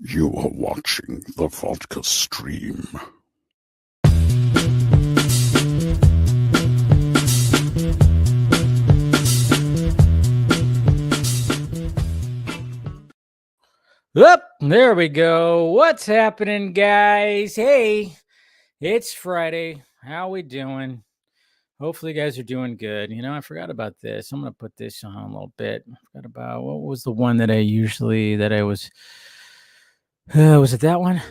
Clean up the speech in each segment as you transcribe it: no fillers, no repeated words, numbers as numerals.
You are watching the Vodka stream. Up, there we go. What's happening, guys? Hey, it's Friday. How we doing? Hopefully, you guys are doing good. You know, I forgot about this. I'm gonna put this on a little bit. I forgot about what was the one that I was. Was it that one?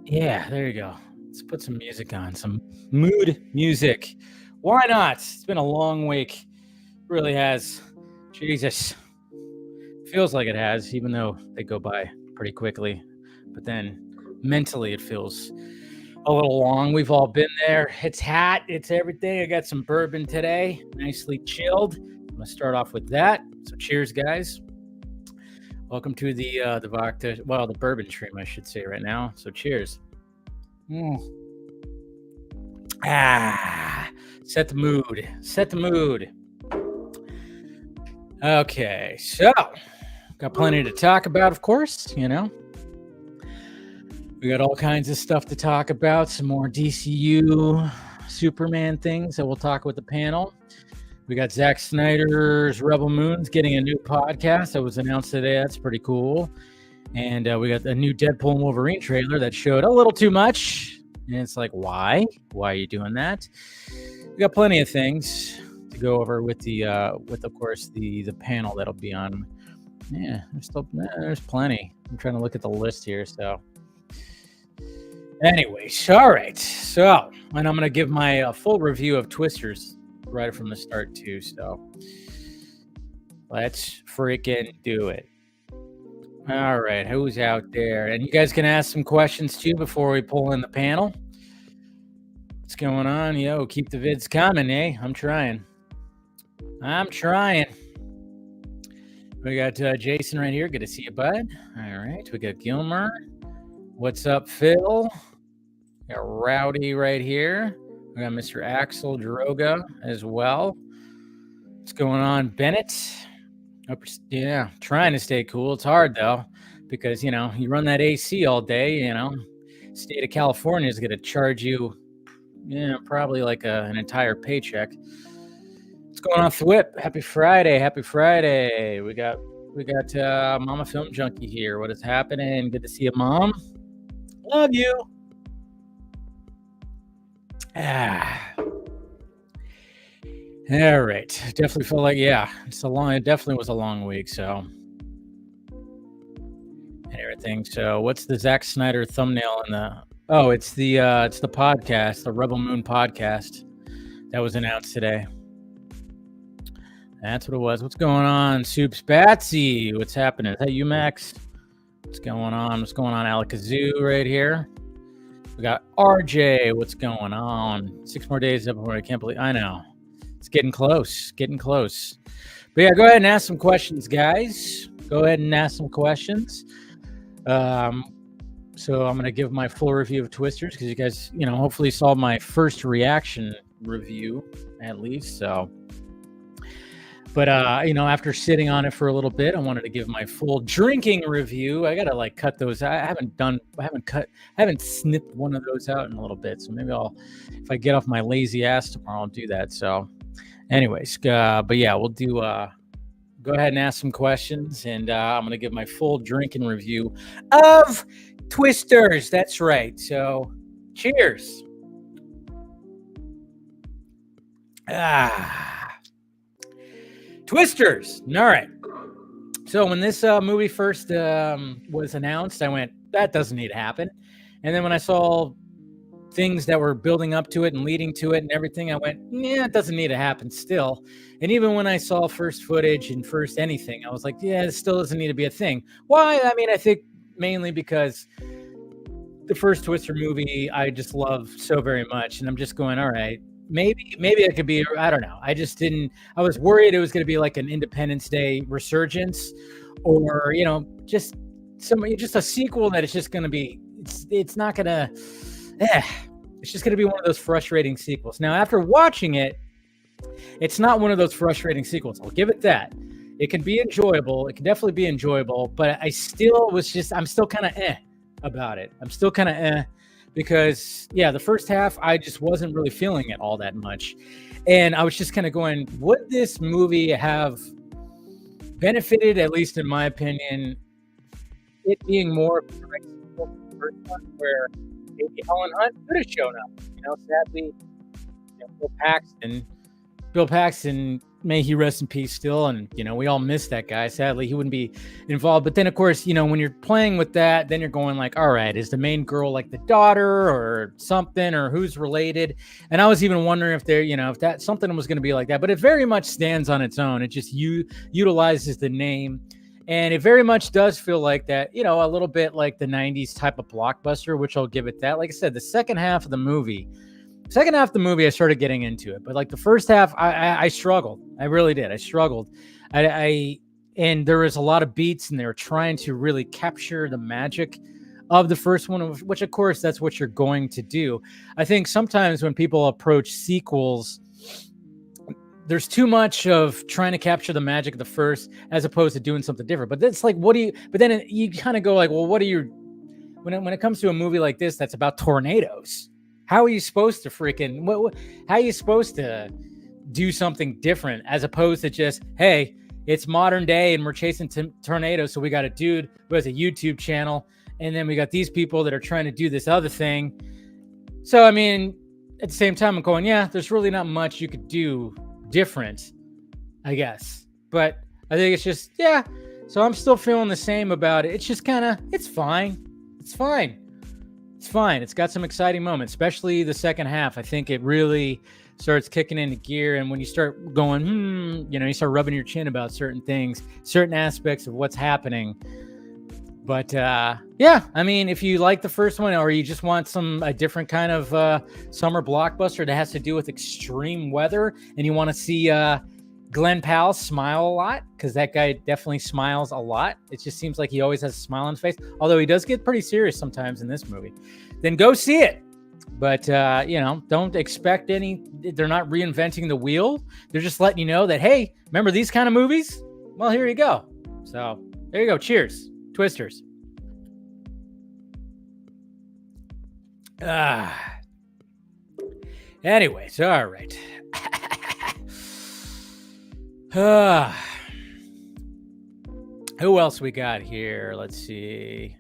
Yeah, there you go. Let's put some music on, some mood music. Why not? It's been a long week. It really has. Jesus. Feels like it has, even though they go by pretty quickly. But then mentally it feels a little long. We've all been there. It's hot. It's everything. I got some bourbon today. Nicely chilled. I'm going to start off with that. So cheers, guys. Welcome to the Vodka, well, the bourbon stream, I should say right now. So cheers. Set the mood. Set the mood. Okay, so got plenty to talk about, of course, you know. We got all kinds of stuff to talk about, some more DCU, Superman things that we'll talk with the panel. We got Zack Snyder's Rebel Moon's getting a new podcast that was announced today. That's pretty cool. And we got a new Deadpool and Wolverine trailer that showed a little too much. And it's like, why? Why are you doing that? We got plenty of things to go over with of course, the panel that'll be on. Yeah, there's plenty. I'm trying to look at the list here. So, anyways, all right. So, and I'm going to give my full review of Twisters right from the start too. So, let's freaking do it. All right, who's out there? And you guys can ask some questions too before we pull in the panel. What's going on? Yo, keep the vids coming, eh? I'm trying. We got Jason right here. Good to see you, bud. All right. We got Gilmer. What's up, Phil? We got Rowdy right here. We got Mr. Axel Droga as well. What's going on, Bennett? Yeah, trying to stay cool. It's hard, though, because, you know, you run that AC all day, you know. State of California is going to charge you, probably like an entire paycheck. What's going on, Thwip? Happy Friday. We got Mama Film Junkie here. What is happening? Good to see you, Mom. Love you. All right. Definitely felt like, it definitely was a long week, so. And everything. So what's the Zack Snyder thumbnail in the, it's the podcast, the Rebel Moon podcast that was announced today. That's what it was. What's going on, Soups Batsy? What's happening? Is that you, Max? What's going on? Alakazoo right here. We got RJ. What's going on? 6 more days up before I can't believe. I know. It's getting close. But yeah, go ahead and ask some questions, guys. So I'm going to give my full review of Twisters because you guys, hopefully saw my first reaction review at least. So. But, after sitting on it for a little bit, I wanted to give my full drinking review. I got to cut those. I haven't snipped one of those out in a little bit. So maybe if I get off my lazy ass tomorrow, I'll do that. So anyways, but yeah, we'll do, go ahead and ask some questions and I'm going to give my full drinking review of Twisters. That's right. So cheers. Twisters. All right. So when this movie first was announced, I went, that doesn't need to happen. And then when I saw things that were building up to it and leading to it and everything, I went, it doesn't need to happen still. And even when I saw first footage and first anything, I was like, it still doesn't need to be a thing. Why? I mean, I think mainly because the first Twister movie I just love so very much. And I'm just going, all right. Maybe it could be, I don't know. I was worried it was going to be like an Independence Day resurgence or, just a sequel that it's just going to be, it's not going to, it's just going to be one of those frustrating sequels. Now, after watching it, it's not one of those frustrating sequels. I'll give it that. It can be enjoyable. It can definitely be enjoyable, but I'm still kind of about it. I'm still kind of because, yeah, the first half, I just wasn't really feeling it all that much. And I was just kind of going, would this movie have benefited, at least in my opinion, it being more of a direct sequel to the first one, where maybe Helen Hunt could have shown up? Sadly, Bill Paxton, may he rest in peace still. And, we all miss that guy. Sadly, he wouldn't be involved. But then, of course, when you're playing with that, then you're going like, all right, is the main girl like the daughter or something, or who's related? And I was even wondering if if that something was going to be like that. But it very much stands on its own. It just utilizes the name. And it very much does feel like that, a little bit like the 90s type of blockbuster, which I'll give it that. Like I said, the second half of the movie, I started getting into it. But like the first half, I struggled. I really did. I struggled. And there was a lot of beats, and they were trying to really capture the magic of the first one, which, of course, that's what you're going to do. I think sometimes when people approach sequels, there's too much of trying to capture the magic of the first as opposed to doing something different. But that's like, you kind of go like, well, when it comes to a movie like this, that's about tornadoes, how are you supposed to how are you supposed to do something different as opposed to just, hey, it's modern day and we're chasing tornadoes. So we got a dude who has a YouTube channel, and then we got these people that are trying to do this other thing. So, I mean, at the same time, I'm going, yeah, there's really not much you could do different, I guess. But I think it's just, yeah. So I'm still feeling the same about it. It's just kind of, it's fine. It's fine. It's fine. It's got some exciting moments, especially the second half. I think it really starts kicking into gear. And when you start going, you start rubbing your chin about certain things, certain aspects of what's happening. But yeah, I mean, if you like the first one, or you just want a different kind of summer blockbuster that has to do with extreme weather, and you want to see Glenn Powell smile a lot, because that guy definitely smiles a lot. It just seems like he always has a smile on his face, although he does get pretty serious sometimes in this movie. Then go see it. But, don't expect they're not reinventing the wheel. They're just letting you know that, hey, remember these kind of movies? Well, here you go. So there you go. Cheers. Twisters. Anyways, all right. Who else we got here? Let's see.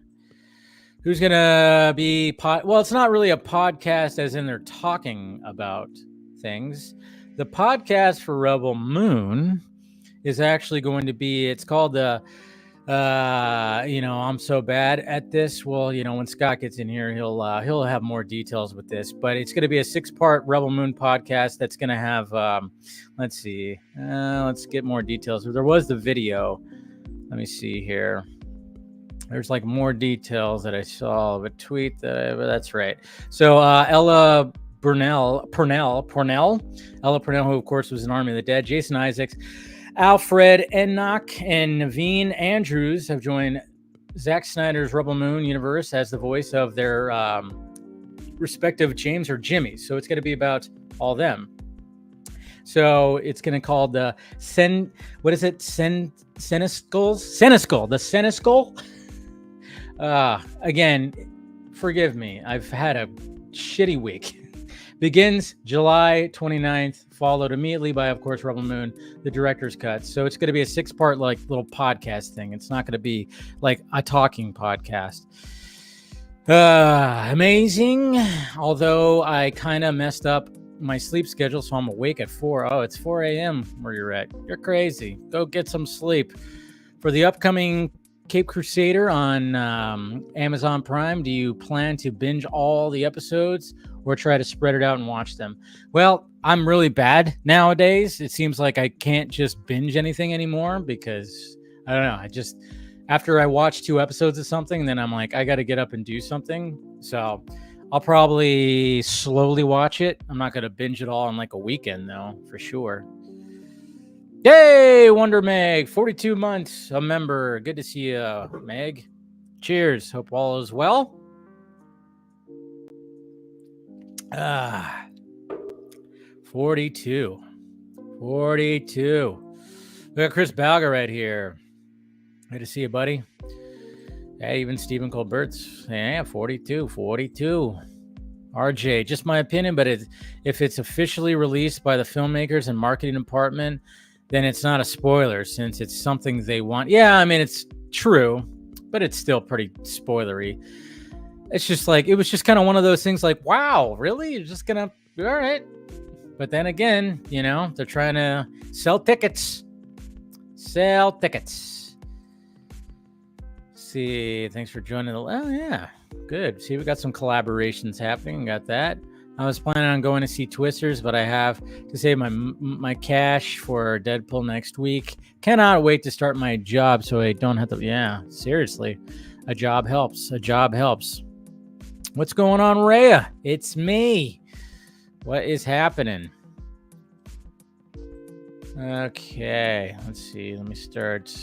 Who's going to be well, it's not really a podcast as in they're talking about things. The podcast for Rebel Moon is actually going to be, it's called the I'm so bad at this. Well, when Scott gets in here, he'll have more details with this, but it's going to be a 6-part Rebel Moon podcast that's going to have, let's see, let's get more details. There was the video. Let me see here. There's like more details that I saw of a tweet that's right. So, Ella Purnell, who of course was in Army of the Dead, Jason Isaacs, Alfred Enoch, and Naveen Andrews have joined Zack Snyder's Rebel Moon universe as the voice of their respective James or Jimmy. So it's going to be about all them. So it's going to call the Senescals? The Senescal? Again, forgive me. I've had a shitty week. Begins July 29th, followed immediately by, of course, Rebel Moon, the director's cut. So it's going to be a 6-part like little podcast thing. It's not going to be like a talking podcast. Amazing. Although I kind of messed up my sleep schedule, so I'm awake at 4. Oh, it's 4 a.m. where you're at. You're crazy. Go get some sleep. For the upcoming Cape Crusader on Amazon Prime, do you plan to binge all the episodes or try to spread it out and watch them? Well, I'm really bad nowadays. It seems like I can't just binge anything anymore because, I don't know, after I watch 2 episodes of something, then I'm like, I got to get up and do something. So I'll probably slowly watch it. I'm not going to binge it all in like a weekend, though, for sure. Yay, Wonder Meg, 42 months, a member. Good to see you, Meg. Cheers. Hope all is well. 42. We got Chris Balga right here. Good to see you, buddy. Hey, even Stephen Colbert's. Yeah, 42. RJ, just my opinion, but if it's officially released by the filmmakers and marketing department, then it's not a spoiler since it's something they want. Yeah, I mean, it's true, but it's still pretty spoilery. It's just like, it was just kind of one of those things like, wow, really? You're just going to, all right. But then again, you know, they're trying to sell tickets. See, thanks for joining. Oh, yeah, good. See, we got some collaborations happening. Got that. I was planning on going to see Twisters, but I have to save my cash for Deadpool next week. Cannot wait to start my job so I don't have to. Yeah, seriously. A job helps. What's going on, Rhea? It's me. What is happening? Okay, let's see. Let me start.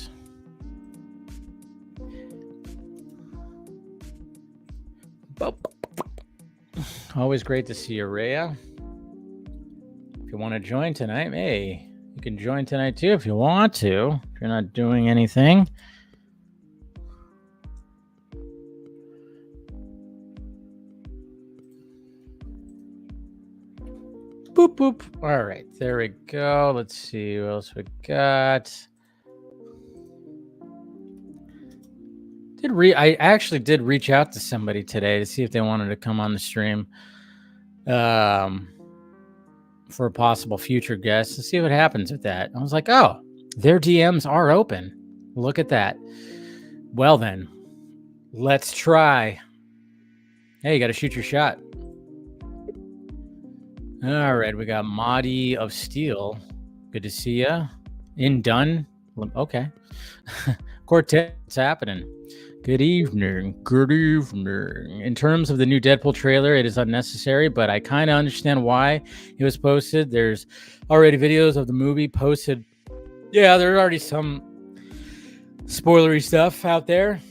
Always great to see you, Rhea. If you want to join tonight, hey, you can join tonight too if you want to. If you're not doing anything. Boop, boop. All right, there we go. Let's see what else we got. I actually did reach out to somebody today to see if they wanted to come on the stream for a possible future guest to see what happens with that. I was like, oh, their DMs are open. Look at that. Well then, let's try. Hey, you got to shoot your shot. All right, we got Mahdi of Steel. Good to see ya. Done. Okay. Quartet, what's happening? Good evening. In terms of the new Deadpool trailer, it is unnecessary, but I kind of understand why it was posted. There's already videos of the movie posted. Yeah, there's already some spoilery stuff out there.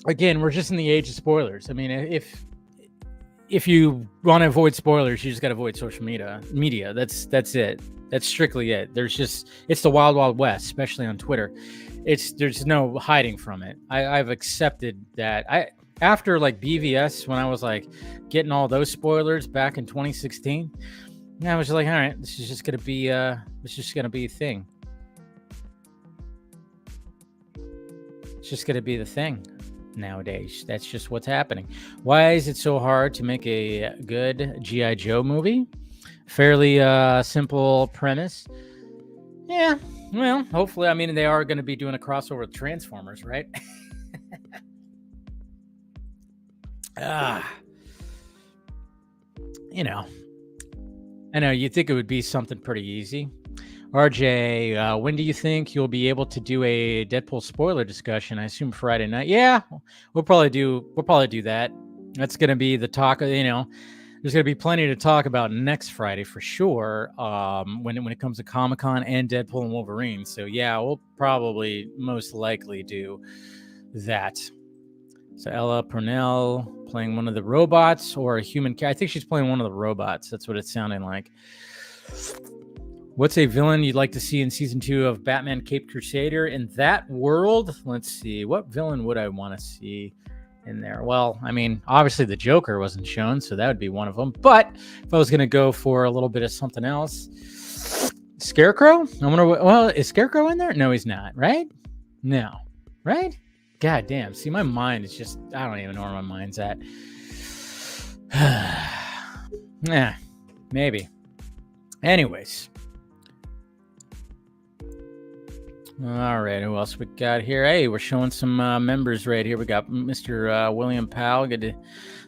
Again, we're just in the age of spoilers. I mean, if you want to avoid spoilers, you just got to avoid social media. That's it. That's strictly it. It's the wild, wild west, especially on Twitter. There's no hiding from it. I've accepted that. After like BVS, when I was like getting all those spoilers back in 2016, I was just like, all right, this is just gonna be a thing. It's just gonna be the thing nowadays. That's just what's happening. Why is it so hard to make a good G.I. Joe movie? Fairly simple premise. Yeah. Well, hopefully, I mean, they are going to be doing a crossover with Transformers, right? You know, I know you think it would be something pretty easy. RJ, when do you think you'll be able to do a Deadpool spoiler discussion? I assume Friday night. Yeah, we'll probably do that. That's going to be the talk. There's going to be plenty to talk about next Friday for sure. When it comes to Comic-Con and Deadpool and Wolverine. So yeah, we'll probably most likely do that. So Ella Purnell playing one of the robots or a human. I think she's playing one of the robots. That's what it's sounding like. What's a villain you'd like to see in season 2 of Batman Caped Crusader? In that world, let's see. What villain would I want to see in there? Well, I mean, obviously the Joker wasn't shown, so that would be one of them. But if I was going to go for a little bit of something else, Scarecrow? I wonder well, is Scarecrow in there? No, he's not, right? No, right? God damn. See, my mind is just, I don't even know where my mind's at. Yeah, maybe. Anyways. All right, who else we got here? Hey, we're showing some members right here. We got Mr. William Powell, good to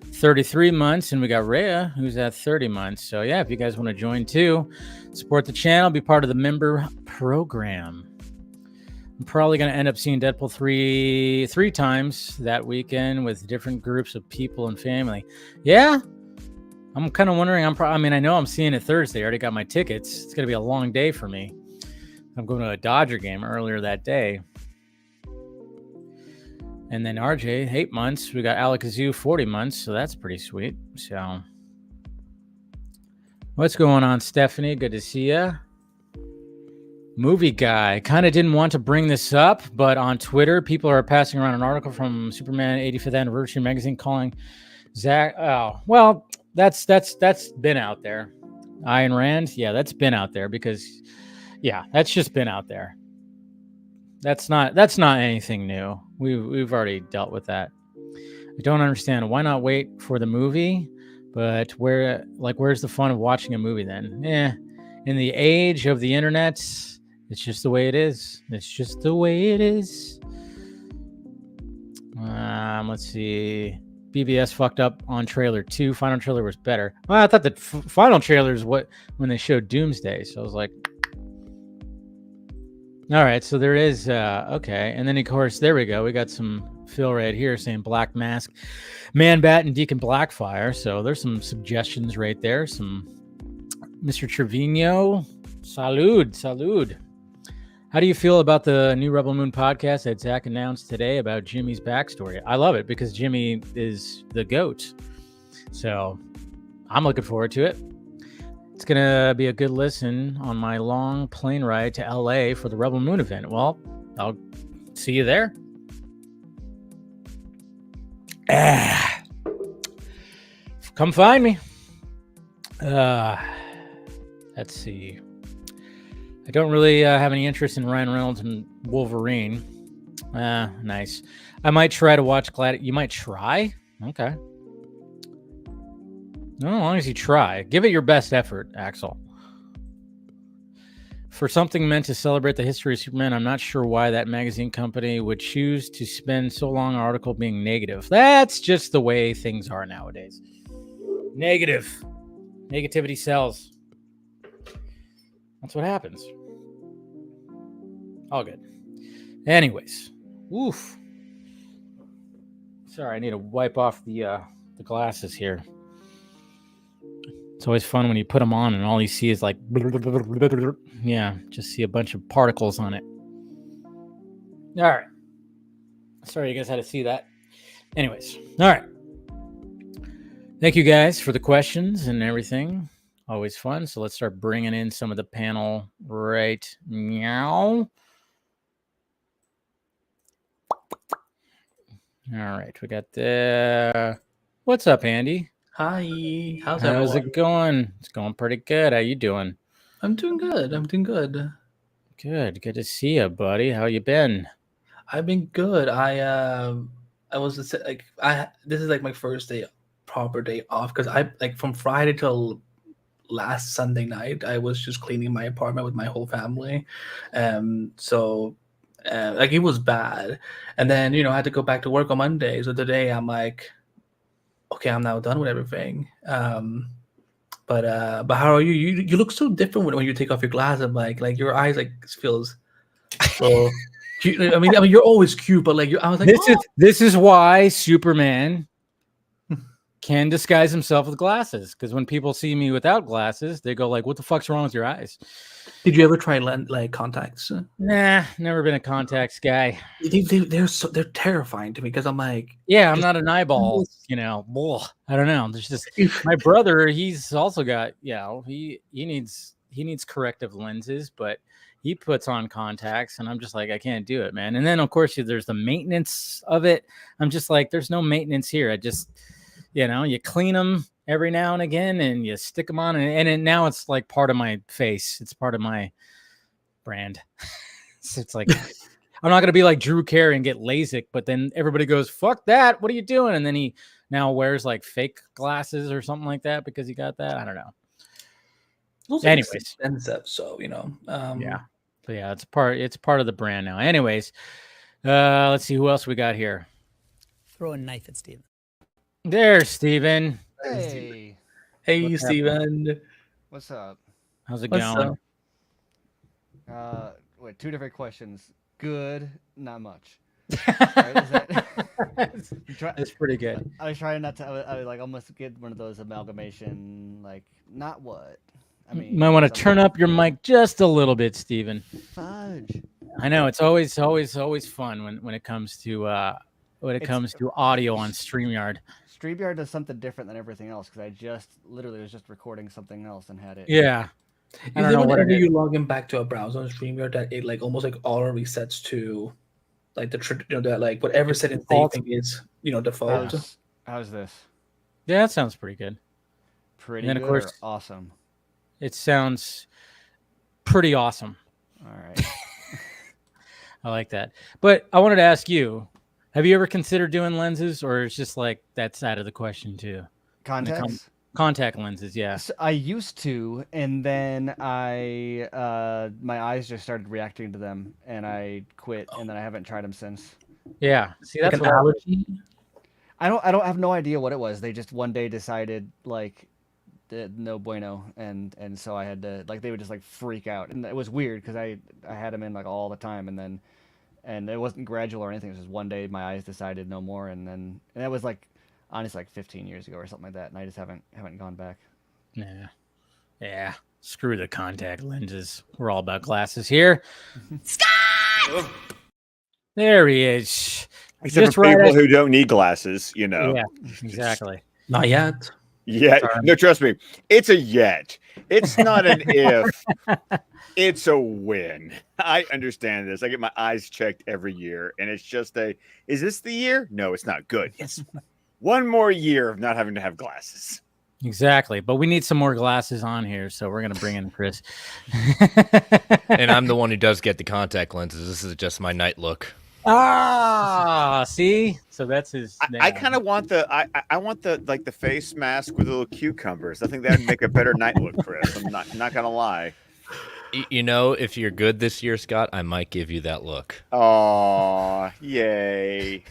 33 months, and we got Rhea, who's at 30 months. So yeah, if you guys want to join too, support the channel, be part of the member program. I'm probably going to end up seeing Deadpool 3 times that weekend with different groups of people and family. Yeah, I'm kind of wondering. I know I'm seeing it Thursday. I already got my tickets. It's going to be a long day for me. I'm going to a Dodger game earlier that day. And then RJ, 8 months. We got Alakazoo, 40 months. So that's pretty sweet. So what's going on, Stephanie? Good to see you. movie guy. Kind of didn't want to bring this up, but on Twitter, people are passing around an article from Superman 85th Anniversary magazine calling Zack. Oh, well, that's been out there. Ayn Rand, yeah, that's been out there because, yeah, that's just been out there. That's not anything new. We've already dealt with that. I don't understand why not wait for the movie, but where's the fun of watching a movie then? In the age of the internet, it's just the way it is. It's just the way it is. Let's see. BBS fucked up on trailer 2. Final trailer was better. Well, I thought the final trailer is when they showed Doomsday. So I was like, all right. So there is, okay. And then, of course, there we go. We got some Phil right here saying Black Mask, Man Bat, and Deacon Blackfire. So there's some suggestions right there. Some Mr. Trevino. Salud. How do you feel about the new Rebel Moon podcast that Zach announced today about Jimmy's backstory? I love it because Jimmy is the GOAT. So I'm looking forward to it. It's going to be a good listen on my long plane ride to LA for the Rebel Moon event. Well, I'll see you there. Come find me. Let's see. I don't really have any interest in Ryan Reynolds and Wolverine. Nice. I might try to watch You might try? Okay. No, as long as you try. Give it your best effort, Axel. For something meant to celebrate the history of Superman, I'm not sure why that magazine company would choose to spend so long an article being negative. That's just the way things are nowadays. Negativity sells. That's what happens. All good. Anyways. Oof. Sorry, I need to wipe off the glasses here. It's always fun when you put them on and all you see is like, yeah, just see a bunch of particles on it. All right. Sorry you guys had to see that. Anyways. All right. Thank you guys for the questions and everything. Always fun. So let's start bringing in some of the panel right now. All right. We got the... What's up, Andy? Hi. How's it going? It's going pretty good. How you doing? I'm doing good. Good. Good to see you, buddy. How you been? I've been good. I was like this is like my first proper day off because I like from Friday till last Sunday night I was just cleaning my apartment with my whole family, so like it was bad, and then I had to go back to work on Monday. So today I'm like, okay, I'm now done with everything. But how are you? You look so different when you take off your glasses. Like your eyes like feels so. Cute. I mean, you're always cute, but like I was like, this is why Superman can disguise himself with glasses, because when people see me without glasses, they go like, "What the fuck's wrong with your eyes?" Did you ever try like contacts? Nah, never been a contacts guy. They're terrifying to me because I'm like, yeah, I'm not an eyeball, I don't know. There's just my brother. He's also got, he needs corrective lenses, but he puts on contacts, and I'm just like, I can't do it, man. And then of course there's the maintenance of it. I'm just like, there's no maintenance here. I just, you clean them every now and again and you stick them on, and now it's like part of my face. It's part of my brand. So it's like, I'm not going to be like Drew Carey and get LASIK, but then everybody goes, fuck that. What are you doing? And then he now wears like fake glasses or something like that because he got that. I don't know. Anyways. Expensive, so, yeah. So yeah, it's part of the brand now. Anyways, let's see who else we got here. Throw a knife at Steven. There's Steven. Hey. Hey, Steven. What's up? How's it going? Wait, two different questions. Good, not much. Right, That's pretty good. I was trying not to. I was like almost get one of those amalgamation, like not what. I mean, you might want to turn up your mic just a little bit, Steven. Fudge. I know it's always fun when it comes to audio on StreamYard. StreamYard does something different than everything else because I just literally was just recording something else and had it. Yeah. I Is don't it know what whenever it is. you log in back to a browser on StreamYard that it like almost like auto resets to like that like whatever setting they Default. think is default? How's this? Yeah, that sounds pretty good. Pretty then, good of course, or awesome? It sounds pretty awesome. All right. I like that. But I wanted to ask you, have you ever considered doing lenses, or it's just like that's out of the question too? Contacts? Contact lenses, yeah. So I used to, and then my eyes just started reacting to them, and I quit, and then I haven't tried them since. Yeah. See, Like that's an what allergy? I don't have no idea what it was. They just one day decided like no bueno, and so I had to like they would just like freak out, and it was weird because I had them in like all the time, and it wasn't gradual or anything. It was just one day my eyes decided no more, and that was like honestly like 15 years ago or something like that, and I just haven't gone back. Yeah. Yeah. Screw the contact lenses. We're all about glasses here. Scott! There he is. Except for people who don't need glasses, Yeah, exactly. Not yet. Yeah, Sorry. no, trust me. It's a yet. It's not an if. It's a win. I understand this. I get my eyes checked every year, and it's just is this the year? No, it's not good. Yes. One more year of not having to have glasses. Exactly. But we need some more glasses on here, so we're going to bring in Chris. And I'm the one who does get the contact lenses. This is just my night look. Ah, see? So that's his. I kind of want I want the face mask with the little cucumbers. I think that would make a better night look, Chris. I'm not gonna lie. If you're good this year, Scott, I might give you that look. Oh, yay.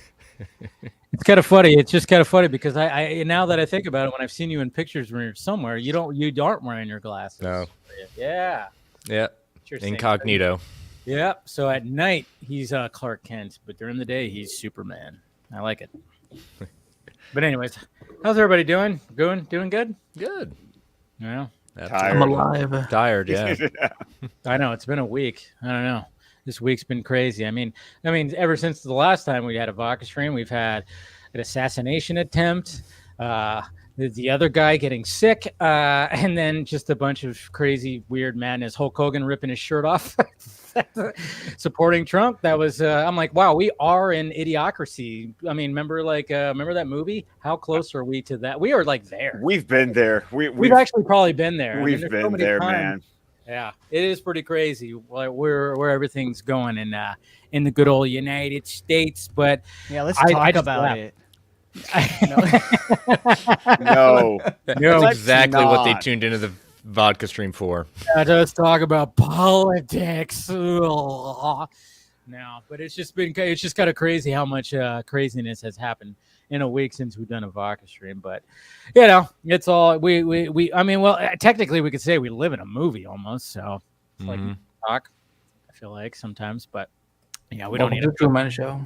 It's kind of funny. It's just kind of funny because I now that I think about it, when I've seen you in pictures when you're somewhere, you aren't wearing your glasses. No. Yeah. Yeah. Incognito. Yep. So at night he's Clark Kent, but during the day he's Superman. I like it. But anyways, how's everybody doing? Doing good? Good. Yeah. Tired. I'm alive. Tired, yeah. I know it's been a week. I don't know. This week's been crazy. I mean, ever since the last time we had a Vodka stream, we've had an assassination attempt, the other guy getting sick, and then just a bunch of crazy, weird madness. Hulk Hogan ripping his shirt off, supporting Trump. That was. I'm like, wow, we are in idiocracy. I mean, remember that movie? How close are we to that? We are like there. We've been there. We've actually probably been there. We've been there, man. Yeah, it is pretty crazy where everything's going in the good old United States. But yeah, let's talk about it. No, that's exactly what they tuned into the Vodka stream for. Let's talk about politics. No, but it's just kind of crazy how much craziness has happened in a week since we've done a Vodka stream. But it's all we I mean, well, technically we could say we live in a movie almost. So it's like talk. I feel like sometimes, but yeah, we don't need a Truman Show.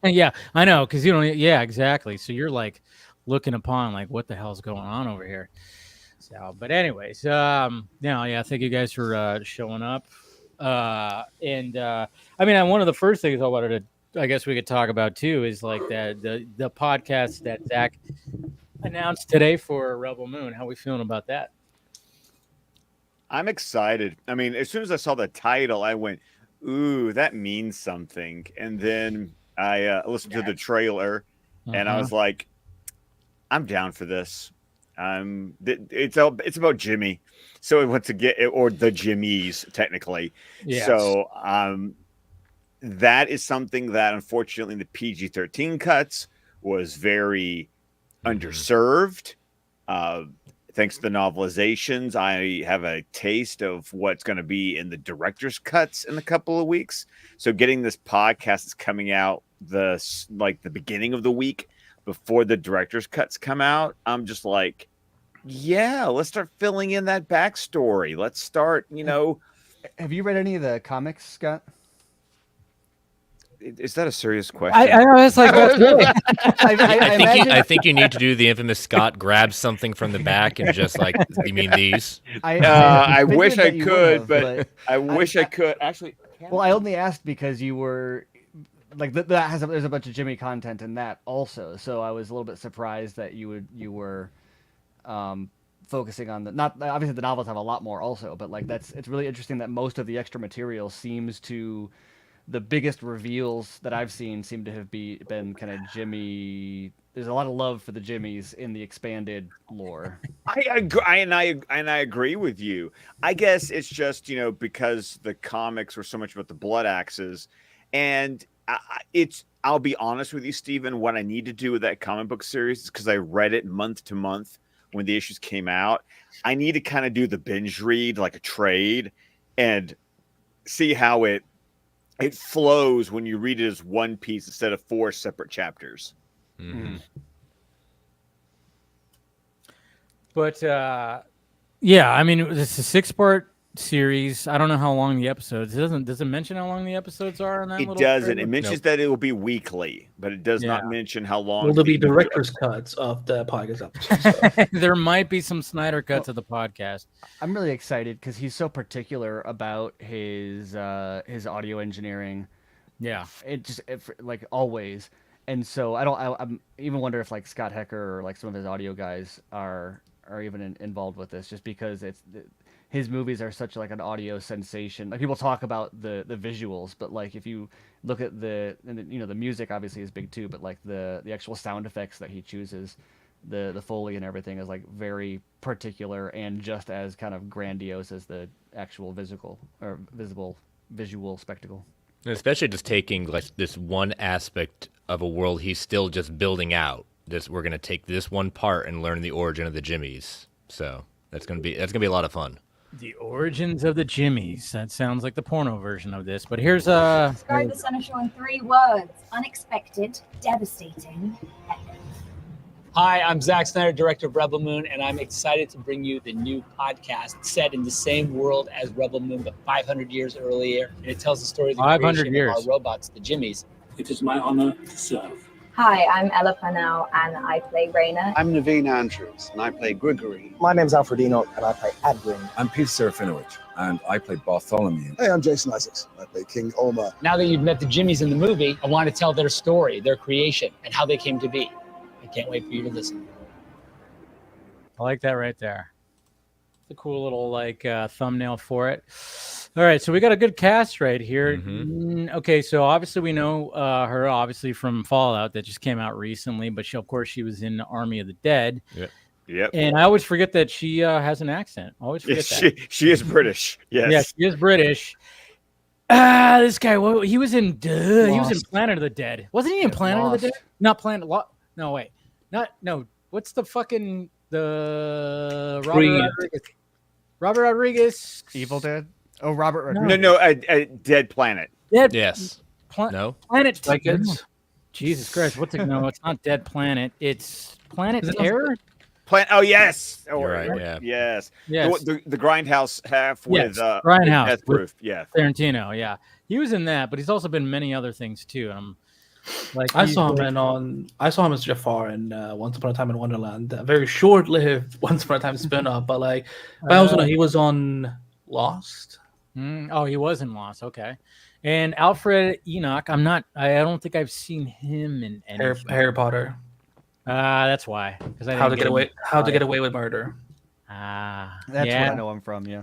Yeah, I know, because you don't. Yeah, exactly. So you're like looking upon like what the hell's going on over here. So, but anyways, thank you guys for showing up. I mean, one of the first things I wanted to, I guess we could talk about too, is like the podcast that Zach announced today for Rebel Moon. How are we feeling about that? I'm excited. I mean, as soon as I saw the title, I went, ooh, that means something. And then I listened to the trailer, and I was like, I'm down for this. It's about Jimmy, so it wants to get or the Jimmies technically. Yes. So that is something that unfortunately the PG-13 cuts was very underserved. Thanks to the novelizations, I have a taste of what's going to be in the director's cuts in a couple of weeks. So getting this podcast is coming out the beginning of the week before the director's cuts come out. I'm just like, yeah, let's start filling in that backstory. Let's start, Have you read any of the comics, Scott? Is that a serious question? I know, it's like that's really. I think you need to do the infamous Scott grab something from the back and just like, you mean these? I wish I could, but I wish I could. Actually, well, I only asked because you were like there's a bunch of Jimmy content in that also, so I was a little bit surprised that you were focusing on the not obviously the novels have a lot more also, but like it's really interesting that most of the extra material seems to the biggest reveals that I've seen seem to have been kind of Jimmy. There's a lot of love for the Jimmies in the expanded lore. I agree with you. I guess it's just, because the comics were so much about the blood axes, and I'll be honest with you, Stephen, what I need to do with that comic book series is because I read it month to month when the issues came out. I need to kind of do the binge read like a trade and see how it flows when you read it as one piece instead of 4 separate chapters. Mm-hmm. But yeah, I mean, it's a 6-part series. I don't know how long the episodes. Does it mention how long the episodes are on that? It doesn't. It mentions that it will be weekly, but it does not mention how long. Will there be director's cuts of the podcast episodes? There might be some Snyder cuts of the podcast. I'm really excited because he's so particular about his audio engineering. Yeah, like always. And so I'm even wonder if like Scott Hecker or like some of his audio guys are even involved with this, just because his movies are such like an audio sensation. Like people talk about the visuals, but like if you look at the music obviously is big too, but like the actual sound effects that he chooses, the Foley and everything is like very particular and just as kind of grandiose as the actual visible visual spectacle. And especially just taking like this one aspect of a world he's still just building out. We're gonna take this one part and learn the origin of the Jimmies. So that's gonna be a lot of fun. The origins of the Jimmies. That sounds like the porno version of this. But here's Describe the Center Show in 3 words: unexpected, devastating, epic. Hi, I'm Zack Snyder, director of Rebel Moon, and I'm excited to bring you the new podcast set in the same world as Rebel Moon, but 500 years earlier. And it tells the story of the 500 creation years. of our robots, the Jimmies. It is my honor to serve. Hi, I'm Ella Purnell, and I play Raina. I'm Naveen Andrews, and I play Grigory. My name's Alfredino, and I play Adwin. I'm Peter Serafinovich, and I play Bartholomew. Hey, I'm Jason Isaacs. I play King Omar. Now that you've met the Jimmies in the movie, I want to tell their story, their creation, and how they came to be. I can't wait for you to listen. I like that right there. It's a cool little like thumbnail for it. All right, so we got a good cast right here. Mm-hmm. Okay, so obviously we know her obviously from Fallout that just came out recently, but of course she was in Army of the Dead. Yep. And I always forget that she has an accent. I always forget that. She is British. Yes. Yeah, she is British. This guy, he was in he was in Planet of the Dead. Wasn't he in Planet of the Dead? Not Planet. No, wait. No. What's the fucking Robert Rodriguez? Evil Dead? Oh, Robert Rodriguez. No, Dead Planet. Dead. Yes. No. Planet. Like it's Jesus Christ! No, it's not Dead Planet. It's Planet Terror. Oh yes. Oh, you're right. Yeah. Yes. Yes. The Grindhouse half with Grindhouse Death Proof. Yeah. Tarantino. Yeah, he was in that, but he's also been in many other things too. Like I saw him as Jafar in Once Upon a Time in Wonderland. A very short-lived Once Upon a Time spin-off, but like I also know he was on Lost. Oh, he was in Lost. Okay. And Alfred Enoch, I don't think I've seen him in anything. Harry Potter. That's why. How to Get Away with Murder. That's where I know him from. Yeah.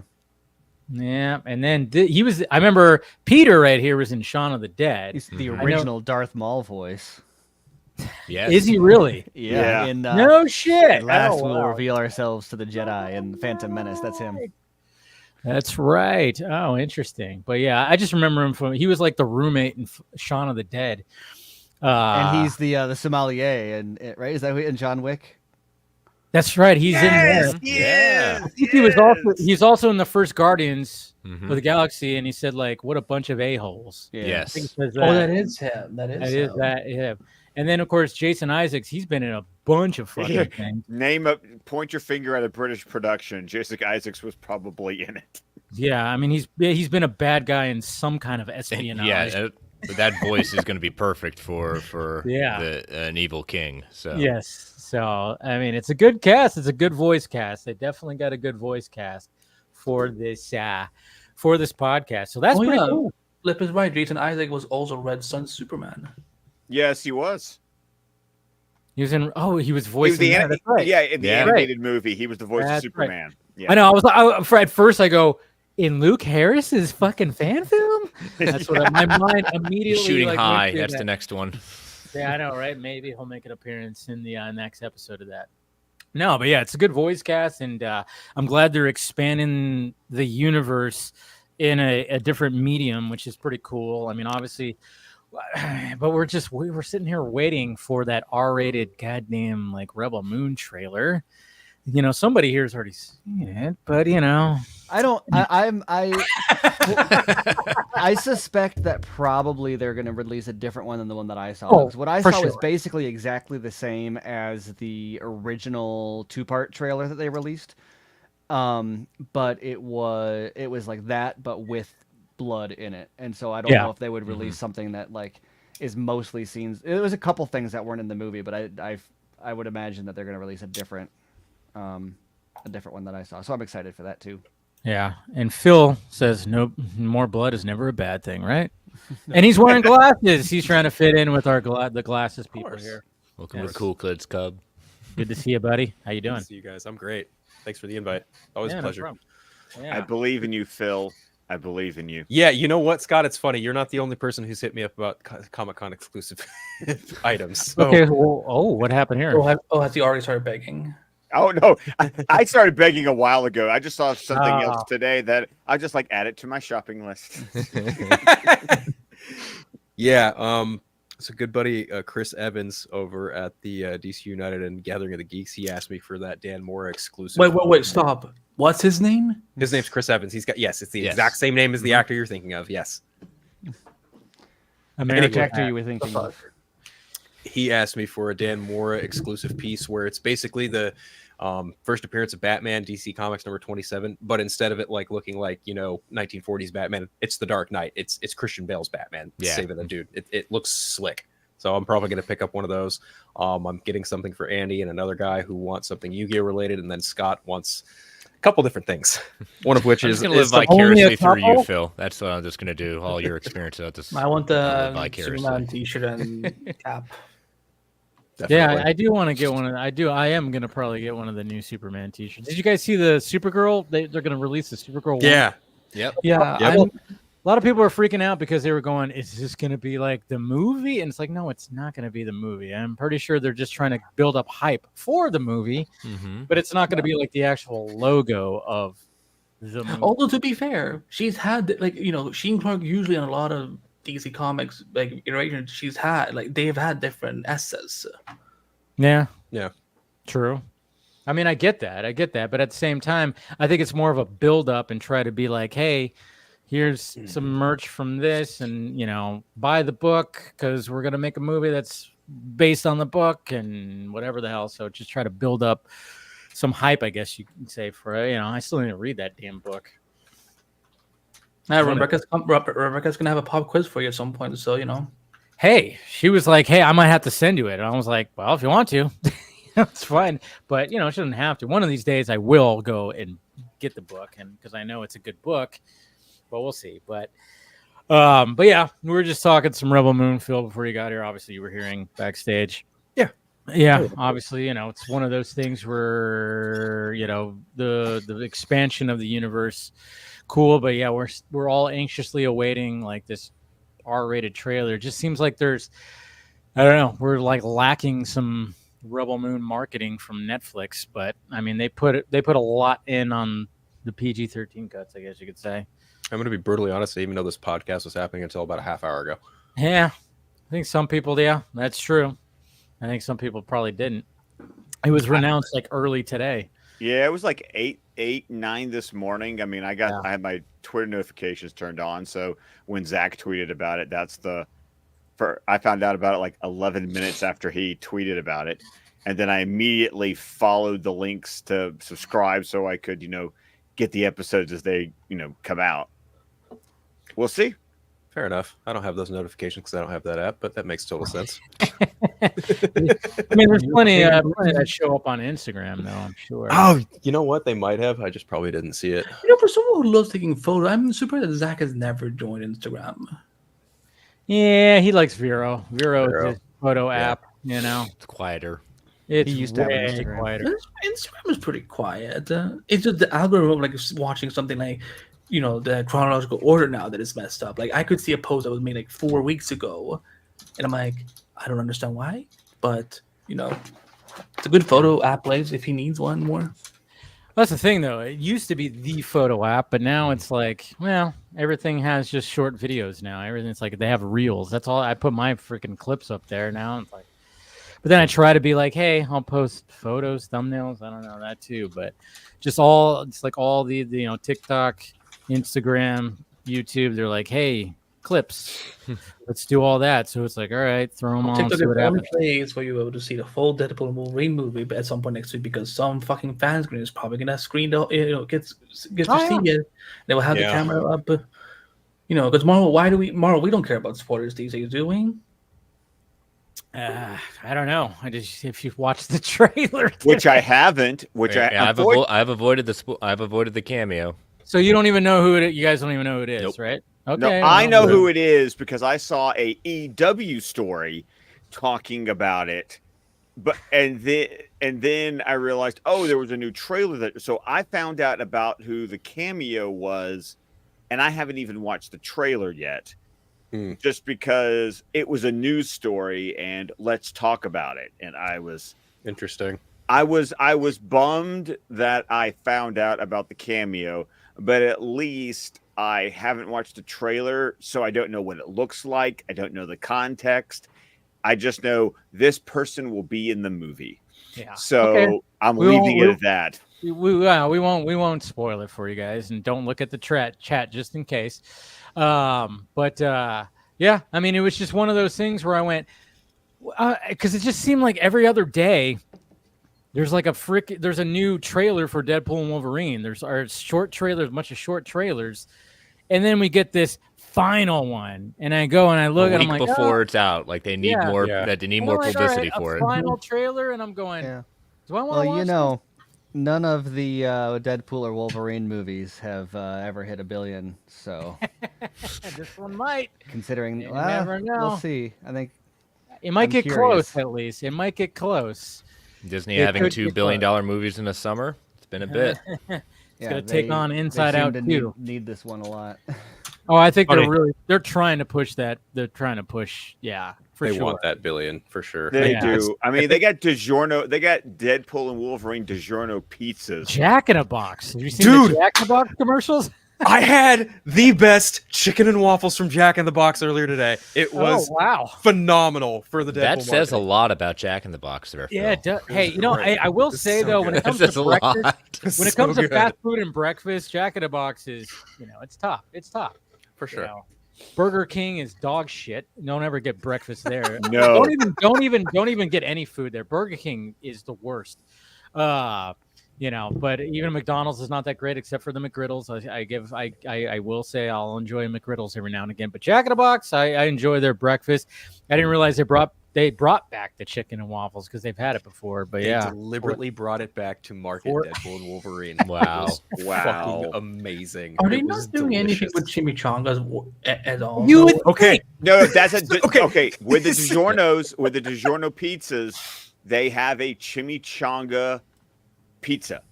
Yeah, and then he was. I remember Peter right here was in Shaun of the Dead. He's the original Darth Maul voice. Yes. Is he really? Yeah. No shit. Last we'll reveal ourselves to the Jedi in Phantom Menace. That's him. That's right. Oh, interesting. But yeah, I just remember him from. He was like the roommate in Shaun of the Dead. And he's the sommelier, and right? Is that who in John Wick? That's right. He's in there. Yeah. I think he's also in the first Guardians of the Galaxy, and he said like, "What a bunch of a-holes." Yeah. Yes. That is him. That is him. And then of course Jason Isaacs. He's been in a bunch of fucking things. Point your finger at a British production. Jason Isaacs was probably in it. Yeah, I mean he's been a bad guy in some kind of espionage. Yeah. That voice is going to be perfect for an evil king. So yes. So I mean, it's a good cast. It's a good voice cast. They definitely got a good voice cast for this podcast. So that's pretty cool. Flip is right. Jason Isaac was also Red Sun Superman. Yes, he was. He was in. Oh, he was He was voicing. the That's right. in the Yeah. animated movie, he was the voice That's of right. Superman. Yeah. I know. I was at first I go in Luke Harris's fucking fan film. That's what my mind immediately He's shooting like, high. went to That's that. the next one. Yeah, I know, right? Maybe he'll make an appearance in the next episode of that. No, but yeah, it's a good voice cast, and I'm glad they're expanding the universe in a different medium, which is pretty cool. I mean, obviously, but we were sitting here waiting for that R-rated goddamn like Rebel Moon trailer. You know, somebody here has already seen it, but you know, I suspect that probably they're going to release a different one than the one that I saw. Oh, 'Cause what I for saw was sure. basically exactly the same as the original 2-part trailer that they released. But it was like that, but with blood in it. And so I don't know if they would release something that like is mostly scenes. It was a couple things that weren't in the movie, but I would imagine that they're going to release a different one that I saw. So I'm excited for that too. yeah. And Phil says no more blood is never a bad thing, right? And he's wearing glasses. He's trying to fit in with the glasses people here. Welcome to Cool Kids Cub. Good to see you, buddy. How you doing? Good to see you guys. I'm great. Thanks for the invite. Always a No pleasure. problem. I Yeah. believe in you, Phil. I believe in you. Yeah, you know what, Scott? It's funny. You're not the only person who's hit me up about Comic-Con exclusive items. So. Okay. Well, what happened here? Has he already started begging? Oh no, I started begging a while ago. I just saw something else today that I just like add it to my shopping list. Yeah, so good buddy Chris Evans over at the DC United and Gathering of the Geeks, he asked me for that Dan Mora exclusive. Wait, stop. What's his name? His name's Chris Evans. It's the exact same name as the actor you're thinking of. Yes. Which actor you were thinking of? He asked me for a Dan Mora exclusive piece where it's basically the first appearance of Batman, DC Comics number 27, but instead of it like looking like 1940s Batman, it's the Dark Knight. It's Christian Bale's Batman saving the dude. It looks slick. So I'm probably going to pick up one of those. I'm getting something for Andy and another guy who wants something Yu-Gi-Oh related, and then Scott wants a couple different things. One of which I'm is going to live vicariously through you, Phil. That's what I'm just going to do. All your experience. I want the Superman t-shirt and cap. Definitely. Yeah, I do want to get one of the, I am going to probably get one of the new Superman t-shirts. Did you guys see the Supergirl? They're going to release the Supergirl one. Yeah. Yep. A lot of people are freaking out because they were going, is this going to be like the movie? And it's like, no, it's not going to be the movie. I'm pretty sure they're just trying to build up hype for the movie, but it's not going to be like the actual logo of the movie. Although, to be fair, she's had, Sheen Clark usually on a lot of DC Comics, iterations she's had, they've had different S's. Yeah. True. I mean, I get that. But at the same time, I think it's more of a build up and try to be like, hey, here's some merch from this and, buy the book because we're going to make a movie that's based on the book and whatever the hell. So just try to build up some hype, I guess you can say, for, I still need to read that damn book. Rebecca's going to have a pop quiz for you at some point. So, Hey, she was like, hey, I might have to send you it. And I was like, well, if you want to, it's fine. But, she doesn't have to. One of these days I will go and get the book and because I know it's a good book. But we'll see. But yeah, we were just talking some Rebel Moon, Phil, before you got here. Obviously, you were hearing backstage. Yeah. Obviously, it's one of those things where the expansion of the universe, cool. But yeah, we're all anxiously awaiting like this R-rated trailer. It just seems like I don't know, we're like lacking some Rebel Moon marketing from Netflix. But I mean, they put a lot in on the PG-13 cuts, I guess you could say. I'm going to be brutally honest, I even know this podcast was happening until about a half hour ago. Yeah, I think some people, that's true. I think some people probably didn't. It was renounced like early today. Yeah, it was like 9 this morning. I mean, I had my Twitter notifications turned on. So when Zach tweeted about it, I found out about it like 11 minutes after he tweeted about it. And then I immediately followed the links to subscribe so I could, get the episodes as they, come out. We'll see. Fair enough. I don't have those notifications because I don't have that app, but that makes total sense. I mean, there's plenty that show up on Instagram, though, I'm sure. Oh, you know what? They might have. I just probably didn't see it. For someone who loves taking photos, I'm surprised that Zach has never joined Instagram. Yeah, he likes Vero. Vero is his photo app, It's quieter. It's He used to have an way Instagram. quieter. Instagram is pretty quiet. It's just the algorithm of like watching something like, the chronological order now that is messed up. Like I could see a post that was made like 4 weeks ago, and I'm like, I don't understand why, but it's a good photo app, Blaze, if he needs one more. That's the thing, though. It used to be the photo app, but now it's like, well, everything has just short videos now. Everything's like they have reels. That's all. I put my freaking clips up there now. It's like, but then I try to be like, hey, I'll post photos, thumbnails. I don't know that too, but it's like all the TikTok, Instagram, YouTube. They're like, hey, clips. Let's do all that. So it's like, all right, throw them on. TikTok See is what the only happens. place where you're able to see the full Deadpool and Wolverine movie, but at some point next week, because some fucking fan screen is probably gonna screen the gets to see it. They will have the camera up. Because Marvel, we don't care about spoilers these days, do we? I don't know. If you've watched the trailer, which I haven't, I've avoided the cameo. So you don't even know who it is. You guys don't even know who it is, Nope. right? No, Okay. I know who it is because I saw a EW story talking about it, and then I realized, oh, there was a new trailer so I found out about who the cameo was, and I haven't even watched the trailer yet, just because it was a news story and let's talk about it, and I was interesting. I was bummed that I found out about the cameo, but at least I haven't watched the trailer, so I don't know what it looks like. I don't know the context. I just know this person will be in the movie. Yeah. So Okay. I'm leaving it at that. We won't spoil it for you guys, and don't look at the chat just in case. Yeah, I mean, it was just one of those things where I went, because it just seemed like every other day there's like there's a new trailer for Deadpool and Wolverine. There's our short trailers, a bunch of short trailers, and then we get this final one, and I go and I look, and I'm like, before it's out, like they need more. That they need more publicity for it. Final trailer, and I'm going, do I want to watch this? None of the Deadpool or Wolverine movies have ever hit $1 billion. So this one might. Considering, you never know. We'll see. I think it might get close. At least it might get close. Disney having $2 billion movies in a summer. It's been a bit. It's gonna take on Inside Out too. Need this one a lot. Oh, I think they're trying to push that. They're trying to push. Yeah, for they sure. want that billion for sure. They do. I mean, they got DiGiorno. They got Deadpool and Wolverine DiGiorno pizzas. Jack in a Box. Have you seen the Jack in a Box commercials? I had the best chicken and waffles from Jack in the Box earlier today. It was phenomenal for the Deadpool That says market. a lot about Jack in the Box there. Yeah. Hey, I will say though, when it comes to breakfast, when it comes to fast food and breakfast, Jack in a Box is, it's top. It's top for sure. Burger King is dog shit. Don't ever get breakfast there. No. Don't even get any food there. Burger King is the worst. But even McDonald's is not that great except for the McGriddles. I will say I'll enjoy McGriddles every now and again. But Jack in the Box, I enjoy their breakfast. I didn't realize they brought back the chicken and waffles because they've had it before. But They deliberately brought it back to market Deadpool and Wolverine. Wow. It was fucking amazing. Are they not doing anything with chimichangas at all? Okay. No, that's okay. With the DiGiorno's, with the DiGiorno pizzas, they have a chimichanga pizza.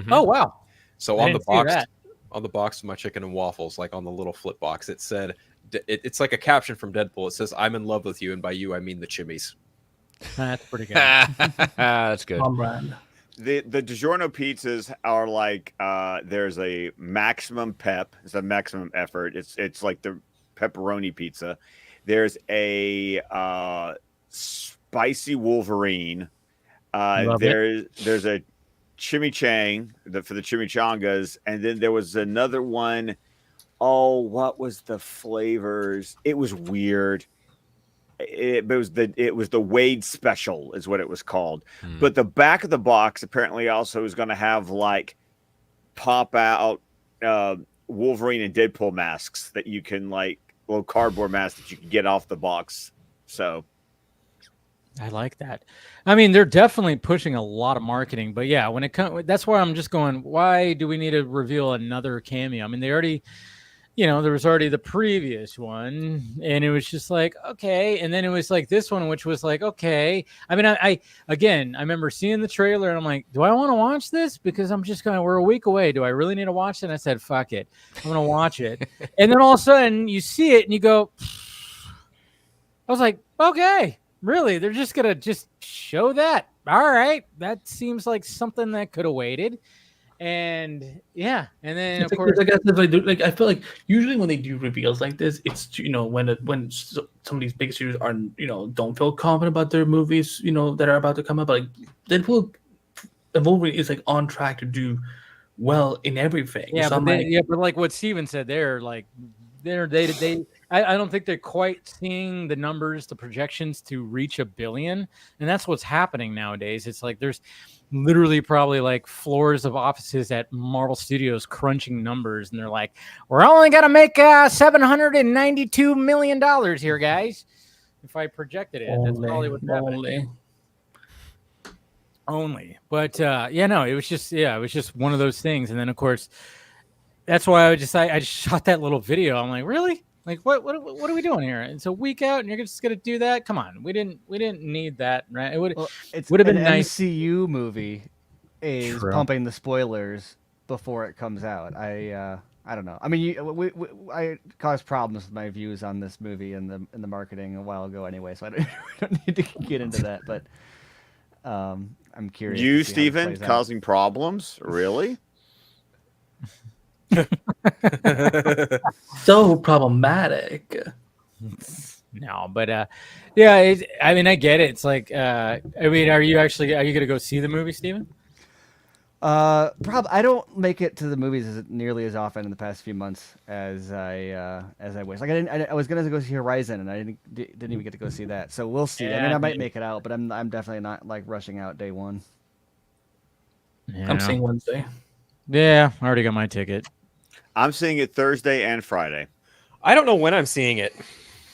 Oh wow! So I on the didn't see that. box of my chicken and waffles, like on the little flip box, it said, it's like a caption from Deadpool. It says, "I'm in love with you," and by you I mean the chimmies. That's pretty good. That's good. On brand. The DiGiorno pizzas are like there's a maximum pep, it's a maximum effort. It's like the pepperoni pizza. There's a spicy Wolverine. There's a chimichang for the chimichangas, and then there was another one. Oh, what was the flavors? It was weird. It was the Wade special is what it was called. But the back of the box apparently also is going to have like pop out Wolverine and Deadpool masks that you can like little cardboard masks that you can get off the box. So I like that. I mean, they're definitely pushing a lot of marketing, but yeah, when it comes, that's why I'm just going, why do we need to reveal another cameo? I mean, they already, there was already the previous one, and it was just like, okay. And then it was like this one, which was like, okay. I mean, I remember seeing the trailer, and I'm like, do I want to watch this? Because we're a week away. Do I really need to watch it? And I said, fuck it. I'm going to watch it. And then all of a sudden you see it and you go, I was like, okay, really? They're just going to just show that. All right. That seems like something that could have waited. And yeah, and then of course, I feel like usually when they do reveals like this, it's when some of these big studios are don't feel confident about their movies that are about to come up. Like Deadpool and Wolverine is like on track to do well in everything. Yeah, so but like what Steven said, they I don't think they're quite seeing the numbers, the projections to reach 1 billion, and that's what's happening nowadays. It's like there's literally probably like floors of offices at Marvel Studios crunching numbers, and they're like, we're only gonna make $792 million here, guys. If I projected it, that's probably what's happening. Only. But it was just one of those things. And then of course, that's why I just shot that little video. I'm like, really? Like what are we doing here? It's a week out and you're just gonna do that? Come on, we didn't need that, right? It would have been nice. MCU movie is True. pumping the spoilers before it comes out. I don't know. I mean, I caused problems with my views on this movie and the marketing a while ago anyway, so I don't need to get into that. But I'm curious. You, Steven, causing problems? Really? So problematic. No, but I mean, I get it. It's like, I mean, are you gonna go see the movie, Steven? Probably. I don't make it to the movies nearly as often in the past few months as I wish. Like I was gonna go see Horizon, and I didn't even get to go see that. So we'll see. Yeah, I mean, I might make it out, but I'm definitely not like rushing out day one. Yeah. I'm seeing Wednesday. Yeah, I already got my ticket. I'm seeing it Thursday and Friday. I don't know when I'm seeing it.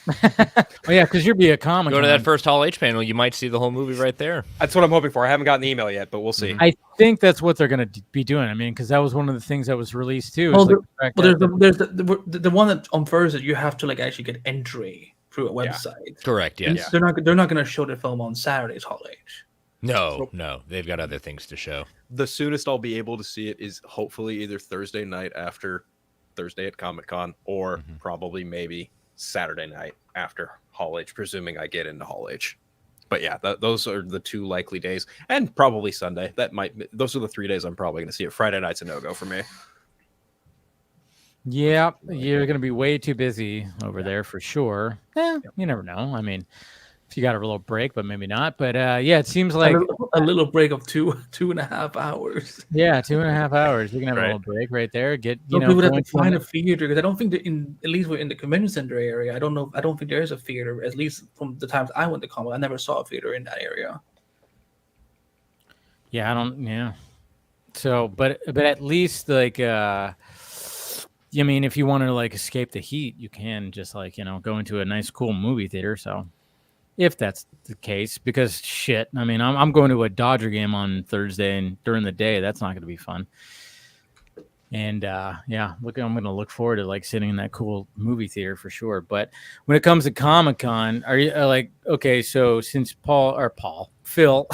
Oh yeah, because you'll be a comic. Go to that first Hall H panel. You might see the whole movie right there. That's what I'm hoping for. I haven't gotten the email yet, but we'll see. I think that's what they're going to be doing. I mean, because that was one of the things that was released too. Well, there's the one that on Thursday you have to like actually get entry through a website. Yeah. Correct. Yeah. They're not going to show the film on Saturday's Hall H. No, they've got other things to show. The soonest I'll be able to see it is hopefully either Thursday night after Thursday at Comic-Con or probably maybe Saturday night after Hall H, presuming I get into Hall H. But yeah, those are the two likely days, and probably Sunday. Those are the 3 days I'm probably going to see it. Friday night's a no-go for me. Yeah, you're going to be way too busy over there for sure. You never know. I mean, if you got a little break, but maybe not. But yeah, it seems like a little break of 2.5 hours. Yeah, 2.5 hours. You can have a little break right there. Get we would have to find a theater because I don't think that at least we're in the convention center area. I don't think there is a theater. At least from the times I went to Comic, I never saw a theater in that area. Yeah, I don't. Yeah. So, but at least like, I mean, if you want to like escape the heat, you can just like go into a nice, cool movie theater. So. If that's the case, because shit, I mean, I'm going to a Dodger game on Thursday, and during the day, that's not going to be fun. And yeah, I'm going to look forward to like sitting in that cool movie theater for sure. But when it comes to Comic-Con, are you like, okay, so since Phil,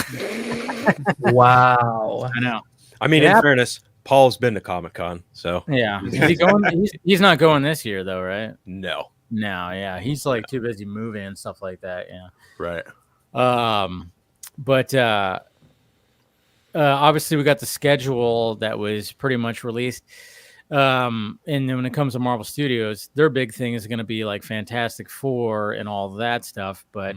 wow, I know. I mean, in fairness, Paul's been to Comic-Con, so yeah, is he going? He's not going this year though, right? No. No, yeah, he's like too busy moving and stuff like that. Yeah, right. But obviously we got the schedule that was pretty much released. And then when it comes to Marvel Studios, their big thing is going to be like Fantastic Four and all that stuff. But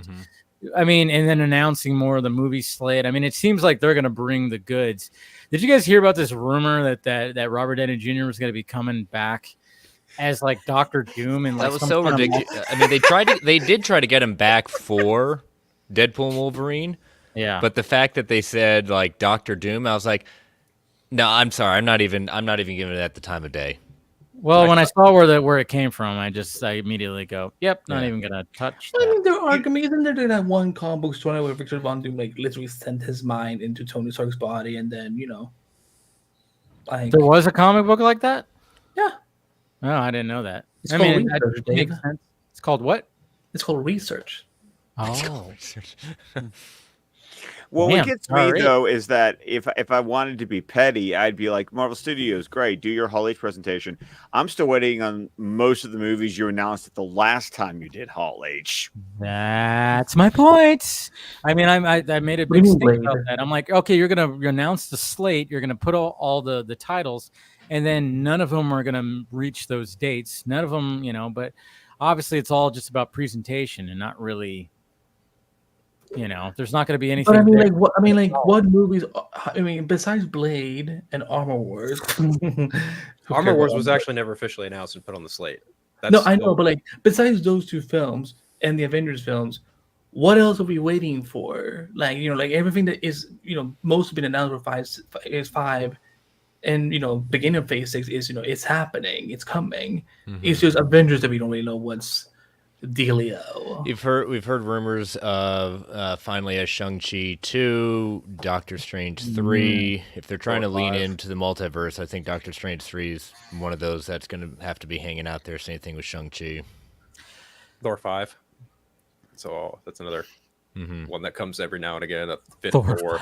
I mean, and then announcing more of the movie slate. I mean, it seems like they're going to bring the goods. Did you guys hear about this rumor that Robert Downey Jr. was going to be coming back as like Dr. Doom? And like that was so ridiculous. I mean, they did try to get him back for Deadpool and Wolverine. Yeah. But the fact that they said like Dr. Doom, I was like, no, I'm sorry, I'm not even giving it the time of day. Well, when I saw where it came from, I immediately go, yep, not even gonna touch that. I mean, there are. I mean, isn't there that one comic book story where Victor Von Doom like literally sent his mind into Tony Stark's body, and then like there was a comic book like that? Yeah. Oh, I didn't know that. It's I called mean, that research, Dave. makes sense. It's called what? It's called research. Oh. Well, Damn, what gets me sorry. though is that if I wanted to be petty, I'd be like, Marvel Studios, great, do your Hall H presentation. I'm still waiting on most of the movies you announced at the last time you did Hall H. That's my point. I mean, I made a What do big you mean, stink Blade? about that. I'm like, okay, you're gonna announce the slate. You're gonna put all the titles, and then none of them are gonna reach those dates. None of them, you know. But obviously, it's all just about presentation and not really. You know, there's not going to be anything. But I mean, there. like, what? I mean, like, what movies? I mean, besides Blade and Armor Wars. Armor Wars was actually never officially announced and put on the slate. No, I know, but like, besides those two films and the Avengers films, what else are we waiting for? Like, you know, like everything that is, you know, most have been announced for phase 5, and you know, beginning of phase 6 is, you know, it's happening, it's coming. It's just Avengers that we don't really know what's the dealio. We've heard rumors of finally a Shang-Chi 2, Doctor Strange 3. If they're trying to lean into the multiverse, I think Doctor Strange 3 is one of those that's going to have to be hanging out there. Same thing with Shang-Chi. Thor 5. So that's another one that comes every now and again. A fifth Thor Thor.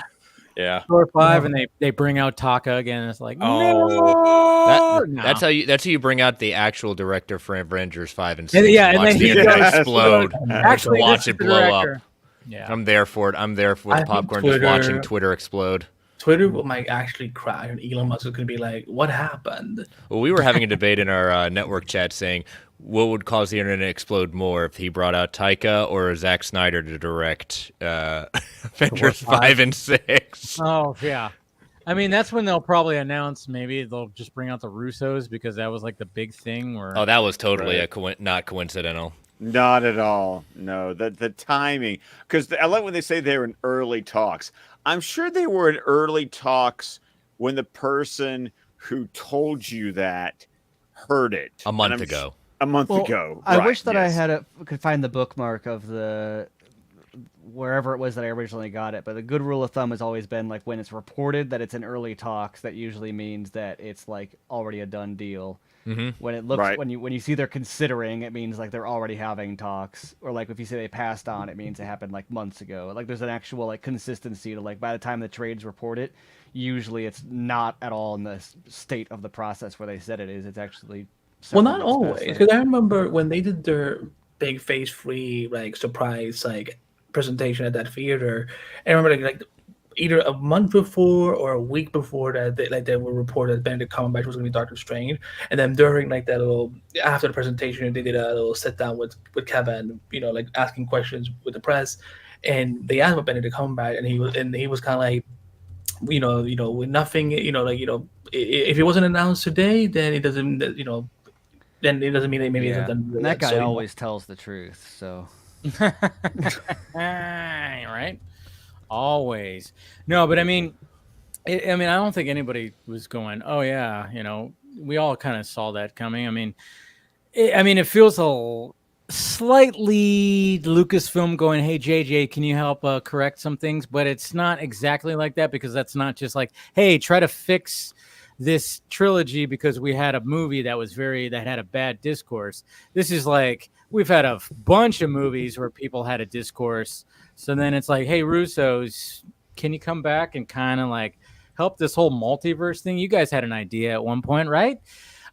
Yeah. Thor 5, and they bring out Taka again. And it's like, Oh, no. that's how you bring out the actual director for Avengers 5 and 6. And, yeah, and watch then the he internet goes, explode. Actually, watch this is it the blow director. up. Yeah, I'm there for it. I'm there for I the think popcorn, just watching Twitter- Twitter explode. Twitter might actually crash, and Elon Musk is going to be like, "What happened?" Well, we were having a debate in our network chat saying what would cause the internet to explode more if he brought out Taika or Zack Snyder to direct Avengers 5 and 6. Oh yeah, I mean that's when they'll probably announce. Maybe they'll just bring out the Russos because that was like the big thing. Where Oh, that was totally not coincidental. Not at all. No, the timing. Because I like when they say they're in early talks. I'm sure they were in early talks when the person who told you that heard it A month ago. A month Well, ago. I right, wish that yes. I could find the bookmark of the wherever it was that I originally got it. But the good rule of thumb has always been like when it's reported that it's in early talks, that usually means that it's like already a done deal. When it looks when you see they're considering, it means like they're already having talks. Or like if you say they passed on, it means it happened like months ago. Like there's an actual like consistency to like by the time the trades report it, usually it's not at all in the state of the process where they said it is. It's actually Well, several not months past always, that. because I remember when they did their big phase 3 like surprise like presentation at that theater. I remember like either a month before or a week before that they were reported that Benedict Cumberbatch was going to be Doctor Strange, and then during like that little after the presentation they did a little sit down with Kevin, you know, like asking questions with the press, and they asked about Benedict Cumberbatch, and he was kind of like, you know, with nothing, you know, like, you know, if it wasn't announced today, then it doesn't, you know, then it doesn't mean that maybe it's done. And that guy So, always tells the truth. So right? Always. No, but I mean, I don't think anybody was going, oh yeah, you know, we all kind of saw that coming. I mean, it feels a slightly Lucasfilm going, hey JJ, can you help correct some things? But it's not exactly like that, because that's not just like, hey, try to fix this trilogy because we had a movie that had a bad discourse. This is like, we've had a bunch of movies where people had a discourse. So then it's like, hey, Russos, can you come back and kind of like help this whole multiverse thing? You guys had an idea at one point, right?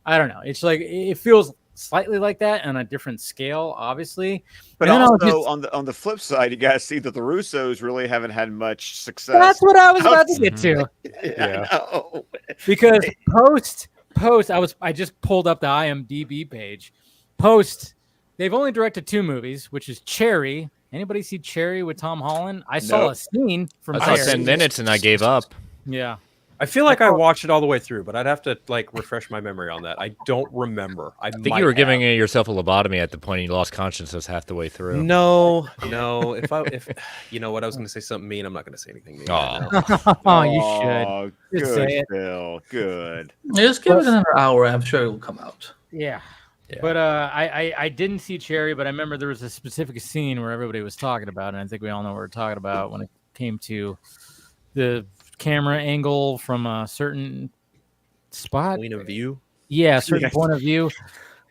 I don't know. It's like, it feels slightly like that on a different scale, obviously. But And then also on the flip side, you guys see that the Russos really haven't had much success. That's what I was about to get to. Yeah. I know. Because post, I just pulled up the IMDb page. Post, they've only directed 2 movies, which is Cherry. Anybody see Cherry with Tom Holland? I saw a scene from I saw Cherry. 10 minutes and I gave up. Yeah. I feel like I watched it all the way through, but I'd have to like refresh my memory on that. I don't remember. I think you were giving yourself a lobotomy at the point you lost consciousness half the way through. No. If you know what, I was going to say something mean. I'm not going to say anything mean. Oh, you should. Just say Good, it. Phil. Good. Just give it another hour. I'm sure it will come out. Yeah. But I didn't see Cherry, but I remember there was a specific scene where everybody was talking about it, and I think we all know what we're talking about when it came to the camera angle from a certain spot. Point of view. yeah, a certain Yes. point of view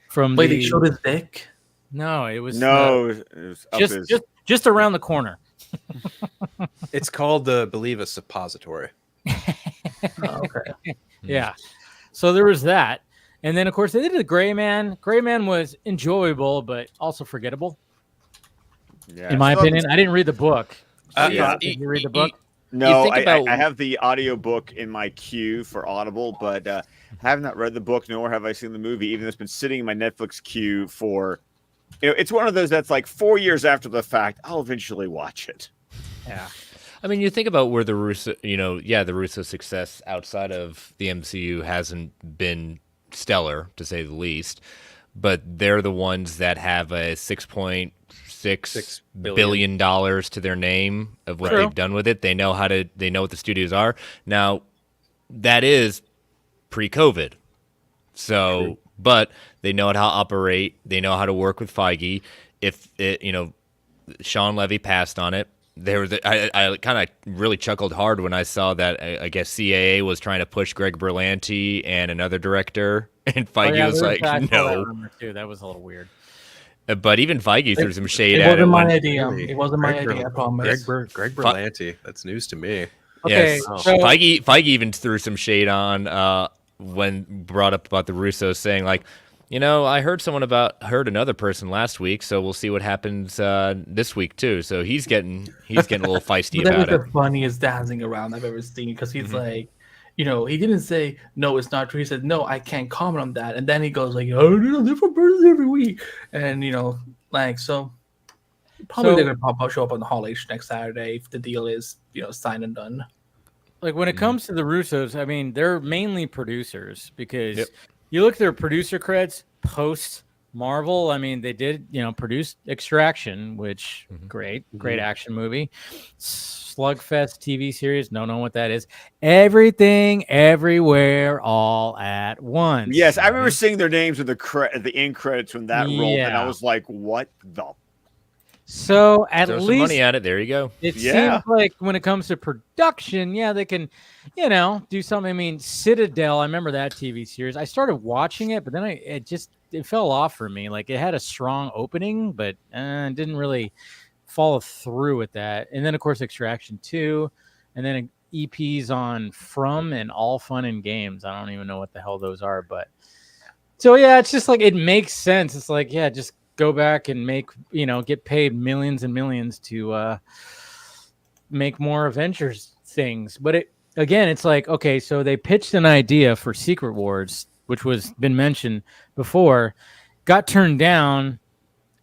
from Wait, the. they showed his dick. No, it was No, it was up just his. just around the corner. It's called, believe a suppository. Oh, okay. Yeah. So there was that. And then, of course, they did the Gray Man. Gray Man was enjoyable, but also forgettable, Yeah, in my so- opinion. I didn't read the book. Yeah. Did you read the book? No, think about- I have the audiobook in my queue for Audible, but have not read the book, nor have I seen the movie, even though it's been sitting in my Netflix queue for, it's one of those that's like 4 years after the fact. I'll eventually watch it. Yeah. I mean, you think about where the Russo, the Russo success outside of the MCU hasn't been stellar, to say the least, but they're the ones that have a $6.6 billion to their name of what they've done with it. They know what the studios are. Now, that is pre-COVID. So, but they know how to operate. They know how to work with Feige. If it, Sean Levy passed on it. I kind of really chuckled hard when I saw that I guess CAA was trying to push Greg Berlanti and another director, and Feige was like, I saw that no. rumor too. That was a little weird. But even Feige threw some shade It at it. wasn't my when- idea. It wasn't my idea. I promise. Greg Berlanti. That's news to me. Okay, Yes. so- Feige even threw some shade on when brought up about the Russos, saying like, I heard another person last week, so we'll see what happens this week too. So he's getting a little feisty But that about was it. the funniest dancing around I've ever seen, because he's like, he didn't say no, it's not true. He said no, I can't comment on that, and then he goes like, oh, different persons every week, and so probably they're gonna show up on the Hall H next Saturday if the deal is signed and done. Like when it comes to the Russos, I mean, they're mainly producers because you look at their producer creds post Marvel. I mean, they did, produce Extraction, which great action movie. Slugfest TV series, don't know what that is. Everything, Everywhere, All at Once. Yes, I remember seeing their names in the end credits when that rolled, and I Yeah. was like, "What the?" So at Throw some least money at it. There you go. it seems like when it comes to production, they can, do something. I mean, Citadel, I remember that TV series. I started watching it, but then it fell off for me. Like it had a strong opening, but didn't really follow through with that. And then of course Extraction 2, and then EPs on From and All Fun and Games. I don't even know what the hell those are, but so it's just like it makes sense. It's like just go back and make, get paid millions and millions to make more Avengers things. But it's like, okay, so they pitched an idea for Secret Wars, which was been mentioned before, got turned down,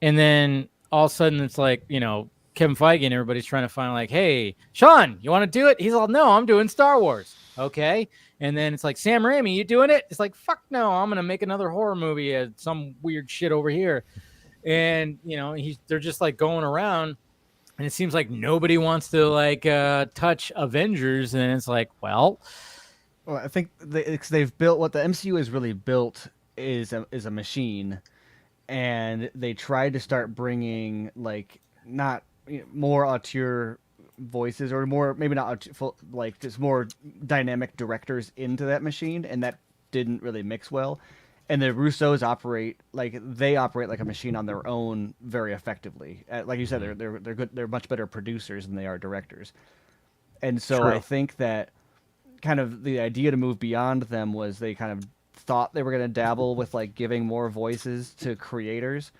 and then all of a sudden it's like, Kevin Feige and everybody's trying to find like, hey, Sean, you want to do it? He's all, no, I'm doing Star Wars. Okay. And then it's like, Sam Raimi, you doing it? It's like, fuck no, I'm going to make another horror movie, some weird shit over here. And they're just like going around, and it seems like nobody wants to like touch Avengers, and it's like, well, I think they've built what the MCU has really built is a machine, and they tried to start bringing like not more auteur voices, or more maybe not like just more dynamic directors into that machine, and that didn't really mix well. And the Russos operate like a machine on their own very effectively. Like you said, they're good. They're much better producers than they are directors. And so I think that kind of the idea to move beyond them was they kind of thought they were going to dabble with like giving more voices to creators,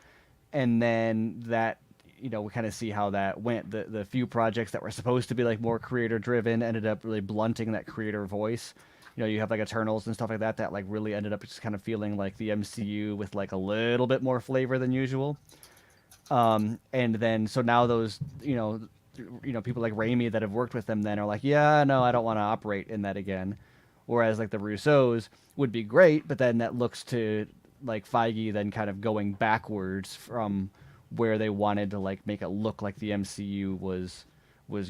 and then that we kind of see how that went. The few projects that were supposed to be like more creator driven ended up really blunting that creator voice. You have like Eternals and stuff like that like really ended up just kind of feeling like the MCU with like a little bit more flavor than usual. And then so now those people like Raimi that have worked with them then are like, yeah, no, I don't want to operate in that again. Whereas like the Russos would be great, but then that looks to like Feige then kind of going backwards from where they wanted to like make it look like the MCU was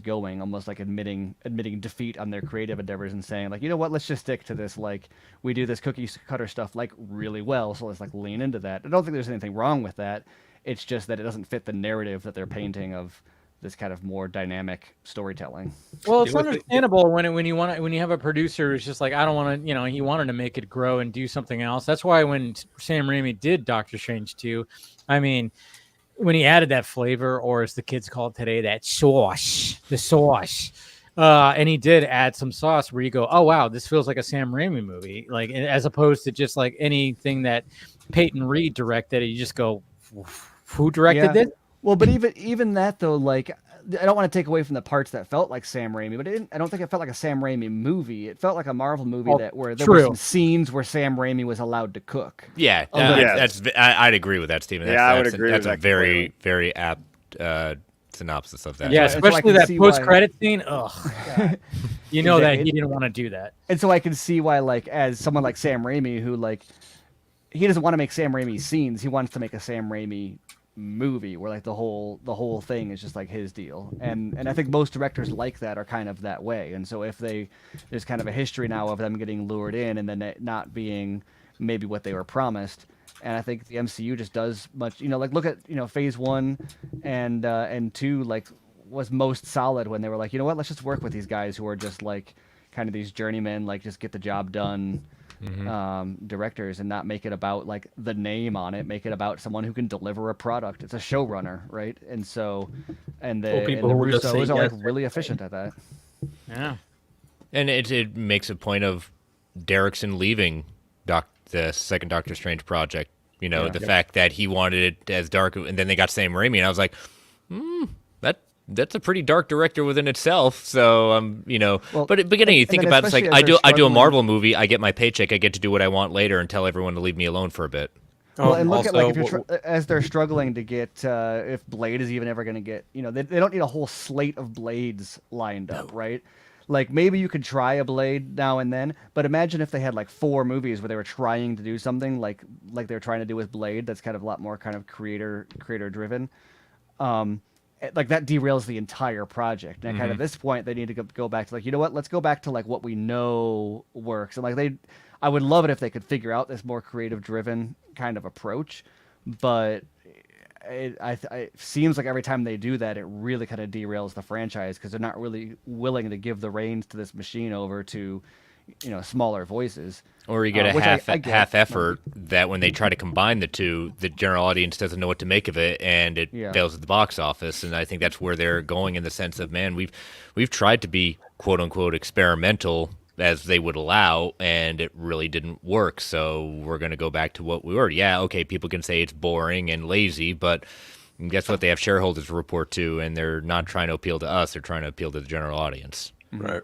going, almost like admitting defeat on their creative endeavors and saying like, you know what, let's just stick to this, like we do this cookie cutter stuff like really well, so let's like lean into that. I don't think there's anything wrong with that. It's just that it doesn't fit the narrative that they're painting of this kind of more dynamic storytelling. Well, it's understandable when you have a producer who's just like, I don't want to, he wanted to make it grow and do something else. That's why when Sam Raimi did Doctor Strange 2, I mean, when he added that flavor, or as the kids call it today, that sauce, the sauce, and he did add some sauce where you go, oh wow, this feels like a Sam Raimi movie, like as opposed to just like anything that Peyton Reed directed. You just go, who directed this? Well, but even that though, like, I don't want to take away from the parts that felt like Sam Raimi, but I don't think it felt like a Sam Raimi movie. It felt like a Marvel movie where there were some scenes where Sam Raimi was allowed to cook. Yeah, I'd agree with that, Stephen. I would agree with that. That's a very, very apt synopsis of that. Yeah, especially that post-credit scene. Ugh. You know that he didn't want to do that. And so I can see why, like, as someone like Sam Raimi, who, like, he doesn't want to make Sam Raimi scenes. He wants to make a Sam Raimi movie where like the whole thing is just like his deal, and I think most directors like that are kind of that way. And so if there's kind of a history now of them getting lured in and then it not being maybe what they were promised, and I think the MCU just does much, like look at phase 1 and 2 like was most solid when they were like, you know what, let's just work with these guys who are just like kind of these journeymen, like just get the job done. Directors, and not make it about like the name on it, make it about someone who can deliver a product. It's a showrunner, right? And so the Russos are like really efficient at that. Yeah, and it makes a point of Derrickson leaving the second Doctor Strange project. The fact that he wanted it as dark, and then they got Sam Raimi, and I was like, that's a pretty dark director within itself. So but again, you think about it, it's like I do a Marvel movie, I get my paycheck, I get to do what I want later, and tell everyone to leave me alone for a bit. Well, and look at like if you're as they're struggling to get if Blade is even ever going to get, they don't need a whole slate of Blades lined up, right? Like maybe you could try a Blade now and then, but imagine if they had like 4 movies where they were trying to do something like they were trying to do with Blade. That's kind of a lot more kind of creator driven. Like that derails the entire project. And kind of at this point, they need to go back to like, you know what? Let's go back to like what we know works. And like I would love it if they could figure out this more creative driven kind of approach. But it seems like every time they do that, it really kind of derails the franchise because they're not really willing to give the reins to this machine over to smaller voices. Or you get a half effort that when they try to combine the two, the general audience doesn't know what to make of it, and it fails at the box office. And I think that's where they're going in the sense of, man, we've tried to be quote unquote experimental as they would allow, and it really didn't work. So we're going to go back to what we were. Yeah, okay, people can say it's boring and lazy, but guess what? They have shareholders to report to, and they're not trying to appeal to us. They're trying to appeal to the general audience. Right.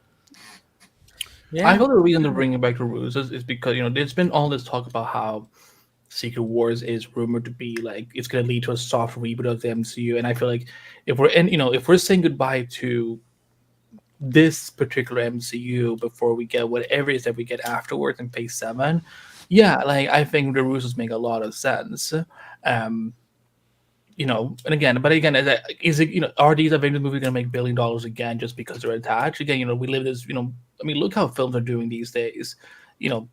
Yeah. I thought the reason they're bringing back the Russos is because there's been all this talk about how Secret Wars is rumored to be like it's going to lead to a soft reboot of the MCU, and I feel like if we're saying goodbye to this particular MCU before we get whatever it is that we get afterwards in Phase 7, I think the Russos make a lot of sense. And again, is it are these Avengers movies going to make $1 billion again just because they're attached? Again, we live this, look how films are doing these days. How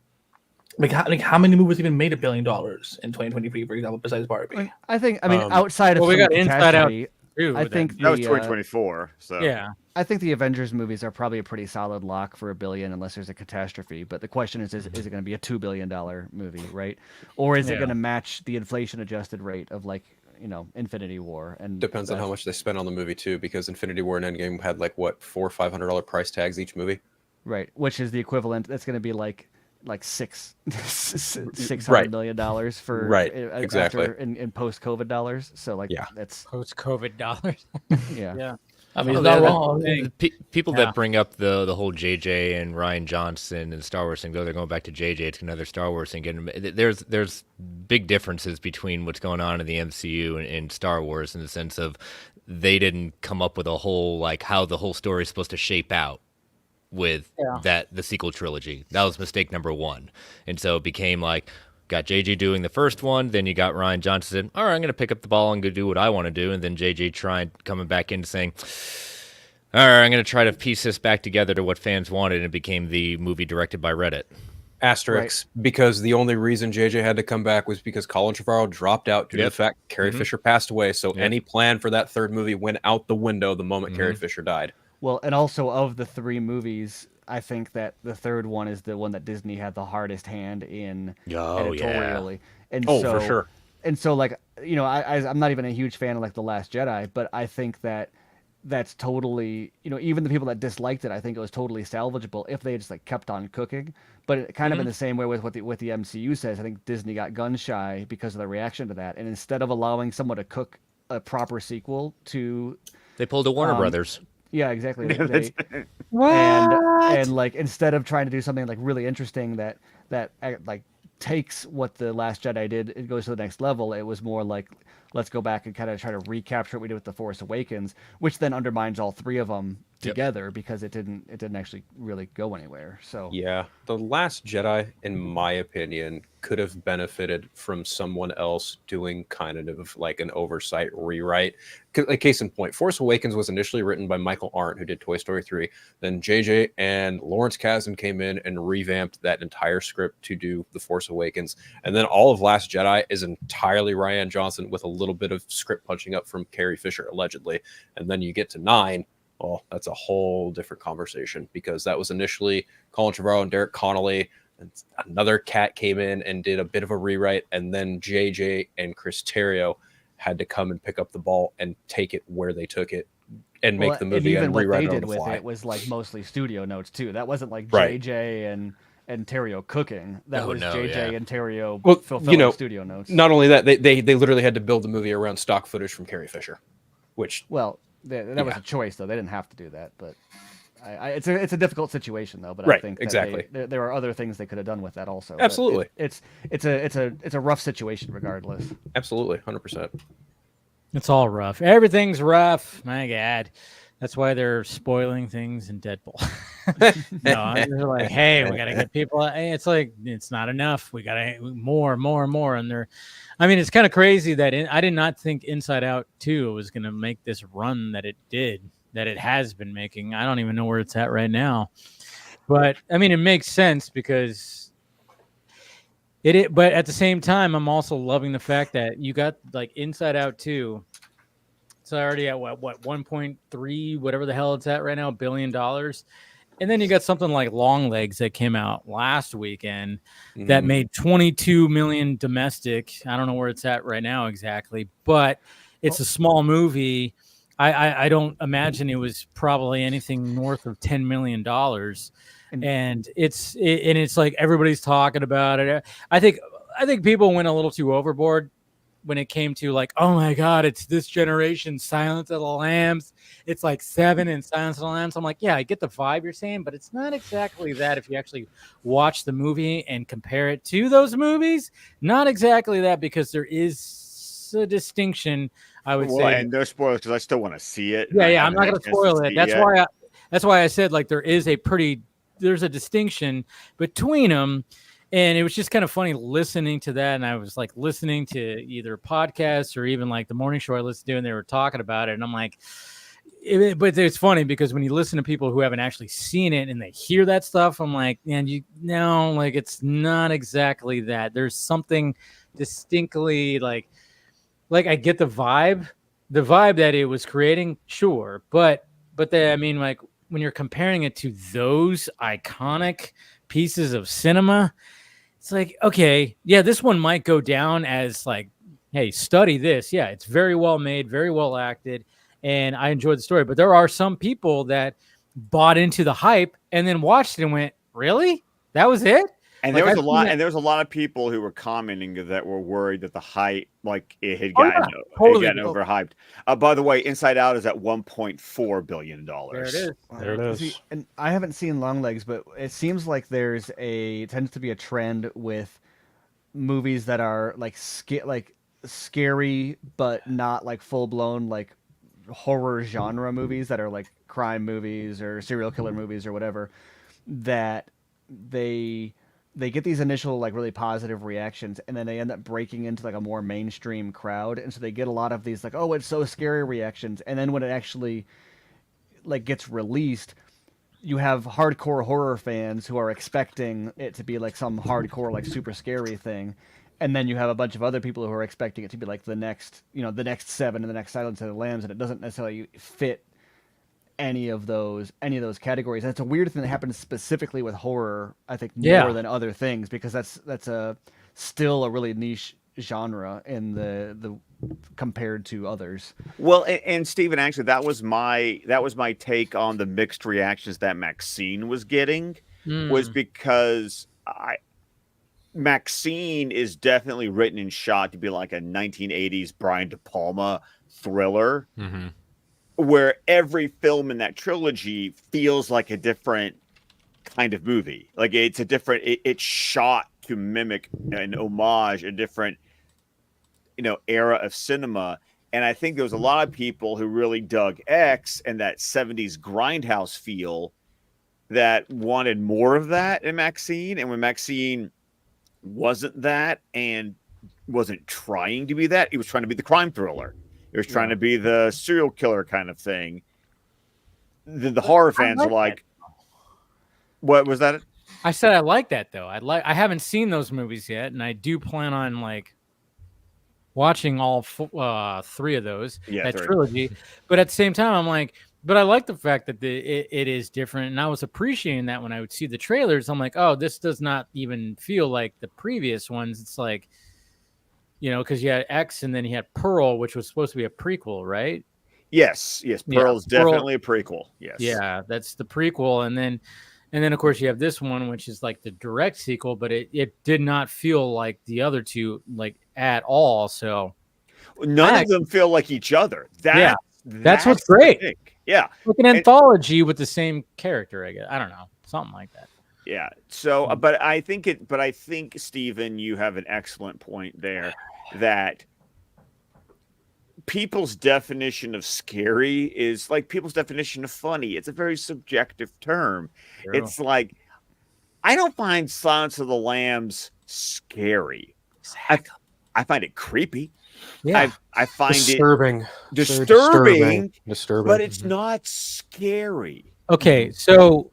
many movies even made $1 billion in 2023, for example, besides Barbie? Outside of we got Inside Out. I think that was 2024. So yeah, I think the Avengers movies are probably a pretty solid lock for $1 billion unless there's a catastrophe. But the question is it going to be a $2 billion movie, right? Or is it going to match the inflation-adjusted rate of like Infinity War? And depends on how much they spent on the movie too, because Infinity War and Endgame had like what $400 or $500 price tags each movie. Right, which is the equivalent. That's going to be like $600 million for exactly in post-COVID dollars. So that's post-COVID dollars. yeah. I mean, it's not wrong. People that bring up the whole JJ and Ryan Johnson and Star Wars thing, though they're going back to JJ, it's another Star Wars thing. There's big differences between what's going on in the MCU and Star Wars in the sense of they didn't come up with a whole like how the whole story is supposed to shape out with the sequel trilogy. That was mistake number 1. And so it became like, got JJ doing the first one, then you got Ryan Johnson saying, all right, I'm going to pick up the ball and go do what I want to do. And then JJ coming back in saying, all right, I'm going to try to piece this back together to what fans wanted. And it became the movie directed by Reddit. Asterisk, because the only reason JJ had to come back was because Colin Trevorrow dropped out due to the fact Carrie Fisher passed away. So any plan for that third movie went out the window the moment Carrie Fisher died. Well, and also of the 3 movies, I think that the third one is the one that Disney had the hardest hand in editorially. And for sure. And so, like, you know, I'm not even a huge fan of like The Last Jedi, but I think that that's totally, you know, even the people that disliked it, I think it was totally salvageable if they just like kept on cooking. But it, kind of in the same way with what the MCU says, I think Disney got gun shy because of the reaction to that, and instead of allowing someone to cook a proper sequel to, they pulled a Warner Brothers. Yeah, exactly. What? And like instead of trying to do something like really interesting that like takes what The Last Jedi did, it goes to the next level. It was more like, let's go back and kind of try to recapture what we did with The Force Awakens, which then undermines all 3 of them together because it didn't actually really go anywhere. So yeah, The Last Jedi, in my opinion, could have benefited from someone else doing kind of like an oversight rewrite. Like case in point, Force Awakens was initially written by Michael Arndt, who did Toy Story 3. Then JJ and Lawrence Kasdan came in and revamped that entire script to do The Force Awakens. And then all of Last Jedi is entirely Rian Johnson with a little bit of script punching up from Carrie Fisher, allegedly. And then you get to 9. Well, that's a whole different conversation because that was initially Colin Trevorrow and Derek Connolly. And another cat came in and did a bit of a rewrite. And then JJ and Chris Terrio had to come and pick up the ball and take it where they took it and make the movie and rewrite it on the fly. What they did with it was like mostly studio notes too. That wasn't like JJ and Terrio cooking. That was JJ and Terrio fulfilling studio notes. Not only that, they literally had to build the movie around stock footage from Carrie Fisher, which that was a choice though. They didn't have to do that, but it's a difficult situation though. But I think that there are other things they could have done with that also. Absolutely, it's a rough situation regardless. Absolutely, 100%. It's all rough. Everything's rough. My God. That's why they're spoiling things in Deadpool. No, they're like, hey, we got to get people. It's like, it's not enough. We got to more. And they're, I mean, it's kind of crazy that I did not think Inside Out 2 was going to make this run that it did, that it has been making. I don't even know where it's at right now. But I mean, it makes sense because but at the same time, I'm also loving the fact that you got like Inside Out 2. It's already at what 1.3, whatever the hell it's at right now, $1 billion. And then you got something like Long Legs that came out last weekend that made 22 million domestic. I don't know where it's at right now exactly, but it's a small movie. I don't imagine it was probably anything north of $10 million. And it's like everybody's talking about it. I think people went a little too overboard when it came to like, oh my God, it's this generation, Silence of the Lambs. It's like 7 and Silence of the Lambs. I'm like, yeah, I get the vibe you're saying, but it's not exactly that if you actually watch the movie and compare it to those movies. Not exactly that, because there is a distinction, I would say. And no spoilers because I still want to see it. Yeah, I'm not going to spoil it. That's why I said like there's a distinction between them. And it was just kind of funny listening to that. And I was like listening to either podcasts or even like the morning show I listened to, and they were talking about it. And I'm like, but it's funny because when you listen to people who haven't actually seen it and they hear that stuff, I'm like, man, like it's not exactly that. There's something distinctly like I get the vibe that it was creating, sure. But I mean, like when you're comparing it to those iconic pieces of cinema, it's like, okay, yeah, this one might go down as like, hey, study this. Yeah, it's very well made, very well acted, and I enjoyed the story. But there are some people that bought into the hype and then watched it and went, really? That was it? And there was a lot of people who were commenting that were worried that the hype, like it had gotten, overhyped. By the way, Inside Out is at $1.4 billion. There it is. There it is. See, and I haven't seen Long Legs, but it seems like tends to be a trend with movies that are like scary, but not like full blown like horror genre movies that are like crime movies or serial killer movies or whatever, that they get these initial like really positive reactions, and then they end up breaking into like a more mainstream crowd, and so they get a lot of these like, oh, it's so scary reactions, and then when it actually like gets released, you have hardcore horror fans who are expecting it to be like some hardcore, like super scary thing. And then you have a bunch of other people who are expecting it to be like the next Seven and the next Silence of the Lambs, and it doesn't necessarily fit any of those categories. And it's a weird thing that happens specifically with horror, I think, more than other things, because that's still a really niche genre in the compared to others. Well, and Stephen, actually, that was my take on the mixed reactions that Maxine was getting, was because Maxine is definitely written and shot to be like a 1980s Brian De Palma thriller, where every film in that trilogy feels like a different kind of movie. Like it's a different, it's shot to mimic an homage, a different, era of cinema. And I think there was a lot of people who really dug X and that 70s grindhouse feel that wanted more of that in Maxine. And when Maxine wasn't that and wasn't trying to be that, it was trying to be the crime thriller. It was trying to be the serial killer kind of thing. The horror fans are like, what was that? I said I like that though. I haven't seen those movies yet, and I do plan on like watching all three of those, that trilogy. But at the same time, I'm like, but I like the fact that it is different, and I was appreciating that when I would see the trailers. I'm like, oh, this does not even feel like the previous ones. It's like, because you had X and then you had Pearl, which was supposed to be a prequel, right? Yes. Pearl is definitely a prequel. Yes. Yeah, that's the prequel, and then of course you have this one, which is like the direct sequel, but it did not feel like the other two like at all. So none of them feel like each other. That's what's great. Yeah, like an anthology with the same character. I guess, I don't know, something like that. Yeah. So, but I think Stephen, you have an excellent point there, that people's definition of scary is like people's definition of funny. It's a very subjective term. True. It's like, I don't find Silence of the Lambs scary. Exactly. I find it creepy. Yeah. I find disturbing. It disturbing, but it's not scary. Okay, so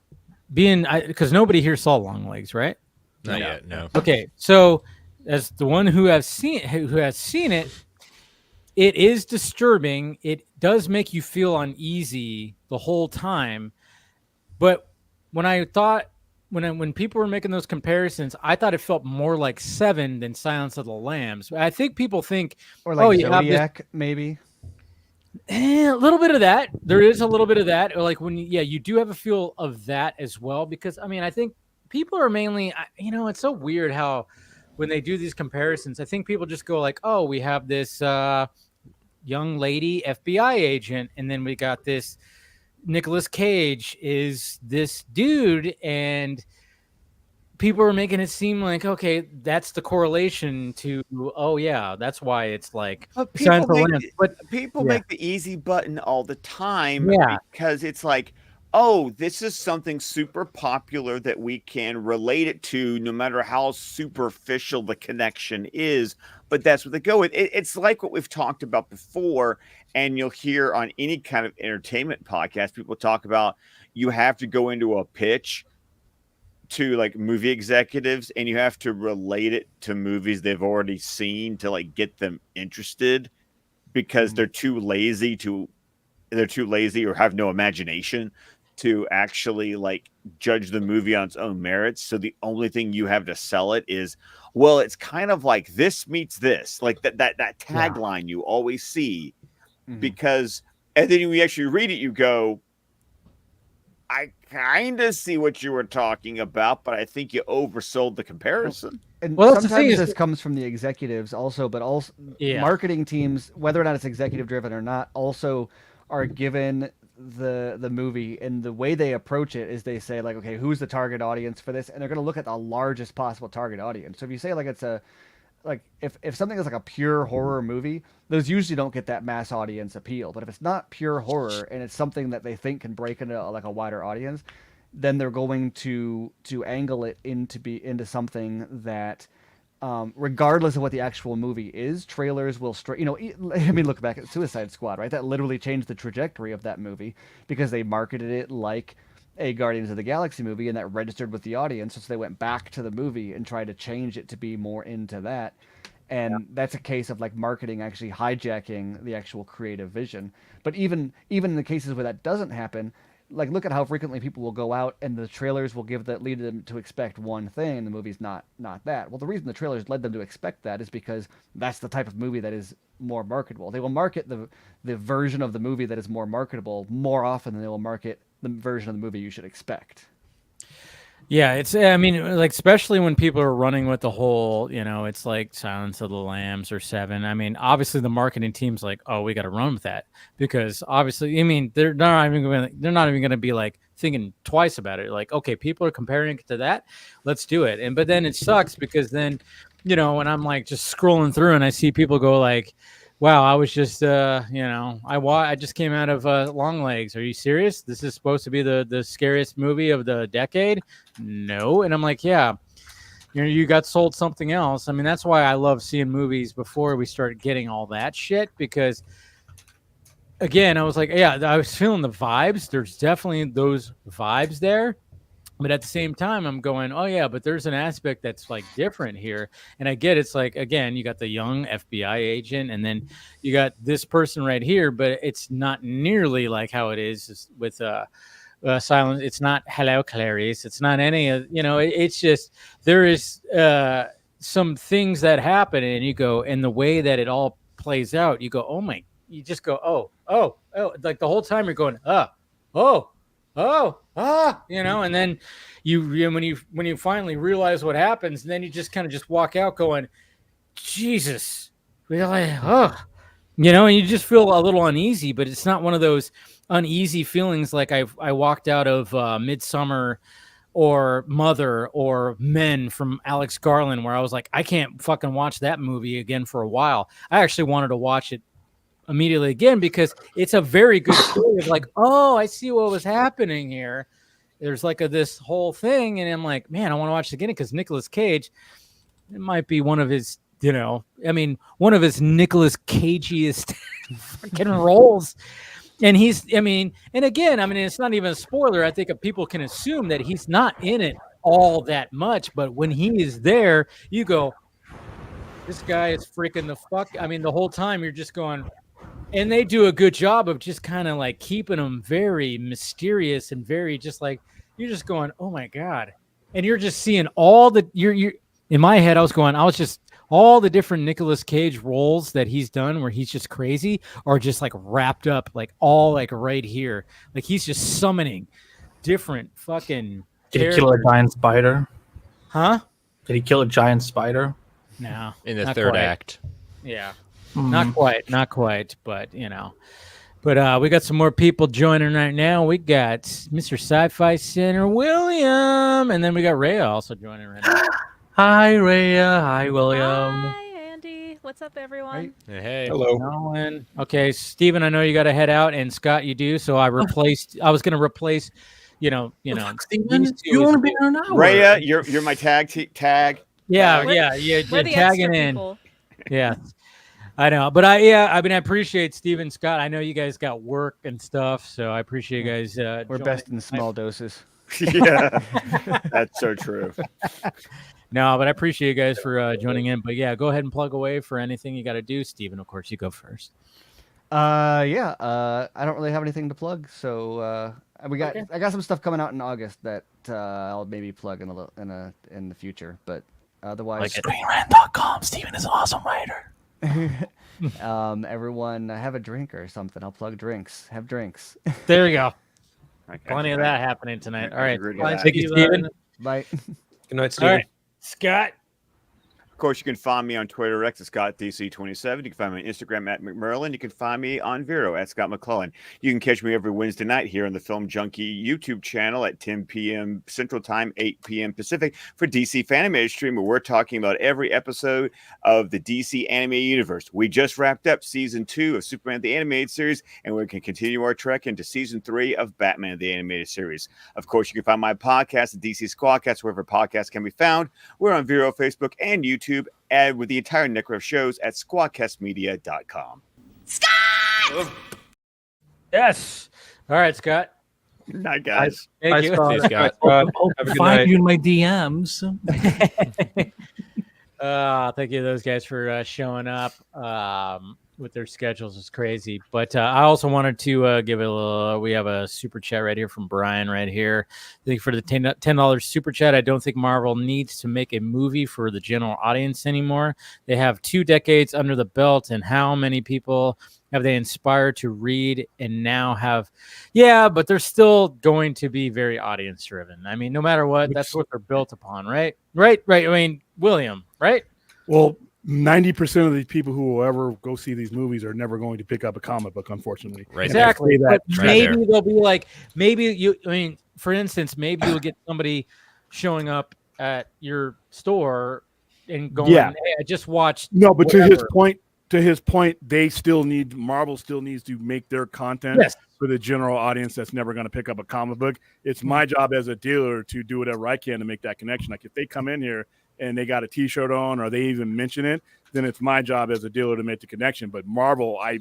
because nobody here saw Longlegs, right? Not yet, no. Okay, so as the one who has seen it, it is disturbing. It does make you feel uneasy the whole time. But when people were making those comparisons, I thought it felt more like Seven than Silence of the Lambs. I think people think, or like Zodiac, maybe. A little bit of that. There is a little bit of that. Or like you do have a feel of that as well. Because I think people are mainly, it's so weird how when they do these comparisons, I think people just go like, oh, we have this young lady FBI agent, and then we got this Nicolas Cage is this dude, and people are making it seem like, okay, that's the correlation to, oh yeah, that's why it's like people make the easy button all the time, because it's like, oh, this is something super popular that we can relate it to, no matter how superficial the connection is. But that's what they go with. It's like what we've talked about before, and you'll hear on any kind of entertainment podcast, people talk about, you have to go into a pitch to like movie executives, and you have to relate it to movies they've already seen to like get them interested, because they're too lazy or have no imagination to actually like judge the movie on its own merits. So the only thing you have to sell it is, well, it's kind of like this meets this, like that tagline you always see, because, and then when you actually read it, you go, I kind of see what you were talking about, but I think you oversold the comparison. And sometimes this comes from the executives also, but also marketing teams, whether or not it's executive driven or not, also are given the movie, and the way they approach it is they say like, okay, who's the target audience for this? And they're going to look at the largest possible target audience. So if you say like it's if something is like a pure horror movie, those usually don't get that mass audience appeal. But if it's not pure horror and it's something that they think can break into like a wider audience, then they're going to angle it into something that, regardless of what the actual movie is, trailers will look back at Suicide Squad, right? That literally changed the trajectory of that movie because they marketed it like a Guardians of the Galaxy movie, and that registered with the audience, so they went back to the movie and tried to change it to be more into that. And that's a case of like marketing actually hijacking the actual creative vision. But even in the cases where that doesn't happen, like look at how frequently people will go out and the trailers will lead them to expect one thing, and the movie's not that. Well, the reason the trailers led them to expect that is because that's the type of movie that is more marketable. They will market the version of the movie that is more marketable more often than they will market the version of the movie you should expect. Yeah, it's, I mean, like, especially when people are running with the whole, it's like Silence of the Lambs or Seven. I mean, obviously the marketing team's like, oh, we got to run with that because obviously, I mean, they're not even going to be like thinking twice about it. Like, okay, people are comparing it to that, let's do it. But then it sucks because then, when I'm like just scrolling through and I see people go like, wow, I was just, I just came out of Longlegs. Are you serious? This is supposed to be the scariest movie of the decade? No. And I'm like, yeah, you got sold something else. I mean, that's why I love seeing movies before we start getting all that shit because, again, I was like, yeah, I was feeling the vibes. There's definitely those vibes there. But at the same time, I'm going, oh, yeah, but there's an aspect that's like different here. And I get it's like, again, you got the young FBI agent and then you got this person right here, but it's not nearly like how it is with Silence. It's not Hello, Clarice. It's not any of, it's just there is some things that happen and you go, and the way that it all plays out, you go, oh, my, you just go, oh, like the whole time you're going, and then when you finally realize what happens, and then you just kind of just walk out going, Jesus, really? And you just feel a little uneasy, but it's not one of those uneasy feelings like I walked out of Midsummer or Mother or Men from Alex Garland, where I was like, I can't fucking watch that movie again for a while. I actually wanted to watch it immediately again because it's a very good story of like, oh, I see what was happening here. There's like this whole thing, and I'm like, man, I want to watch it again because Nicolas Cage, it might be one of his, one of his Nicolas Cageiest fucking roles. And and again, it's not even a spoiler. I think people can assume that he's not in it all that much, but when he is there, you go, this guy is freaking the fuck. The whole time you're just going. And they do a good job of just kind of like keeping them very mysterious and very just like, you're just going, oh my God. And you're just seeing all the, you're in my head, I was just all the different Nicolas Cage roles that he's done where he's just crazy are just like wrapped up, like all like right here. Like he's just summoning different fucking Did he kill a giant spider? Huh? Did he kill a giant spider? No. In the third act. Yeah. Not quite, but But we got some more people joining right now. We got Mr. Sci-Fi Center William, and then we got Rhea also joining right now. Hi, Rhea. Hi, William. Hi, Andy. What's up, everyone? Hey. Hello. Nolan. Okay, Steven, I know you got to head out, and Scott, you do. So I was going to replace, Steven, you want to be here now? Rhea, you're my tag. Yeah, We're the tagging extra in. people. Yeah. I know, but I appreciate Steve, Scott. I know you guys got work and stuff, so I appreciate you guys. We're best in small doses. Yeah, that's so true. No, but I appreciate you guys for joining in. But yeah, go ahead and plug away for anything you got to do, Steven. Of course, you go first. I don't really have anything to plug, so I got some stuff coming out in August that I'll maybe plug in the future, but otherwise, like at greenland.com. Steven is an awesome writer. Everyone have a drink or something. I'll plug drinks. Have drinks. There you go. Plenty of that happening tonight. All right. Thank you, Steven. Bye. Good night, Steven. All right. Scott. Of course, you can find me on Twitter at ScottDC27. You can find me on Instagram at McMerlin. You can find me on Vero at Scott McClellan. You can catch me every Wednesday night here on the Film Junkie YouTube channel at 10 p.m. Central Time, 8 p.m. Pacific for DC Fanimated Stream, where we're talking about every episode of the DC animated universe. We just wrapped up Season 2 of Superman the Animated Series, and we can continue our trek into Season 3 of Batman the Animated Series. Of course, you can find my podcast, the DC Squadcast, wherever podcasts can be found. We're on Vero, Facebook, and YouTube. And with the entire network of shows at squadcastmedia.com. Yes. All right, Scott. Night, guys. Thank you. Scott. Scott. I'll Have a good find night. you in my DMs. Thank you to those guys for showing up with their schedules. It's crazy. But I also wanted to give it a little, we have a super chat right here from Brian right here. Thank you for the $10 super chat. I don't think Marvel needs to make a movie for the general audience anymore. They have 2 decades under the belt, and how many people have they inspired to read and now have, but they're still going to be very audience driven. I mean, no matter what, that's what they're built upon, right? Right. I mean, William, right? Well, 90% of the people who will ever go see these movies are never going to pick up a comic book, unfortunately. Right. Exactly. That But maybe they'll be like, for instance, maybe you'll get somebody showing up at your store and going, hey, I just watched. No, but whatever. to his point, Marvel still needs to make their content for the general audience that's never going to pick up a comic book. It's my job as a dealer to do whatever I can to make that connection. Like if they come in here and they got a T-shirt on or they even mention it, then it's my job as a dealer to make the connection. But Marvel, I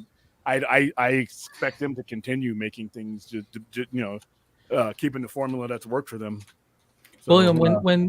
expect them to continue making things, keeping the formula that's worked for them. So, William,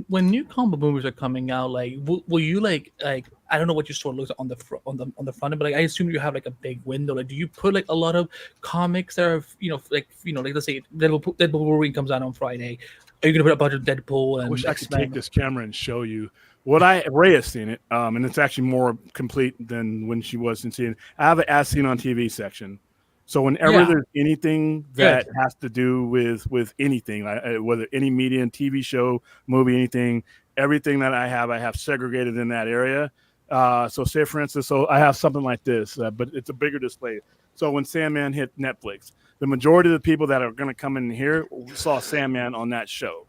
when new comic movies are coming out, like will you like I don't know what your store looks like on the front end, but like I assume you have like a big window. Like, do you put like a lot of comics that are like let's say Deadpool Wolverine comes out on Friday? Are you gonna put a bunch of Deadpool and I wish I could X-Men? take this camera and show you what Ray has seen it, and it's actually more complete than when she wasn't seeing it. I have an As Seen on TV section. So whenever there's anything that has to do with anything, whether any media, TV show, movie, anything, everything that I have segregated in that area. So say, for instance, I have something like this, but it's a bigger display. So when Sandman hit Netflix, the majority of the people that are going to come in here saw Sandman on that show,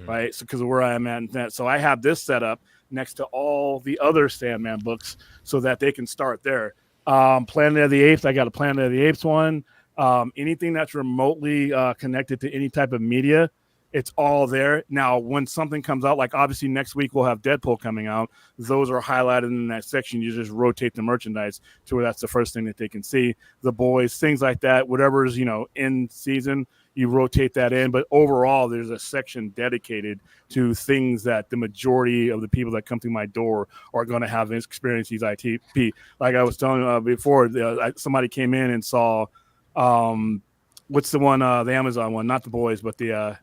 right? So because of where I'm at. That, so I have this set up next to all the other Sandman books so that they can start there. Planet of the Apes, I got a Planet of the Apes one. Anything that's remotely connected to any type of media, it's all there. Now, when something comes out, like obviously next week we'll have Deadpool coming out. Those are highlighted in that section. You just rotate the merchandise to where that's the first thing that they can see. The Boys, things like that, whatever's, in season, you rotate that in. But overall, there's a section dedicated to things that the majority of the people that come through my door are going to have experience these ITP. Like I was telling you before, somebody came in and saw, what's the one, the Amazon one, not The Boys, but the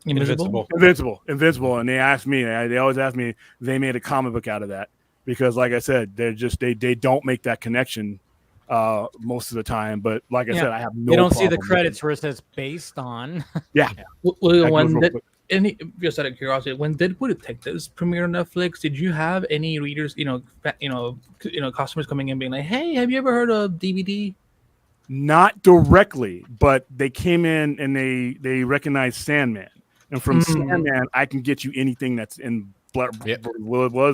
Invincible. And they asked me, they always ask me, they made a comic book out of that. Because like I said, they don't make that connection most of the time. But like I said, I have no You don't see the problem credits where it says based on. Just out of curiosity, when Deadpool Detectives premiered on Netflix, did you have any readers, customers coming in being like, "Hey, have you ever heard of DVD?" Not directly, but they came in and they recognized Sandman, and from Sandman, I can get you anything that's in was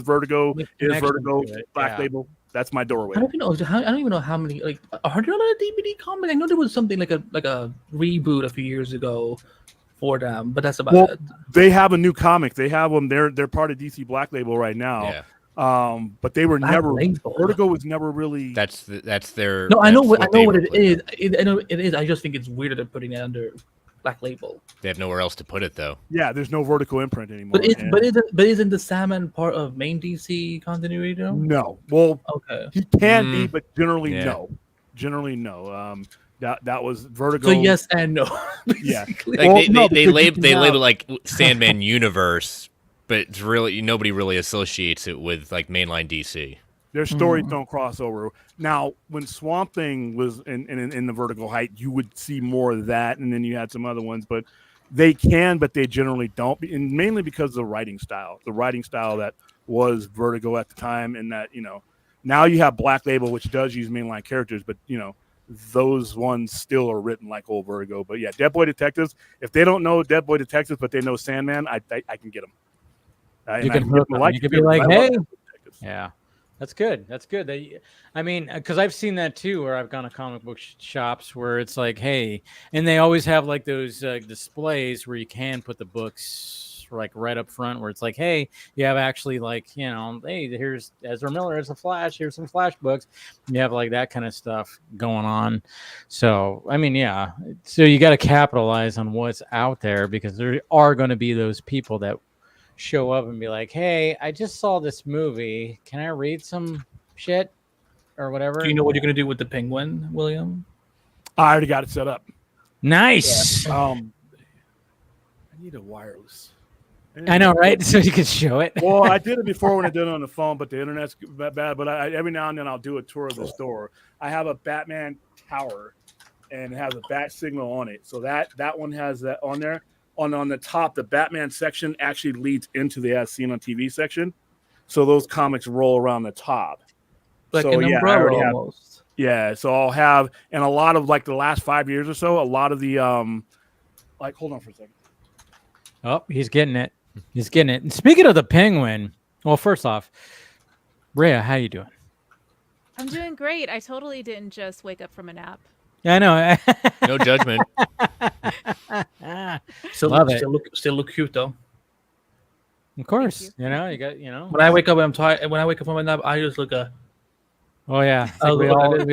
Vertigo, is Vertigo, Black Label. That's my doorway. I don't even know how many. Like, are there a lot of DVD comics? I know there was something like a reboot a few years ago for them, but that's about it. They have a new comic. They have them. They're part of DC Black Label right now. But they were never. Vertigo was never really. That's their. No, I know what it is. I know it is. I just think it's weird that they're putting it under Black Label. They have nowhere else to put it though. Yeah, there's no Vertigo imprint anymore. But isn't the Sandman part of main DC continuity though? No. Well, okay. He can be, but generally no. Generally no. That was Vertigo. So yes and no. Yeah. Like they label like Sandman Universe, but it's really nobody really associates it with like mainline DC. Their stories don't cross over. Now, when Swamp Thing was in the Vertigo height, you would see more of that, and then you had some other ones, but they can, but they generally don't, and mainly because of the writing style that was Vertigo at the time, and that now you have Black Label, which does use mainline characters, but those ones still are written like old Vertigo. But yeah, Dead Boy Detectives. If they don't know Dead Boy Detectives, but they know Sandman, I can get them. You can be like, hey, yeah. That's good. That's good. Because I've seen that too, where I've gone to comic book shops where it's like, hey, and they always have like those displays where you can put the books like right up front, where it's like, hey, you have actually like, hey, here's Ezra Miller as a Flash. Here's some Flash books. You have like that kind of stuff going on. So I mean, yeah. So you got to capitalize on what's out there, because there are going to be those people that show up and be like, hey, I just saw this movie. Can I read some shit or whatever? Do you know what you're gonna do with the Penguin, William? I already got it set up. Nice. I need a wireless. I know, right? So you can show it. Well, I did it before when I did it on the phone, but the internet's bad. But every now and then I'll do a tour of the store. I have a Batman tower, and it has a bat signal on it. So that one has that on there. On the top, the Batman section actually leads into the As Seen on TV section. So those comics roll around the top. Like so, an umbrella almost. Yeah, so I'll have, and a lot of like the last 5 years or so, a lot of the like, hold on for a second. Oh, he's getting it. He's getting it. And speaking of the Penguin, well, first off, Rhea, how you doing? I'm doing great. I totally didn't just wake up from a nap. Yeah, I know. No judgment. Love it. Still look cute though. Of course, you got. When I wake up, I'm tired. When I wake up from a nap, I just look a. Oh yeah, it's like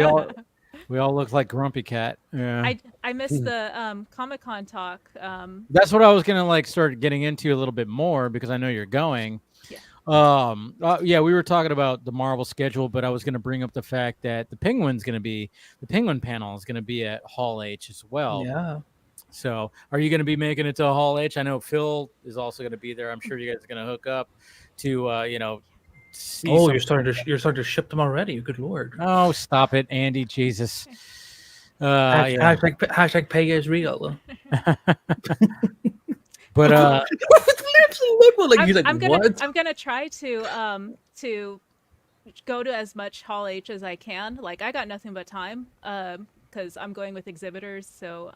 we all look like Grumpy Cat. Yeah. I missed the Comic-Con talk. That's what I was gonna like start getting into a little bit more, because I know you're going. Yeah. Yeah, we were talking about the Marvel schedule, but I was gonna bring up the fact that the Penguin panel is gonna be at Hall H as well. Yeah. So, are you going to be making it to a Hall H? I know Phil is also going to be there. I'm sure you guys are going to hook up to, see. Oh, you're starting to ship them already. Good lord. Oh, stop it, Andy. Jesus. Hashtag pay is real. But I'm gonna try to go to as much Hall H as I can. Like, I got nothing but time because I'm going with exhibitors. So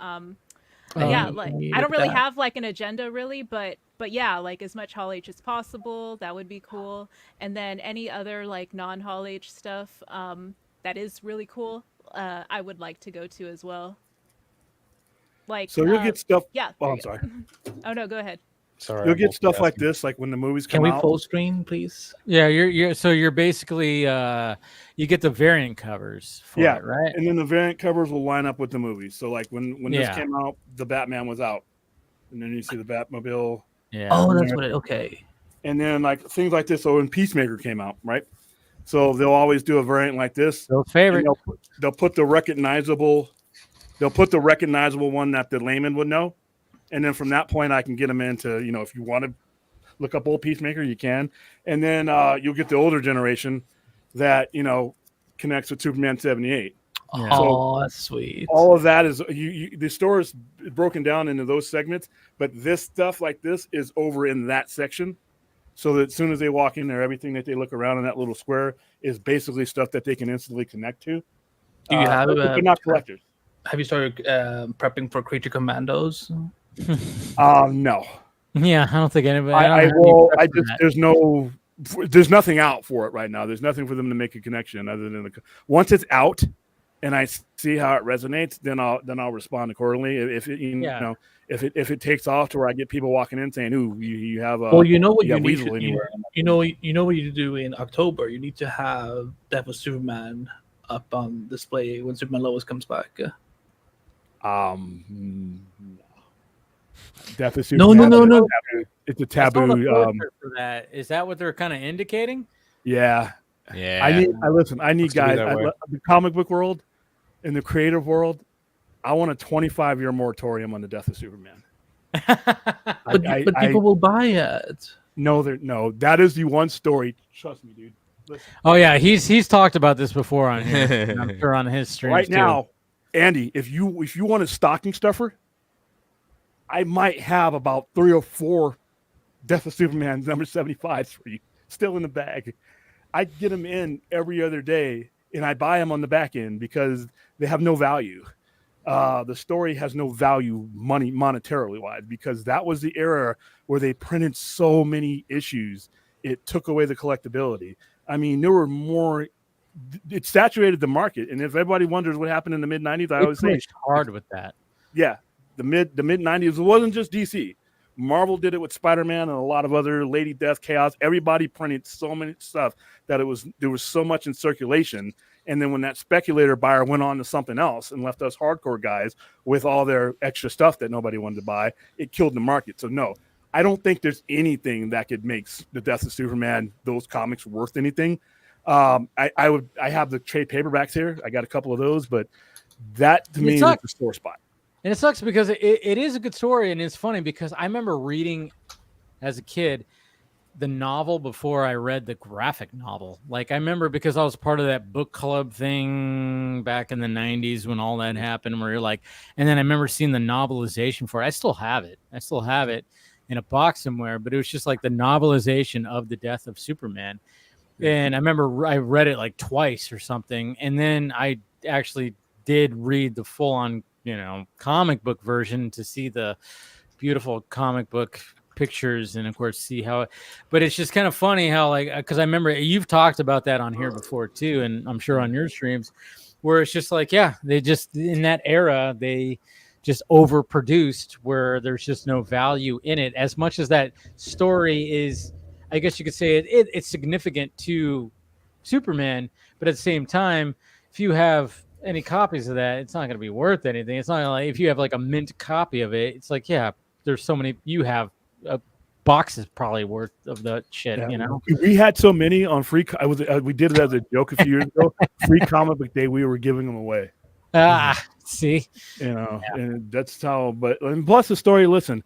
yeah, like I don't really have like an agenda really, but yeah, like as much Hall H as possible, that would be cool. And then any other like non-Hall H stuff that is really cool, I would like to go to as well. Like, so you'll get stuff. Yeah. Oh, I'm sorry. Oh no, go ahead. Sorry, you'll get stuff like this, like when the movies come out. Can we full screen, please? Yeah, you're basically you get the variant covers for it, right? And then the variant covers will line up with the movies. So like when this came out, the Batman was out, and then you see the Batmobile. Yeah. Oh, that's what it. Okay. And then like things like this. So when Peacemaker came out, right? So they'll always do a variant like this. Phil's favorite. They'll put the recognizable. They'll put the recognizable one that the layman would know. And then from that point, I can get them into, if you want to look up old Peacemaker, you can. And then you'll get the older generation that, connects with Superman 78. Yeah. So oh, that's sweet. All of that is, the store is broken down into those segments, but this stuff like this is over in that section. So that as soon as they walk in there, everything that they look around in that little square is basically stuff that they can instantly connect to. Do you have they're not collectors. Have you started prepping for Creature Commandos? No. Yeah, I don't think anybody. There's nothing out for it right now. There's nothing for them to make a connection other than once it's out and I see how it resonates, then I'll respond accordingly. If it takes off to where I get people walking in saying, "Ooh, you have a well, you know what you need Weasel to, anywhere." you know what you do in October. You need to have Death of Superman up on display when Superman Lois comes back. Death of Superman. No. It's a taboo. For that. Is that what they're kind of indicating? Yeah. Yeah. I need guys. The comic book world, in the creative world, I want a 25-year moratorium on the Death of Superman. But people will buy it. No, that is the one story. Trust me, dude. Listen. Oh yeah, he's talked about this before on here. I'm sure on his streams right too. Now, Andy, if you want a stocking stuffer, I might have about 3 or 4 Death of Superman number 75s for you, still in the bag. I get them in every other day, and I buy them on the back end because they have no value. The story has no value monetarily wise, because that was the era where they printed so many issues. It took away the collectability. I mean, there were more. It saturated the market, and if everybody wonders what happened in the mid-90s, I always say hard with that. Yeah, the mid 90s. It wasn't just DC. Marvel did it with Spider-Man and a lot of other Lady Death, Chaos. Everybody printed so many stuff that there was so much in circulation. And then when that speculator buyer went on to something else and left us hardcore guys with all their extra stuff that nobody wanted to buy, it killed the market. So no, I don't think there's anything that could make the Death of Superman, those comics, worth anything. I have the trade paperbacks here. I got a couple of those, but that to me is the sore spot. And it sucks because it is a good story, and it's funny because I remember reading as a kid the novel before I read the graphic novel. Like I remember because I was part of that book club thing back in the 90s when all that happened, where you're like, and then I remember seeing the novelization for it. I still have it in a box somewhere, but it was just like the novelization of the Death of Superman. And I remember I read it like twice or something. And then I actually did read the full on, comic book version to see the beautiful comic book pictures and of course see how but it's just kind of funny how because I remember you've talked about that on here before too, and I'm sure on your streams, where it's just like, yeah, they just in that era they just overproduced where there's just no value in it. As much as that story is, I guess you could say it's significant to Superman, but at the same time, if you have any copies of that, it's not going to be worth anything. It's not like if you have like a mint copy of it, it's like, yeah, there's so many. You have a box is probably worth of the shit. Yeah. We had so many on free. We did it as a joke a few years ago. Free comic book day, we were giving them away. See, and that's how. But and plus the story. Listen,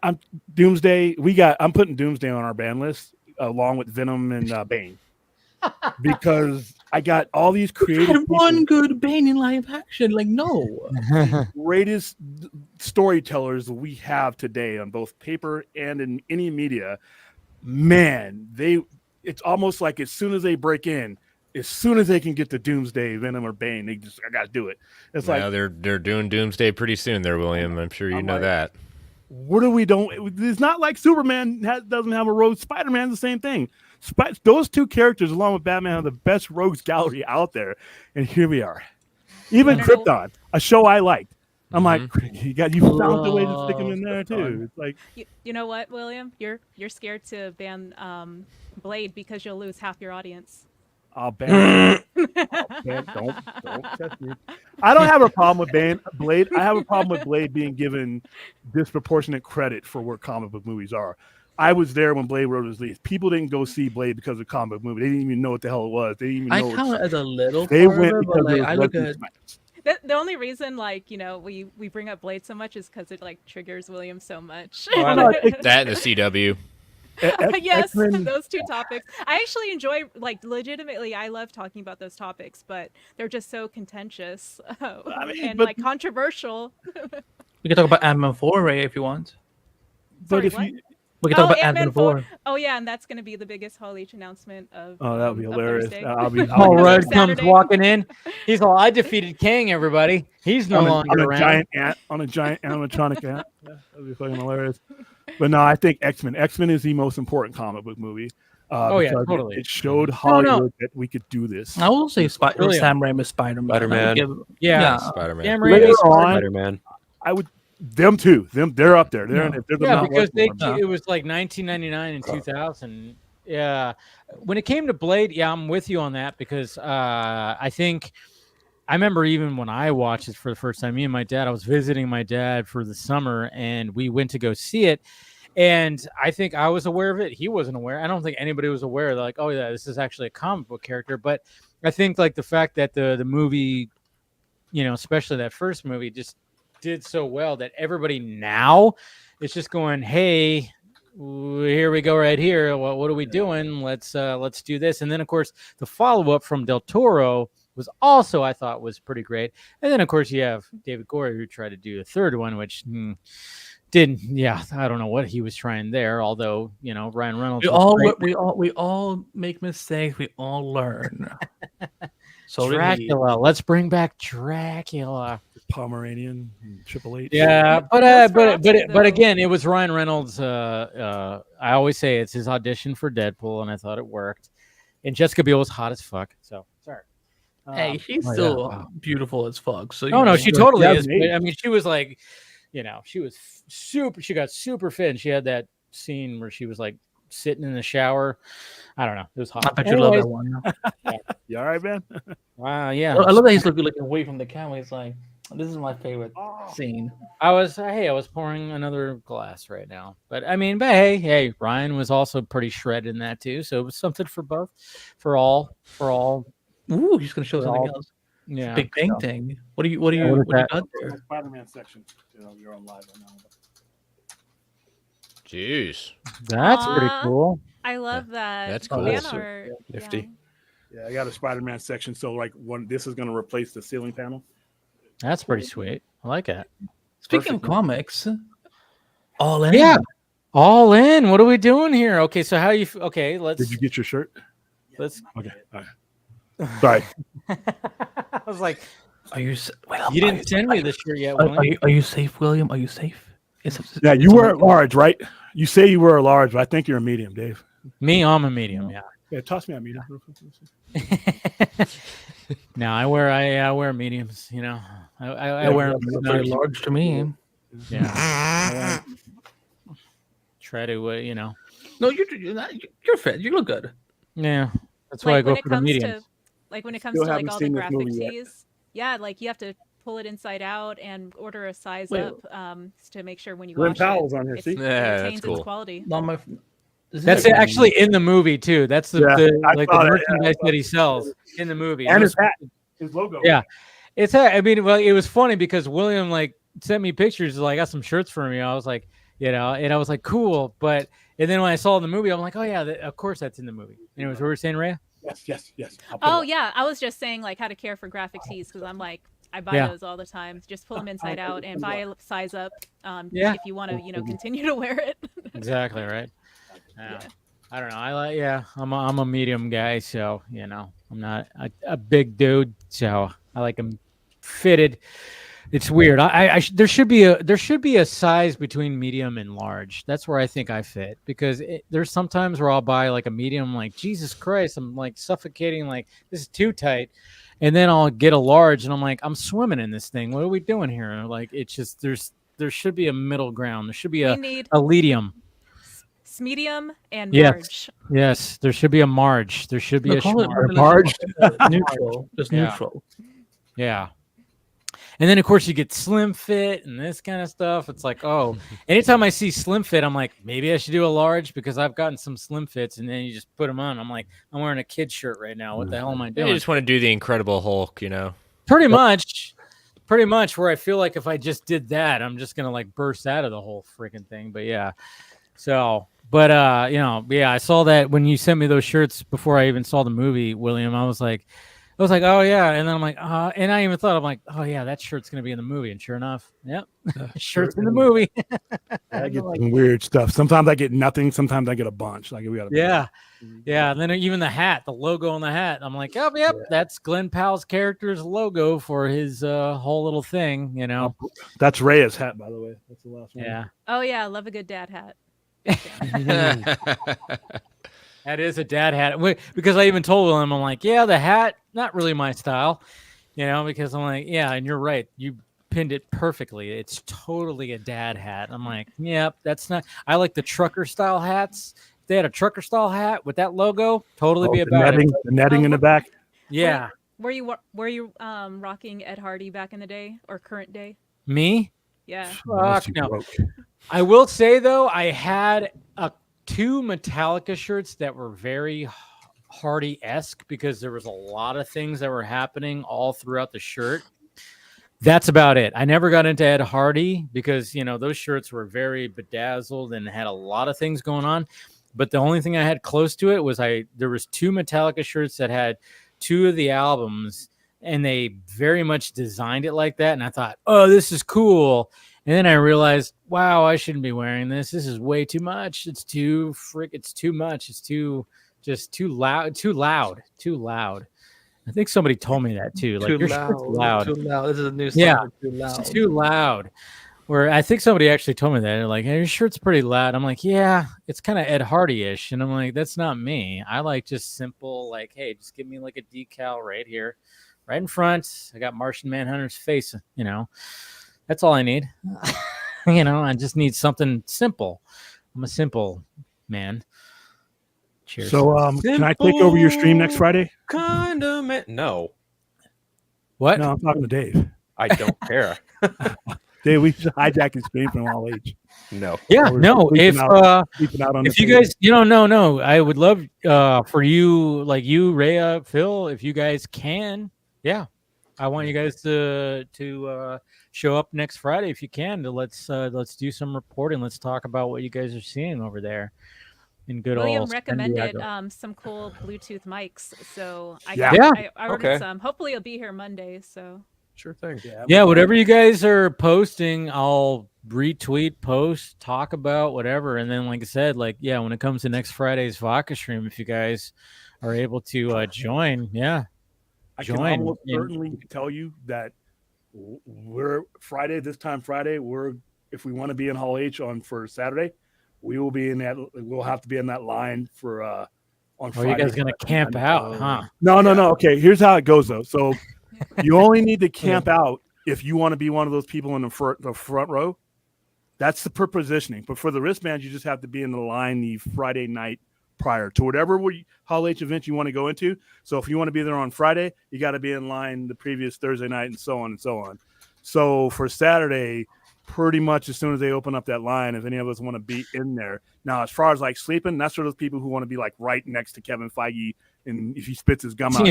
I'm Doomsday. I'm putting Doomsday on our ban list along with Venom and Bane. Because I got all these creative had one good Bane in live action. Like, no. Greatest storytellers we have today on both paper and in any media. Man, it's almost like as soon as they break in, as soon as they can get to Doomsday, Venom or Bane, I got to do it. It's like they're doing Doomsday pretty soon there, William. I'm sure you know that. What are we doing? It's not like Superman doesn't have a rogue. Spider-Man's the same thing. Those two characters, along with Batman, have the best rogues gallery out there. And here we are. Even Krypton, a show I liked. I'm like, you found the way to stick him in there too. It's like, you know what, William? You're scared to ban Blade because you'll lose half your audience. I'll ban. Don't test me. I don't have a problem with Blade. I have a problem with Blade being given disproportionate credit for where comic book movies are. I was there when Blade Road was released. People didn't go see Blade because of the comic book movie. They didn't even know what the hell it was. They didn't even know. I count it as a little. They went because I look at. The only reason, we bring up Blade so much is because it triggers William so much. That and the CW. Yes, those two topics. I actually enjoy, legitimately, I love talking about those topics, but they're just so contentious and controversial. We can talk about Ant-Man 4, Ray, if you want. Sorry, but we can talk about Ant-Man 4. Oh yeah, and that's going to be the biggest Hall H announcement of. Oh, that would be hilarious. I'll Red comes walking in. He's all, I defeated Kang, everybody. He's no longer around. On a giant animatronic ant. Yeah, that would be fucking hilarious. But no, I think X-Men. X-Men is the most important comic book movie. Totally. It showed Hollywood that we could do this. I will say Sam Raimi's Spider-Man. Spider-Man. I would. Them too. They're up there. Because it was like 1999 and 2000. Yeah, when it came to Blade, I'm with you on that because I think I remember even when I watched it for the first time. Me and my dad. I was visiting my dad for the summer, and we went to go see it. And I think I was aware of it. He wasn't aware. I don't think anybody was aware. Like, oh yeah, this is actually a comic book character. But I think the fact that the movie, especially that first movie, just did so well that everybody now is just going, hey, here we go right here. Well, what are we doing? Let's do this. And then of course the follow-up from Del Toro was also, I thought, was pretty great. And then of course you have David Goyer who tried to do a third one, which didn't. Yeah, I don't know what he was trying there. Although Ryan Reynolds. We all make mistakes. We all learn. So Dracula. Let's bring back Dracula. Pomeranian, Triple H. Yeah, but again, it was Ryan Reynolds. I always say it's his audition for Deadpool, and I thought it worked. And Jessica Biel was hot as fuck. So sorry. Hey, she's still beautiful as fuck. So she totally is. I mean, she was like you know, she was super. She got super fit, and she had that scene where she was like sitting in the shower. I don't know. It was hot. I bet you love that one. You all right, man? Wow. Yeah. I love that he's looking away from the camera. He's like, "This is my favorite scene." I was pouring another glass right now, but I mean, but hey, Ryan was also pretty shredded in that too, so it was something for both, for all. Ooh, he's gonna show something else. Yeah, Big Bang thing. What do you what got The Spider-Man section. You know, you're on live right now. Jeez, that's pretty cool. I love that. That's cool. Fan art. Nifty. Yeah, I got a Spider-Man section. So like this is going to replace the ceiling panel. That's pretty sweet. I like it. Speaking of comics, all in. Yeah, all in. What are we doing here? Okay, so how you? Okay, let's. Did you get your shirt? Let's. Okay. All right. Sorry. I was like, "Are you? Well, you didn't send me the shirt yet, Are you safe, William? Are you safe?" Yeah, you were large, right? You say you were a large, but I think you're a medium, Dave. Me, I'm a medium. Yeah. Yeah, toss me a medium. No, I wear mediums. You know, I wear very large to me. Yeah. Try to you know. No, you're fit. You look good. Yeah, that's why I go for the mediums. Like when it comes to like all the graphic tees, yeah, like you have to pull it inside out and order a size up to make sure when you wash Powell's it, on here. it See, retains its quality. That's actually in the movie too. That's the merchandise that he sells in the movie. And his hat, his logo. Yeah, it's. I mean, well, it was funny because William like sent me pictures. Like, I got some shirts for me. I was like, you know, and I was like, cool. But and then when I saw the movie, I'm like, oh yeah, of course that's in the movie. Anyways, what were you saying, Rhea? Yes. Oh yeah, I was just saying like how to care for graphic tees because I'm like I buy those all the time. Just pull them inside out and buy a size up. If you want to, you know, continue to wear it. Exactly right. I don't know. I'm a medium guy, so you know, I'm not a big dude, so I like them fitted. It's weird. There should be a size between medium and large. That's where I think I fit because there's sometimes where I'll buy like a medium, like Jesus Christ, I'm like suffocating, like this is too tight, and then I'll get a large, and I'm like I'm swimming in this thing. What are we doing here? Like it's just there should be a middle ground. There should be a medium. Medium and marge. Yes, there should be a marge. There should be a marge. Neutral. Just neutral. Yeah. And then of course you get slim fit and this kind of stuff. It's like, oh, anytime I see slim fit, I'm like, maybe I should do a large because I've gotten some slim fits, and then you just put them on. I'm like, I'm wearing a kid shirt right now. What the hell am I doing? You just want to do the Incredible Hulk, you know? Pretty much where I feel like if I just did that, I'm just gonna like burst out of the whole freaking thing. But yeah. So but you know, yeah, I saw that when you sent me those shirts before I even saw the movie, William. I was like, oh yeah, and then I'm like, and I even thought, I'm like, oh yeah, that shirt's gonna be in the movie, and sure enough, yep, shirt's in the movie. I get some weird stuff. Sometimes I get nothing. Sometimes I get a bunch. Like we got. Yeah. And then even the hat, the logo on the hat, I'm like, yep, that's Glenn Powell's character's logo for his whole little thing, you know. That's Rhea's hat, by the way. That's the last one. Yeah. Oh yeah, I love a good dad hat. That is a dad hat. Because I even told him, I'm like, yeah, the hat, not really my style, you know, because I'm like, yeah, and you're right. You pinned it perfectly. It's totally a dad hat. I'm like, yep, that's not. I like the trucker style hats. If they had a trucker style hat with that logo, totally be about netting, it. The netting in the back. Yeah. Were you rocking Ed Hardy back in the day or current day? Me? Yeah. Fuck no. I will say though, I had two Metallica shirts that were very Hardy-esque because there was a lot of things that were happening all throughout the shirt. That's about it. I never got into Ed Hardy because, you know, those shirts were very bedazzled and had a lot of things going on. But the only thing I had close to it was there was two Metallica shirts that had two of the albums, and they very much designed it like that. And I thought, oh, this is cool. And then I realized, wow, I shouldn't be wearing this. This is way too much. It's too much. It's too loud. I think somebody told me that too. Like, your shirt's loud. Too loud. This is a new song. Yeah, Too loud. it's too loud. Where I think somebody actually told me that. They're like, hey, your shirt's pretty loud. I'm like, yeah, it's kind of Ed Hardy-ish. And I'm like, that's not me. I like just simple, like, hey, just give me like a decal right here, right in front. I got Martian Manhunter's face, you know. That's all I need. You know, I just need something simple. I'm a simple man. Cheers. So, can I take over your stream next Friday? Kind of man. No. What? No, I'm talking to Dave. I don't care. Dave, we should hijack his stream from all age. No. Yeah, no. If if you guys, no, I would love for you, like you, Rhea, Phil, if you guys can, yeah, I want you guys to show up next Friday if you can. To let's do some reporting. Let's talk about what you guys are seeing over there. In good William old recommended some cool Bluetooth mics, so I ordered Okay. some. Hopefully, it'll be here Monday. So sure thing. Yeah, whatever you guys are posting, I'll retweet, post, talk about whatever, and then like I said, like when it comes to next Friday's Vodka stream, if you guys are able to join, I can almost certainly tell you that we're Friday. This time Friday, if we want to be in Hall H for Saturday, we will be in that. We'll have to be in that line for on Friday. You guys gonna camp out, huh? No. Okay, here's how it goes though. So you only need to camp out if you want to be one of those people in the front row. That's the positioning. But for the wristbands, you just have to be in the line the Friday night prior to whatever Hall H event you want to go into. So if you want to be there on Friday, you got to be in line the previous Thursday night and so on and so on. So for Saturday, pretty much as soon as they open up that line, if any of us want to be in there. Now, as far as like sleeping, that's for those people who want to be like right next to Kevin Feige, and if he spits his gum out.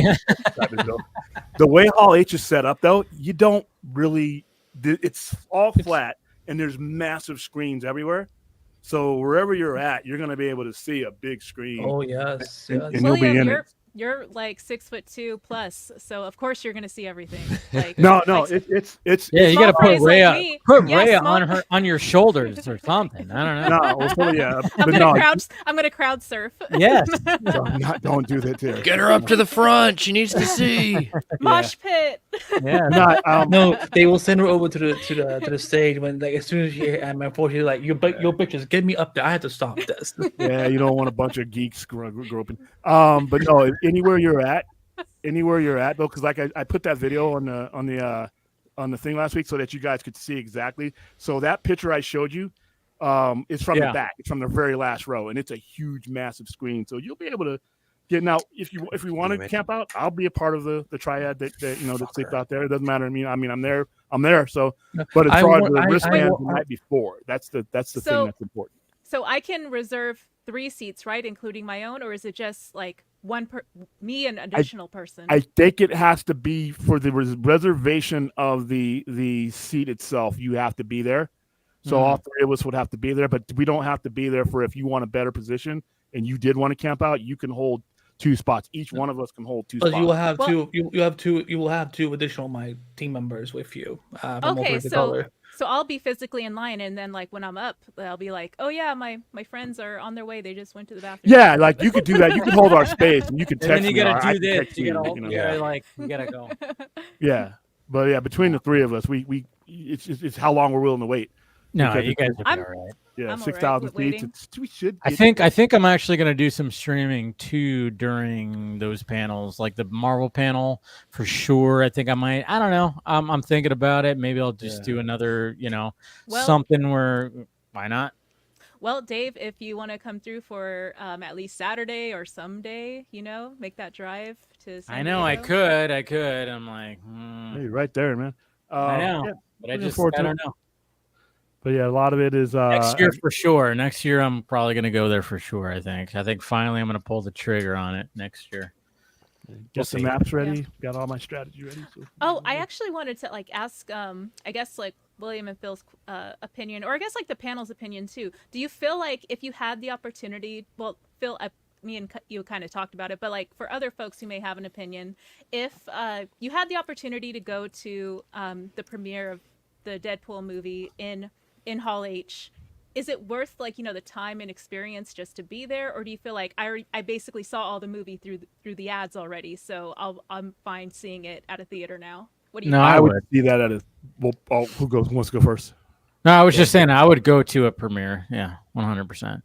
The way Hall H is set up, though, you don't really. It's all flat, and there's massive screens everywhere. So wherever you're at, you're going to be able to see a big screen. Oh yes, and you'll be in it. You're like 6'2" plus, so of course you're gonna see everything. Like, no, it's you got to put Rhea like on your shoulders or something. I don't know. I'm gonna crowd surf. Yes. Don't do that to her. Get her up to the front. She needs to see. Mosh pit. Yeah. No, they will send her over to the stage when like as soon as she and unfortunately like your pictures get me up there. I had to stop this. Yeah, you don't want a bunch of geeks groping. But no, anywhere you're at though, because like I put that video on the thing last week so that you guys could see exactly. So that picture I showed you is from the back. It's from the very last row, and it's a huge, massive screen. So you'll be able to get now if we want to camp out. I'll be a part of the triad that sleeps out there. It doesn't matter to me. I mean, I'm there. So, but as far as the wristband the night before, that's the thing that's important. So I can reserve 3 seats, right, including my own, or is it just like me and an additional person? I think it has to be for the reservation of the seat itself. You have to be there. So all 3 of us would have to be there, but we don't have to be there for if you want a better position and you did want to camp out, you can hold 2 spots. Each one of us can hold 2 spots. You will have you will have 2 additional my team members with you. Okay, so I'll be physically in line, and then like when I'm up, I'll be like, oh yeah, my friends are on their way. They just went to the bathroom. Yeah, like you could do that. You can hold our space, and you can text. And then you me, gotta or do this. You you gotta go. Yeah, but yeah, between the 3 of us, it's how long we're willing to wait. No, Because you guys it's- will be all right. Yeah, I'm 6,000 alright seats. waiting. We should. I think I'm actually going to do some streaming too during those panels, like the Marvel panel for sure. I think I might. I don't know. I'm thinking about it. Maybe I'll just do another, something where why not? Well, Dave, if you want to come through for at least Saturday or someday, make that drive to San I know I Diego. could. I'm like, Hey, right there, man. I know, yeah, but I looking just forward I to don't it. know. But yeah, a lot of it is Next year for sure. Next year I'm probably going to go there for sure. I think finally I'm going to pull the trigger on it next year. Get the maps ready. Got all my strategy ready. So. Oh, I actually wanted to ask, I guess William and Phil's opinion, or I guess the panel's opinion too. Do you feel like if you had the opportunity, well, Phil, me and you kind of talked about it, but for other folks who may have an opinion, if you had the opportunity to go to the premiere of the Deadpool movie in Hall H, is it worth the time and experience just to be there, or do you feel like I basically saw all the movie through the ads already, so I'm fine seeing it at a theater now? What do you? No, think? I would see that at a. Well, who wants to go first? No, I was just saying I would go to a premiere. Yeah, 100%.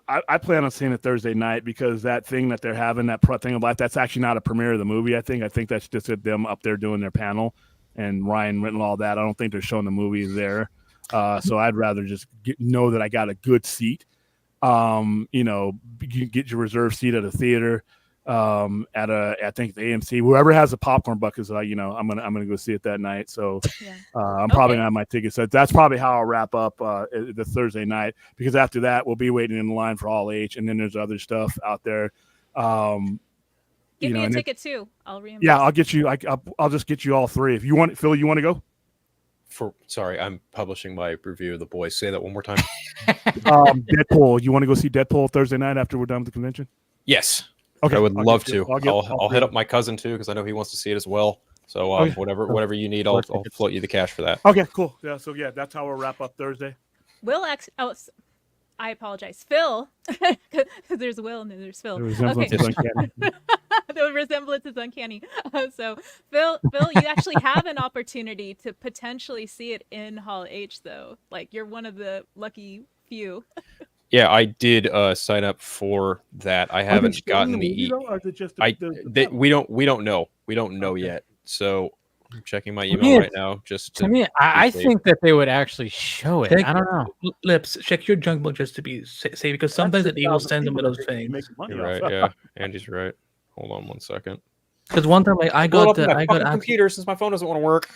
I plan on seeing it Thursday night because that thing that they're having, that thing of life, that's actually not a premiere of the movie. I think that's just them up there doing their panel. and Ryan written all that. I don't think they're showing the movie there. So I'd rather just know that I got a good seat. You get your reserved seat at a theater, I think the AMC, whoever has the popcorn buckets, I'm gonna go see it that night. So I'm probably gonna have my ticket. So that's probably how I'll wrap up the Thursday night, because after that we'll be waiting in line for Hall H, and then there's other stuff out there. Give me a ticket too. I'll reimburse. Yeah, I'll get you. I'll just get you all three. If you want, Phil, you want to go? Sorry, I'm publishing my review of The Boys. Say that one more time. Deadpool. You want to go see Deadpool Thursday night after we're done with the convention? Yes. Okay. I would love to. I'll I'll hit up my cousin too, because I know he wants to see it as well. So whatever you need, I'll float you the cash for that. Okay, cool. Yeah. So that's how we'll wrap up Thursday. I apologize, Phil. Because there's Will and then there's Phil. The resemblance is uncanny. The resemblance is uncanny. So, Phil, you actually have an opportunity to potentially see it in Hall H, though. Like, you're one of the lucky few. Yeah, I did sign up for that. I haven't gotten the. We don't know. We don't know yet. So I'm checking my email right now. Just to me, I think that they would actually show it. I don't know. Lips, check your junk book just to be safe, because sometimes it will send them those things. You're right. Yeah, Andy's right. Hold on 1 second. Because one time I got computer since my phone doesn't want to work.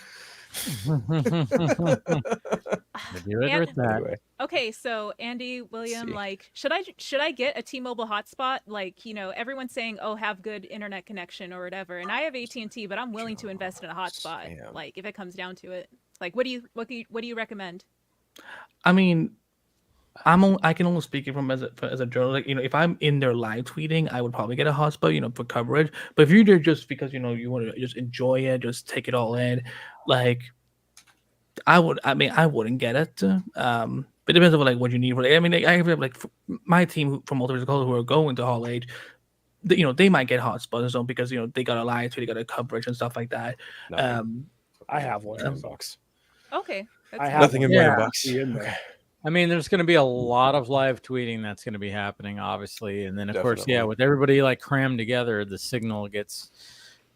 Okay, so Andy, William, should I get a T-Mobile hotspot? Everyone's saying, oh, have good internet connection or whatever, and I have AT&T, but I'm willing to invest in a hotspot. Yeah. If it comes down to it, what do you recommend? I mean, I can only speak it from as a journalist. If I'm in there live tweeting, I would probably get a hotspot, for coverage. But if you're there just because you want to just enjoy it, just take it all in, I wouldn't get it. But it depends on what you need for it. I mean, I have my team from Multiverse Color who are going to Hall H. They might get hotspots and so because they got a live tweet, they got a coverage and stuff like that. I have one. $10. Okay, I have nothing in my inbox. Okay. I mean, there's going to be a lot of live tweeting that's going to be happening, obviously, and then of course, with everybody crammed together, the signal gets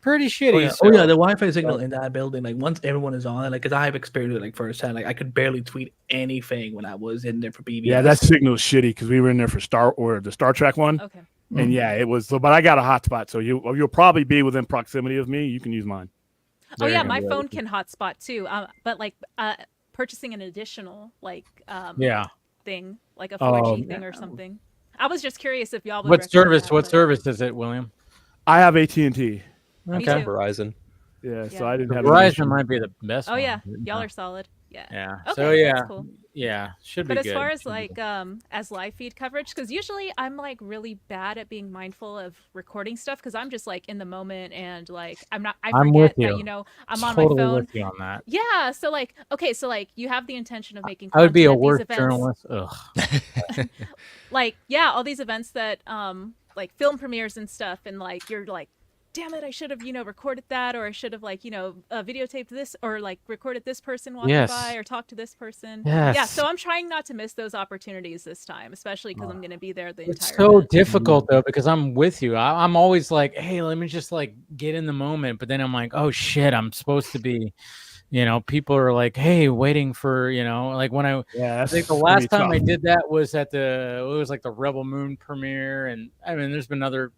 pretty shitty. Oh yeah, the Wi-Fi signal in that building, once everyone is on it, because I have experienced it firsthand. I could barely tweet anything when I was in there for BBS. Yeah, that signal is shitty because we were in there for the Star Trek one. Okay. And it was. But I got a hotspot, so you'll probably be within proximity of me. You can use mine. Oh yeah, my phone can hotspot too. But purchasing an additional thing, like a 4G thing or something. I was just curious if y'all would What service is it, William? I have AT&T. Okay. Verizon. Yeah, so I didn't have Verizon might be the best. Oh yeah, y'all are solid. Yeah. Yeah. Okay, So yeah, that's cool. yeah, should be But good. as far as as live feed coverage, because usually I'm really bad at being mindful of recording stuff because I'm just in the moment and I'm I'm with forget you. that I'm totally on my phone. with you on that. Yeah, so you have the intention of making. I would be a content at worse these journalist. events. Ugh. All these events that film premieres and stuff, and you're damn it, I should have, recorded that, or I should have videotaped this, or recorded this person walking by, or talked to this person. Yes. Yeah, so I'm trying not to miss those opportunities this time, especially because I'm going to be there the It's entire so event. difficult though because I'm with you. I'm always hey, let me just get in the moment, but then I'm oh shit, I'm supposed to be. People are hey, waiting for when I think the last time I did that was at the Rebel Moon premiere, and I mean there's been other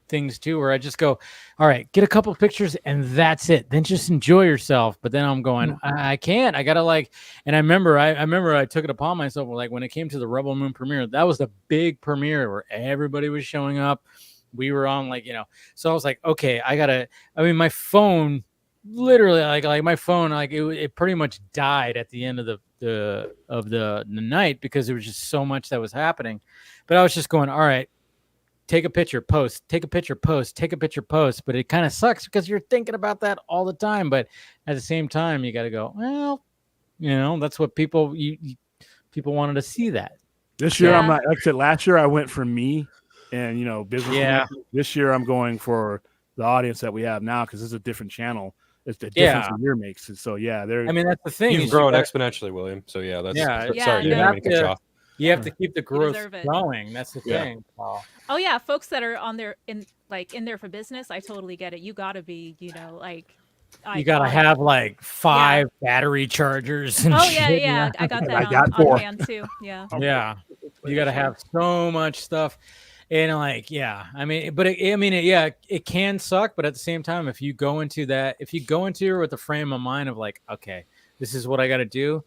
things too where I just go, all right, get a couple pictures and that's it, then just enjoy yourself. But then I'm going, I can't, I gotta and I remember I took it upon myself when it came to the Rebel Moon premiere, that was the big premiere where everybody was showing up, we were on so I was okay, my phone literally my phone it pretty much died at the end of the night because there was just so much that was happening. But I was just going, all right, take a picture, post, take a picture, post, take a picture, post. But it kind of sucks because you're thinking about that all the time. But at the same time, you got to go, well, that's what people wanted to see that. This year, I'm not, like I said, last year I went for me and, business. Yeah. This year I'm going for the audience that we have now because it's a different channel. It's the difference a year makes it. So, I mean, that's the thing. You've grown exponentially, William. So, that's sorry. You have to keep the growth going. That's the thing. Oh yeah, folks that are on there in there for business, I totally get it. You got to be, You gotta have like 5 battery chargers and Oh shit. yeah. I got that on hand too. Yeah. Yeah. You gotta have so much stuff. And like, yeah, I mean, but it can suck, but at the same time, if you go into it with the frame of mind of like, okay, this is what I got to do,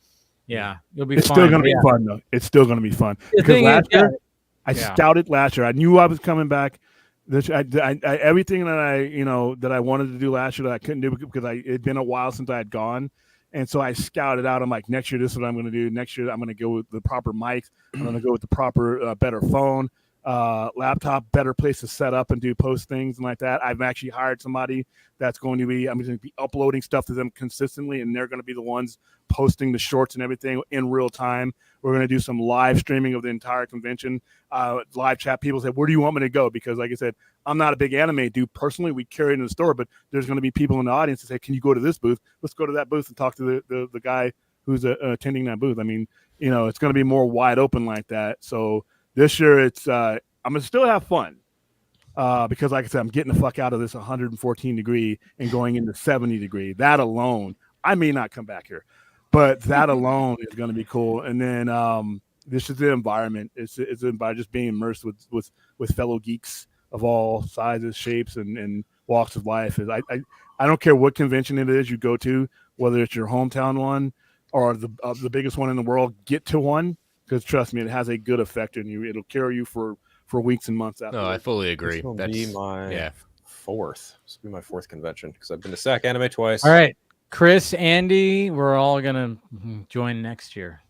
yeah, you'll be. It's fine. still gonna be fun though. It's still gonna be fun because last year I scouted last year. I knew I was coming back. Everything that I wanted to do last year that I couldn't do because it'd been a while since I had gone. And so I scouted out. I'm like, next year, this is what I'm going to do. Next year, I'm going to go with the proper mics. I'm going to go with the proper, better phone, laptop, better place to set up and do post things and like that. I've actually hired somebody that's I'm going to be uploading stuff to them consistently, and they're going to be the ones posting the shorts and everything in real time. We're going to do some live streaming of the entire convention, live chat. People say, where do you want me to go? Because like I said, I'm not a big anime dude personally. We carry it in the store, but there's going to be people in the audience that say, can you go to this booth? Let's go to that booth and talk to the guy who's attending that booth. I mean, it's going to be more wide open like that. So this year I'm going to still have fun because like I said, I'm getting the fuck out of this 114 degree and going into 70 degree. That alone, I may not come back here, but that alone is going to be cool. And then this is the environment. It's about just being immersed with fellow geeks of all sizes, shapes, and walks of life. I don't care what convention it is you go to, whether it's your hometown one or the biggest one in the world. Get to one because trust me, it has a good effect on you. It'll carry you for weeks and months after. No, I fully agree. This will That's be my fourth. This will be my fourth convention because I've been to SAC Anime twice. All right, Chris, Andy, we're all gonna join next year.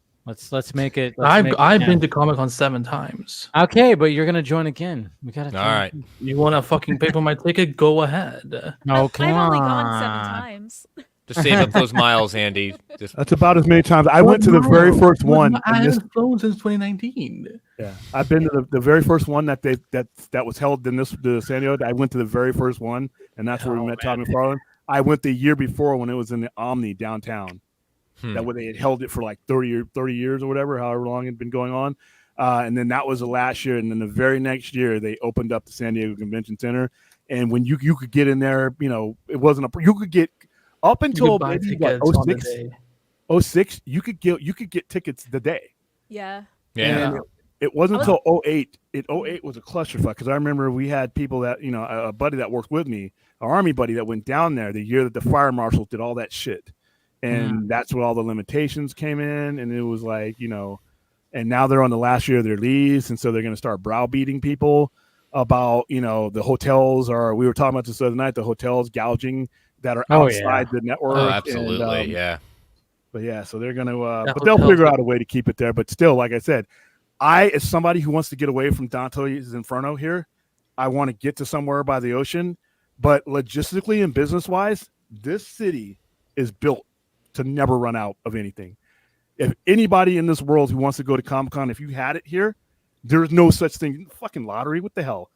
Let's make it. I've been to Comic-Con 7 times. Okay, but you're gonna join again. We gotta. All right. You want to fucking pay for my ticket? Go ahead. No, come I've on. only gone 7 times. Just save up those miles, Andy. That's about as many times. I went to the very first one. I haven't flown since 2019. Yeah, I've been to the very first one that was held in the San Diego. I went to the very first one, and that's where we met Todd McFarlane. I went the year before when it was in the Omni downtown. That way they had held it for like 30 years or whatever, however long it had been going on. And then that was the last year. And then the very next year, they opened up the San Diego Convention Center. And when you could get in there, it wasn't you could get up until maybe what, 06, you could get tickets the day. Yeah. Yeah. And it wasn't until 08. 08 was a clusterfuck because I remember we had people that, a buddy that worked with me, an Army buddy that went down there the year that the fire marshals did all that shit. And that's where all the limitations came in. And it was like, and now they're on the last year of their lease. And so they're going to start browbeating people about, the hotels we were talking about this the other night, the hotels gouging that are outside the network. Oh, absolutely. And, yeah. But yeah, so they're going to, but they'll figure out a way to keep it there. But still, like I said, as somebody who wants to get away from Dante's Inferno here, I want to get to somewhere by the ocean. But logistically and business wise, this city is built to never run out of anything. If anybody in this world who wants to go to Comic-Con, if you had it here, there's no such thing. Fucking lottery, what the hell?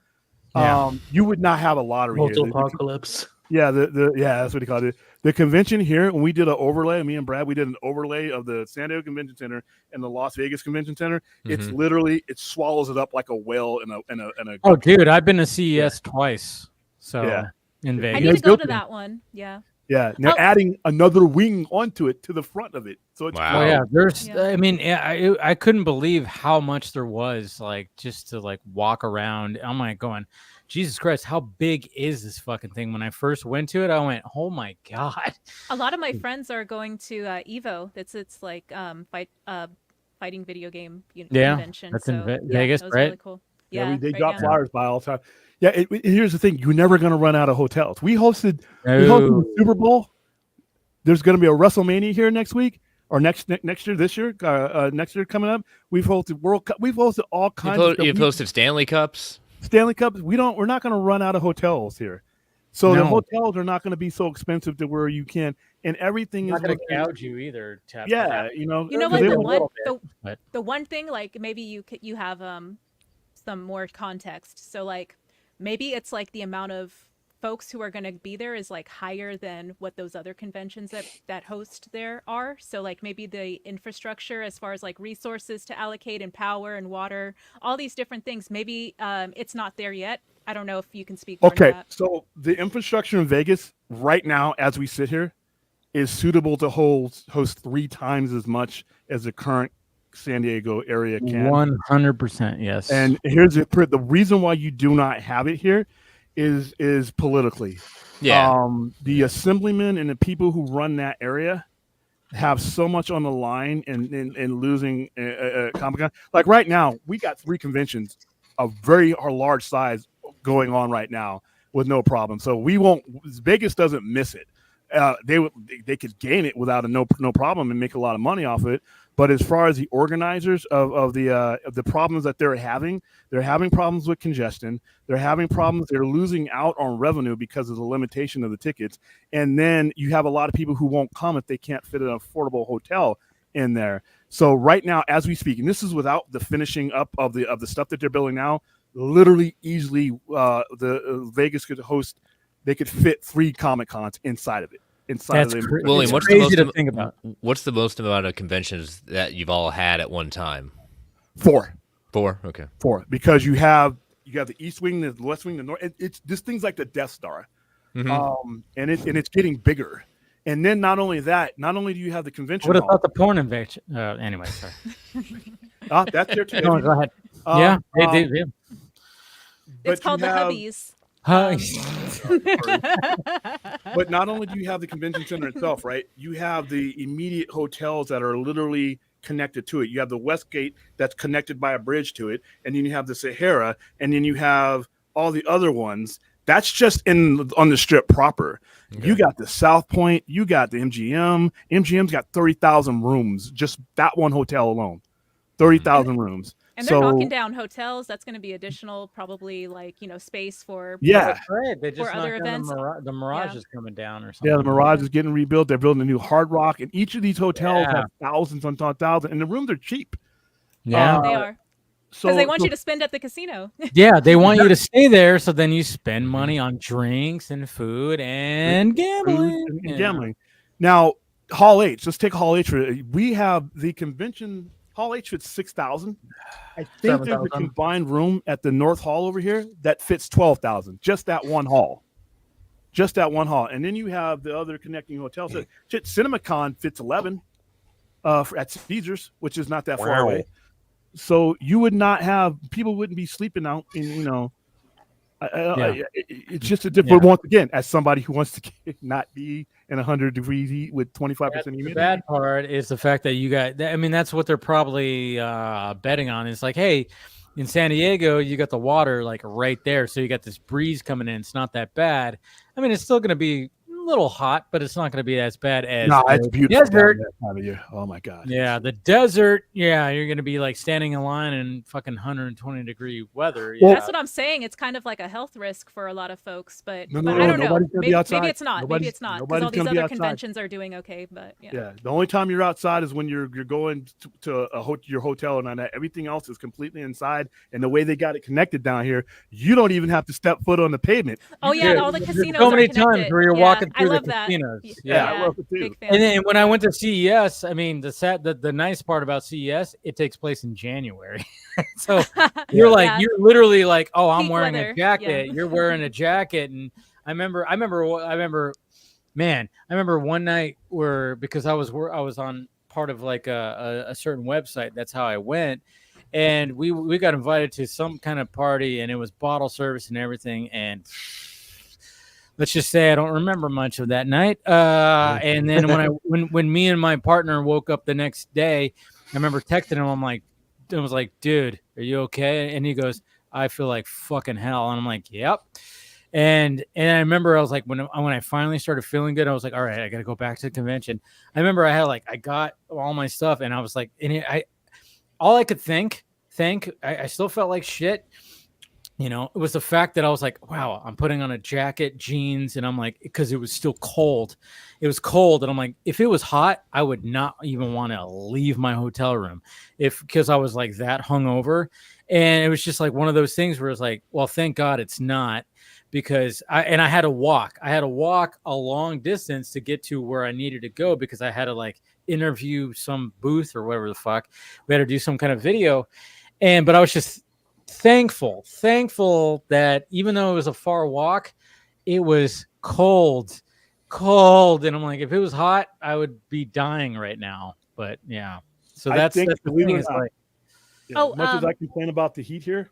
Yeah. You would not have a lottery here. Apocalypse. Yeah, that's what he called it. The convention here, when we did an overlay, me and Brad, we did an overlay of the San Diego Convention Center and the Las Vegas Convention Center. It's literally, it swallows it up like a whale in a Oh, dude, I've been to CES twice. So in Vegas. I need to go to that one. Yeah. Yeah, they're adding another wing onto it to the front of it. So it's cool. Yeah, there's. I mean, I couldn't believe how much there was, like, just to like walk around. I'm like going, Jesus Christ, how big is this fucking thing? When I first went to it, I went, oh my god. A lot of my friends are going to Evo. It's like fighting video game convention. That's in Vegas, that was right? Really cool. Yeah, they drop flyers by all the time. Yeah, here's the thing: you're never going to run out of hotels. We hosted the Super Bowl. There's going to be a WrestleMania here next week or next year, next year coming up. We've hosted World Cup. We've hosted all kinds of stuff. You've hosted Stanley Cups. Stanley Cups. We're not going to run out of hotels here. So the hotels are not going to be so expensive to where you can, and everything is not going to gouge you either. You know what? The one thing, like maybe you have some more context. So like maybe it's like the amount of folks who are going to be there is like higher than what those other conventions that host there are. So like maybe the infrastructure as far as like resources to allocate and power and water, all these different things, maybe it's not there yet. I don't know if you can speak more to Okay, that. so the infrastructure in Vegas right now, as we sit here, is suitable to host 3 times as much as the current San Diego area can. 100%, yes. And here's the reason why you do not have it here is politically. Yeah. The assemblymen and the people who run that area have so much on the line and losing Comic-Con. Like right now, we got 3 conventions of very large size going on right now with no problem. So we won't. Vegas doesn't miss it. They could gain it without no problem and make a lot of money off of it. But as far as the organizers of the problems that they're having problems with congestion. They're having problems. They're losing out on revenue because of the limitation of the tickets. And then you have a lot of people who won't come if they can't fit an affordable hotel in there. So right now, as we speak, and this is without the finishing up of the stuff that they're building now, literally easily the Vegas could host. They could fit 3 Comic-Cons inside of it. William, what's crazy to think about. What's the most amount of conventions that you've all had at one time? 4. 4. Okay. 4, because you have the East Wing, the West Wing, the North. It's this thing's like the Death Star, and it's getting bigger. And then not only do you have the convention. What about the porn invasion? Anyway, sorry. That's there too. No, go ahead. Yeah, they do. It's called the Hubbies. But not only do you have the convention center itself, right? You have the immediate hotels that are literally connected to it. You have the Westgate that's connected by a bridge to it, and then you have the Sahara, and then you have all the other ones. That's just on the Strip proper. Okay. You got the South Point, you got the MGM. MGM's got 30,000 rooms, just that one hotel alone. 30,000 rooms. And they're knocking down hotels. That's going to be additional, probably space for right. They just for other events. The Mirage is coming down or something. Yeah, the Mirage is getting rebuilt. They're building a new Hard Rock, and each of these hotels have thousands on top of thousands, and the rooms are cheap. Yeah, they are. Because they want you to spend at the casino. Yeah, they want you to stay there, so then you spend money on drinks and food and gambling. Now, Hall H. Let's take Hall H. We have the convention. Hall H fits 6,000. I think there's a combined room at the North Hall over here that fits 12,000. Just that one hall. And then you have the other connecting hotels. So, CinemaCon fits 11 at Caesars, which is not that far away. So you would not have people wouldn't be sleeping out in it's just a different. Once again, as somebody who wants to not be in 100-degree heat with 25% humidity. The bad part is the fact that you got. I mean, that's what they're probably betting on. It's like, hey, in San Diego, you got the water like right there, so you got this breeze coming in. It's not that bad. I mean, it's still going to be a little hot, but it's not going to be as bad as it's beautiful desert. Oh my god! Yeah, the desert. Yeah, you're going to be like standing in line in fucking 120-degree weather. Well, that's what I'm saying. It's kind of like a health risk for a lot of folks, but I don't know. Maybe it's not. Maybe it's not because all these other conventions are doing okay. But yeah, the only time you're outside is when you're going to your hotel and that. Everything else is completely inside. And the way they got it connected down here, you don't even have to step foot on the pavement. Oh yeah, all the casinos. So many are connected. times where you're walking through the that. casinos. Yeah, I love it too. And then when I went to CES, I mean, the nice part about CES, it takes place in January. So you're literally like, oh, I'm wearing a jacket. Yeah. You're wearing a jacket, and I remember, one night because I was on part of like a certain website. That's how I went. And we got invited to some kind of party, and it was bottle service and everything. And let's just say I don't remember much of that night. And then when me and my partner woke up the next day, I remember texting him. I was like, dude, are you okay? And he goes, I feel like fucking hell. And I'm like, yep. And I remember I was like, when I finally started feeling good, I was like, all right, I got to go back to the convention. I remember I got all my stuff, and I was like, all I could think, I still felt like shit. You know, it was the fact that I was like, wow, I'm putting on a jacket, jeans, and I'm like, because it was still cold. It was cold, and I'm like, if it was hot, I would not even want to leave my hotel room because I was like that hungover. And it was just like one of those things where it's like, well, thank God it's not, because I had to walk. I had to walk a long distance to get to where I needed to go because I had to like interview some booth or whatever the fuck. We had to do some kind of video. But I was just thankful that even though it was a far walk, it was cold, and I'm like, if it was hot, I would be dying right now. But yeah, so I that's think, the believe it thing. or Is not, like, as much as I complain about the heat here,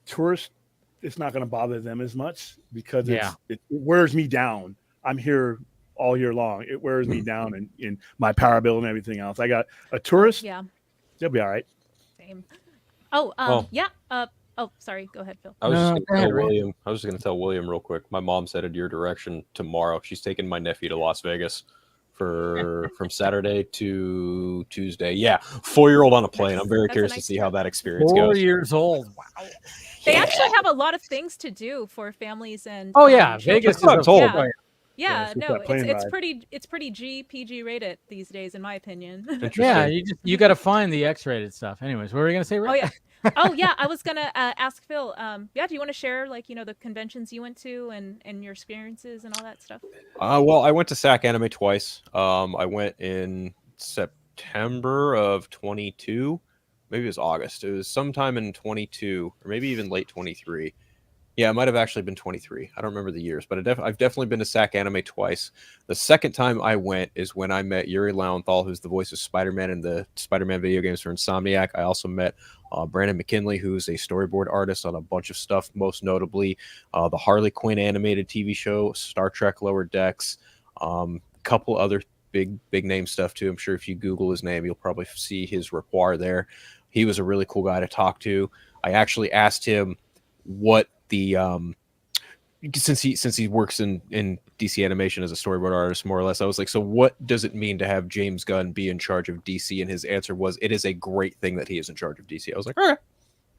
tourists, it's not going to bother them as much because it wears me down. I'm here all year long. It wears me down in my power bill and everything else. I got a tourist. Yeah. They'll be all right. Same. Yeah. Oh, sorry. Go ahead, Phil. I was just going to tell William. I was just going to tell William real quick. My mom's headed your direction tomorrow. She's taking my nephew to Las Vegas from Saturday to Tuesday. Yeah, 4-year-old on a plane. I'm very curious to see how that experience 4 goes. years old. Wow. They actually have a lot of things to do for families and. Oh yeah, children. Vegas is Yeah. Yeah, it's no, that plane it's ride. pretty PG rated these days, in my opinion. Yeah, you got to find the X-rated stuff. Anyways, what were we gonna say? Oh yeah. Oh yeah, I was gonna ask Phil. Yeah, do you want to share like the conventions you went to and your experiences and all that stuff? Well, I went to SAC Anime twice. I went in September of 22. Maybe it was August. It was sometime in 22 or maybe even late 23. Yeah, it might have actually been 23. I don't remember the years, but I've definitely been to SAC Anime twice. The second time I went is when I met Yuri Lowenthal, who's the voice of Spider-Man in the Spider-Man video games for Insomniac. I also met Brandon McKinley, who's a storyboard artist on a bunch of stuff, most notably the Harley Quinn animated TV show, Star Trek Lower Decks, a couple other big name stuff too. I'm sure if you Google his name, you'll probably see his repertoire there. He was a really cool guy to talk to. I actually asked him what the since he works in DC animation as a storyboard artist, more or less, I was like, so what does it mean to have James Gunn be in charge of DC? And his answer was, it is a great thing that he is in charge of DC. I was like, all right,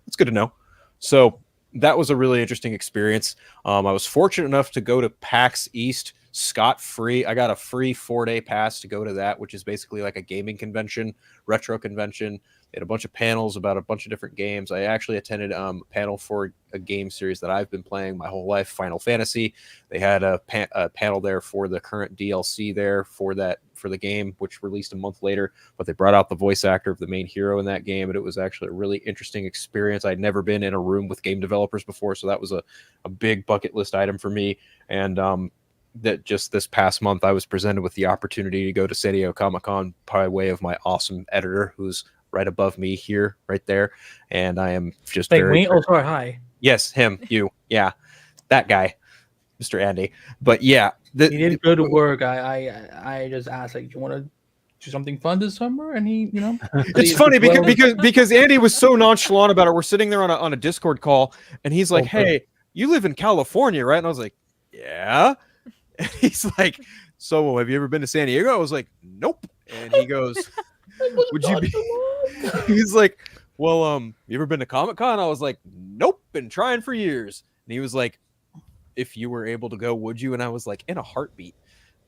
that's good to know. So that was a really interesting experience. I was fortunate enough to go to PAX East scot-free. I got a free 4-day pass to go to that, which is basically like a gaming convention, retro convention. They had a bunch of panels about a bunch of different games. I actually attended a panel for a game series that I've been playing my whole life, Final Fantasy. They had a panel there for the current DLC there for the game, which released a month later. But they brought out the voice actor of the main hero in that game, and it was actually a really interesting experience. I'd never been in a room with game developers before, so that was a big bucket list item for me. And that just this past month, I was presented with the opportunity to go to San Diego Comic-Con by way of my awesome editor, who's right above me here, right there. And I am just me? Oh, sorry, hi. Yes, him, you. Yeah, that guy, Mr. Andy. But yeah. He didn't go to work. I just asked, like, do you want to do something fun this summer? And he, it's funny because Andy was so nonchalant about it. We're sitting there on a Discord call, and he's like, "Hey, you live in California, right?" And I was like, "Yeah." And he's like, "So have you ever been to San Diego?" I was like, "Nope." And he goes, "Would you be?" He's like, "Well, you ever been to Comic-Con?" I was like, "Nope, been trying for years." And he was like, "If you were able to go, would you?" And I was like, "In a heartbeat."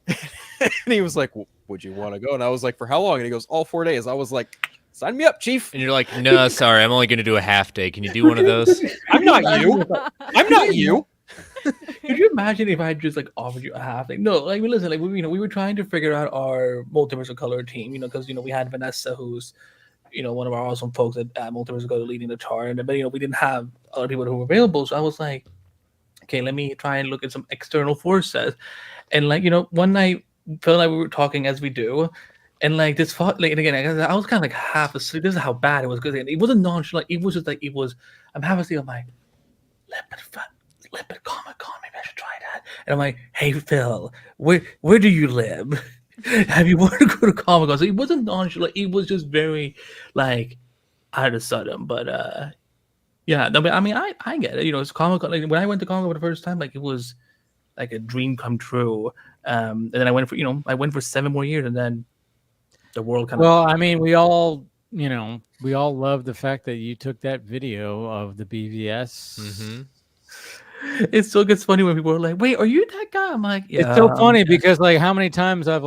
And he was like, "Would you want to go?" And I was like, "For how long?" And he goes, "All 4 days." I was like, "Sign me up, Chief." And you're like, "No, sorry, I'm only going to do a half day. Can you do one of those?" I'm not you. I'm not you. Could you imagine if I just like offered you a half? Like, no, like, listen, like we were trying to figure out our Multiverse of Color team, because we had Vanessa, who's one of our awesome folks at Multiverse of Color leading the charge, but we didn't have other people who were available. So I was like, okay, let me try and look at some external forces. And one night, Phil and I, we were talking as we do, and like this thought, like, and again, I was kind of like half asleep. This is how bad it was, because it wasn't nonchalant. It was just like I'm half asleep. I'm like, Lipid Comic-Con, maybe I should try that. And I'm like, hey Phil, where do you live? Have you wanted to go to Comic-Con? So it wasn't nonchalant. It was just very like out of the sudden. But yeah, no, but I mean, I get it. It's Comic-Con. Like when I went to Comic-Con for the first time, like it was like a dream come true. And then I went for 7 more years, and then the world kind of. Well, I mean, we all love the fact that you took that video of the BVS. Mm-hmm. It still gets funny when people are like, "Wait, are you that guy?" I'm like, "Yeah." It's so funny because like how many times I've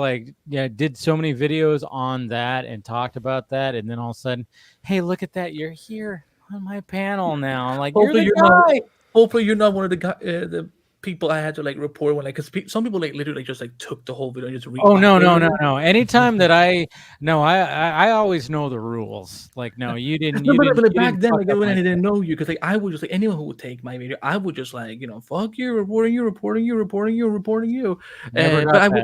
did so many videos on that and talked about that, and then all of a sudden, hey, look at that, you're here on my panel now. I'm like, hopefully you're not one of the people I had to like report when like because some people like literally just like took the whole video and just Oh no. Anytime that I always know the rules. Like no, you didn't. No, You but, didn't, but you back didn't then, fuck like up when I like didn't that. know you, because like I would just like anyone who would take my video, I would just like fuck you, reporting you. Never got But I that. would,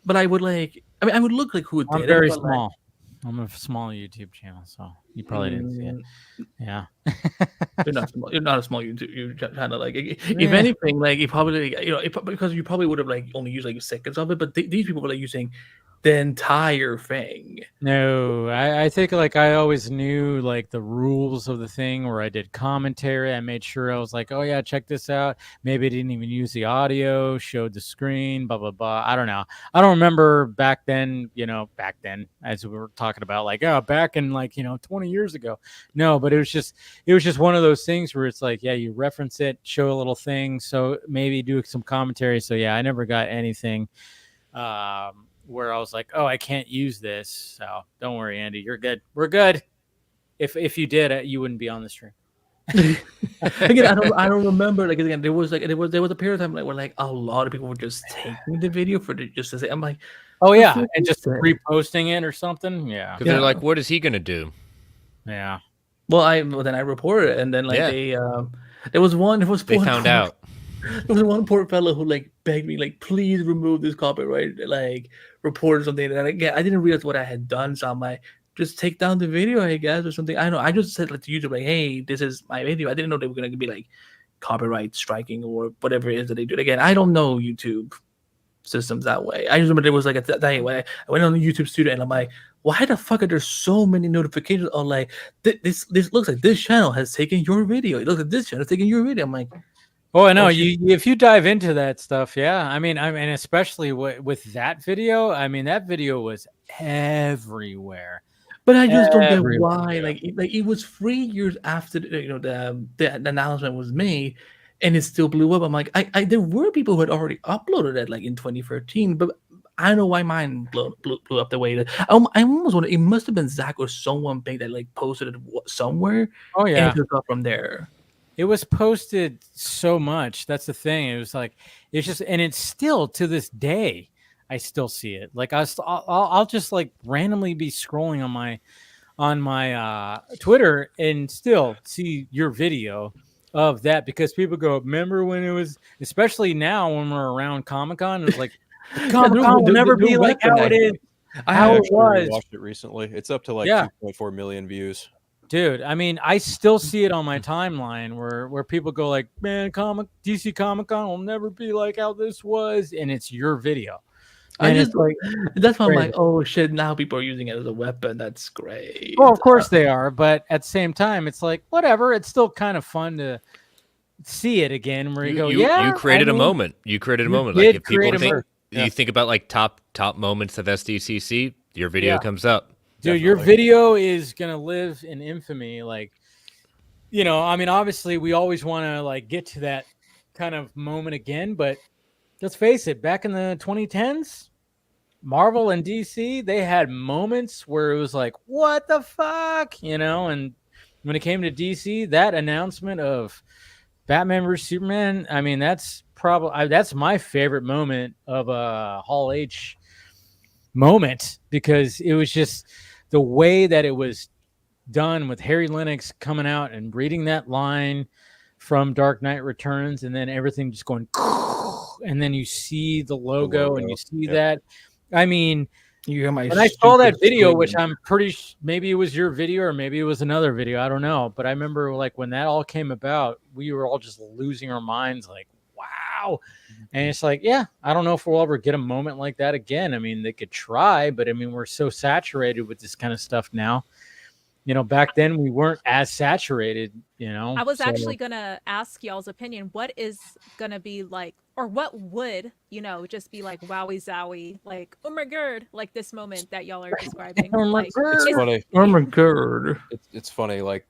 but I would like I would look like who did I'm it. very but, like, small. I'm a small YouTube channel, so you probably didn't see it. Yeah. You're not small. You're not a small YouTube. You're kind of like if Yeah. anything, like you probably because you probably would have like only used like seconds of it, but these people were like using the entire thing. No, I think like I always knew like the rules of the thing where I did commentary. I made sure I was like, oh yeah, check this out. Maybe I didn't even use the audio, showed the screen, blah, blah, blah. I don't know. I don't remember back then, as we were talking about like, oh, back in like, 20 years ago. No, but it was just one of those things where it's like, yeah, you reference it, show a little thing. So maybe do some commentary. So yeah, I never got anything, where I was like, oh, I can't use this. So don't worry, Andy, you're good. We're good. If you did, you wouldn't be on the stream. Again, I don't remember. Like again, there was a period of time like where like a lot of people were just taking the video for just to say. I'm like, oh what yeah, the fuck and is just that? reposting it or something. Yeah, Because they're like, what is he gonna do? Yeah. Well, then I reported it, and then like there was They found out. There was one poor fellow who like begged me like, please remove this copyright like report or something. And again, I didn't realize what I had done, so I'm like, just take down the video, I guess, or something. I know. I just said like to YouTube like, hey, this is my video. I didn't know they were gonna be like copyright striking or whatever it is that they do. Again, I don't know YouTube systems that way. I just remember there was like a day where I went on the YouTube Studio and I'm like, why the fuck are there so many notifications on like this looks like this channel has taken your video. It looks like this channel has taken your video. I'm like, oh, I know. If you dive into that stuff, yeah. I mean, especially with that video. I mean, that video was everywhere. But I just don't get why. Like it was 3 years after the announcement was made, and it still blew up. I'm like, there were people who had already uploaded it like in 2013, but I don't know why mine blew up the way that I almost wonder. It must have been Zach or someone big that like posted it somewhere. Oh yeah, and it took off from there. It was posted so much. That's the thing. It was like it's just, and it's still to this day. I still see it. Like I'll just like randomly be scrolling on my Twitter and still see your video of that because people go, remember when it was, especially now when we're around Comic-Con, it was like Comic-Con will never be like how it is. I actually watched it recently. It's up to like 2.4 million views. Dude, I mean, I still see it on my timeline where people go like, man, DC Comic-Con will never be like how this was, and it's your video. And it's like that's why I'm like, oh shit, now people are using it as a weapon. That's great. Well, of course they are, but at the same time, it's like whatever. It's still kind of fun to see it again. Where you go, you created a moment. You created a moment. Like if people think you think about like top moments of SDCC, your video comes up. Dude, your video is gonna live in infamy. Like, I mean, obviously, we always want to like get to that kind of moment again, but let's face it, back in the 2010s, Marvel and DC, they had moments where it was like, what the fuck? And when it came to DC, that announcement of Batman vs. Superman, I mean, that's my favorite moment of a Hall H moment because it was just the way that it was done with Harry Lennox coming out and reading that line from Dark Knight Returns and then everything just going and then you see the logo and you see that. I mean, when I saw that video, which I'm pretty maybe it was your video or maybe it was another video, I don't know, but I remember like when that all came about, we were all just losing our minds like, wow. And it's like, yeah, I don't know if we'll ever get a moment like that again. I mean, they could try, but I mean, we're so saturated with this kind of stuff now. Back then we weren't as saturated, I was actually going to ask y'all's opinion. What is going to be like, or what would, just be like wowie zowie, like, oh my God, like this moment that y'all are describing. Oh my like, God. It's funny. Oh my God. It's funny, like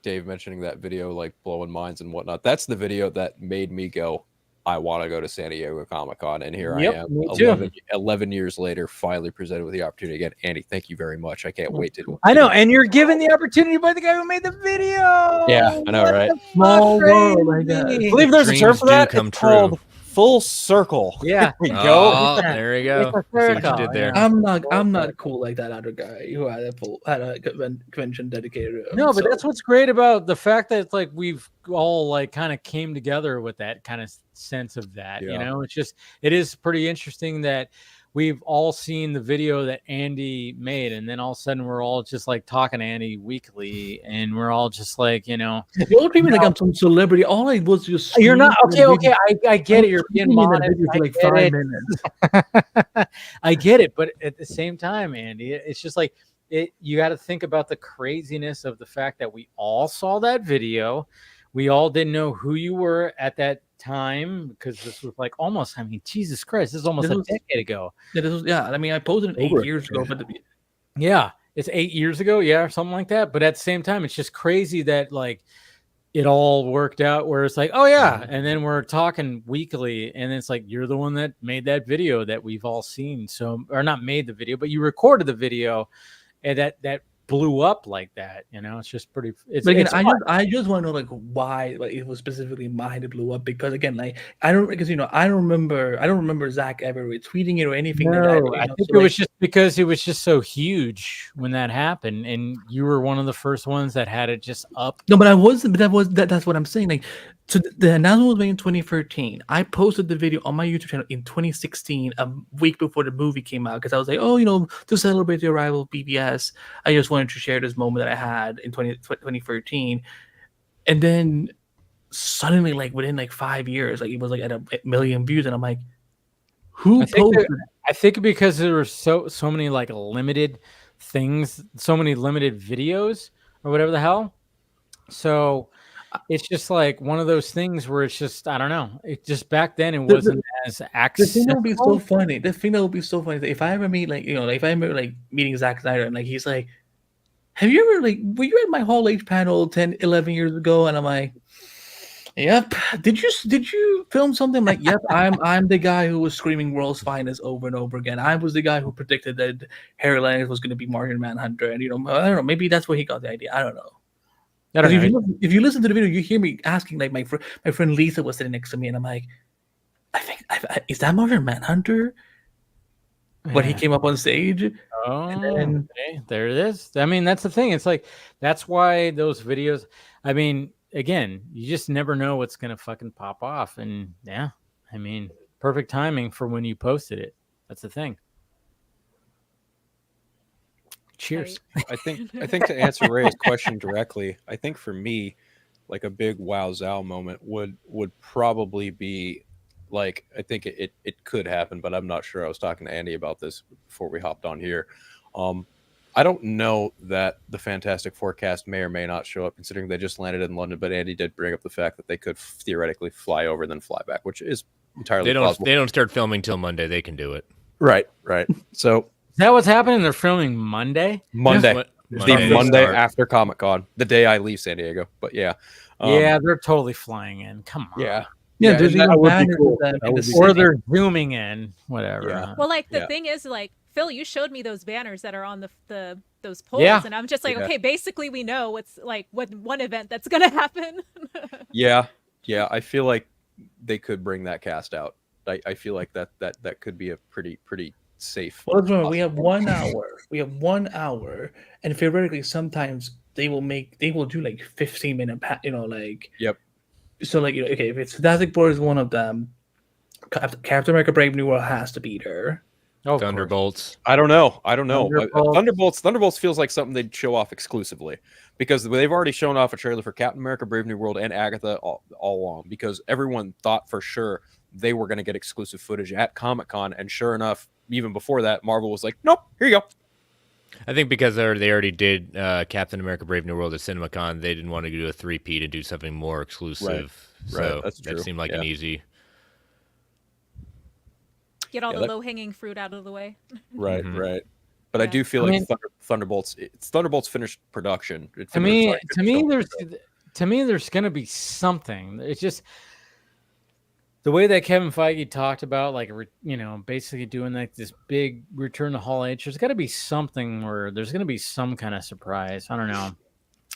Dave mentioning that video, like blowing minds and whatnot. That's the video that made me go, I want to go to San Diego Comic-Con, and here I am 11 years later, finally presented with the opportunity again. Andy, thank you very much. I can't wait to. I know, and you're given the opportunity by the guy who made the video. Yeah, I know, right? Small world, my God. I believe there's a term for that. Come It's called full circle. Yeah. There we go. Oh, there you go. It's a See what you circle, did there. I'm not cool like that other guy who had a convention dedicated to him. No, but so. that's what's great about the fact that it's like we've all like kind of came together with that kind of sense of that. You Yeah. know, it is pretty interesting that we've all seen the video that Andy made, and then all of a sudden we're all just like talking to Andy weekly, and we're all just like, you know, You all treat me like I'm some celebrity. All I was just you're not screaming okay. I get it. You're being modest. for like 5 minutes. I get it, but at the same time, Andy, it's just like you got to think about the craziness of the fact that we all saw that video. We all didn't know who you were at that time because this was like almost, I mean, Jesus Christ, this is almost a decade ago. Yeah, I mean, I posted it 8 years ago, but yeah, it's 8 years ago, yeah, or something like that. But at the same time, it's just crazy that like it all worked out where it's like, oh yeah, and then we're talking weekly, and it's like you're the one that made that video that we've all seen. So, or not made the video, but you recorded the video, and that blew up like that. You know, it's just pretty. It's, but again, it's I just want to know like why like it was specifically mine that blew up, because again, like I don't remember Zach ever retweeting it or anything. No, like that, I think it was just because it was just so huge when that happened, and you were one of the first ones that had it just up. No, but I wasn't. But that's what I'm saying. Like, so the announcement was made in 2013. I posted the video on my YouTube channel in 2016, a week before the movie came out, because I was like, oh, you know, to celebrate the arrival of BBS, I just wanted to share this moment that I had in 2013. And then suddenly, like within like 5 years, like it was like at a million views, and I'm like, who posted that? I think because there were so many like limited things, so many limited videos or whatever the hell. So it's just like one of those things where it's just, I don't know. It just back then it wasn't as accessible. The thing that would be so funny. The thing that would be so funny is if I ever meet like, you know, like if I remember like meeting Zack Snyder and like he's like, have you ever like were you at my Hall H panel 10, 11 years ago? And I'm like, yep. Did you film something? I'm like, yep, I'm the guy who was screaming world's finest over and over again. I was the guy who predicted that Harry Lennox was going to be Martian Manhunter, and you know, I don't know, maybe that's where he got the idea. I don't know. If you listen to the video, you hear me asking, like my friend Lisa was sitting next to me, and I'm like, is that Martian Manhunter? When he came up on stage. Oh, okay. There it is. I mean, that's the thing. It's like that's why those videos. I mean, again, you just never know what's gonna fucking pop off, and yeah, I mean, perfect timing for when you posted it. That's the thing. Cheers. I think to answer Ray's question directly, I think for me, like a big wow zow moment would probably be like, I think it could happen, but I'm not sure. I was talking to Andy about this before we hopped on here. I don't know that the Fantastic Four cast may or may not show up, considering they just landed in London, but Andy did bring up the fact that they could theoretically fly over then fly back, which is entirely plausible. They don't start filming till Monday. They can do it. Right. So is that what's happening? They're filming Monday? The Monday after Comic-Con, the day I leave San Diego. But yeah. Yeah, they're totally flying in. Come on. Yeah. Yeah, there's that would be cool. Or they're zooming in, whatever. Yeah. Well, like the thing is, like Phil, you showed me those banners that are on those poles, and I'm just like, okay, basically we know what's like what one event that's gonna happen. Yeah. I feel like they could bring that cast out. I feel like that could be a pretty safe. Well, remember, we have 1 hour. We have 1 hour, and theoretically, sometimes they will do like 15-minute, you know, like. Yep. So like, you know, okay, if it's Fantastic Four is one of them, Captain America: Brave New World has to be there. Oh, Thunderbolts. I don't know. Thunderbolts feels like something they'd show off exclusively, because they've already shown off a trailer for Captain America: Brave New World and Agatha all along, because everyone thought for sure they were going to get exclusive footage at Comic-Con, and sure enough, even before that, Marvel was like, nope, here you go. I think because they already did Captain America: Brave New World at CinemaCon, they didn't want to do a 3-peat and do something more exclusive. Right. So That's true. that seemed like an easy. Get all the low-hanging fruit out of the way. Right. But I do feel like Thunderbolts finished production. To me, there's going to be something. It's just the way that Kevin Feige talked about, like, you know, basically doing like this big return to Hall H. There's got to be something where there's going to be some kind of surprise. I don't know.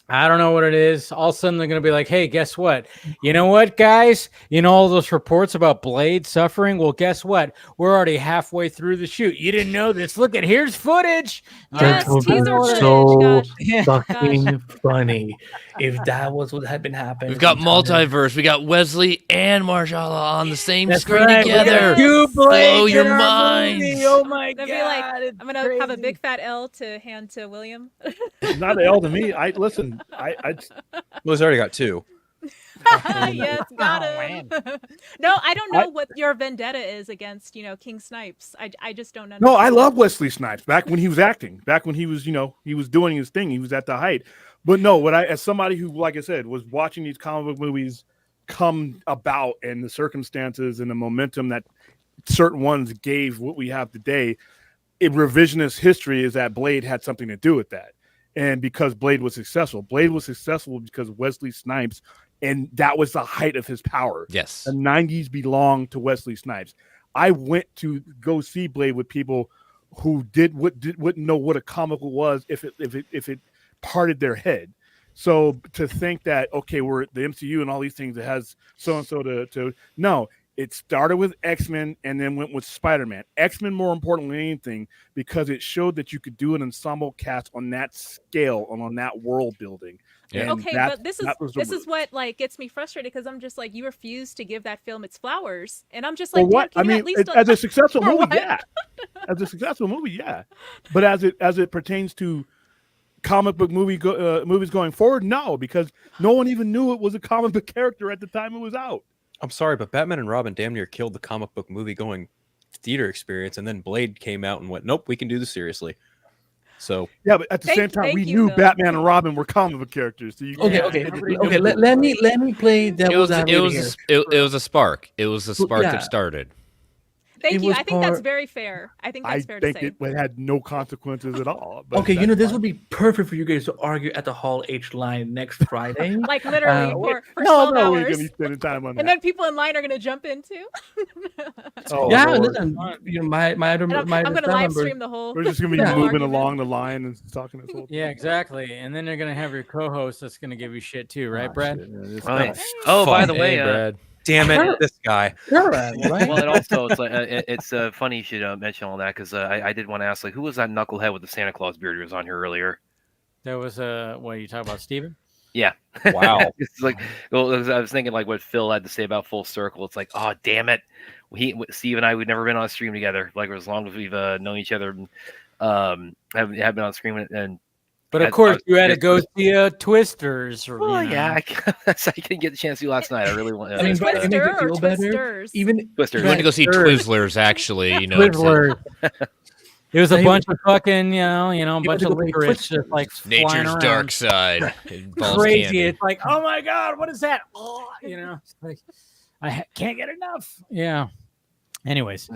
I don't know what it is. All of a sudden, they're going to be like, hey, guess what? You know what, guys? You know all those reports about Blade suffering? Well, guess what? We're already halfway through the shoot. You didn't know this. Look at here's footage. That would be teaser so footage, fucking funny if that was what had been happening. We've got multiverse. We got Wesley and Marshala on the same screen right. together. You blow your in our minds. movie. Oh my They'll god! be like, it's I'm gonna have a crazy. big fat L to hand to William. It's not an L to me. I listen. I Well, he's already got 2. Yes, got him. No, I don't know what your vendetta is against, King Snipes. I just don't know. No, I love Wesley Snipes back when he was acting, back when he was, he was doing his thing. He was at the height. But no, as somebody who, like I said, was watching these comic book movies come about and the circumstances and the momentum that certain ones gave what we have today, revisionist history is that Blade had something to do with that. And because Blade was successful because Wesley Snipes, and that was the height of his power. Yes. The 90s belonged to Wesley Snipes. I went to go see Blade with people who wouldn't know what a comic book was if it parted their head. So to think that, okay, we're the MCU and all these things, it has so-and-so to no, it started with X-Men and then went with Spider-Man. X-Men more important than anything because it showed that you could do an ensemble cast on that scale and on that world building. Yeah. Okay, but this is what like gets me frustrated because I'm just like, you refuse to give that film its flowers, and I'm just like, what? Damn, I mean, at least as a successful movie, what? yeah. As a successful movie, yeah. But as it pertains to comic book movies going forward, no, because no one even knew it was a comic book character at the time it was out. I'm sorry, but Batman and Robin damn near killed the comic book movie going theater experience, and then Blade came out and went, nope, we can do this seriously. So yeah, but at the same time, we knew Batman and Robin were comic book characters. So Okay. Let me play devil's advocate here. It was a spark. It was the spark that started. Thank you. I think that's very fair. I think that's fair to say. It had no consequences at all. But Okay, this would be perfect for you guys to argue at the Hall H line next Friday. Like literally for 12 we're hours. gonna be spending time on And that. then people in line are going to jump in too. Yeah, Lord. listen, my I'm going to live stream the whole. We're just gonna be moving along the line and talking this whole. Yeah, exactly. And then they're gonna have your co-host that's gonna give you shit too, right, Brad? Right. Oh, by the way, Brad. Damn it, this guy. Well, and also it's like it's funny you should mention all that because I did want to ask, like, who was that knucklehead with the Santa Claus beard who was on here earlier? There was what are you talking about, Steven? Yeah. Wow. It's like, well, I was thinking like what Phil had to say about Full Circle. It's like, oh damn it, Steve and I, we've never been on a stream together. Like as long as we've known each other, and have been on stream and. But of course, you had to go see Twisters. Or, well, yeah, I didn't get the chance to last night. I really want. I mean, Twister or Twisters? Even Twisters. We went to go see Twizzlers, actually. Twizzlers. It was a bunch of fucking, a bunch of licorice just like flying Nature's around. dark side. Crazy. Candy. It's like, oh my god, what is that? Oh, it's like I can't get enough. Yeah. Anyways,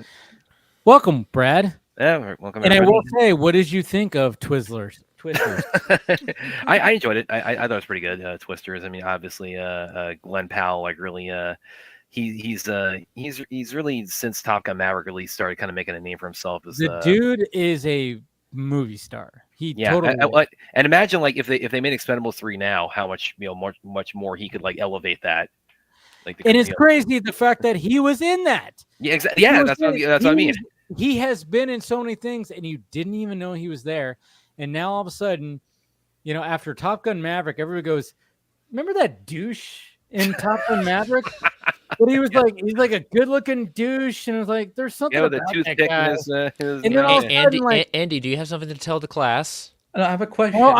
welcome, Brad. Yeah, welcome. And I will say, what did you think of Twizzlers? Twisters. I enjoyed it. I thought it was pretty good. Twisters. I mean, obviously, Glenn Powell, like really, he's really since Top Gun Maverick really started kind of making a name for himself. As, the dude is a movie star. He totally. And imagine like if they made Expendables 3 now, how much much more he could like elevate that. Like, and it's crazy the fact that he was in that. Yeah, exactly. Yeah, that's what I mean. He has been in so many things, and you didn't even know he was there. And now all of a sudden, after Top Gun Maverick, everybody goes, "Remember that douche in Top Gun Maverick?" But he's like a good-looking douche, and it was like, there's something about that guy. And then all of a sudden, like, Andy, do you have something to tell the class? I have a question. Oh,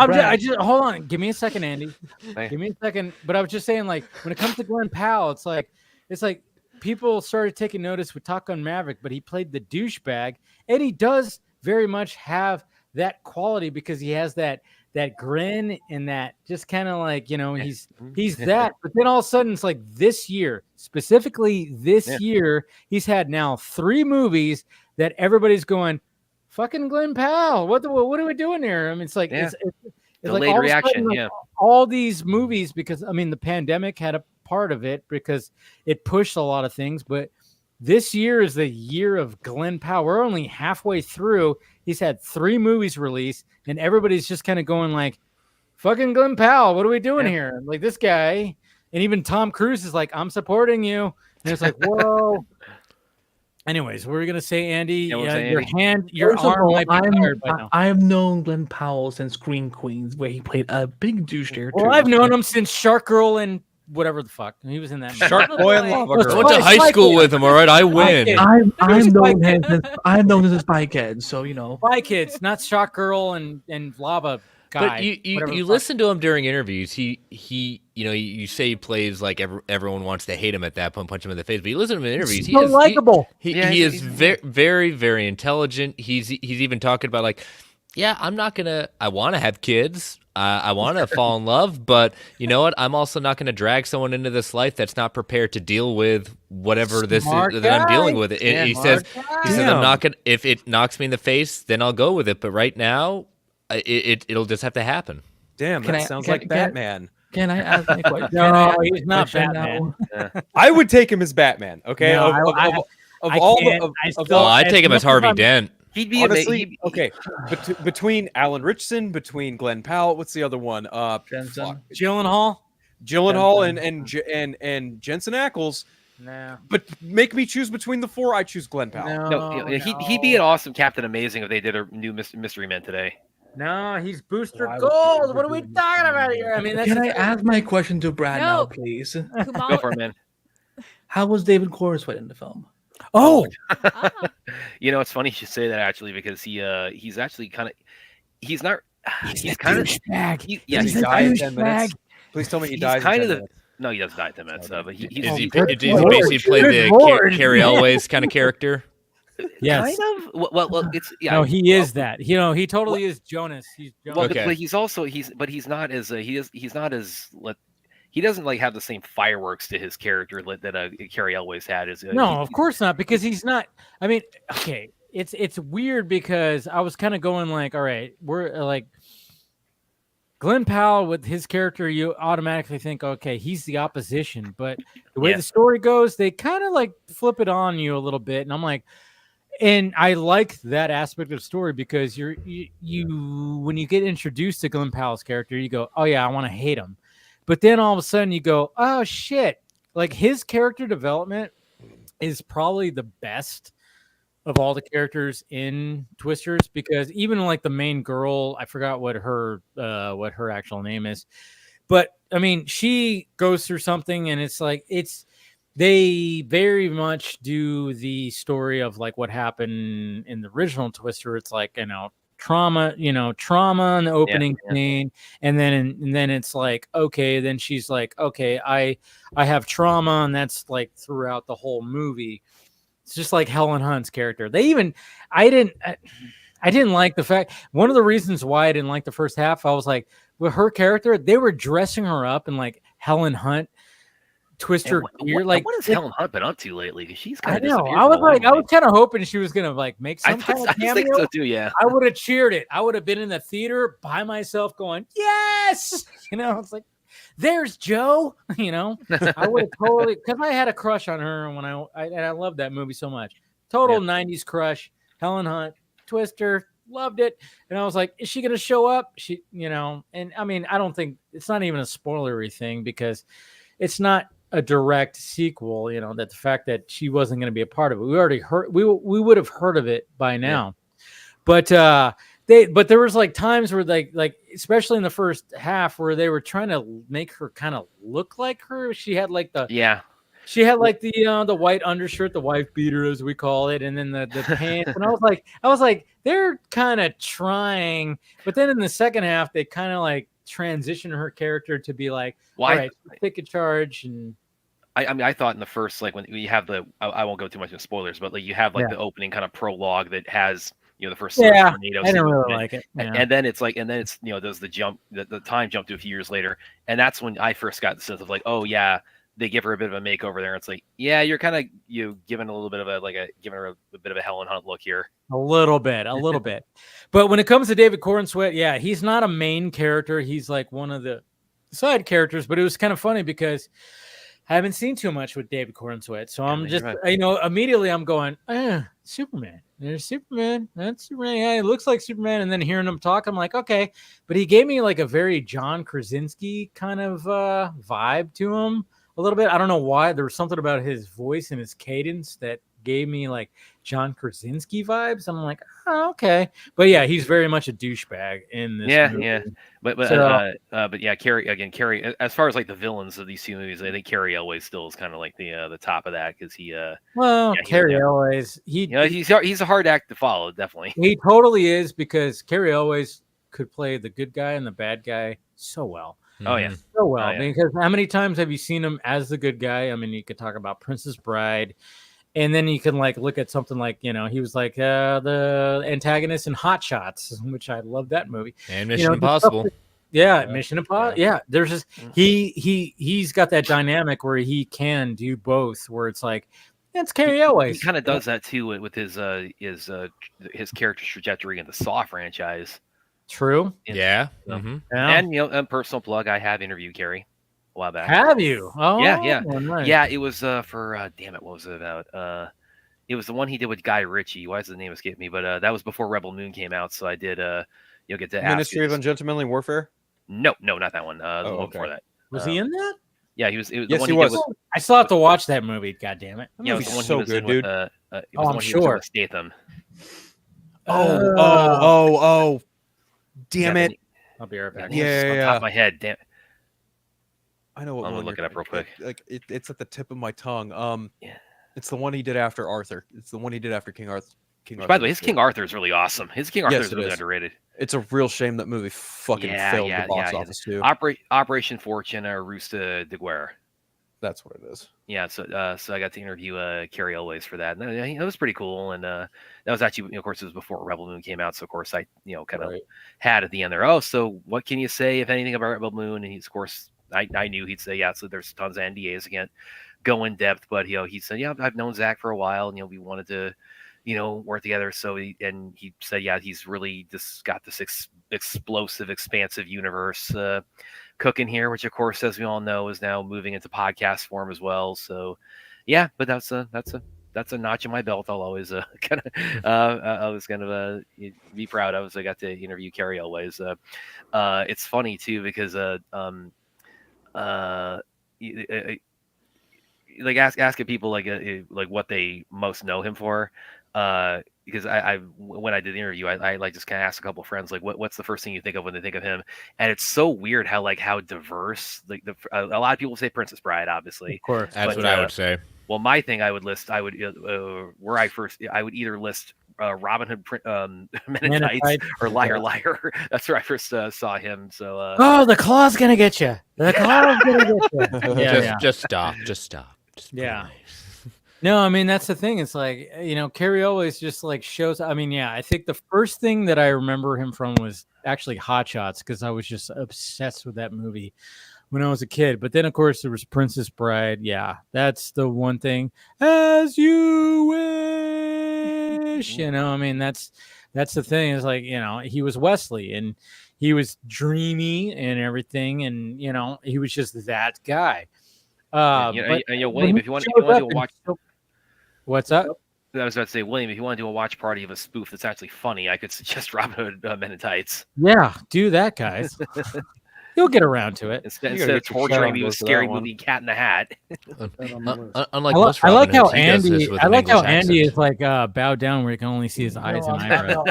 hold on. Give me a second, Andy. Give me a second. But I was just saying, like, when it comes to Glenn Powell, it's like people started taking notice with Top Gun Maverick, but he played the douchebag, and he does very much have that quality because he has that grin and that just kind of like, he's that. But then all of a sudden, it's like specifically this year, he's had now 3 movies that everybody's going, fucking Glenn Powell. What are we doing here? I mean, it's like it's like delayed reaction. Sudden, all these movies, because I mean the pandemic had a part of it because it pushed a lot of things, but this year is the year of Glenn Powell. We're only halfway through. He's had 3 movies released, and everybody's just kind of going like, fucking Glenn Powell, what are we doing here? Like this guy, and even Tom Cruise is like, I'm supporting you. And it's like, whoa. Anyways, what were we gonna say, Andy? Your First of arm all, might be tired by now. I've known Glenn Powell since Scream Queens, where he played a big douche there. Well, I've known him since Shark Girl and whatever the fuck. He was in that. Shark Boy and Lava Girl. I went to high school with him. All right, I win. I've known him since Spy Kids, so you know. Spy Kids, not Shark Girl and Lava Guy. But you listen to him during interviews. He you say he plays like everyone wants to hate him at that point, punch him in the face. But you listen to him in interviews. He's so likable. He is very, very, very intelligent. He's even talking about like, yeah, I want to have kids. I want to fall in love, but you know what? I'm also not going to drag someone into this life that's not prepared to deal with whatever this is that I'm dealing with. He says, I'm not going to, if it knocks me in the face, then I'll go with it. But right now, it'll just have to happen. Damn, that sounds like Batman. Can I ask a question? No, he's not Batman. I would take him as Batman. Okay, No, I'd take him as Harvey Dent. He'd be honestly okay. Between Alan Richardson, between Glenn Powell, what's the other one? Gyllenhaal and Jensen Ackles. No. But make me choose between the four. I choose Glenn Powell. No, he'd be an awesome Captain Amazing if they did a new Mystery Men today. No, he's Booster Gold. What are we talking about here? I mean, Can I ask my question to Brad now, please? Go for it, man. How was David Corenswet in the film? Oh, you know, it's funny you should say that actually, because he's actually kind of he's kind of douchebag. Yeah, he died in 10 minutes. Please tell me he dies. Kind of no, he doesn't die at 10 minutes. But he basically play the Carrie Elways kind of character. Yes. Kind of. Well, it's No, he is that. He totally is Jonas. He's Jonas. Well, but he's also he's not as he's not as he doesn't like have the same fireworks to his character that Carrie Elways had. No, of course not, because he's not. I mean, okay, it's weird because I was kind of going like, all right, we're like Glenn Powell with his character, you automatically think, okay, he's the opposition, but the way the story goes, they kind of like flip it on you a little bit, and I'm like. And I like that aspect of the story because you when you get introduced to Glenn Powell's character, you go, oh yeah, I want to hate him. But then all of a sudden you go, oh shit. Like his character development is probably the best of all the characters in Twisters, because even like the main girl, I forgot what her actual name is. But I mean, she goes through something and it's like they very much do the story of like what happened in the original Twister. It's like, trauma in the opening scene. And then it's like, okay, then she's like, okay, I have trauma. And that's like throughout the whole movie. It's just like Helen Hunt's character. I didn't like the fact, one of the reasons why I didn't like the first half, I was like, with her character, they were dressing her up in like Helen Hunt Twister gear. Like, what has Helen Hunt been up to lately? Because she's kind of. I know. I was kind of hoping she was gonna like make some kind of cameo. I think so too. Yeah. I would have cheered it. I would have been in the theater by myself, going, "Yes!" It's like, "There's Joe." I would have totally, because I had a crush on her when I loved that movie so much. Total '90s crush. Helen Hunt, Twister, loved it, and I was like, "Is she gonna show up?" She, and I mean, I don't think it's not even a spoilery thing because it's not a direct sequel, that the fact that she wasn't going to be a part of it, we already heard, we would have heard of it by now. But there was like times where like especially in the first half where they were trying to make her kind of look like her. She had like the white undershirt, the wife beater as we call it, and then the pants. And I was like they're kind of trying, but then in the second half they kind of like transition her character to be like, all right, take a charge. And I mean, I thought in the first, like when you have I won't go too much into spoilers, but like you have like the opening kind of prologue that has the first tornado. I didn't really like it. And then it's there's the jump, the time jump to a few years later, and that's when I first got the sense of like, oh yeah, they give her a bit of a makeover there. It's like, yeah, you're kind of giving a little bit of giving her a bit of a Helen Hunt look here. A little bit. But when it comes to David Corenswet, he's not a main character. He's like one of the side characters. But it was kind of funny because haven't seen too much with David Cornsweet, so I'm just, right. Immediately I'm going, Superman. There's Superman. That's Superman. Yeah, it looks like Superman. And then hearing him talk, I'm like, okay. But he gave me like a very John Krasinski kind of vibe to him a little bit. I don't know why. There was something about his voice and his cadence that gave me like John Krasinski vibes. I'm like, oh, okay. But yeah, he's very much a douchebag in this movie. Yeah. But yeah, Carrie. As far as like the villains of these two movies, I think Carrie Elway still is kind of like the top of that because Carrie Elways, he's a hard act to follow, definitely. He totally is, because Carrie Elways could play the good guy and the bad guy so well. Oh yeah, so well. Because how many times have you seen him as the good guy? I mean, you could talk about Princess Bride. And then you can like look at something like, he was like the antagonist in Hot Shots, which I love that movie. And Mission Impossible. Mission Impossible. Yeah, there's just he's got that dynamic where he can do both. Where it's like it's Carrie Elways. He kind of does that too with his character trajectory in the Saw franchise. True. Yeah. And personal plug, I have interviewed Carrie a while back. Have you? Oh, yeah. Nice. Yeah, it was for damn it, what was it about? It was the one he did with Guy Ritchie. Why does the name escape me? But that was before Rebel Moon came out, so I did get to Ministry of Ungentlemanly Warfare. No, not that one. The one before that. Was he in that? Yeah, he was. It was yes, the one he was. Did with, I still have to watch that movie. God damn it! Yeah, it was the one so he was good, in dude. With, it was Oh, the I'm one he was in sure. with Statham. Oh! Damn it! I'll be right back. On top of my head. Damn. I know what I'm one gonna look you're- it up real quick. Like it's at the tip of my tongue. Yeah. It's the one he did after Arthur. It's the one he did after King Arthur. By the way, his King Arthur is really awesome. His King Arthur Yes, is it really is. underrated. It's a real shame that movie fucking failed the box office too. Operation Fortune or Rooster de Guerre. That's what it is. Yeah, so I got to interview Carrie Elways for that, and it was pretty cool. And that was actually, of course, it was before Rebel Moon came out, so of course I, kind of had at the end there. Oh, so what can you say, if anything, about Rebel Moon? And he's, of course, I knew he'd say, yeah. So there's tons of NDAs again, go in depth, but he said, yeah, I've known Zach for a while, and we wanted to, work together. So he said, yeah, he's really just got this explosive, expansive universe cooking here, which of course, as we all know, is now moving into podcast form as well. So yeah, but that's a notch in my belt. I'll always be proud of, as I got to interview Carrie Elways. It's funny too, because like asking people like what they most know him for, because I when I did the interview, I like just kind of asked a couple of friends, like what's the first thing you think of when they think of him. And it's so weird how diverse, like a lot of people say Princess Bride, obviously, of course, that's what I would say. Well, my thing I would either list Robin Hood, Men in Tights, or Liar Liar. That's where I first saw him. So the claw's gonna get you. The claw's gonna get you. Just stop. Just yeah. No, I mean, that's the thing. It's like, Carrie always just like shows. I mean, yeah, I think the first thing that I remember him from was actually Hot Shots, because I was just obsessed with that movie when I was a kid. But then, of course, there was Princess Bride. Yeah, that's the one thing. As you wish, I mean, that's the thing. Is like, he was Wesley, and he was dreamy and everything, and he was just that guy. William, if you want to do a watch, what's up? I was about to say, William, if you want to do a watch party of a spoof that's actually funny, I could suggest Robin Hood, Men in Tights. Yeah, do that, guys. You'll get around to it. Instead of torturing me with scary movie Cat in the Hat. Unlike most I like Robin how Hoods, he does this Andy. with I an like how English Andy accent. is like bowed down, where you can only see his eyes and eyebrows.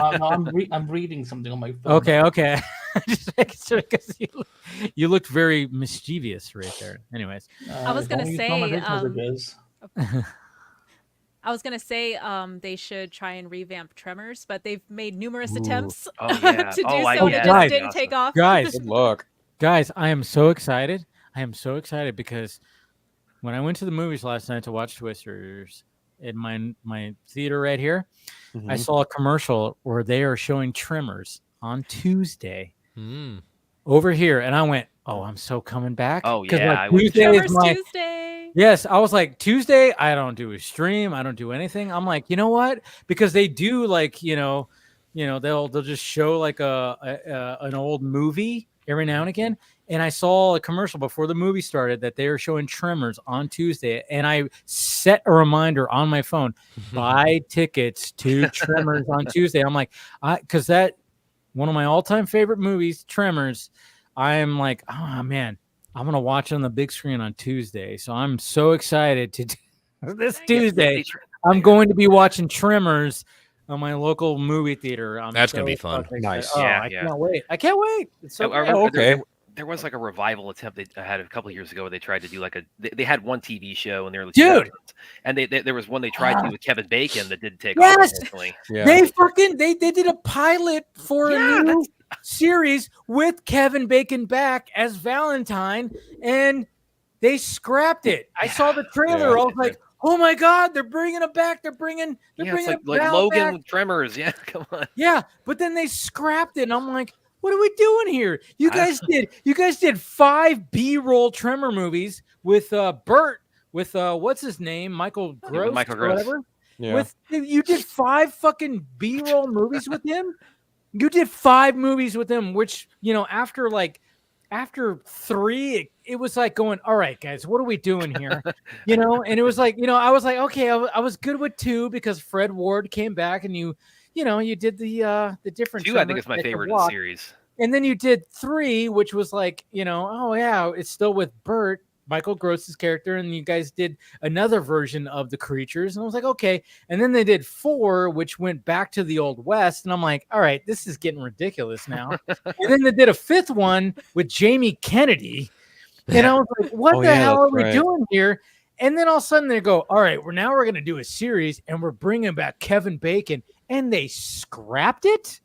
I'm reading something on my phone. Okay. Just making sure, because you looked very mischievous right there. Anyways, I was gonna say, they should try and revamp Tremors, but they've made numerous attempts to do so, and it just didn't take off. Guys, good luck. Guys, I am so excited. Because when I went to the movies last night to watch Twisters in my theater right here, I saw a commercial where they are showing Tremors on Tuesday over here, and I went, "Oh, I'm so coming back." Oh yeah, Tuesday. Yes, I was like, Tuesday. I don't do a stream. I don't do anything. I'm like, you know what? Because they do like, they'll just show like an old movie every now and again, and I saw a commercial before the movie started that they were showing Tremors on Tuesday, and I set a reminder on my phone, buy tickets to Tremors on Tuesday. I'm like, because that one of my all-time favorite movies, Tremors, I'm like, oh man, I'm gonna watch it on the big screen on Tuesday. So I'm so excited to this Tuesday. I'm going to be watching Tremors on my local movie theater. That's gonna be fun. Nice. Oh, I can't wait. I can't wait. It's so great. Okay. There was like a revival attempt they had a couple of years ago where they tried to do like they had one TV show in the early 2000s, and there was one they tried to do with Kevin Bacon that didn't take off. Unfortunately. Yeah. They did a pilot for a new series with Kevin Bacon back as Valentine, and they scrapped it. I saw the trailer. I was like, oh my god, they're bringing it back. They're bringing it's like Val Logan back. with Tremors. Yeah, come on. Yeah, but then they scrapped it, and I'm like, what are we doing here? You guys did 5 B-roll Tremor movies with Bert, with what's his name, Michael Gross, Michael or Gross. whatever. Yeah. You did 5 fucking B-roll movies with him. You did 5 movies with him, which after 3, it was like going, all right, guys, what are we doing here? And it was like, I was like, okay, I was good with 2 because Fred Ward came back, and you did the different 2, I think, is my favorite in the series. And then you did 3, which was like, oh yeah, it's still with Bert, Michael Gross's character, and you guys did another version of the creatures, and I was like, okay. And then they did 4, which went back to the Old West, and I'm like, all right, this is getting ridiculous now. And then they did a 5th one with Jamie Kennedy, and I was like, what the hell are we doing here? And then all of a sudden they go, all right, we're going to do a series, and we're bringing back Kevin Bacon, and they scrapped it.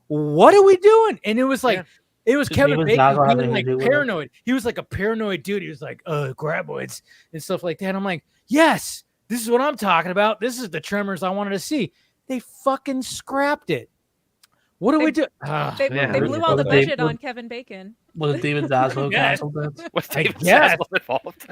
What are we doing? And it was like, it was Kevin Bacon being like paranoid. He was like a paranoid dude. He was like, graboids and stuff like that. I'm like, yes, this is what I'm talking about. This is the Tremors I wanted to see. They fucking scrapped it. What do we do? They blew all the budget on Kevin Bacon. Was David Zaslav canceled that? Was David Zaslav involved?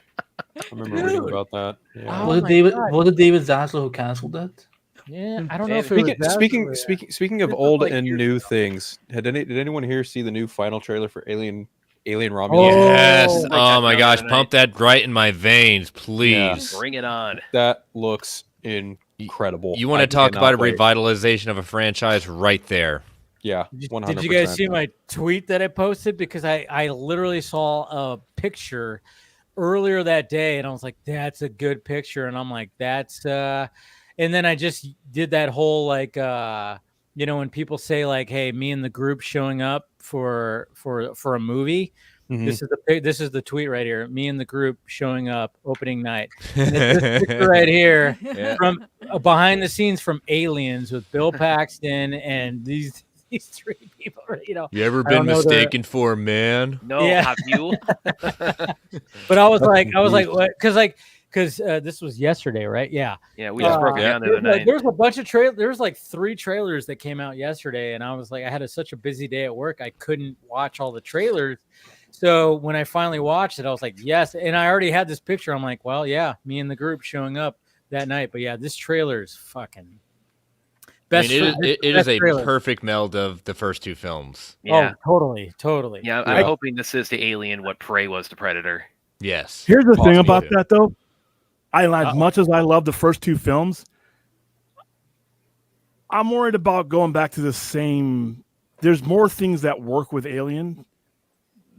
I remember reading about that. Yeah. Was it David Zaslav who canceled that? Yeah, I don't know if it was speaking of old and new things, did anyone here see the new final trailer for Alien Romulus? Yes. Oh my gosh, pump that right in my veins, please. Yeah. Bring it on. That looks incredible. You want to talk about a revitalization of a franchise right there. Yeah, 100%. Did you guys see my tweet that I posted? Because I literally saw a picture earlier that day, and I was like, that's a good picture. And I'm like, that's and then I just did that whole like when people say like, hey, me and the group showing up for a movie. Mm-hmm. This is the tweet right here. Me and the group showing up opening night. And it's this picture right here from behind the scenes from Aliens with Bill Paxton and these 3 people. You ever been mistaken for a man? No, have you? But I was like, what? Because this was yesterday, right? Yeah. Yeah, we just broke it down the other night. There's a bunch of trailers. There's like 3 trailers that came out yesterday, and I was like, I had such a busy day at work, I couldn't watch all the trailers. So when I finally watched it, I was like, yes. And I already had this picture. I'm like, well, yeah, me and the group showing up that night. But yeah, this trailer is fucking best. It is a perfect meld of the first 2 films. Yeah. Oh, totally. Yeah, I'm hoping this is to Alien what Prey was to Predator. Yes. Here's the thing about that, though. As much as I love the first 2 films, I'm worried about going back to the same. There's more things that work with Alien,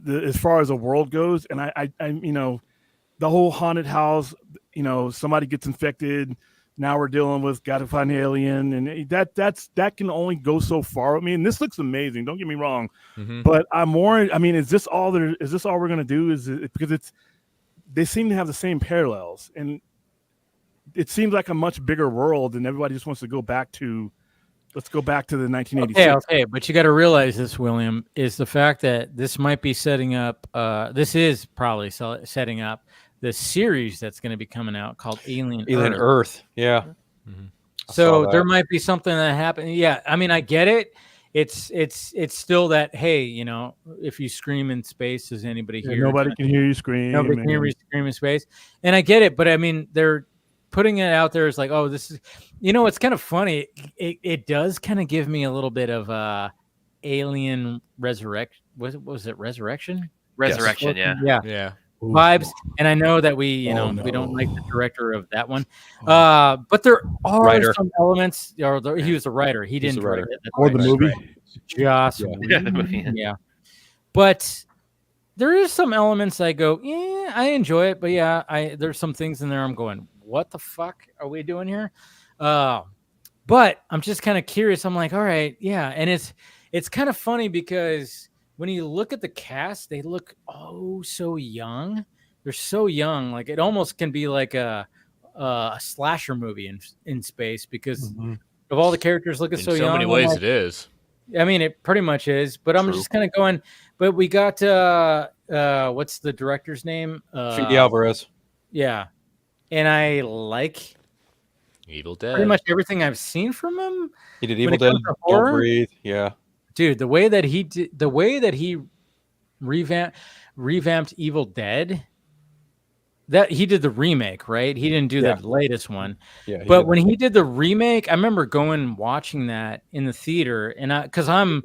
as far as the world goes, and I the whole haunted house. Somebody gets infected. Now we're dealing with got to find the alien, and that can only go so far with me. And this looks amazing. Don't get me wrong, but I'm worried. I mean, is this all we're gonna do? Is it because they seem to have the same parallels, and it seems like a much bigger world, and everybody just wants to go back to. Let's go back to the 1986. Okay, but you got to realize this, William, is the fact that this might be setting up. This is probably setting up the series that's going to be coming out called Alien Earth. Yeah. Mm-hmm. So there might be something that happened. Yeah, I mean, I get it. It's still that, hey, if you scream in space, does anybody hear? Nobody can hear you scream. Nobody can hear you scream in space. And I get it, but I mean, they're putting it out there as like, oh, this is, it's kind of funny. It does kind of give me a little bit of Alien Resurrection. Was it Resurrection? Resurrection, yeah. Vibes, and I know that we don't like the director of that one, but there are some elements. He was a writer. He didn't direct it. Or the movie. Just the movie. yeah. But there is some elements I go, yeah, I enjoy it, but yeah, there's some things in there I'm going, what the fuck are we doing here? But I'm just kind of curious. I'm like, all right, yeah, and it's kind of funny because when you look at the cast, they look so young. They're so young. Like it almost can be like a slasher movie in space because of all the characters looking so young. In so many ways, it is. I mean, it pretty much is. But I'm just kind of going. But we got what's the director's name? Fede Alvarez. Yeah, and I like Evil Dead. pretty much everything I've seen from him. He did Evil Dead. Don't Breathe. Yeah. Dude, the way that he revamped Evil Dead, that he did the remake, right? He didn't do the latest one. Yeah. But when he did the remake, I remember going and watching that in the theater, and because I'm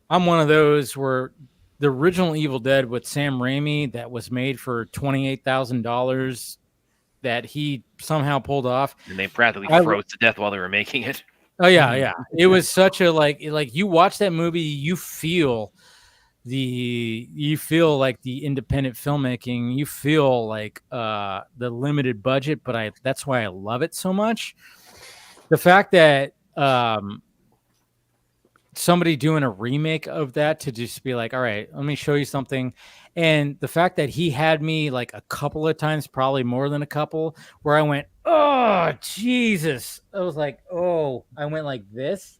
one of those where the original Evil Dead with Sam Raimi that was made for $28,000 that he somehow pulled off, and they practically froze to death while they were making it. Oh yeah. It was such a like you watch that movie, you feel like the independent filmmaking, you feel like the limited budget, but that's why I love it so much. The fact that somebody doing a remake of that to just be like, all right, let me show you something. And the fact that he had me like a couple of times, probably more than a couple, where I went, oh, Jesus. I was like, oh, I went like this.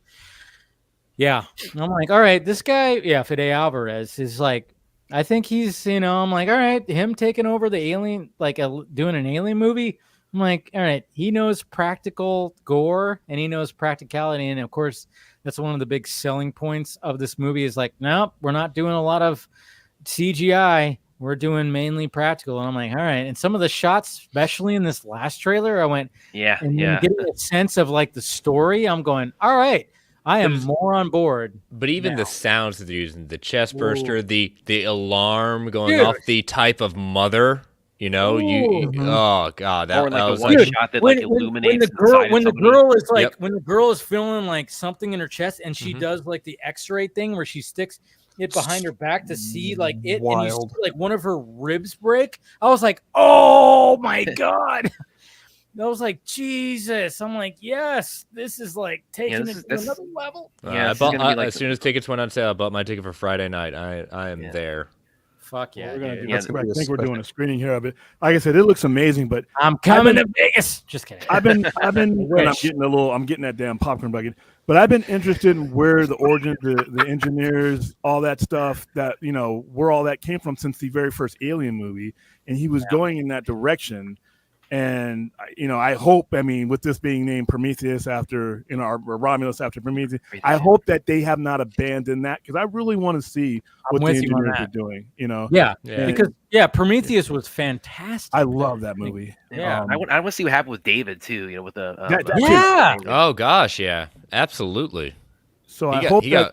Yeah. And I'm like, all right, this guy, Fede Alvarez is like, I think he's, I'm like, all right, him taking over the alien, like doing an alien movie. I'm like, all right, he knows practical gore and he knows practicality. And of course, that's one of the big selling points of this movie is like, nope, we're not doing a lot of CGI. We're doing mainly practical. And I'm like, all right. And some of the shots, especially in this last trailer, I went, and getting a sense of like the story, I'm going, all right, I am more on board. But even the sounds that they're using, the chest burster, the alarm going Dude. off, the type of mother, oh god, that Or like was a one like shot that like illuminates when the inside girl is like Yep. when the girl is feeling like something in her chest and she does like the x-ray thing where she sticks it behind her back to see like it and you see like one of her ribs break. I was like, oh my god. I was like, Jesus. I'm like, yes, this is like taking it to another level. I bought, as soon as tickets went on sale, I bought my ticket for Friday night. I am there. Fuck yeah. We're gonna dude. I think we're doing a screening here of it. Like I said, it looks amazing, but I'm coming to Vegas. Just kidding. I've been and I'm getting that damn popcorn bucket. But I've been interested in where the origin, the engineers, all that stuff that where all that came from since the very first Alien movie, and he was going in that direction. And I hope, with this being named Prometheus after or Romulus after Prometheus, I hope that they have not abandoned that because I really want to see what the engineers are doing. Because Prometheus was fantastic. I love that movie. Yeah, I want to see what happened with David too. With the Oh gosh, yeah, absolutely. So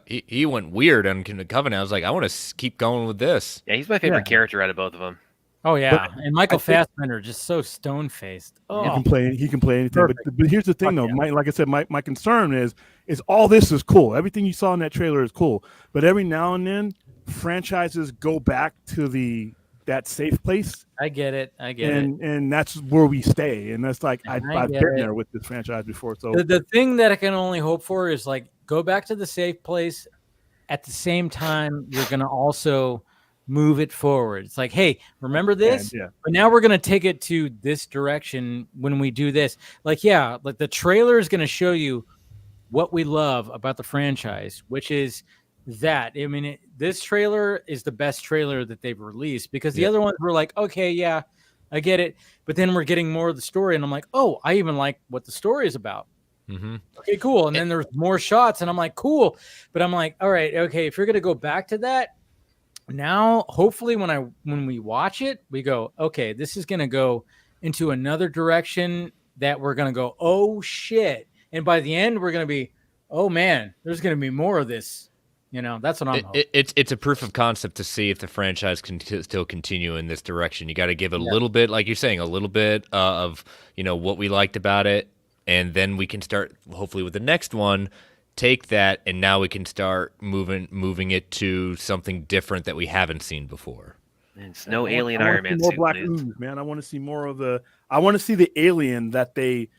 he went weird on Covenant. I was like, I want to keep going with this. Yeah, he's my favorite character out of both of them. Oh yeah, and Michael Fassbender just so stone faced. Oh, he can play anything. But here's the thing, though. Like I said, my concern is all this is cool. Everything you saw in that trailer is cool. But every now and then, franchises go back to that safe place. I get it. And that's where we stay. And that's like I've been there with this franchise before. So the thing that I can only hope for is like go back to the safe place. At the same time, you're gonna also move it forward. It's like, hey, remember this? But now we're gonna take it to this direction when we do this. Like the trailer is gonna show you what we love about the franchise, which is that. This trailer is the best trailer that they've released because the other ones were like, okay, yeah, I get it, but then we're getting more of the story, and I'm like, oh, I even like what the story is about. Okay, cool. And then there's more shots, and I'm like, cool, but I'm like, all right, okay, if you're gonna go back to that. Now, hopefully, when we watch it, we go, okay, this is going to go into another direction that we're going to go, oh, shit. And by the end, we're going to be, oh, man, there's going to be more of this You know, that's what I'm hoping. It's a proof of concept to see if the franchise can still continue in this direction. You got to give it a little bit, like you're saying, a little bit of, you know, what we liked about it, and then we can start, hopefully with the next one, take that, and now we can start moving it to something different that we haven't seen before. It's no alien Iron Man more suit, black please. ooze, man. I want to see more of the. I want to see the alien that they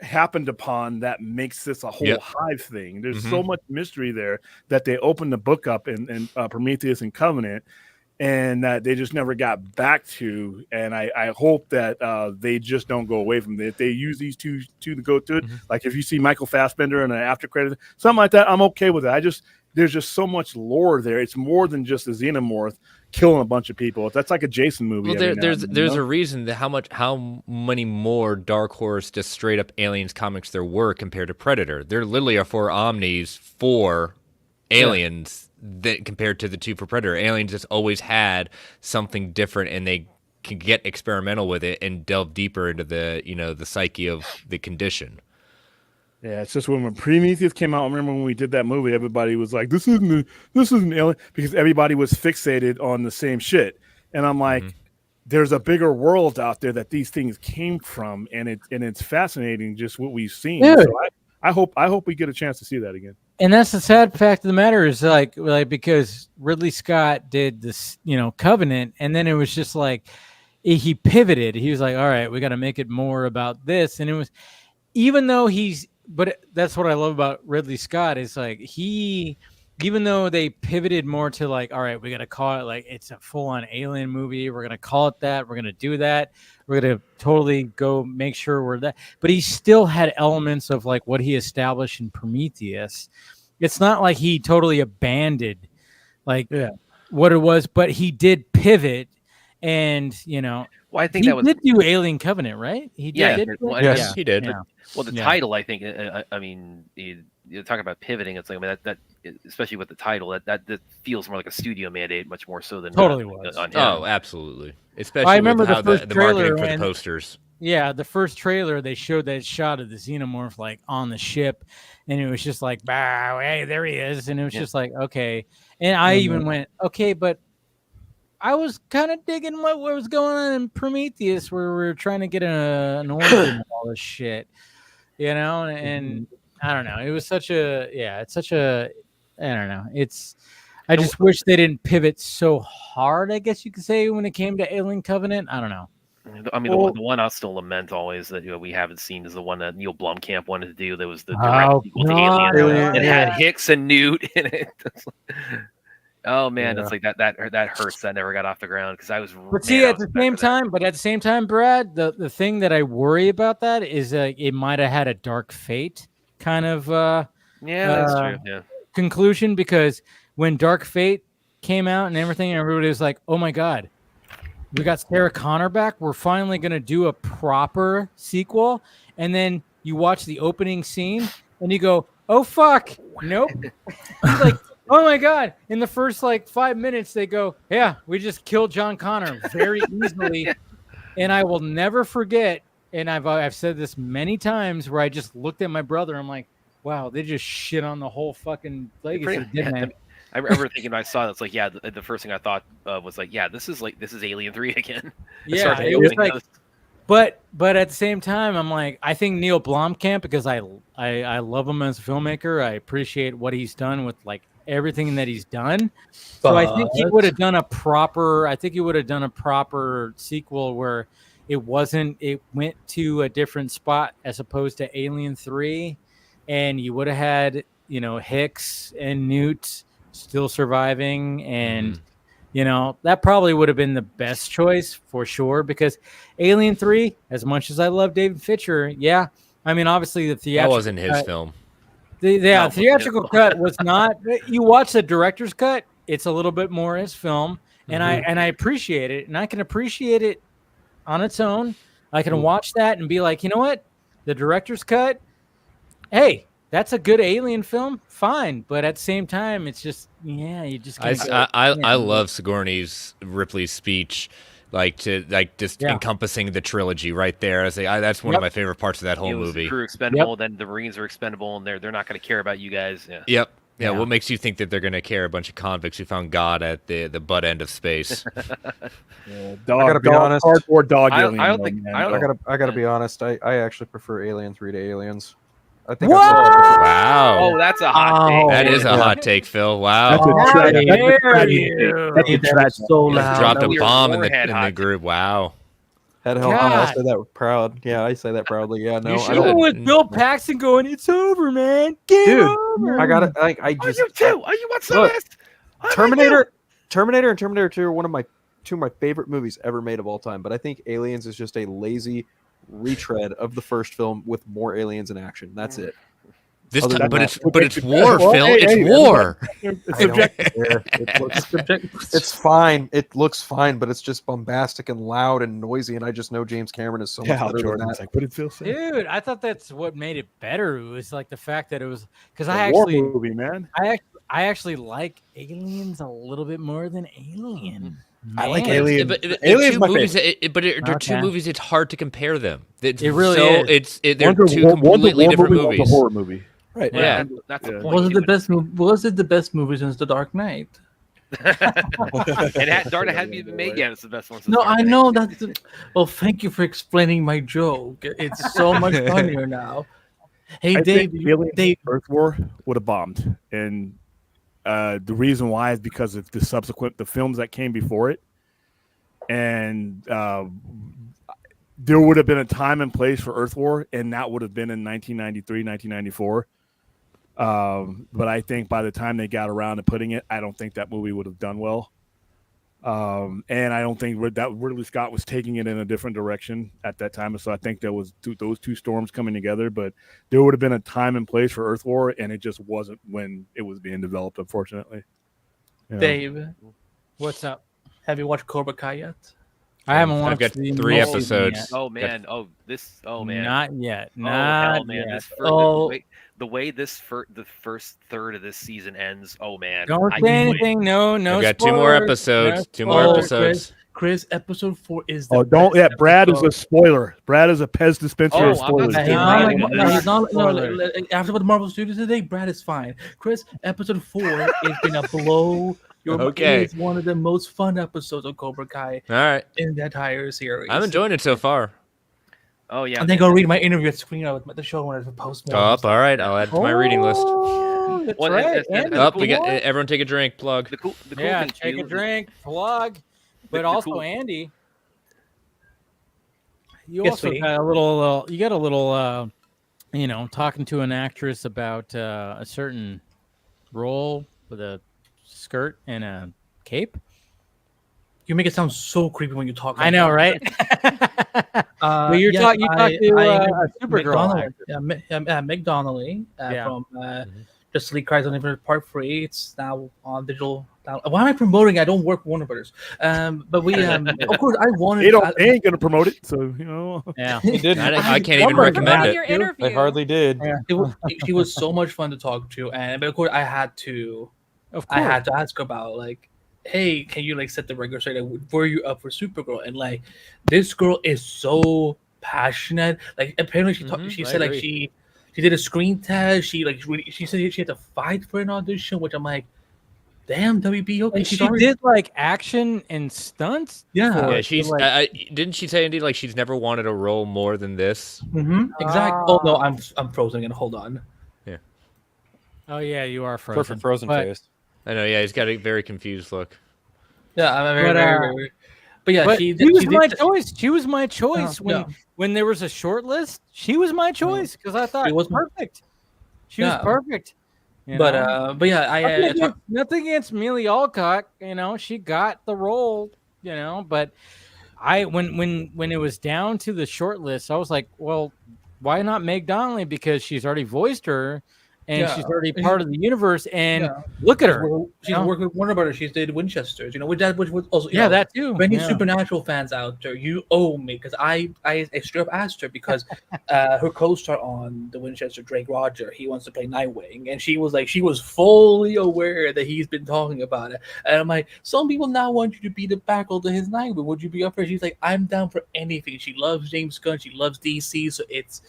happened upon that makes this a whole hive thing. There's so much mystery there that they opened the book up in Prometheus and Covenant, and that they just never got back to. And I hope that they just don't go away from it. If they use these two to go to it, like if you see Michael Fassbender in an after credit, something like that, I'm okay with it. There's just so much lore there. It's more than just a xenomorph killing a bunch of people. That's like a Jason movie. Well, there's a reason that how many more Dark Horse just straight up aliens comics there were compared to Predator. There literally are 4 Omnis for aliens that compared to the 2 for Predator. Aliens just always had something different, and they can get experimental with it and delve deeper into the, you know, the psyche of the condition. Yeah, it's just when Prometheus came out, I remember when we did that movie, everybody was like, this isn't alien, because everybody was fixated on the same shit. And I'm like, there's a bigger world out there that these things came from, and it's fascinating just what we've seen. Dude. So I hope we get a chance to see that again. And that's the sad fact of the matter is like because Ridley Scott did this, you know, Covenant, and then it was just like he pivoted. He was like, all right, we got to make it more about this. And it was, even though but that's what I love about Ridley Scott is like even though they pivoted more to like, all right, we got to call it like it's a full-on alien movie. We're going to call it that. We're going to do that. We're going to totally go make sure we're that. But he still had elements of like what he established in Prometheus. It's not like he totally abandoned like what it was, but he did pivot. And, you know, well, I think he that was did do Alien Covenant, right? He did. Well, Yes, he did. Yeah. Well, the title, I think, I mean, you talk about pivoting. It's like, I mean, that especially with the title, that feels more like a studio mandate, much more so than totally was. On him. Oh, absolutely. Especially I remember with how the first the trailer marketing for the posters. Yeah, the first trailer they showed that shot of the xenomorph like on the ship, and it was just like, "Wow, hey, there he is," and it was just like, okay. And I even went, okay, but I was kind of digging what was going on in Prometheus, where we were trying to get an origin and all this shit, you know. And I don't know, it was such a I don't know. I just wish they didn't pivot so hard, I guess you could say, when it came to Alien Covenant. I don't know. I mean, the one I'll still lament always that we haven't seen is the one that Neil Blomkamp wanted to do. That was the direct sequel to Alien. It had Hicks and Newt in it. Oh man, that's like that hurts. That never got off the ground because I was. But see, at the same time, Brad, the thing that I worry about that is it might have had a Dark Fate kind of that's true. Yeah. conclusion, because when Dark Fate came out and everything, everybody was like, "Oh my god, we got Sarah Connor back. We're finally gonna do a proper sequel." And then you watch the opening scene and you go, "Oh fuck, nope." He's like, "Oh my god!" In the first like 5 minutes, they go, "Yeah, we just killed John Connor very easily." And I will never forget. And I've said this many times where I just looked at my brother. I'm like, "Wow, they just shit on the whole fucking legacy." I remember thinking when I saw it, it's like, yeah, the first thing I thought was like, yeah, this is Alien 3 again. Yeah, it was like, but at the same time, I'm like, I think Neil Blomkamp, because I love him as a filmmaker. I appreciate what he's done with like everything that he's done. So I think he would have done a proper sequel where it went to a different spot as opposed to Alien 3, and you would have had, you know, Hicks and Newt still surviving, and you know, that probably would have been the best choice for sure, because Alien 3, as much as I love David Fincher, I mean, obviously the theatrical that wasn't his film. The theatrical cut was not. You watch the director's cut, it's a little bit more his film, and I appreciate it, and I can appreciate it on its own. I can watch that and be like, you know what, the director's cut, hey, that's a good Alien film, fine. But at the same time, it's just, you just can't. I love Sigourney's Ripley's speech, encompassing the trilogy right there. I say that's one of my favorite parts of that whole movie. The crew expendable, then the Marines are expendable, and they're not going to care about you guys. Yeah. Yep. Yeah, what makes you think that they're going to care? A bunch of convicts who found God at the butt end of space. Yeah, I gotta be honest. Cardboard dog I alien. don't though, think. man. I gotta be honest. I actually prefer Alien 3 to Aliens. I think. What? I've said that before. Wow. Oh, that's a hot take. That is a hot take, Phil. Wow. That's a How tragedy. dare you? That's a tragedy. So You just loud. dropped a Your bomb in forehead the hot group. Wow. Head held high. I God. say that proud. Yeah, I say that proudly. Yeah, no, You I should don't. have with Bill Paxton going, "It's over, man. Game Dude, over." I gotta. I just. you too? Are you want some Look, of this? Terminator and Terminator 2 are one of two of my favorite movies ever made of all time. But I think Aliens is just a lazy retread of the first film with more aliens in action. That's it. This Other time, than but it's war, Well, Phil. hey, It's hey, war. It's I don't subjective. care. It looks, it's fine. It looks fine, but it's just bombastic and loud and noisy. And I just know James Cameron is so much Yeah, better than Jordan's that. like, what did Phil say? Dude, I thought that's what made it better. It was like the fact that it was because It's I a war actually, movie, man. I actually like Aliens a little bit more than Alien. I like Man. Alien. But they're Alien's two my movies. favorite. They're two Okay. movies. It's hard to compare them. It really is. They're One's a two war- one's a completely war different movie, one's movies. a horror movie. Right. Yeah. That's the Yeah. point. Was it the best movie? Was it the best movie since The Dark Knight? Darn, it hadn't even been made yet. It's the best one. since No, Dark I Knight. know that. Well, thank you for explaining my joke. It's so much funnier now. Hey, I Dave. think Alien Dave. Earth War would have bombed, and the reason why is because of the films that came before it, and there would have been a time and place for Earth War, and that would have been in 1993, 1994. But I think by the time they got around to putting it, I don't think that movie would have done well. And I don't think that Ridley Scott was taking it in a different direction at that time. So I think there was those two storms coming together, but there would have been a time and place for Earth War, and it just wasn't when it was being developed, unfortunately. Yeah. Dave, What's up? have you watched Cobra Kai yet? I haven't watched I've got the 3 most episodes. yet. Oh man. Oh man. Not yet. Oh, Not hell, man. yet. The way the first third of this season ends. Oh man. Don't I say can't wait. anything. No, I've got 2 more spoilers. episodes. No 2 more spoilers. episodes. Chris, episode 4 is the Oh, don't! best Yeah, Brad is a episode. spoiler. Brad is a Pez dispenser Oh, of I'm not spoilers. saying He's not like, Spoilers. no, he's not, Spoilers. after what Marvel Studios today, Brad is fine. Chris, episode 4 is gonna blow your mind. Okay. It's one of the most fun episodes of Cobra Kai All right. in the entire series. I'm enjoying it so far. Oh yeah. And then go read my interview at Screen with the show when it's post. Up. All right. I'll add it to my reading list. Oh, that's Well, right. and- And Up. the We got cool- everyone. Take a drink. Plug. The cool yeah, thing take too a is- drink, plug. But the also, cool- Andy, you Yes, also sweetie. got a little. You got a little. Talking to an actress about a certain role with a skirt and a cape. You make it sound so creepy when you talk. I know, right? Well, you yes, talk to a Supergirl McDonnell, actress. Meg Donnelly Yeah. from Justice League Crisis on Infinite Part 3. It's now on digital. Why am I promoting? I don't work for Warner Brothers. But we, of course, I wanted. They ain't gonna promote it, so Yeah, He didn't. I can't even recommend on it. your interview. I hardly did. She was so much fun to talk to, but of course, I had to ask her about like, hey, can you like set the record straight? Like, were you up for Supergirl? And like, this girl is so passionate. Like, apparently she I said like agree. she did a screen test. She said she had to fight for an audition, which I'm like, damn, WB. Okay, And she's she already- did like action and stunts. Yeah. for Yeah, it. she's. Like, Didn't she say indeed like she's never wanted a role more than this? Exactly. Oh no, I'm frozen again. Hold on. oh yeah, you are frozen. Perfect frozen But- face. I know. Yeah, he's got a very confused look. Yeah, I'm very, But, very. But yeah, but she was did- my choice. She was my choice Yeah. when there was a short list. She was my choice because I thought She was my- perfect. She was Yeah. perfect. you But know? but yeah, nothing against Millie Alcock. She got the role. But when it was down to the short list, I was like, well, why not Meg Donnelly? Because she's already voiced her, and Yeah. she's already part of the universe. And Yeah. look at her. She's working with Warner Brothers. She's did Winchesters, which was also that too. For any Yeah. Supernatural fans out there, you owe me because I straight up asked her because her co-star on the Winchester, Drake Roger, he wants to play Nightwing, and she was fully aware that he's been talking about it. And I'm like, some people now want you to be the backle to his Nightwing. Would you be up for it? She's like, I'm down for anything. She loves James Gunn. She loves DC, so it's,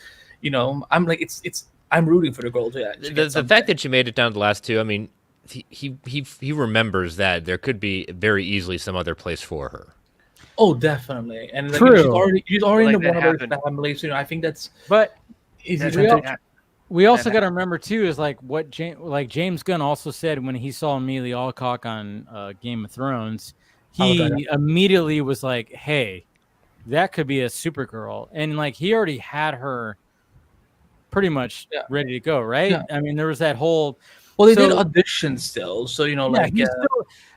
I'm like, it's I'm rooting for the girl to actually The fact that you made it down to the last two, I mean, he remembers that there could be very easily some other place for her. Oh, definitely. And like, True. she's already Well, in the like, that Warner happened. families. You know, I think that's But easy we also got to remember too is like what James Gunn also said when he saw Amelia Alcock on Game of Thrones. He immediately was like, "Hey, that could be a Supergirl," and like he already had her pretty much ready to go, right? Yeah. I mean, there was that whole. Well, they did audition still, so you know, like,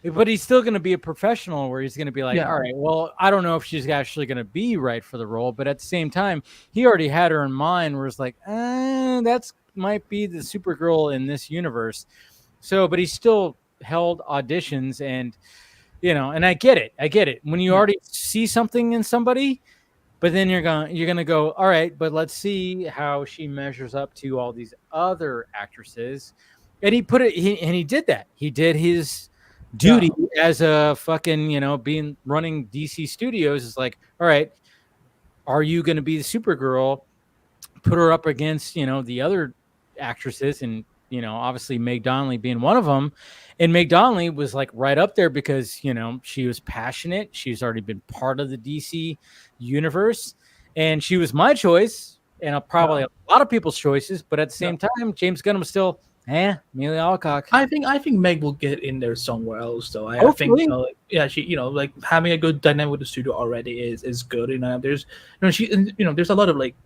but he's still going to be a professional, where he's going to be like, all right, well, I don't know if she's actually going to be right for the role, but at the same time, he already had her in mind, where it's like, that's might be the Supergirl in this universe. So, but he still held auditions, and you know, and I get it. When you already see something in somebody, but then you're gonna go, all right, but let's see how she measures up to all these other actresses. And he did that. He did his duty as a fucking, you know, running DC Studios. Is like, all right, are you going to be the Supergirl? Put her up against, you know, the other actresses, and you know, obviously Meg Donnelly being one of them. And Meg Donnelly was like right up there because, you know, she was passionate. She's already been part of the DC universe, and she was my choice, and probably a lot of people's choices. But at the same time, James Gunn was still. Amelia Alcock. I think Meg will get in there somewhere else, though. I think, you know, she, you know, like having a good dynamic with the studio already is good. You know, there's, there's a lot of like,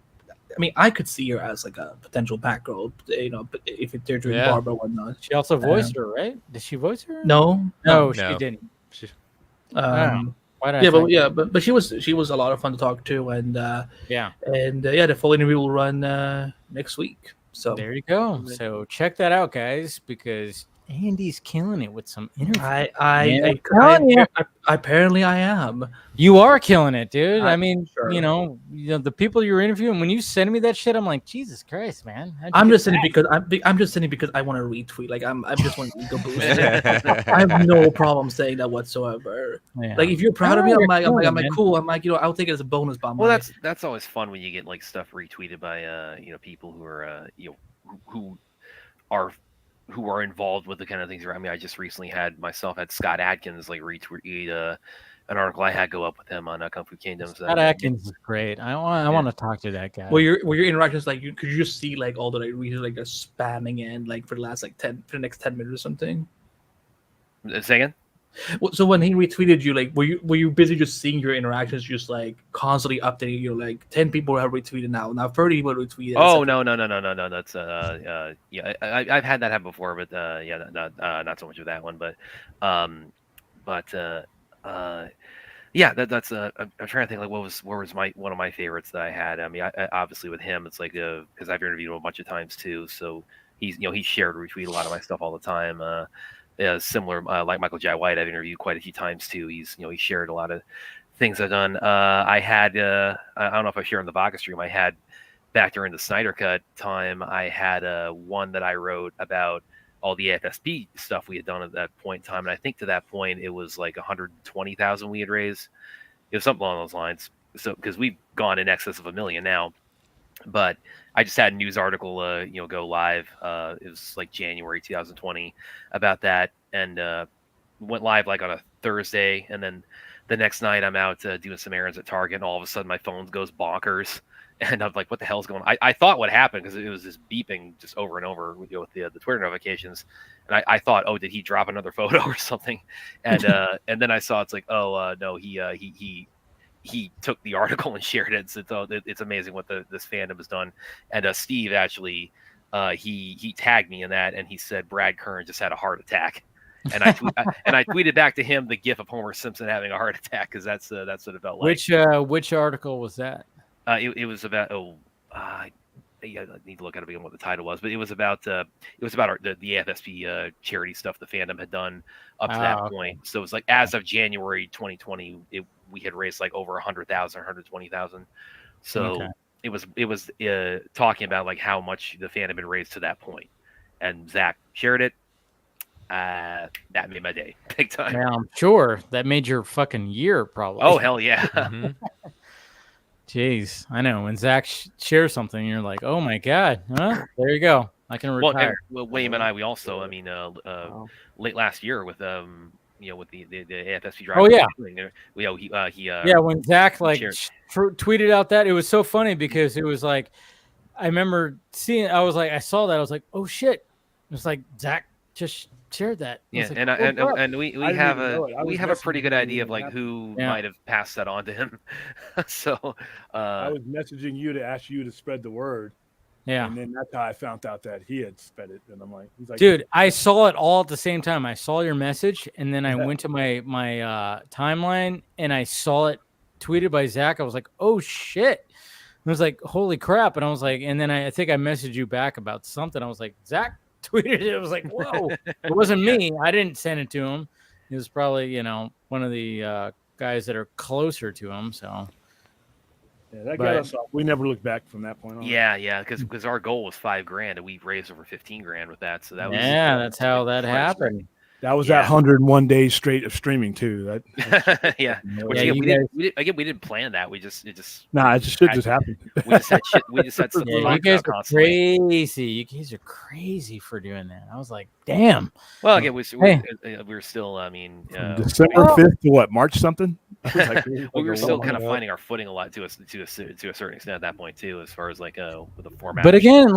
I mean, I could see her as like a potential Batgirl, you know, but if they're doing Barbara or whatnot. She also voiced her, right? Did she voice her? No, she didn't. But she was a lot of fun to talk to, and the full interview will run next week. So there you go. So check that out, guys, because Andy's killing it with some interviews. Apparently I am. You are killing it, dude. I mean, you know, the people you're interviewing. When you send me that shit, I'm like, Jesus Christ, man. I'm just sending because I want to retweet. Like I'm just want to ego boost. I have no problem saying that whatsoever. Yeah. Like if you're proud of me, I'm like cool. I'm like, you know, I'll take it as a bonus bomb. Well, that's always fun when you get like stuff retweeted by you know, people who are who are involved with the kind of things. I mean, I just recently had Scott Adkins like retweet an article I had go up with him on Kung Fu Kingdom. Scott Adkins is great. I want to talk to that guy. Were your interactions like could you just see like all the like readers like they're spamming in like for the last like 10 for the next 10 minutes or something? Say again? So when he retweeted you, like were you busy just seeing your interactions, just like constantly updating you, like 10 people have retweeted now 30 people retweeted? Oh no, that's I've had that happen before, but not so much with that one, but that's I'm trying to think like what was one of my favorites that I had. I mean, I obviously with him it's like because I've interviewed him a bunch of times too, so he's shared retweet a lot of my stuff all the time. Similar like Michael Jai White, I've interviewed quite a few times too. He shared a lot of things I've done. I had I don't know if I shared on the Vodka stream. I had back during the Snyder Cut time. I had one that I wrote about all the AFSP stuff we had done at that point in time, and I think to that point it was like 120,000 we had raised. It was something along those lines. So because we've gone in excess of 1 million now. But I just had a news article, go live. It was like January 2020 about that, and went live like on a Thursday, and then the next night I'm out doing some errands at Target, and all of a sudden my phone goes bonkers, and I'm like, "What the hell's going on?" I thought what happened because it was just beeping just over and over with the Twitter notifications, and I thought, "Oh, did he drop another photo or something?" And and then I saw it's like, "Oh no, he took the article and shared it." So it's amazing what this fandom has done. And Steve actually, he tagged me in that, and he said Brad Kern just had a heart attack. And I tweeted back to him the gif of Homer Simpson having a heart attack because that's what it felt like. Which article was that? It was about I need to look at it again what the title was, but it was about the FSP charity stuff the fandom had done up to that point. So it was like as of January 2020, we had raised like over 100,000, 120,000. So it was talking about like how much the fandom had raised to that point, and Zach shared it. That made my day big time. Yeah, I'm sure that made your fucking year probably. Oh hell yeah. Jeez, I know when Zach shares something, you're like, oh my god, huh? There you go. I can retire. Well, William and I, we also, I mean, late last year with with the AFSP driver. Oh yeah. When Zach tweeted out that, it was so funny because it was like, I remember seeing. I was like, I saw that. I was like, oh shit! It was like Zach just shared that. Yeah, like, and we have a pretty good idea of like who might have passed that on to him. So I was messaging you to ask you to spread the word. Yeah, and then that's how I found out that he had spread it. And I'm like, he's like, dude, I saw it all at the same time. I saw your message, and then I went to my timeline, and I saw it tweeted by Zach. I was like, oh shit! I was like, holy crap! And I was like, and then I think I messaged you back about something. I was like, Zach tweeted it. I was like, whoa! It wasn't me. I didn't send it to him. It was probably one of the guys that are closer to him. So. Yeah, that got us off. We never looked back from that point on. Yeah, because our goal was $5,000 and we raised over $15,000 with that. So that was that's how that happened. That was that 101 days straight of streaming too. That yeah. Which, we didn't plan that. It just happened. We just had shit. We just had stuff. You guys are crazy. You guys are crazy for doing that. I was like, damn. Well, again, we were still. I mean, December 5th to what? March something. We were still kind of finding our footing a lot to a certain extent at that point too, as far as like with the format. But again,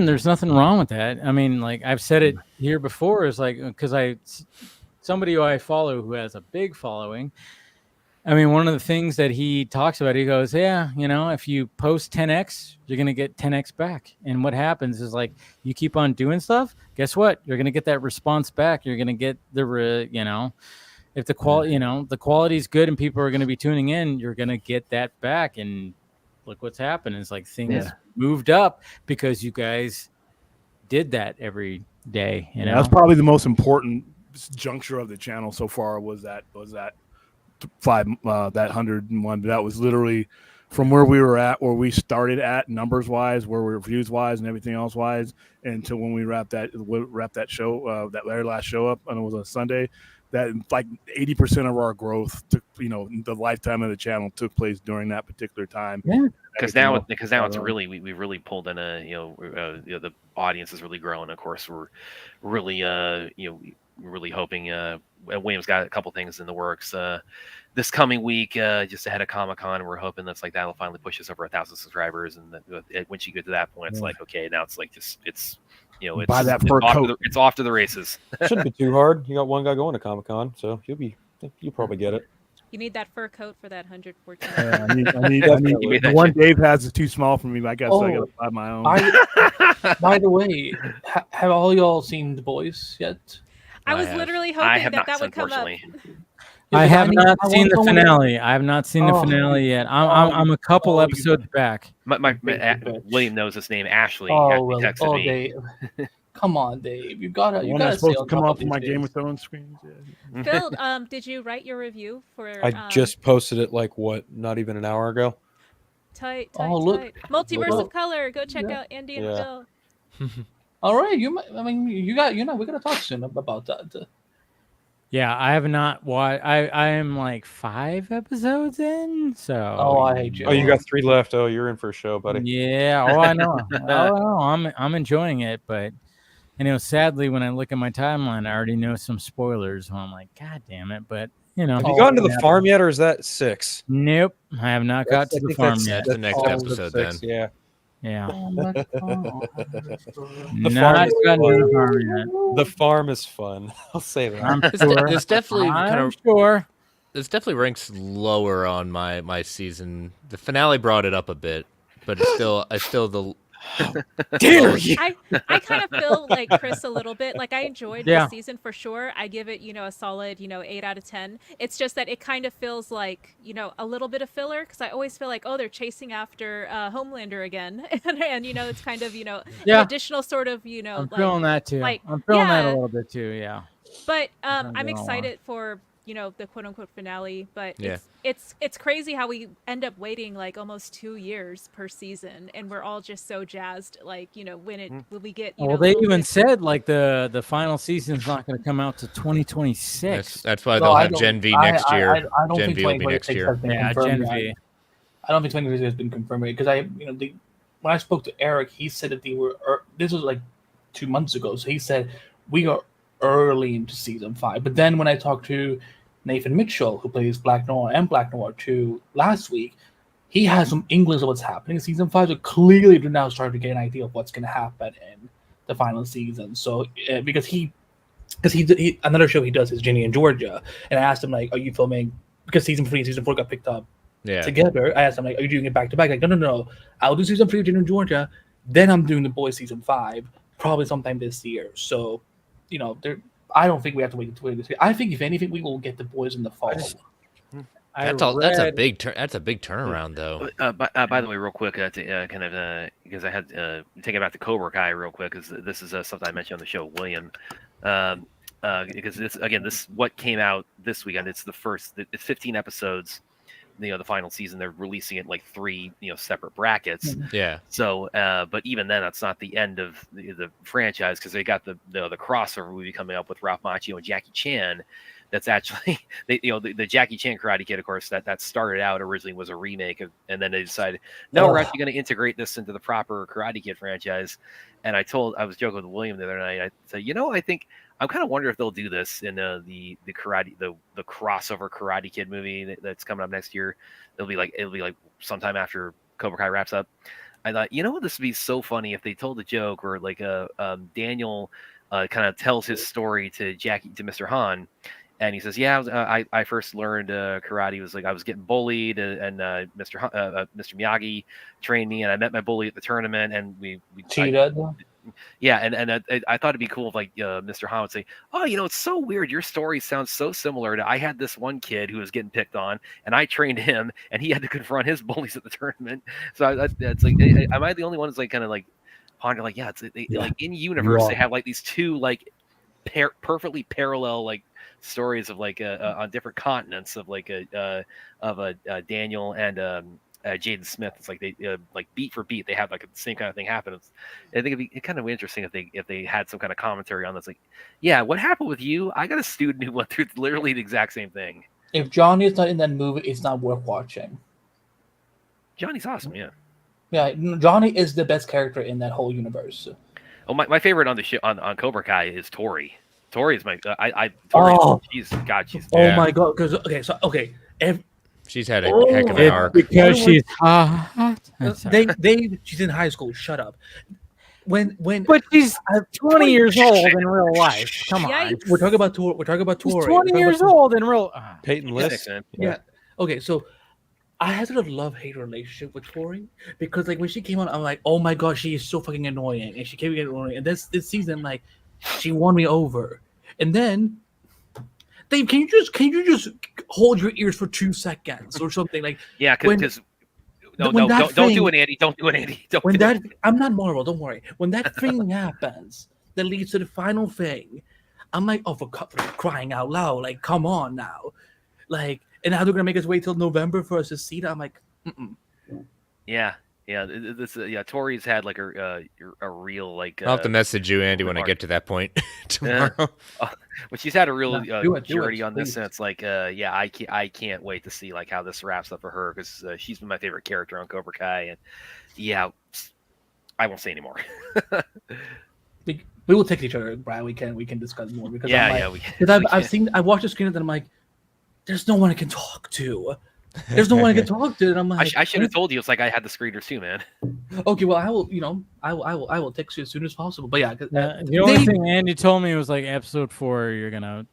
there's nothing wrong with that. I mean, like I've said it here before, is like because somebody who I follow who has a big following. I mean, one of the things that he talks about, he goes, yeah, if you post 10x, you're going to get 10x back. And what happens is like, you keep on doing stuff. Guess what? You're going to get that response back. You're going to get if the quality, the quality is good and people are going to be tuning in, you're going to get that back. And look what's happened. It's like things moved up because you guys did that every day. That's probably the most important juncture of the channel so far was that 101. That was literally from where we were at, where we started at numbers wise, where we were views wise and everything else wise, until when we wrapped that show, that very last show up, and it was on Sunday. That like 80% of our growth took, the lifetime of the channel took place during that particular time. Yeah, because now it's really we really pulled in the audience is really growing. Of course, we're really we're really hoping. William's got a couple things in the works this coming week, just ahead of Comic-Con. We're hoping that'll finally push us over 1,000 subscribers, and once you get to that point, it's like okay, now it's like it's buy that fur coat. It's off to the races. Shouldn't be too hard. You got one guy going to Comic-Con, so you'll probably get it. You need that fur coat for that 114. I need the one Dave has is too small for me. I guess I gotta buy my own. By the way, have all y'all seen The Boys yet? I was literally hoping that would come up. I have not seen the finale. I have not seen the finale yet. I'm a couple episodes back. William knows his name, Ashley. Texted me. Dave. Come on, Dave. You gotta supposed to come up with my Game of Thrones screens. Yeah. Phil, did you write your review for? I just posted it not even an hour ago. Tight. Multiverse of Color. Go check out Andy and Phil. All right, we're gonna talk soon about that. Yeah, I have not watched. I am like 5 episodes in. So. Oh, I hate you. Oh, you got 3 left. Oh, you're in for a show, buddy. Yeah. Oh, I know. I'm enjoying it, but sadly, when I look at my timeline, I already know some spoilers. So I'm like, God damn it! But have you gotten to the farm yet, or is that 6? Nope, I have not got to the farm yet. The next episode, 6, then. Yeah. The farm is fun. I'll say that. I'm sure. This definitely sure. This definitely ranks lower on my season. The finale brought it up a bit, but it's still the. Dare you? I kind of feel like Chris a little bit. Like I enjoyed the season for sure. I give it, a solid, 8 out of 10. It's just that it kind of feels like, a little bit of filler because I always feel like, they're chasing after Homelander again, and it's kind of, an additional sort of, I'm feeling that too. I'm feeling that a little bit too. Yeah. But I'm excited for. The quote unquote finale, but it's crazy how we end up waiting like almost 2 years per season, and we're all just so jazzed. Like, when we get. Well, they even said like the final season's not going to come out to 2026. That's why they'll have Gen V next year. I don't Gen think V will be next year. Yeah, Gen V. I don't think 2023 has been confirmed because when I spoke to Eric, he said that they were. This was like 2 months ago, so he said we are early into season 5. But then when I talked to Nathan Mitchell, who plays Black Noir and Black Noir 2 last week, he has some inklings of what's happening in season 5. So clearly, they're now starting to get an idea of what's going to happen in the final season. So because he another show he does is Ginny in Georgia, and I asked him like, "Are you filming?" Because season 3 and season 4 got picked up together. I asked him like, "Are you doing it back to back?" Like, no. I'll do season 3 of Ginny in Georgia, then I'm doing The Boys season 5 probably sometime this year. So, I don't think we have to wait until this year. I think if anything, we will get The Boys in the fall. That's a big turnaround though. By the way, real quick, because I had take it back to Cobra Kai real quick, because this is something I mentioned on the show, William. Because this what came out this weekend. It's it's 15 episodes. The final season, they're releasing it in like 3 separate brackets. Yeah. So, but even then, that's not the end of the franchise, because they got the crossover movie coming up with Ralph Macchio and Jackie Chan. That's actually the Jackie Chan Karate Kid, of course, that started out originally was a remake and then they decided, no, we're actually going to integrate this into the proper Karate Kid franchise. And I was joking with William the other night. I said, I think I'm kind of wondering if they'll do this in the crossover Karate Kid movie that's coming up next year. It'll be like sometime after Cobra Kai wraps up. I thought, this would be so funny if they told a joke where like Daniel kind of tells his story to Mr. Han. And he says, "Yeah, I first learned karate. Was like I was getting bullied, and Mr. Miyagi trained me, and I met my bully at the tournament, and we cheated." And I thought it'd be cool if like Mr. Han would say, "Oh, it's so weird. Your story sounds so similar to I had this one kid who was getting picked on, and I trained him, and he had to confront his bullies at the tournament." So that's like, am I the only one who's like kind of like pondering like, like in universe they have like these two like perfectly parallel like stories of like on different continents of like Daniel and Jaden Smith. It's like they like beat for beat they have like the same kind of thing happen. I think it'd be kind of interesting if they had some kind of commentary on this. Like, what happened with you? I got a student who went through literally the exact same thing. If Johnny is not in that movie, it's not worth watching. Johnny's awesome. Yeah, Johnny is the best character in that whole universe. Oh, my favorite on the show on Cobra Kai is Tori. Tori is my she's oh my god, because she's had a heck of an arc because she's hot. She's in high school. Shut up. But she's 20 years old in real life. Come on, we're talking about Tori. She's 20 years old in real. Peyton List. Yeah. Okay, so I had sort of love-hate relationship with Tori because like when she came on, I'm like, oh my god, she is so fucking annoying, and she kept getting annoying. And this season, like, she won me over. And then, Dave, can you just hold your ears for 2 seconds or something like? Yeah, because don't do it, Andy. Don't do it, Andy. I'm not Marvel. Don't worry. When that thing happens, that leads to the final thing, I'm like, oh, for crying out loud! Like, come on now, like. And now they're gonna make us wait till November for us to see that. I'm like, yeah. Tori's had like a real like. I'll have to message you, Andy, when I get to that point tomorrow. But she's had a real journey on this, and it's like, I can't wait to see like how this wraps up for her because she's been my favorite character on Cobra Kai, and I won't say anymore. We will text each other, Brad. We can discuss more because I watched the screen and then I'm like. There's no one I can talk to. There's no one I can talk to, and I'm like, I should have told you. It's like I had the screeners too, man. Okay, well, I will text you as soon as possible. But yeah, the only thing Andy told me was like episode 4. You're gonna,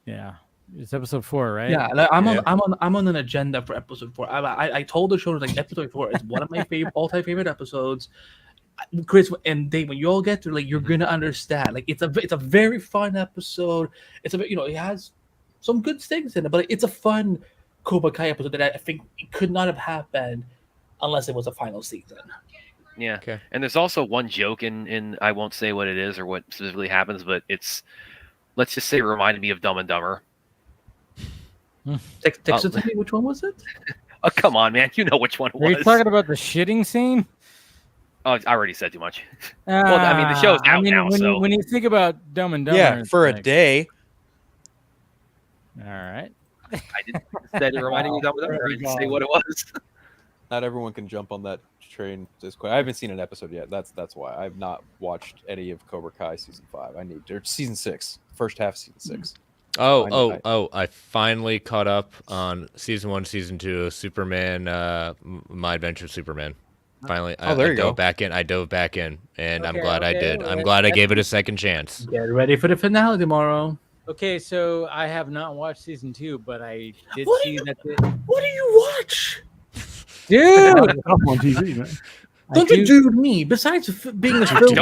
it's episode 4, right? Yeah, like, I'm on an agenda for episode 4. I told the show like episode 4 is one of my all-time favorite episodes. Chris and Dave, when you all get to like, you're gonna understand. Like, it's a very fun episode. It's it has some good things in it, but it's a fun Cobra Kai episode that I think it could not have happened unless it was a final season. Yeah. Okay. And there's also one joke in I won't say what it is or what specifically happens, but it's, let's just say, it reminded me of Dumb and Dumber. Text it to me. Which one was it? Oh, come on, man. You know which one it was. Are you talking about the shitting scene? Oh, I already said too much. Well, I mean, the show's out now. When you think about Dumb and Dumber, yeah, for a day. All right. I didn't say it reminded me of Dumb and Dumber. I didn't say what it was. Not everyone can jump on that train this quick. I haven't seen an episode yet. That's why I've not watched any of Cobra Kai season 5. I need to season 6, first half season 6. I finally caught up on season 1, season 2 of Superman, My Adventure with Superman. Finally, I dove back in. I dove back in, and I'm glad I did. I'm glad I gave it a second chance. Get ready for the finale tomorrow. Okay, so I have not watched season 2, but I did see that. What do you watch? Dude, on TV, man. Don't you dude me? Besides being a film,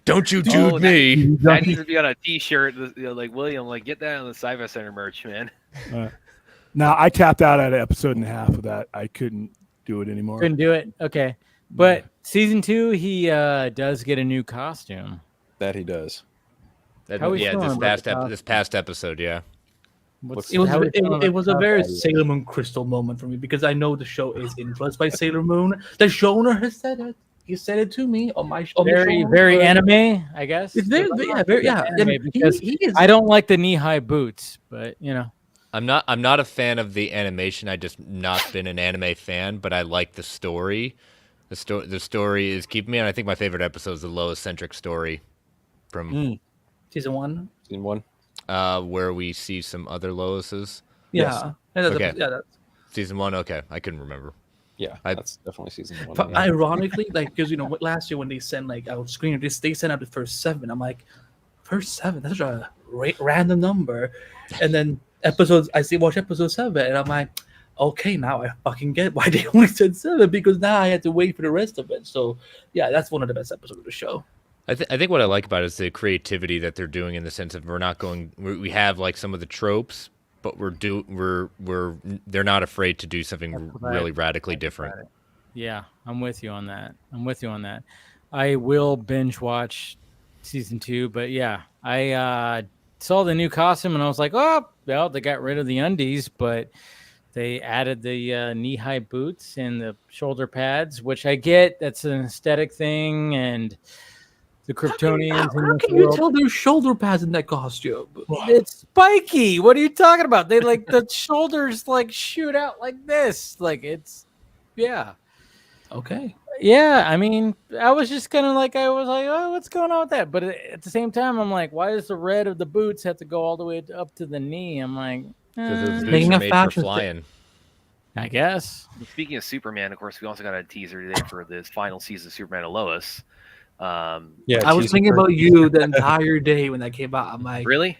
don't you dude me? That needs to be on a T-shirt, like William. Like, get that on the Sci-Fi Center merch, man. Now I tapped out at an episode and a half of that. I couldn't do it anymore. Couldn't do it. Okay, but season 2, he does get a new costume. That he does. This past episode, yeah. It was a very Sailor Moon Crystal moment for me because I know the show is influenced by Sailor Moon. The showrunner has said it. He said it to me on my show. Very anime, I guess. It's very anime because I don't like the knee-high boots, but you know. I'm not a fan of the animation. I just not been an anime fan, but I like the story. The story is keeping me, and I think my favorite episode is the Lois-centric story from season 1. Season 1. Where we see some other Loises. Yeah. Okay. That's Season 1. Okay, I couldn't remember. Yeah, that's definitely season 1. But ironically, like, because last year when they sent like out screeners, they sent out the first 7. I'm like, first 7? That's such a random number. And then watch episode 7, and I'm like, okay, now I fucking get why they only said 7 because now I had to wait for the rest of it. So yeah, that's one of the best episodes of the show. I think what I like about it is the creativity that they're doing in the sense of we have like some of the tropes, but they're not afraid to do something really radically different. Yeah, I'm with you on that. I will binge watch season 2, but yeah, I saw the new costume and I was like, oh, well, they got rid of the undies, but they added the knee-high boots and the shoulder pads, which I get. That's an aesthetic thing, and the Kryptonians. How can you tell there's shoulder pads in that costume? It's spiky. What are you talking about? They like the shoulders like shoot out like this. Like it's, yeah. Okay. Yeah, I mean, I was just kind of like, oh, what's going on with that? But at the same time, I'm like, why does the red of the boots have to go all the way up to the knee? I'm like, because those boots are made for flying. I guess. Speaking of Superman, of course, we also got a teaser today for this final season of Superman and Lois. I was thinking about you the entire day when that came out. I'm like, really?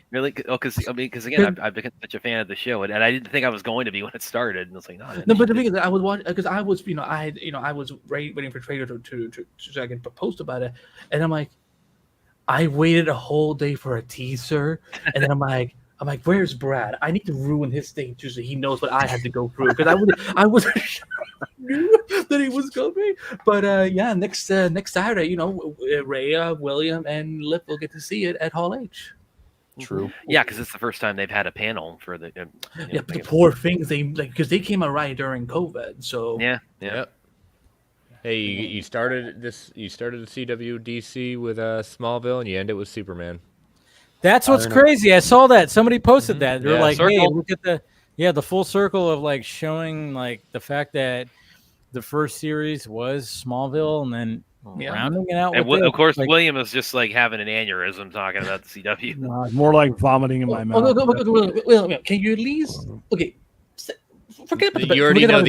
Oh, because again, I've become such a fan of the show, and I didn't think I was going to be when it started. And it's like, no, but the thing is, I was watching because I was, I was waiting for Trader to so I can post about it, and I'm like, I waited a whole day for a teaser, and then I'm like, where's Brad? I need to ruin his thing too, so he knows what I had to go through because I wasn't sure that he was coming. But yeah, next Saturday, Rhea, William, and Lip will get to see it at Hall H. True. Yeah, because it's the first time they've had a panel for the. But the poor things because they came out right during COVID. So yeah. Hey, you started the CWDC with Smallville, and you end it with Superman. That's what's crazy. I saw that somebody posted that. They're like, circle. "Hey, look at the full circle of like showing like the fact that the first series was Smallville, and then rounding it out." And with of course, like, William is just like having an aneurysm talking about the CW. More like vomiting in my mouth. Can you at least forget about you already know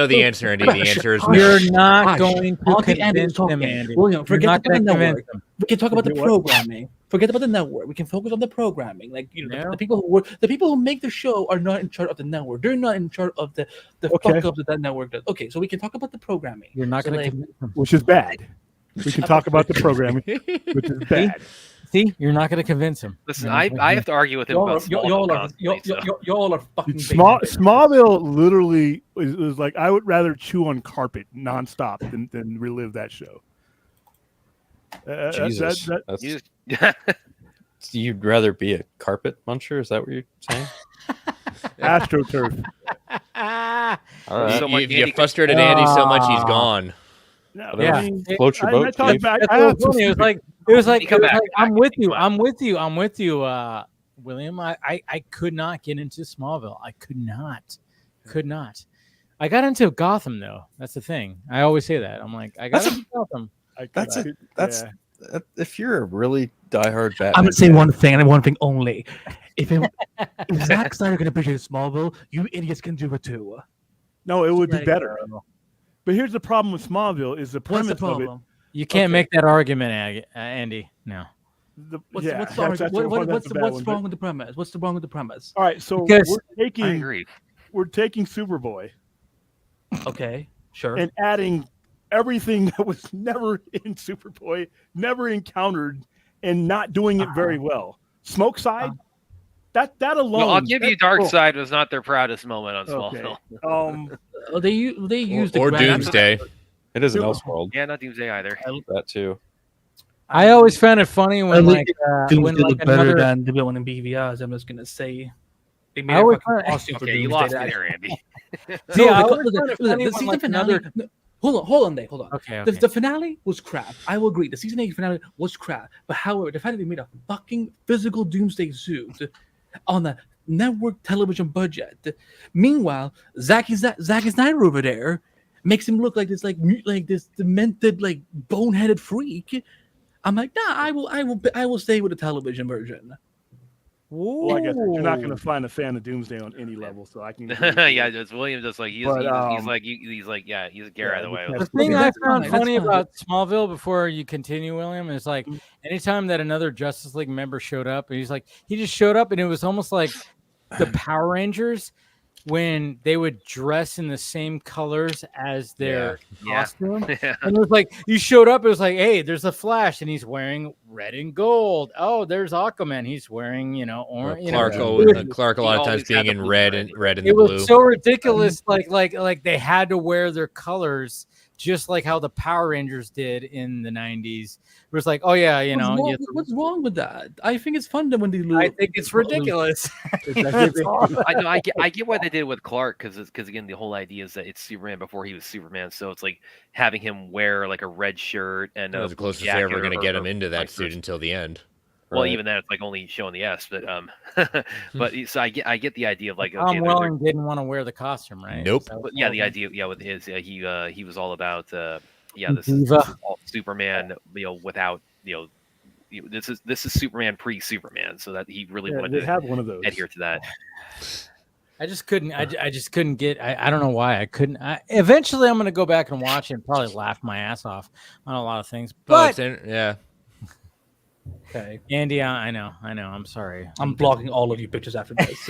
the answer, Andy. The answer is you're not going to convince him, Andy. William, forget about the network. We can talk about the programming. Forget about the network. We can focus on the programming. Like the people who make the show are not in charge of the network. They're not in charge of the fuck up that network does. Okay, so we can talk about the programming. You're not going to convince them, which is bad. We can talk about the programming, which is bad. See, you're not going to convince him. Listen, I have to argue with him about y'all are fucking Smallville literally is like, I would rather chew on carpet nonstop than relive that show. Jesus. You'd rather be a carpet muncher? Is that what you're saying? AstroTurf. All right. So you frustrated Andy so much he's gone. No, yeah, I mean, float your boat. It was like I'm with you, William. I could not get into Smallville. I could not. I got into Gotham though. That's the thing. I always say that. I'm like, I got into Gotham. That's if you're a really diehard Batman. I'm gonna say one thing and one thing only. If Zack Snyder can appreciate Smallville, you idiots can do it too. No, it would be better. But here's the problem with Smallville: is the premise What's the of it. problem? You can't make that argument, Andy. No. What's wrong with the premise? What's wrong with the premise? All right, so Because- I agree. we're taking Superboy Okay, sure. and adding everything that was never in Superboy, never encountered, and not doing it very well. Smoke side, that alone. Well, I'll give you that's Dark cool. Side was not their proudest moment on Smallville. They used the Or grand- Doomsday. It is an Elseworld. Yeah, not Doomsday either. That too. I always found it funny when like Doomsday when like looked better another. than the villain in BVRs. I'm just gonna say. They made I a always fucking find- costume for Okay, you Doomsday lost me that- there, Andy. See, No, I because- always find it funny the when, season like, finale. another- No, hold on. Okay. The finale was crap. I will agree. The season 8 finale was crap. But however, the fact that they made a fucking physical Doomsday suit on a network television budget. Meanwhile, Zack Snyder over there makes him look like this this demented boneheaded freak. I'm like, nah, I will stay with the television version. Well, I guess you're not going to find a fan of Doomsday on any level, so I can. Yeah, just William, just like he's But, he's like he's a gear out of the way. The thing I that's found fine, that's funny fine. about Smallville before you continue, William, is like anytime that another Justice League member showed up, and he just showed up, and it was almost like the Power Rangers when they would dress in the same colors as their costume. Yeah. And it was like you showed up, it was like, hey, there's a Flash, and he's wearing red and gold. Oh, there's Aquaman, he's wearing orange. Clark a lot of times being in red and the it blue. was so ridiculous, like they had to wear their colors just like how the Power Rangers did in the 90s. It was like, oh yeah, What's wrong with that? I think it's fun that when they lose. I think it's ridiculous. I get why they did it with Clark because again the whole idea is that it's Superman before he was Superman, so it's like having him wear like a red shirt and That was a the closest they're ever going to jacket get or- him into that like suit until the end. Well, Right. even then, it's like only showing the S, but but so I get the idea of like Tom okay, Welling didn't want to wear the costume, right? Nope. So- but yeah, the idea with his he was all about this is Diva. all Superman without this is Superman pre-Superman, so that he really Yeah, wanted they to have one of those. adhere to that. I just couldn't. I just couldn't get. I don't know why I couldn't. Eventually, I'm going to go back and watch it and probably laugh my ass off on a lot of things. But yeah. Okay, Andy, I know. I'm sorry. I'm blocking all of you pictures after this.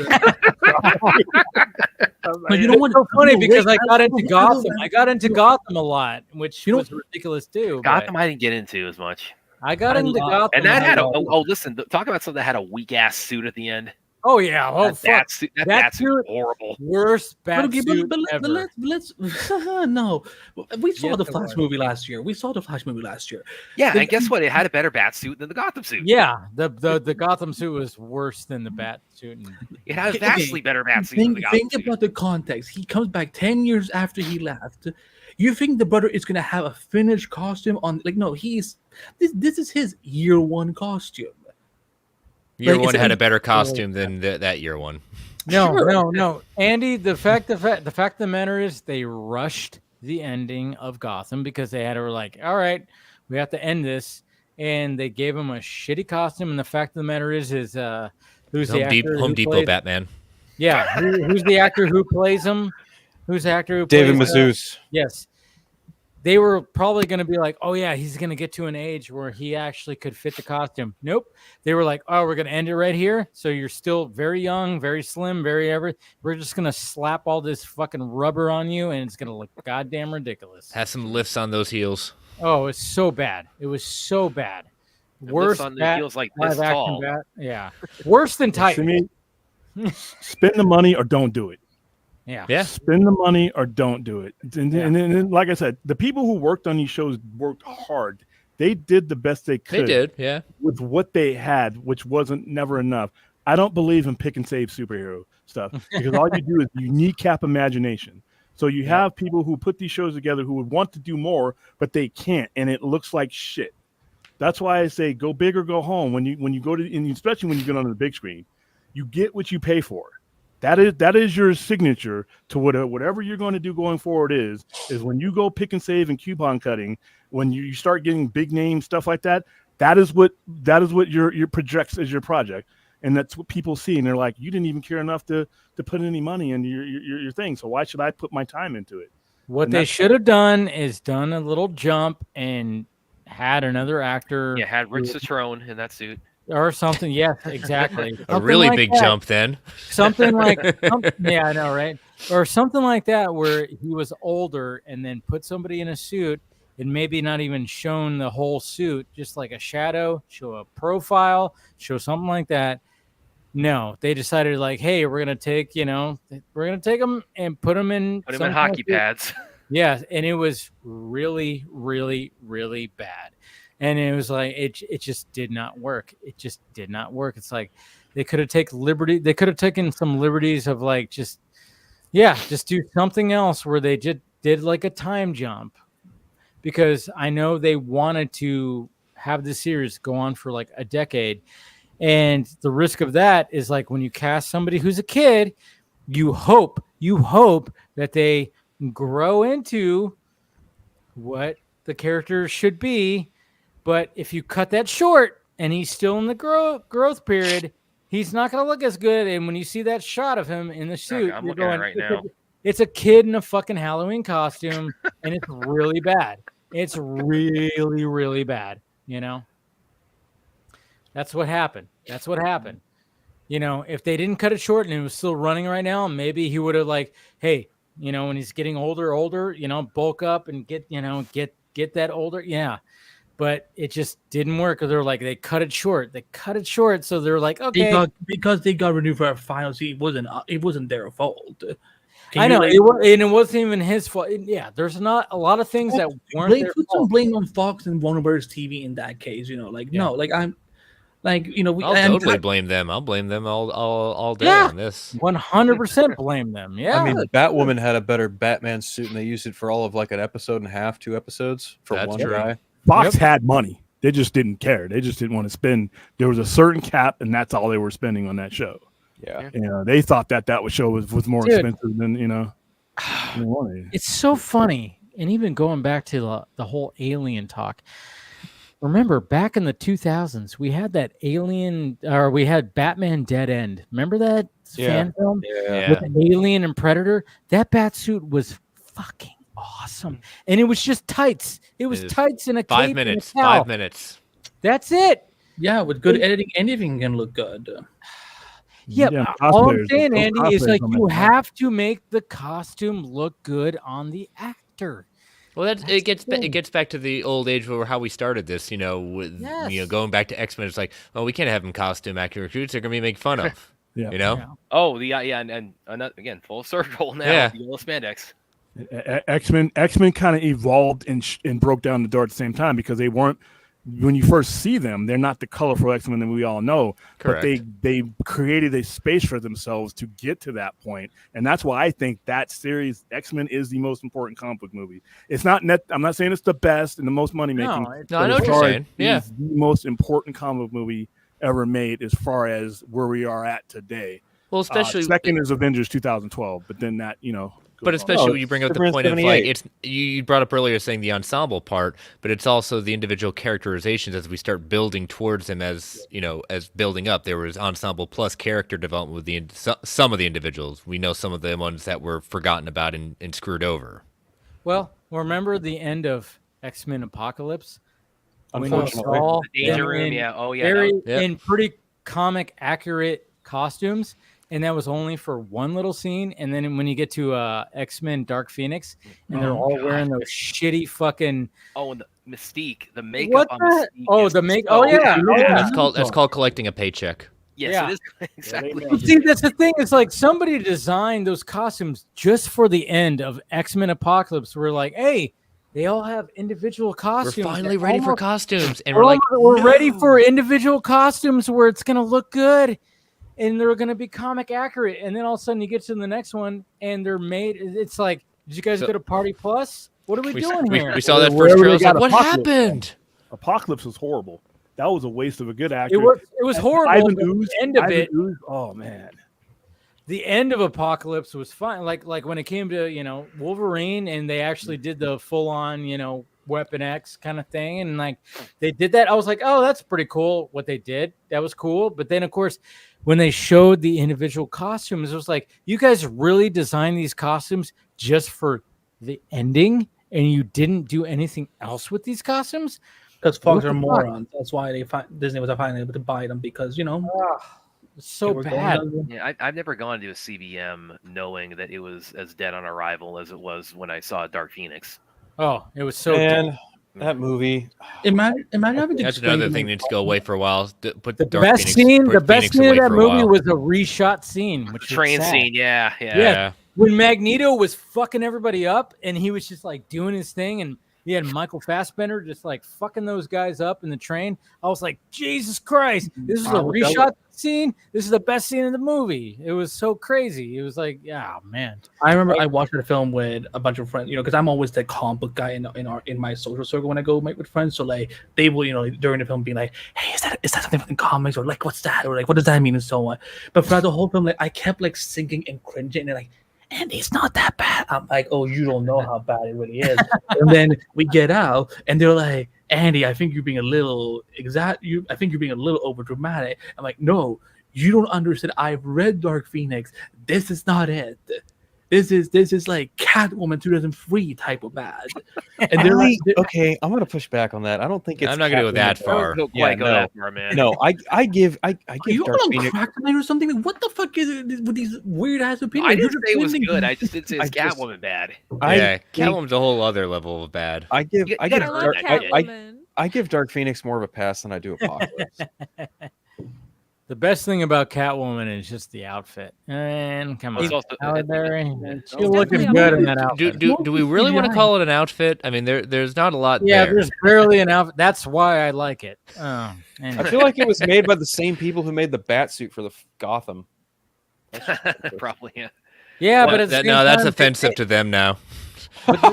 But you know what? It's so funny because I got into Gotham. I got into Gotham a lot, which was ridiculous too. Gotham, I didn't get into as much. I got into Gotham, and that had listen, talk about something that had a weak ass suit at the end. Oh yeah, that suit was horrible. Worst bat suit but ever. let's no. We saw Yes, the it Flash was. movie last year. Yeah, and guess what? It had a better bat suit than the Gotham suit. Yeah, the Gotham suit was worse than the bat suit. It had a Okay, vastly better bat suit than the Gotham Think suit. about the context. He comes back 10 years after he left. You think the brother is gonna have a finished costume on? Like, no, this is his year one costume. Year Like, one it's had a like- better costume than that year one. No, Andy. The fact of the matter is, they rushed the ending of Gotham because they were like, all right, we have to end this, and they gave him a shitty costume. And the fact of the matter is who's the actor? Home who Depot plays- Batman. Yeah, who's the actor who plays him? Who's the actor who David plays Mazouz. Yes. They were probably going to be like, oh, yeah, he's going to get to an age where he actually could fit the costume. Nope. They were like, oh, we're going to end it right here. So you're still very young, very slim, We're just going to slap all this fucking rubber on you, and it's going to look goddamn ridiculous. Has some lifts on those heels. Oh, it's so bad. It was so bad. It Worse lifts on the bat, heels like live this action tall. bat. Yeah. Worse than To Titan. me, spend the money or don't do it. Yeah. Spend the money or don't do it. And then, like I said, the people who worked on these shows worked hard. They did the best they could. They did, yeah. With what they had, which wasn't never enough. I don't believe in pick and save superhero stuff because all you do is you kneecap imagination. So you have people who put these shows together who would want to do more, but they can't, and it looks like shit. That's why I say go big or go home. When you go to, and especially when you get on the big screen, you get what you pay for. That is your signature to whatever you're going to do going forward is when you go pick and save and coupon cutting, when you start getting big name stuff like that, that is what your projects as your project. And that's what people see. And they're like, you didn't even care enough to put any money into your thing. So why should I put my time into it? What they should have done is done a little jump and had another actor. Yeah, had Rick Citrone in that suit. Or something. Yeah, exactly. A really big jump then. Something like, yeah, I know, right? Or something like that where he was older and then put somebody in a suit and maybe not even shown the whole suit, just like a shadow, show a profile, show something like that. No, they decided like, hey, we're going to take them and put them in hockey pads. Yeah, and it was really, really, really bad. And it was like it just did not work. It just did not work. It's like they could have taken some liberties of like just do something else where they just did like a time jump, because I know they wanted to have the series go on for like a decade. And the risk of that is like when you cast somebody who's a kid, you hope that they grow into what the character should be. But if you cut that short and he's still in the growth period, he's not going to look as good. And when you see that shot of him in the suit, I'm looking at it right now. It's a kid in a fucking Halloween costume, and it's really bad. It's really, really bad. You know, that's what happened. You know, if they didn't cut it short and it was still running right now, maybe he would have like, hey, you know, when he's getting older, you know, bulk up and get that older. Yeah. But it just didn't work. They're like, they cut it short. So they're like, okay, because they got renewed for finals. It wasn't their fault. I know, and it wasn't even his fault. Yeah, there's not a lot of things that weren't their put fault. some blame on Fox and Warner Bros. TV in that case. You know, like no, like I'm, like you know, I'll totally blame them. I'll blame them all day on this. 100% blame them. Yeah, I mean, Batwoman had a better Batman suit, and they used it for all of like an episode and a half, 2 episodes for one guy. Fox had money. They just didn't care. They just didn't want to spend. There was a certain cap, and that's all they were spending on that show. Yeah. You know, they thought that show was more expensive than, you know. It's so funny. And even going back to the whole Alien talk. Remember, back in the 2000s, we had that we had Batman Dead End. Remember that fan film? Yeah. With Alien and Predator? That bat suit was fucking awesome. And it was just tights. It was tights in a 5 cape minutes. and a towel. 5 minutes. That's it. Yeah, with good editing, anything can look good. Yeah, all I'm saying, Andy, is like you have to make the costume look good on the actor. Well, it gets back to the old age where how we started this. You know, with going back to X-Men, it's like, well, we can't have them costume accurate recruits. They're gonna be made fun of. Yeah. You know. Oh, and again, full circle now. Yeah. The yellow spandex. X-Men kind of evolved and broke down the door at the same time, because they weren't, when you first see them, they're not the colorful X-Men that we all know. Correct. But they created a space for themselves to get to that point. And that's why I think that series, X-Men, is the most important comic book movie. It's not I'm not saying it's the best and the most money making. No, I know what you're saying. Yeah. It's the most important comic book movie ever made as far as where we are at today. Well, especially second is Avengers 2012, but then that, you know. But especially when you bring up the point of like you brought up earlier saying the ensemble part, but it's also the individual characterizations as we start building towards them, as you know, as building up. There was ensemble plus character development with some of the individuals. We know some of the ones that were forgotten about and screwed over. Well, remember the end of X-Men Apocalypse? When you Unfortunately. saw The danger them room, in yeah. Oh, yeah. in pretty comic accurate costumes. And that was only for one little scene. And then when you get to X-Men Dark Phoenix, and they're all wearing those shitty fucking... Oh, and the Mystique. The makeup on Mystique. Oh, the make. Oh, yeah. That's called collecting a paycheck. Yes, it is. Exactly. See, that's the thing. It's like somebody designed those costumes just for the end of X-Men Apocalypse. We're like, hey, they all have individual costumes. We're finally ready for costumes. And we're ready for individual costumes where it's going to look good. And they're going to be comic accurate. And then all of a sudden you get to the next one and they're made. It's like, did you guys go to Party Plus? What are we doing here? We saw that first trailer. Like, what happened? Apocalypse was horrible. That was a waste of a good actor. It was horrible. Ivan Ooze, the end of it. Ooze, oh, man. the end of Apocalypse was fun. Like when it came to Wolverine, and they actually did the full on Weapon X kind of thing, and like they did that. I was like, oh, that's pretty cool. What they did, that was cool. But then of course, when they showed the individual costumes, it was like, you guys really designed these costumes just for the ending, and you didn't do anything else with these costumes. Because Fox are morons. That's why Disney was finally able to buy them, because it's so bad. Yeah, I've never gone to a CBM knowing that it was as dead on arrival as it was when I saw Dark Phoenix. Oh, it was so Man, dead. that movie. Imagine having to That's explain another to thing me- that needs to go away for a while. Put The Dark best Phoenix, scene, put Phoenix away of that for a movie while. was a reshot scene, which was Train sad. scene, yeah. Yeah. When Magneto was fucking everybody up, and he was just like doing his thing, and he had Michael Fassbender just like fucking those guys up in the train. I was like, Jesus Christ, this is a reshot scene. This is the best scene in the movie. It was so crazy. It was like, yeah, man. I remember I watched the film with a bunch of friends, because I'm always the comic book guy in my social circle when I go meet with friends. So like they will, during the film be like, hey, is that something from comics, or like what's that, or like what does that mean, and so on. But throughout the whole film, like I kept like sinking and cringing, and they're like, and it's not that bad. I'm like, oh, you don't know how bad it really is. And then we get out, and they're like, Andy, I think you're being a little I think you're being a little over dramatic. I'm like, no, you don't understand. I've read Dark Phoenix. This is not it. This is like Catwoman 2003 type of bad. And they're like, okay, I'm gonna push back on that. I don't think it's. I'm not gonna go that far. Don't quite go that far, man. No, I give are you Dark on Phoenix. crack tonight or something? Like, what the fuck is it with these weird ass opinions? I didn't You're say it was defending- good. I just didn't say it's I just- Catwoman bad. Yeah, Catwoman's a whole other level of bad. I give You gotta earn that shit. I give Dark Phoenix more of a pass than I do Apocalypse. The best thing about Catwoman is just the outfit. And come on, It's also- Halle Berry, it's she's looking good in that outfit. Do we really want to call it an outfit? I mean, there's not a lot Yeah, there. there's barely an outfit. That's why I like it. Oh, I anyway. feel like it was made by the same people who made the Batsuit for the Gotham. Probably, yeah. Yeah, Well, but at the same that's time, offensive to them now. but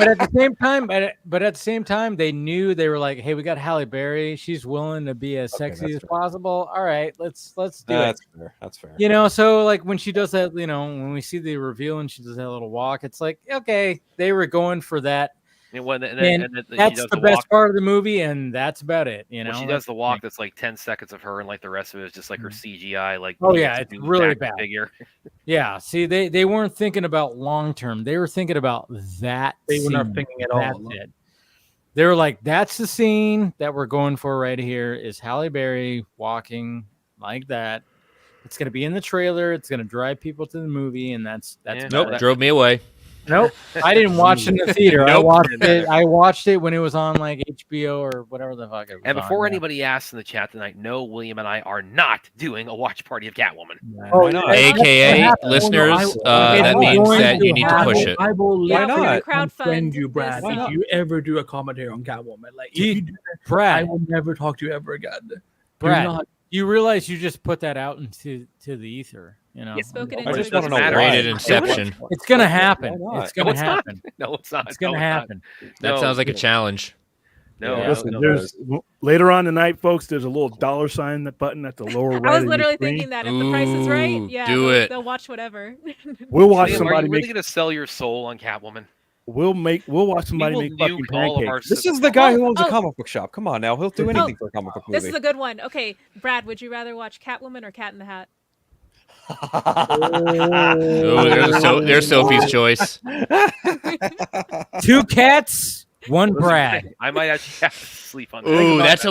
at the same time, they knew, they were like, hey, we got Halle Berry. She's willing to be as sexy that's as fair. possible. All right, let's do it. That's fair. That's fair. So like when she does that, when we see the reveal and she does that little walk, it's like, okay, they were going for that. And That's the best part of the movie, and that's about it. When she does the walk, that's like 10 seconds of her, and like the rest of it is just like her CGI. Like, oh yeah, it's really action bad. Figure. Yeah, see, they weren't thinking about long term. They were thinking about that. They were not scene. thinking at all. That's it. They were like, that's the scene that we're going for right here. Is Halle Berry walking like that? It's going to be in the trailer. It's going to drive people to the movie, and that's Nope, drove me away. Nope, I didn't watch it in the theater. Nope. I watched it when it was on like HBO or whatever the fuck it was. And before on, anybody asks in the chat tonight, no, William and I are not doing a watch party of Catwoman. Oh, AKA listeners, that means that you need to push it. I will Yeah, literally we're gonna crowdfund unfriend you, Brad. this. If you ever do a commentary on Catwoman, like if You- you do that, Brad. I will never talk to you ever again. Brad, Do not- you realize you just put that out into the ether. Spoken I just into want to know matter. why. Rated Inception. It's gonna happen. Why not? It's gonna it's not. happen. No, it's not. It's gonna No, happen. That No. sounds like a challenge. No, Yeah. Listen, no. there's later on tonight, folks. There's a little $sign that button at the lower right. I was of your literally screen. thinking that if the price is right, Ooh, yeah, do they'll, it. they'll watch whatever. We'll watch William, are somebody you really make. going to sell your soul on Catwoman? We'll watch somebody will make fucking nuke all of our pancakes. This is the guy who owns a Oh. comic book shop. Come on now, he'll do anything for a comic book movie. This is a good one. Okay, Brad, would you rather watch Catwoman or Cat in the Hat? Oh, there's Sophie's choice. 2 cats, 1 Brad. I might actually have to sleep on that. Ooh, that's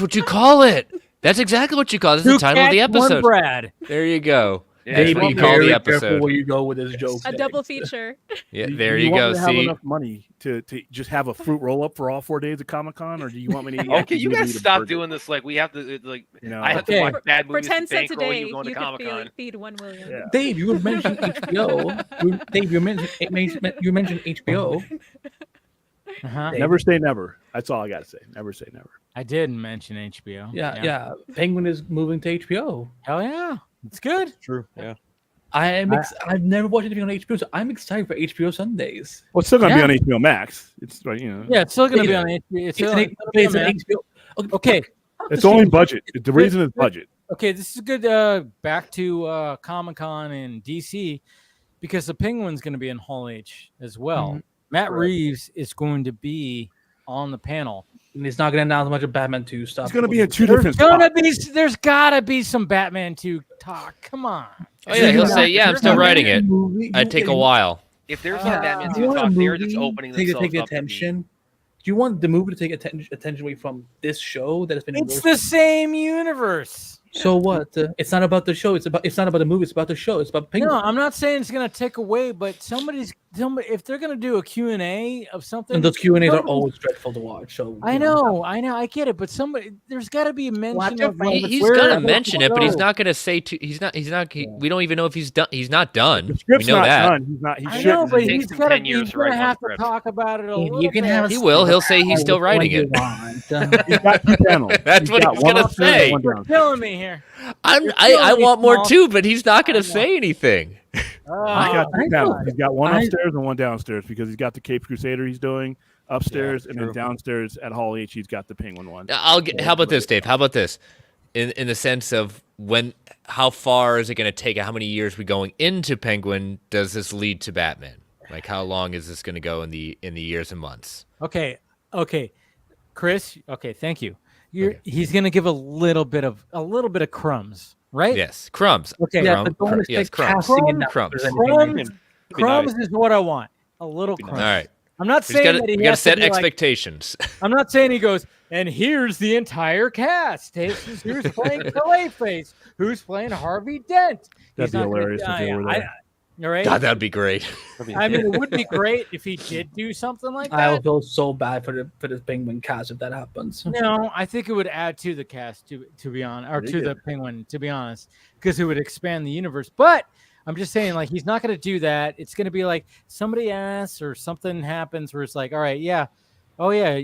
what you call it. That's exactly what you call it. That's 2 the title of the cats, 1 episode. Brad. There you go. Yeah, That's be what you call the Very careful episode. where you go with this joke. A double feature. Yeah, Do there you want go. me to have See, enough money to just have a fruit roll up for all 4 days of Comic Con, or do you want me to? Okay, you guys guys stop doing this. Like we have to, like I have to Okay. watch bad For movies 10 to cents a bankroll day, you going to you Comic could Con. feed 1 million. Yeah. Dave, you mentioned HBO. Dave, you mentioned HBO. Uh-huh. Never say never. That's all I got to say. Never say never. I did mention HBO. Yeah. Penguin is moving to HBO. Hell yeah, it's good. True. Yeah. I've never watched anything on HBO, so I'm excited for HBO Sundays. Well, it's still gonna Yeah. be on HBO Max. It's right, you know. Yeah, it's still gonna be Yeah. on HBO. It's an HBO. Okay, It's only budget. The reason is budget. Okay, this is good. Back to Comic-Con in DC because the Penguin's going to be in Hall H as well. Mhm. Matt Correct. Reeves is going to be on the panel. And he's not going to announce much of Batman 2 stuff. He's going to be in two There's different spots. there's gotta be some Batman 2 talk. Come on. Oh yeah, he'll say, "Yeah, I'm still writing it. I'd take a while." If there's some Batman Do you 2 want a talk, they're just movie opening to themselves take up to be. attention? Do you want the movie to take attention away from this show that has been? It's the same universe. So what? It's not about the show. It's not about the movie. It's about the show. It's about Penguin. No, I'm not saying it's gonna take away, but somebody if they're gonna do a Q&A of something, And those Q&As are always dreadful to watch. So I know, I get it, but there's got to be a mention of like, He's where gonna it mention it, but he's goes. not gonna say. We don't even know if he's done. He's not done. The script's we know not that. done. He's not. He I shouldn't. know, but It takes he's him gonna 10 years he's to write gonna one have to script. talk about it a little You can bit. have He will. He'll say he's still writing it. He's got two panels. That's what got he's one gonna upstairs and say. one You're downstairs. killing me here. I killing me, want more Paul. too, but he's not gonna say anything. He's got two I panels. know. He's got one I- upstairs and one downstairs because he's got the Cape Crusader he's doing upstairs, and then true. downstairs at Hall H he's got the Penguin one. How about this, Dave? How about this? In the sense of how far is it going to take? How many years we going into Penguin? Does this lead to Batman? Like, how long is this going to go in the years and months? Okay, Chris. Okay, thank you. He's gonna give a little bit of crumbs, right? Yes, crumbs. Okay. Yeah, but don't Yes, expect crumbs. casting and Crumbs. Crumbs is what I want. A little All crumbs. right. I'm not We saying that he got to has set to be like, expectations. I'm not saying he goes, and here's the entire cast. Who's playing Clayface? Who's playing Harvey Dent? That'd be hilarious if they were there. All right. God, that'd be great. I mean, it would be great if he did do something like I will that. feel so bad for the Penguin cast if that happens. No, I think it would add to the cast, to be honest, or to the Penguin, to be honest, because it would expand the universe. But I'm just saying, like, he's not going to do that. It's going to be like somebody asks or something happens where it's like, all right, yeah, oh yeah.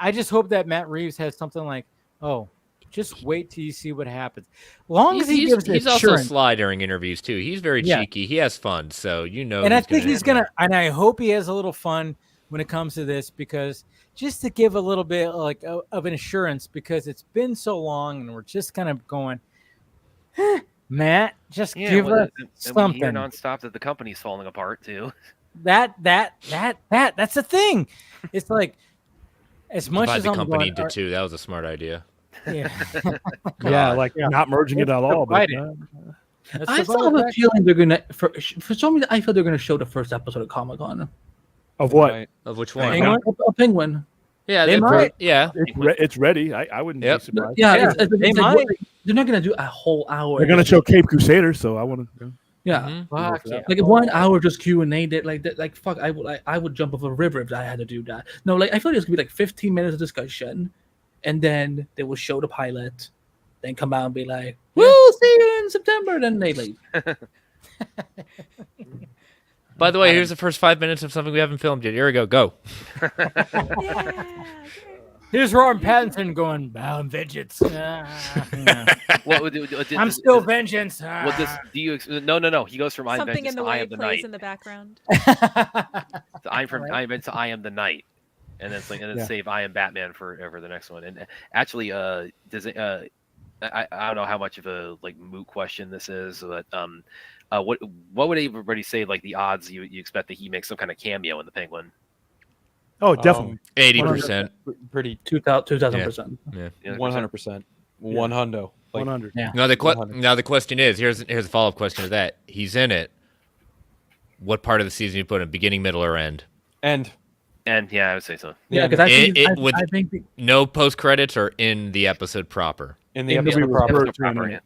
I just hope that Matt Reeves has something like, oh, just wait till you see what happens. Long as he gives he's also assurance. sly during interviews too. He's very cheeky. He has fun, so And I think he's gonna, and I hope he has a little fun when it comes to this, because just to give a little bit like of an assurance, because it's been so long and we're just kind of going, Matt, just give us something. We hear nonstop that the company's falling apart too. That's the thing. It's like as much Divide as the I'm company going, into two. That was a smart idea. Yeah, not merging it at all. But, I still have a feeling they're gonna for some reason I feel they're gonna show the first episode of Comic-Con. Of what? Of which one? A Penguin. Yeah, they might. Yeah, it's ready. I wouldn't be surprised. Yeah, they it's might. like, they're not gonna do a whole hour. They're gonna show Cape Crusader, so I want to. Yeah, Fuck yeah. like 1 hour just Q&A. Like fuck, I would jump off a river if I had to do that. No, like I feel like it's gonna be like 15 minutes of discussion, and then they will show the pilot, then come out and be like, "We'll see you in September." Then they leave. By the way, here's the first 5 minutes of something we haven't filmed yet. Here we go. Go. Here's Robert Pattinson going, bound vengeance. What would I'm still vengeance. What this? Do you? No. He goes from I am Something vengeance in the to I way am it the plays night. in the background. I'm from I am to I am the night, and then save I am Batman for the next one. And actually, does it? I don't know how much of a like moot question this is, but what would everybody say like the odds you expect that he makes some kind of cameo in the Penguin? Oh, definitely 80%. Pretty 2,000%. Yeah. 100%. 100. 100. Yeah. Now the question is, here's a follow-up question to that. He's in it. What part of the season you put in? Beginning, middle, or end? End. And yeah, I would say so. Yeah, because I think no post credits or in the episode proper. In the episode proper. Yeah.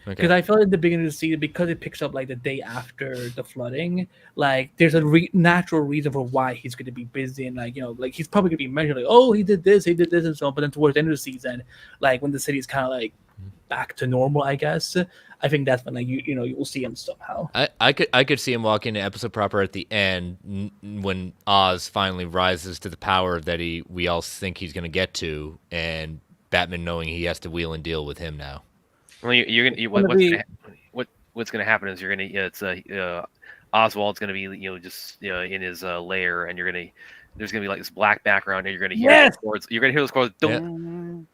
Okay. Because I felt in the beginning of the season, because it picks up like the day after the flooding, like there's a natural reason for why he's going to be busy, and like like he's probably going to be measured like, oh, he did this, and so on. But then towards the end of the season, like when the city's kind of like back to normal, I guess, I think that's when like you will see him somehow. I could see him walk into episode proper at the end when Oz finally rises to the power that we all think he's going to get to, and Batman knowing he has to wheel and deal with him now. Well, what's going to happen is you're going to Oswald's going to be just in his lair, and there's going to be like this black background, and you're going to hear those chords. You're going to hear those chords.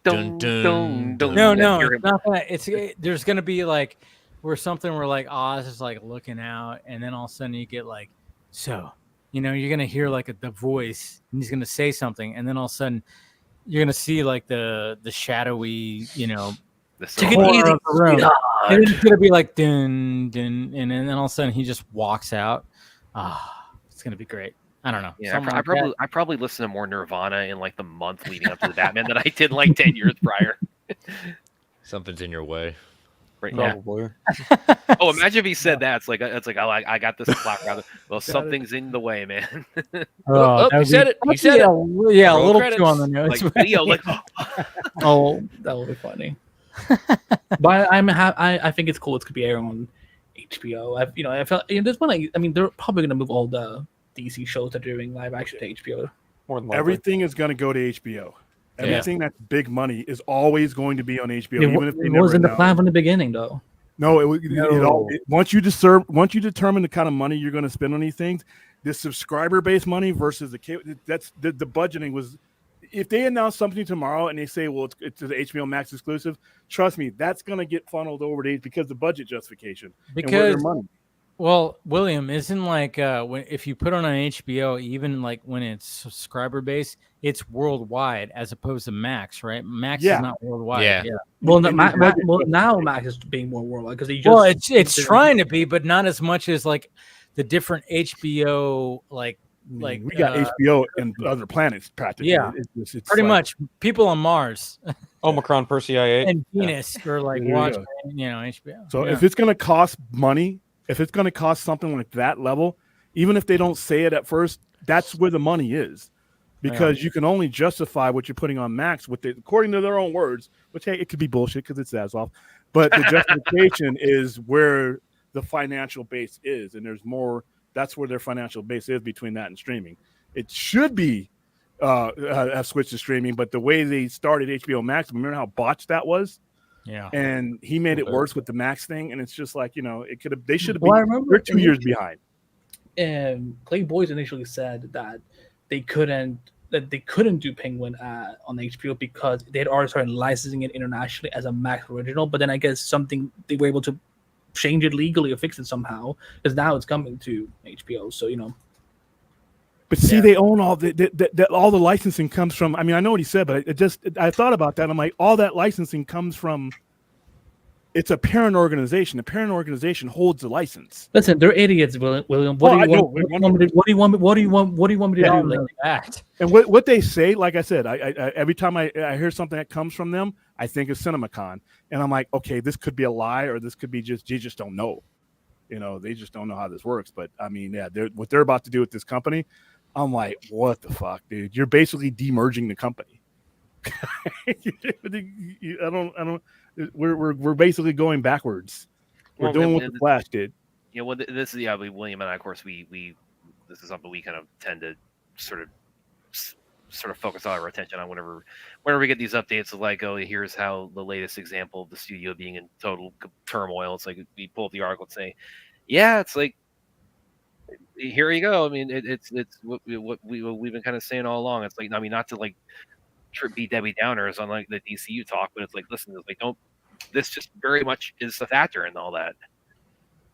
dun, dun, dun. No, You hear it's him- not that. There's gonna be like where something where like Oz is like looking out, and then all of a sudden you get like, so you're gonna hear like the voice, and he's gonna say something, and then all of a sudden you're gonna see like the shadowy, Take it corner easy, of the room. sweetheart. And then it's gonna be like dun dun, and then all of a sudden he just walks out. It's gonna be great. I don't know. Yeah, Something I like probably that. I probably listened to more Nirvana in like the month leading up to the Batman than I did like 10 years prior. Something's in your way. Right, yeah. Probably. Oh, imagine if he said that. It's like oh, I got this clock rather. Well, something's in the way, man. Oh, he said it. He said it. Yeah, a Roll little credits. too on the nose. Like video, like Oh, that would be funny. But I think it's cool. It's could be airing on HBO. I felt there's one. Like, I mean, they're probably gonna move all the DC shows that are doing live action to HBO. More than likely. Everything is going to go to HBO. Everything that's big money is always going to be on HBO, It, even if they it never wasn't the announce. plan from the beginning, though. No, once you determine the kind of money you're going to spend on these things, the subscriber-based money versus that's the budgeting was. If they announce something tomorrow and they say, well, it's the HBO Max exclusive, trust me, that's going to get funneled over to because the budget justification and where their money. Well, William, isn't like if you put on HBO, even like when it's subscriber based, it's worldwide as opposed to Max, right? Max is not worldwide. Yeah. Well, now Max is being more worldwide because it's trying to be, but not as much as like the different HBO like we got HBO and other planets practically. Yeah, it's pretty like, much people on Mars Omicron Persei and Venus are like There you watching, go. HBO. So if it's going to cost money, if it's going to cost something like that level, even if they don't say it at first, that's where the money is, because you can only justify what you're putting on Max with it according to their own words. Which hey, it could be bullshit because it's Zaslav, but the justification is where the financial base is, and there's more. That's where their financial base is between that and streaming. It should be have switched to streaming, but the way they started HBO Max, remember how botched that was? Yeah. And he made it worse with the Max thing, and it's just like it could have. They should have Well, I been. remember They're 2 years behind. Clay Boys initially said that they couldn't do Penguin on HBO because they had already started licensing it internationally as a Max original. But then I guess they were able to change it legally or fix it somehow because now it's coming to HBO. So But see, they own all all the licensing comes from. I mean, I know what he said, but I thought about that. I'm like, all that licensing comes from. It's a parent organization. The parent organization holds the license. Listen, they're idiots, William. What do you want me to do? Like that? And what they say, like I said, I every time I hear something that comes from them, I think of CinemaCon, and I'm like, okay, this could be a lie, or this could be you just don't know. They just don't know how this works. But I mean, what they're about to do with this company, I'm like, what the fuck, dude? You're basically demerging the company. I don't. We're basically going backwards. We're doing what the Flash did. This is William and I, of course, we this is something we kind of tend to sort of focus all our attention on whenever we get these updates of like, oh, here's how the latest example of the studio being in total turmoil. It's like we pull up the article and say, yeah, it's like, here you go. I mean, it's what we've been kind of saying all along. It's like, I mean, not to like be Debbie Downers on like the DCU talk, but it's like, listen, it's like, this just very much is a factor in all that.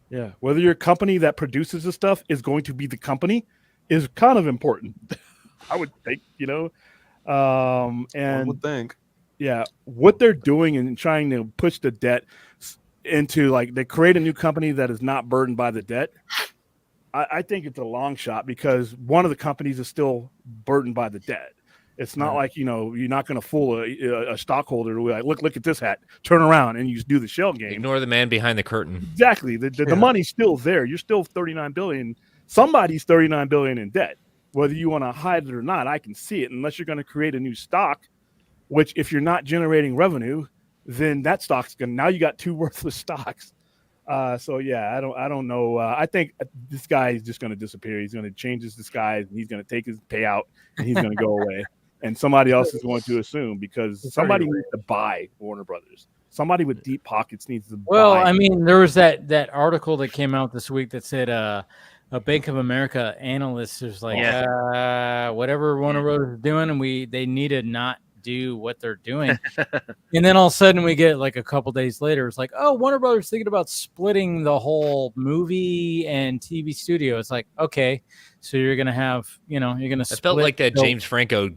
Yeah, whether your company that produces the stuff is going to be the company is kind of important. I would think, and I would think, yeah, what they're doing and trying to push the debt into like they create a new company that is not burdened by the debt. I think it's a long shot because one of the companies is still burdened by the debt. It's not like, you're not going to fool a stockholder to be like, look at this hat, turn around and you just do the shell game. Ignore the man behind the curtain. Exactly. The money's still there. You're still 39 billion. Somebody's 39 billion in debt. Whether you want to hide it or not, I can see it. Unless you're going to create a new stock, which if you're not generating revenue, then that stock's going to, now you got two worthless stocks. So yeah, I don't know. I think this guy is just going to disappear. He's going to change his disguise and he's going to take his payout and he's going to go away. And somebody else is going to assume because somebody needs to buy Warner Brothers. Somebody with deep pockets needs to buy. Well, I mean, there was that article that came out this week that said a Bank of America analyst was like, whatever Warner Brothers is doing, and they need to not do what they're doing. And then all of a sudden we get like a couple days later, it's like, oh, Warner Brothers thinking about splitting the whole movie and TV studio. It's like, okay, so you're gonna have, you're gonna. It felt like that James Franco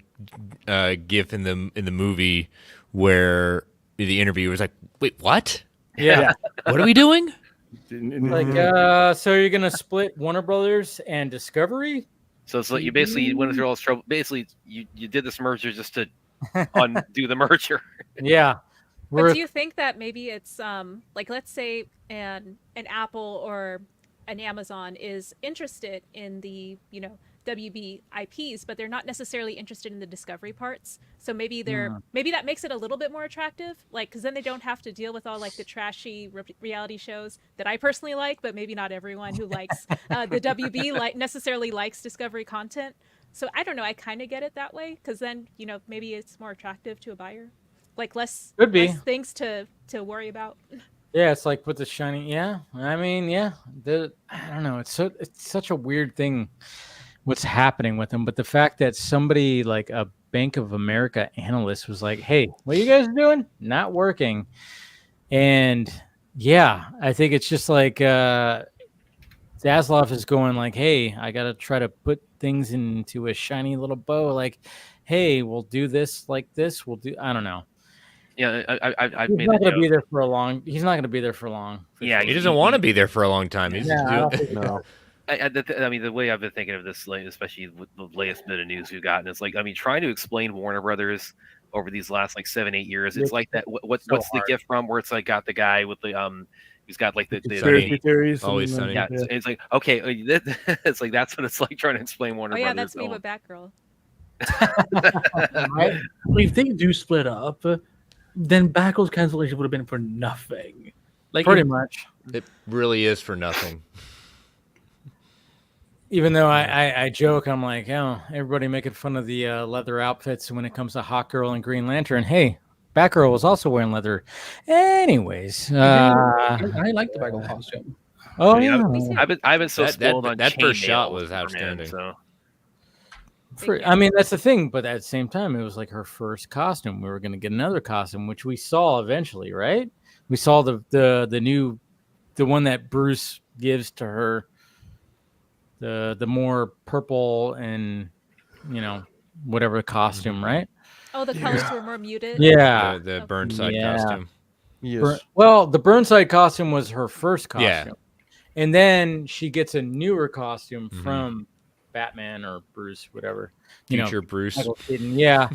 gif in the movie where the interviewer was like, "Wait, what? Yeah, what are we doing?" Like, so you're gonna split Warner Brothers and Discovery? So it's like you basically went through all this trouble. Basically, you did this merger just to undo the merger. Yeah. But do you think that maybe it's like, let's say an Apple or an Amazon is interested in the WB IPs, but they're not necessarily interested in the discovery parts. So maybe maybe that makes it a little bit more attractive, like, because then they don't have to deal with all like the trashy reality shows that I personally like, but maybe not everyone who likes the WB necessarily likes discovery content. So I don't know. I kind of get it that way, because then maybe it's more attractive to a buyer, like less things to worry about. Yeah, it's like with the shiny. Yeah, I mean, I don't know. It's such a weird thing what's happening with them, but the fact that somebody like a Bank of America analyst was like, hey, what are you guys doing? Not working. And yeah, I think it's just like Zaslav is going like, hey, I gotta try to put things into a shiny little bow, like, hey, we'll do this like this, I don't know. Yeah, I've He's made not the gonna joke. be there for a long. He's not gonna be there for long. Yeah, He doesn't want to be there for a long time. He's No. I mean, the way I've been thinking of this, like, especially with the latest bit of news we've gotten, is like, I mean, trying to explain Warner Brothers over these last like 7-8 years. It's like that. What's the gift from where it's like got the guy with the he's got like the conspiracy theories. Always Sunny. Yeah, it's like, okay, it's like that's what it's like trying to explain Warner Oh yeah, Brothers. that's me with Batgirl. Right? If they do split up, then Batgirl's cancellation would have been for nothing. Like Pretty much. It really is for nothing. Even though I joke, I'm like, oh, everybody making fun of the leather outfits when it comes to Hawkgirl and Green Lantern. Hey, Batgirl was also wearing leather. Anyways, I like the Batgirl costume. Oh, I mean, yeah. I've been so spoiled on that first chainmail shot was Superman, outstanding. So. I mean, that's the thing, but at the same time, it was like her first costume. We were going to get another costume, which we saw eventually, right? We saw the one that Bruce gives to her, the more purple and whatever costume, right? Oh, the colors were more muted. Yeah, the Burnside costume. Yes. Well, the Burnside costume was her first costume, Yeah. and then she gets a newer costume from Batman or Bruce, whatever. Future Bruce. Michael Keaton, yeah.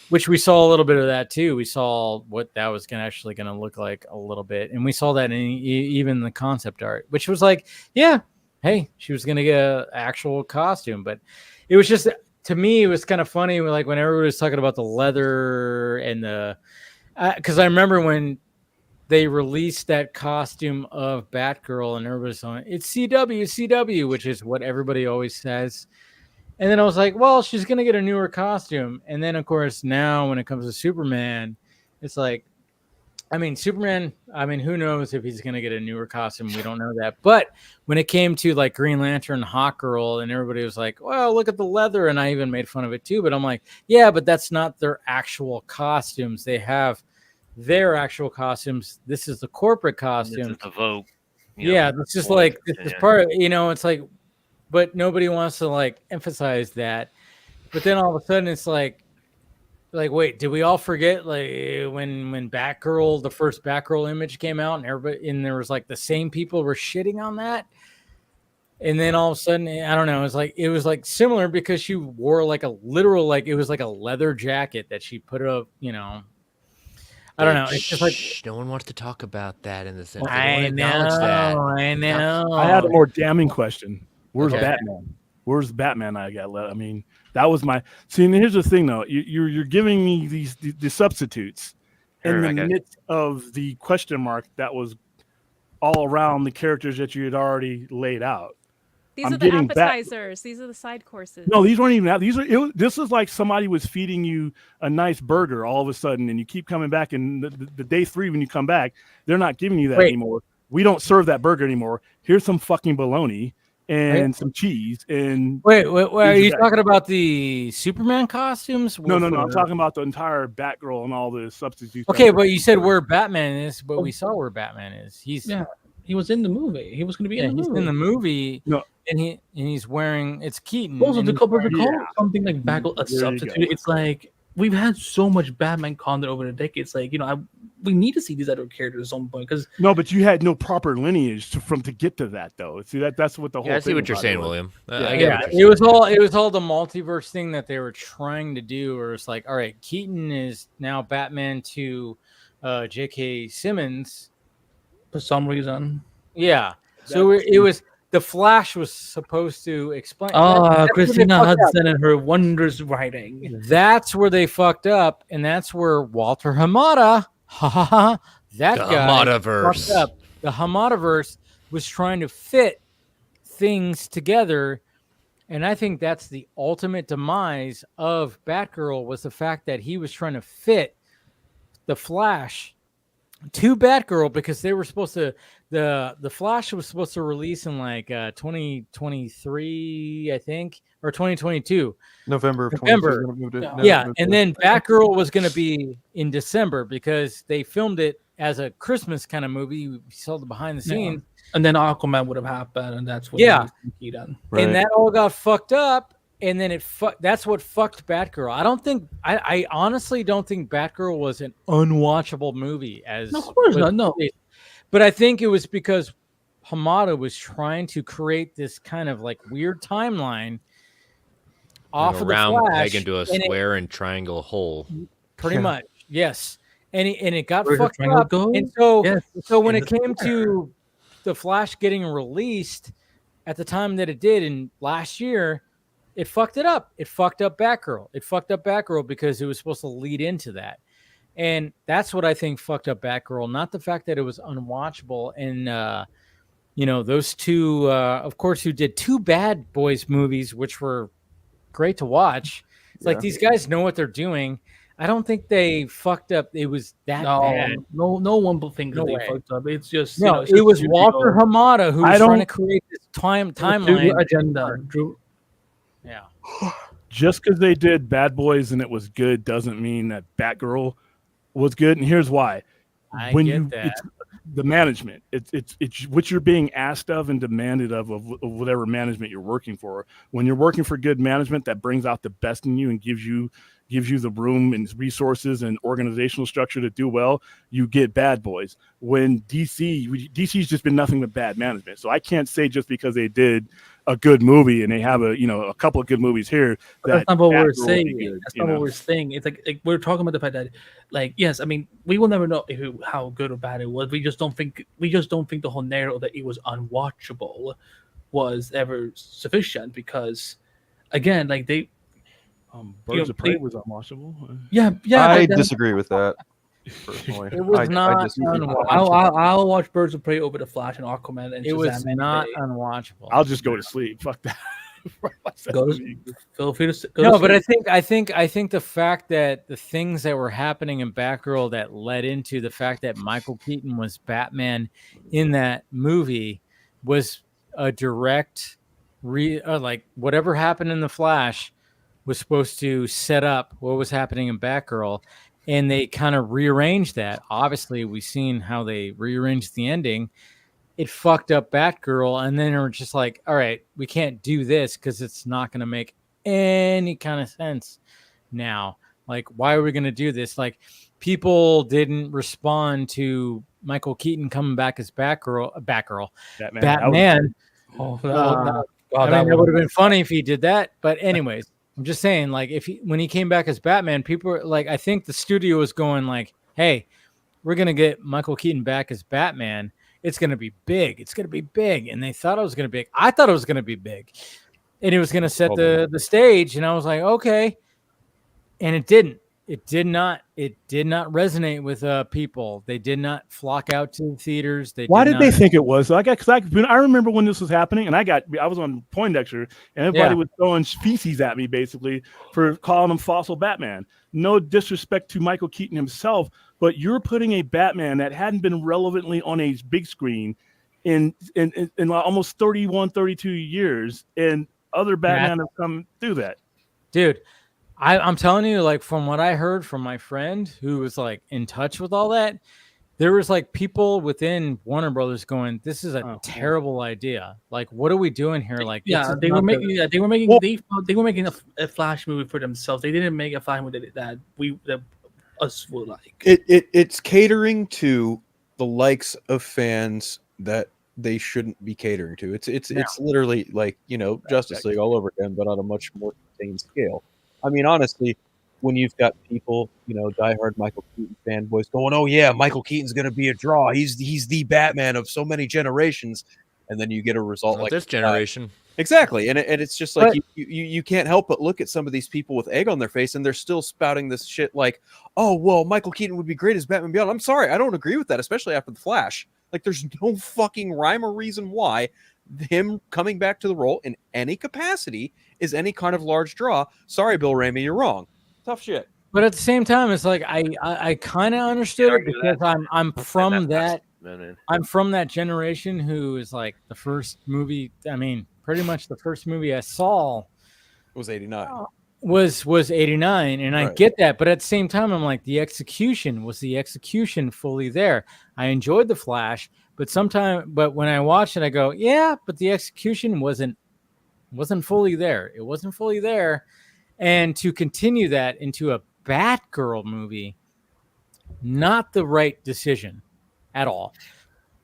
Which we saw a little bit of that too. We saw what that was actually going to look like a little bit, and we saw that in even the concept art, which was like, yeah, hey, she was going to get an actual costume, but it was just, to me, it was kind of funny. Like when everybody was talking about the leather and the, because I remember when they released that costume of Batgirl and everybody's on it's CW, which is what everybody always says. And then I was like, well, she's going to get a newer costume. And then, of course, now when it comes to Superman, it's like, I mean, Superman, who knows if he's going to get a newer costume? We don't know that. But when it came to like Green Lantern, Hawkgirl, and everybody was like, well, look at the leather. And I even made fun of it too. But I'm like, yeah, but that's not their actual costumes. They have their actual costumes. This is the corporate costume. This is the Vogue. Yeah, it's just like, this is part of, it's like, but nobody wants to like emphasize that. But then all of a sudden it's like, wait, did we all forget like when Batgirl, the first Batgirl image came out, and everybody, and there was like the same people were shitting on that, and then all of a sudden, I don't know, it was like similar because she wore like a literal, like it was like a leather jacket that she put up, I don't know. It's just like no one wants to talk about that in the sense. I know. I had a more damning question. Where's Okay. Batman? Where's Batman? I mean, that was my. See, and here's the thing, though. You're giving me the substitutes in the midst of the question mark that was all around the characters that you had already laid out. These are the appetizers. These are the side courses. No, these weren't even that. This is like somebody was feeding you a nice burger all of a sudden, and you keep coming back. And the day 3 when you come back, they're not giving you that anymore. We don't serve that burger anymore. Here's some fucking bologna, and some cheese. And wait, are you talking about the Superman costumes? No. I'm talking about the entire Batgirl and all the substitutes. Okay, but you said where Batman is, but we saw where Batman is. He was in the movie. He was going to be in the movie. He's in the movie. No. And he's wearing Keaton. Also, to call yeah. something like Batgirl a substitute, it's like we've had so much Batman content over the decades. Like, we need to see these other characters at some point because no, but you had no proper lineage to get to that though. See that's what the whole. I see what you're saying, William. It was all the multiverse thing that they were trying to do, where it's like, all right, Keaton is now Batman to J.K. Simmons for some reason. Yeah, so it was. The Flash was supposed to explain. That's Christina Hudson and her wondrous writing. That's where they fucked up, and that's where Walter Hamada, that guy, Hamadaverse. fucked up. The Hamadaverse was trying to fit things together, and I think that's the ultimate demise of Batgirl was the fact that he was trying to fit the Flash to Batgirl because they were supposed to. The Flash was supposed to release in like 2023, I think, or 2022. November. And then Batgirl was going to be in December because they filmed it as a Christmas kind of movie. We saw the behind the scenes. And then Aquaman would have happened, and that's what he done. Right. And that all got fucked up. And then that's what fucked Batgirl. I honestly don't think Batgirl was an unwatchable movie. No, of course not. No. But I think it was because Hamada was trying to create this kind of like weird timeline off of the Flash. Round peg into a square and triangle hole. Pretty much, yes. And it got fucked up. And so when it came to the Flash getting released at the time that it did in last year, it fucked it up. It fucked up Batgirl. It fucked up Batgirl because it was supposed to lead into that. And that's what I think fucked up Batgirl, not the fact that it was unwatchable. And, those two, of course, who did two Bad Boys movies, which were great to watch. It's like these guys know what they're doing. I don't think they fucked up. It was that bad. No one will think that they fucked up. It's just it was Walter Hamada who was trying to create this timeline agenda. Yeah. Just because they did Bad Boys and it was good doesn't mean that Batgirl was good. And here's why. It's the management. It's what you're being asked of and demanded of whatever management you're working for. When you're working for good management, that brings out the best in you and gives you the room and resources and organizational structure to do well, you get Bad Boys. When DC's just been nothing but bad management. So I can't say just because they did a good movie and they have a couple of good movies here. That's not what we're saying. That's not what we're saying. It's like we're talking about the fact that, like, yes, I mean, we will never know how good or bad it was. We just don't think the whole narrative that it was unwatchable was ever sufficient because, again, like they. Birds of Prey was unwatchable. Yeah. I disagree with that. Personally, it was not unwatchable. I'll watch Birds of Prey over the Flash and Aquaman. And it was not unwatchable. I'll just go to sleep. Fuck that. But I think the fact that the things that were happening in Batgirl that led into the fact that Michael Keaton was Batman in that movie was a direct like whatever happened in the Flash was supposed to set up what was happening in Batgirl, and they kind of rearranged that. Obviously, we've seen how they rearranged the ending. It fucked up Batgirl, and then they were just like, all right, we can't do this because it's not going to make any kind of sense now. Like, why are we going to do this? Like, people didn't respond to Michael Keaton coming back as Batman. That would have been funny if he did that. But anyways, I'm just saying, like, when he came back as Batman, people were like, I think the studio was going like, hey, we're going to get Michael Keaton back as Batman. It's going to be big. It's going to be big. And they thought it was going to be big. I thought it was going to be big. And it was going to set the stage. And I was like, okay. And it didn't. It did not resonate with people. They did not flock out to the theaters. Why did they think it was? I remember when this was happening, and I was on Poindexter, and everybody was throwing feces at me basically for calling him Fossil Batman. No disrespect to Michael Keaton himself, but you're putting a Batman that hadn't been relevantly on a big screen in almost 31, 32 years, and other Batman have come through that. Dude, I'm telling you, like from what I heard from my friend who was like in touch with all that, there was like people within Warner Brothers going, "This is a terrible idea. Like, what are we doing here?" Like, Yeah, they were making a Flash movie for themselves. They didn't make a Flash movie that us would like. It's catering to the likes of fans that they shouldn't be catering to. It's literally like, Justice League all over again, but on a much more contained scale. I mean, honestly, when you've got people, diehard Michael Keaton fanboys going, "Oh yeah, Michael Keaton's going to be a draw. He's the Batman of so many generations," and then you get a result Not like this generation. Exactly, and it's just like you can't help but look at some of these people with egg on their face, and they're still spouting this shit like, "Oh well, Michael Keaton would be great as Batman Beyond." I'm sorry, I don't agree with that, especially after the Flash. Like, there's no fucking rhyme or reason why him coming back to the role in any capacity is any kind of large draw. Sorry, Bill Raimi, you're wrong. Tough shit. But at the same time, it's like I kind of understood it because I'm from that. I'm from that generation who is like the first movie. I mean, pretty much the first movie I saw was 89. Was 89, and I Right. get that. But at the same time, I'm like, the execution fully there. I enjoyed the Flash, but when I watched it, I go, yeah, but the execution wasn't fully there. It wasn't fully there, and to continue that into a Batgirl movie, not the right decision at all.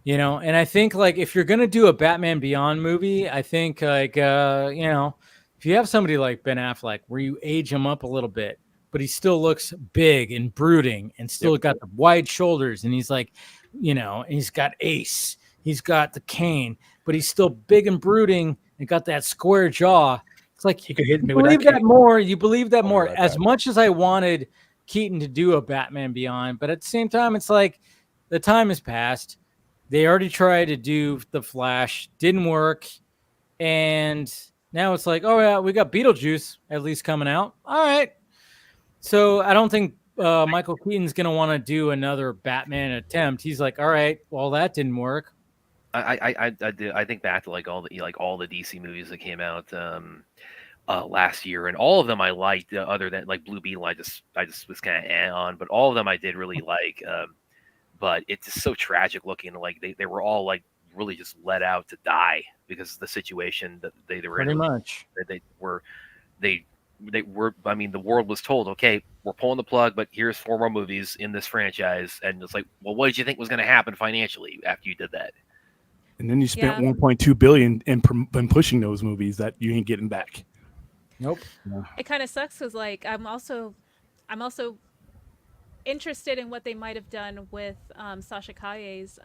And I think like if you're gonna do a Batman Beyond movie, I think like if you have somebody like Ben Affleck where you age him up a little bit, but he still looks big and brooding and still got the wide shoulders, and he's like, he's got Ace, he's got the cane, but he's still big and brooding and got that square jaw. It's like he could hit me you with believe that that cane. more. You believe that more. right As back. much as I wanted Keaton to do a Batman Beyond, but at the same time, it's like the time has passed. They already tried to do the Flash, didn't work, and now it's like, oh yeah, we got Beetlejuice at least coming out. All right, so I don't think Michael Keaton's gonna want to do another Batman attempt. He's like, all right, well that didn't work. I think back to all the DC movies that came out last year, and all of them I liked. Other than like Blue Beetle, I just was kind of on, but all of them I did really like. But it's just so tragic looking. Like they were all like really just let out to die because of the situation that they were in. Pretty much. They were. I mean, the world was told, okay, we're pulling the plug, but here's 4 more movies in this franchise, and it's like, well, what did you think was going to happen financially after you did that? And then you spent 1.2 billion in pushing those movies that you ain't getting back. Nope. It kind of sucks because like I'm also interested in what they might have done with Sasha Calle's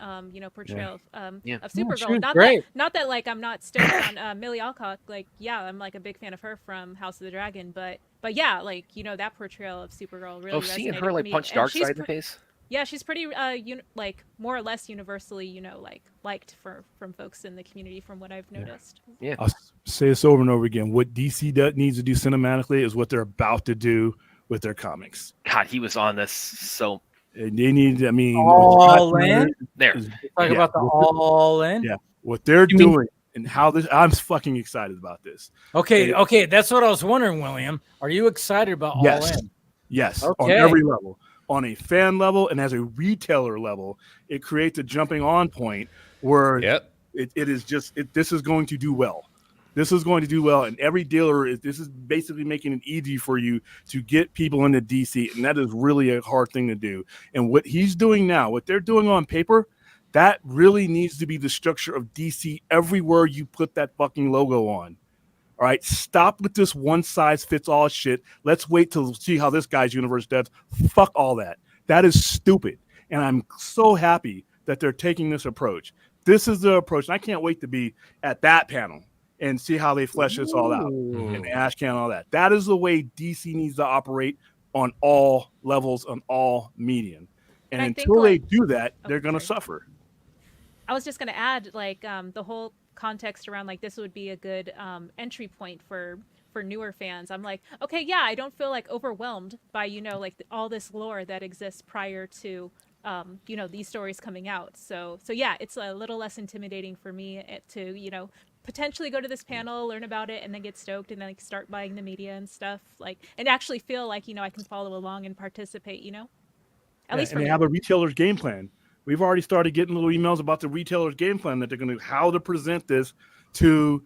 portrayal of Supergirl. Not that like I'm not stoked on Millie Alcock. Like I'm like a big fan of her from House of the Dragon, but yeah, like that portrayal of Supergirl really resonated seeing her with like me. punch Darkseid in the face. Yeah, she's pretty like more or less universally like liked from folks in the community from what I've noticed. Yeah, I'll say this over and over again. What DC needs to do cinematically is what they're about to do with their comics. God, he was on this so. And they need. I mean, all in there. Talk about the all in. Yeah, what they're doing and how this. I'm fucking excited about this. Okay, that's what I was wondering, William. Are you excited about all in? Yes, Okay. on every level. On a fan level and as a retailer level, it creates a jumping on point where it is just this is going to do well. This is going to do well, and every dealer this is basically making it easy for you to get people into DC, and that is really a hard thing to do. And what he's doing now, what they're doing on paper, that really needs to be the structure of DC everywhere you put that fucking logo on. All right, stop with this one size fits all shit. Let's wait to see how this guy's universe does. Fuck all that. That is stupid. And I'm so happy that they're taking this approach. This is the approach. And I can't wait to be at that panel and see how they flesh this all out. And Ash can all that. That is the way DC needs to operate on all levels, on all medium. And until they do that, they're going to suffer. I was just going to add like the whole context around like this would be a good entry point for newer fans. I'm like, okay, yeah, I don't feel like overwhelmed by like all this lore that exists prior to these stories coming out. So yeah, it's a little less intimidating for me to potentially go to this panel, learn about it, and then get stoked and then start buying the media and stuff, and actually feel like I can follow along and participate. At least for and me. they have a retailer's game plan. We've already started getting little emails about the retailer's game plan that they're going to how to present this to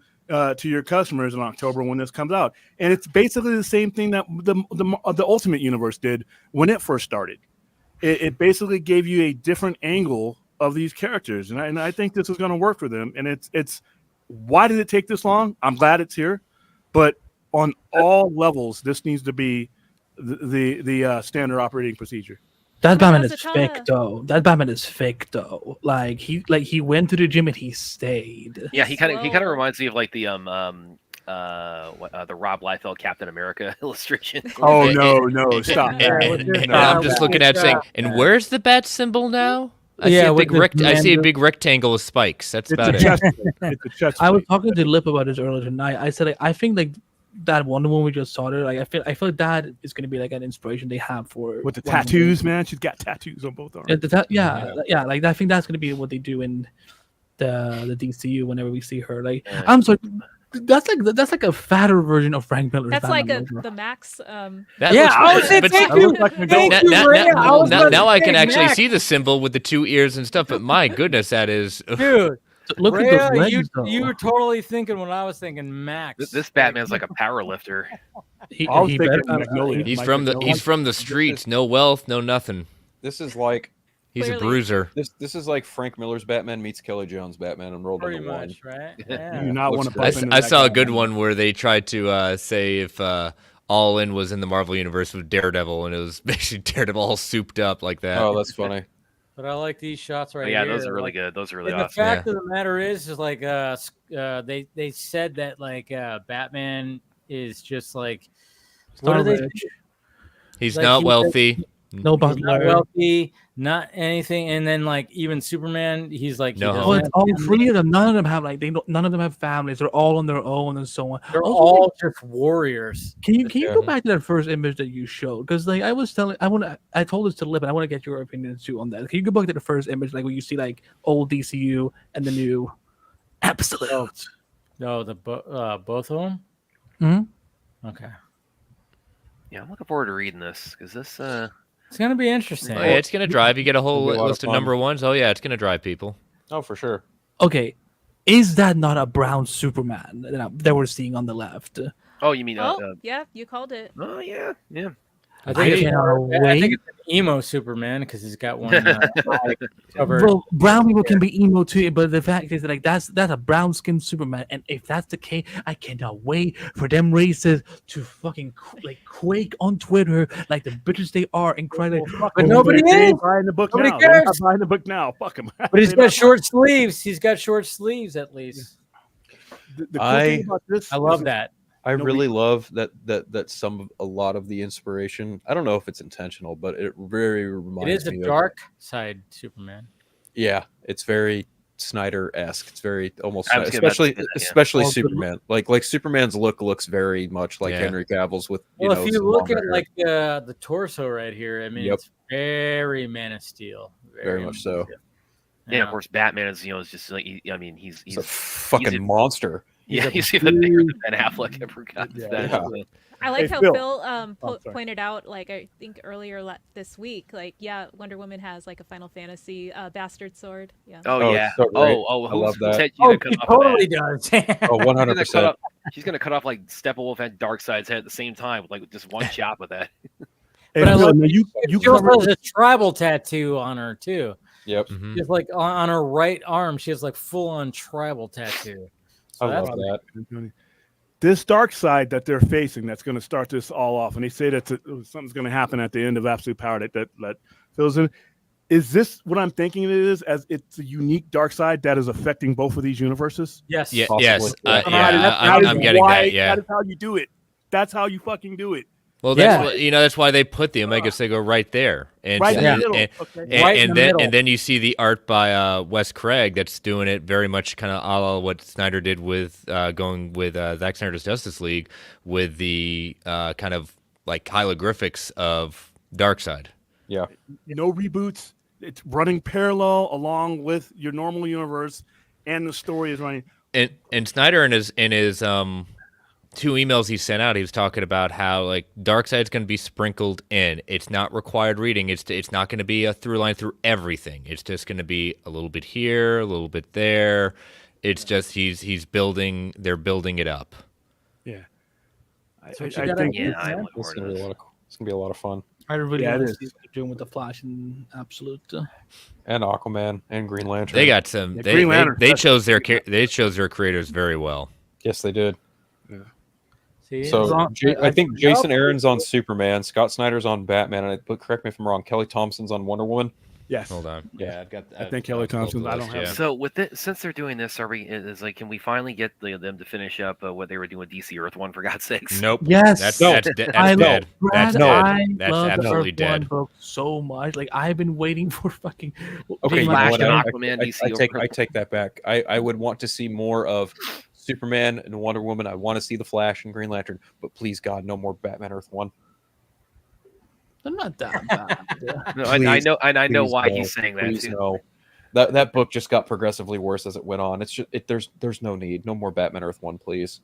your customers in October when this comes out, and it's basically the same thing that the Ultimate Universe did when it first started. It basically gave you a different angle of these characters, and I think this is going to work for them. And it's why did it take this long? I'm glad it's here, but on all levels, this needs to be the standard operating procedure. That Batman is fake though. That Batman is fake though. Like he went to the gym and he stayed. Yeah, he kind of reminds me of like the Rob Liefeld Captain America illustration. Oh no, stop! I'm just looking at saying, and where's the bat symbol now? I see a big rectangle with spikes. That's about it. It's a chest I was talking to Lip about this earlier tonight. I said I think like that Wonder Woman we just saw there. Like I feel like that is going to be like an inspiration they have for with the tattoos, man. She's got tattoos on both arms. Yeah. Like I think that's going to be what they do in the DCU whenever we see her. Like I'm sorry. That's like a fatter version of Frank Miller's. That's Batman like the Max. Now I can actually see the symbol with the 2 ears and stuff. But my goodness, that is dude. Look Rhea, at those legs, you were totally thinking what I was thinking, Max. This Batman's like a power lifter. He's from the streets. No wealth, no nothing. This is like he's a bruiser. This is like Frank Miller's Batman meets Kelly Jones' Batman and rolled into one. Right? Yeah. You not want to. I saw a good one where they tried to say if All In was in the Marvel universe with Daredevil, and it was basically Daredevil all souped up like that. Oh, that's funny. But I like these shots right here. Yeah, those are really good. Those are really and awesome. The fact of the matter is like they said that like Batman is just like what are they? He's not wealthy. No butler. Not wealthy, not anything. And then like even Superman, he's like it's all three of them. None of them have none of them have families. They're all on their own and so on. They're all just warriors. Can you go back to that first image that you showed? Because like I told this to Lip, and I want to get your opinion too on that. Can you go back to the first image, like when you see like old DCU and the new Absolute? No, both of them. Mm-hmm. Okay. Yeah, I'm looking forward to reading this because this. It's gonna be interesting. Oh, yeah, it's gonna drive. You get a whole list of number ones. Oh yeah, it's gonna drive people. Oh, for sure. Okay, is that not a brown Superman that we're seeing on the left? Oh, you mean? Yeah, you called it. Oh yeah. I think it's an emo Superman because he's got one covered. Well, brown people can be emo too, but the fact is that like that's a brown skinned Superman, and if that's the case, I cannot wait for them races to fucking quake on Twitter like the bitches they are and cry like, but nobody is buying the book nobody now. cares. They're not buying the book now. Fuck him. But he's got short sleeves. He's got short sleeves at least. The cool thing about this, I love that. I really love that a lot of the inspiration. I don't know if it's intentional, but it very reminds me. It is a dark side Superman. Yeah, it's very Snyder-esque. It's very almost, especially Superman. Like Superman's look looks very much like Henry Cavill's with. If you look at like the torso right here, I mean, it's very Man of Steel. Very much so. Yeah, of course, Batman is is just like he's a fucking monster. Yeah, he's even bigger than Ben Affleck ever got. I like how Phil pointed out, like I think earlier this week, like Wonder Woman has like a Final Fantasy bastard sword. Yeah. Oh yeah. So I love that. He totally does. 100%. She's gonna cut off like Steppenwolf and Darkseid's head at the same time with like just one chop with that. But I love you also has a tribal tattoo on her too. Yep. Just like on her right arm, she has like full on tribal tattoo. So I love that. This dark side that they're facing, that's going to start this all off, and they say that something's going to happen at the end of Absolute Power that fills in. Is this what I'm thinking it is? As it's a unique dark side that is affecting both of these universes? Yes. Yeah, possibly. yes. I'm getting that. Yeah. That is how you do it. That's how you fucking do it. Well, that's why they put the Omega Sigil right there, and then you see the art by Wes Craig that's doing it very much kind of a la what Snyder did with going with Zack Snyder's Justice League with the kind of like hieroglyphics of Darkseid. Yeah, no reboots, it's running parallel along with your normal universe, and the story is running. And Snyder in his 2 emails he sent out, he was talking about how like Darkseid's going to be sprinkled in. It's not required reading. It's not going to be a through line through everything. It's just going to be a little bit here, a little bit there. It's just he's building. They're building it up. Yeah, I So think I'm looking It's gonna be a lot of fun. I really Yeah, it want to is. see what they're doing with the Flash and Absolute. And Aquaman and Green Lantern. They got some. Yeah, They, Green they, Lantern, they that's- chose their creators very well. Yes, they did. See, So I think I- Jason Aaron's on Superman, Scott Snyder's on Batman, but correct me if I'm wrong. Kelly Thompson's on Wonder Woman. Yes. Hold on. Yeah. I've got. I think Kelly Thompson. I don't have. So with it, since they're doing this, can we finally get them to finish up what they were doing with DC Earth 1 for God's sakes? Nope. Yes. That's No. that's dead. I That's love dead. That's Brad, I dead. That's love the absolutely Earth 1 dead. book so much. Like I've been waiting for fucking. Okay, you know Flash what? and I Aquaman, DC I take that back. I would want to see more of Superman and Wonder Woman. I want to see the Flash and Green Lantern, but please God, no more Batman Earth 1. They're not that bad. No, I know, and I know Please why no. he's saying that Please too. no. That book just got progressively worse as it went on. It's just there's no need. No more Batman Earth 1, please.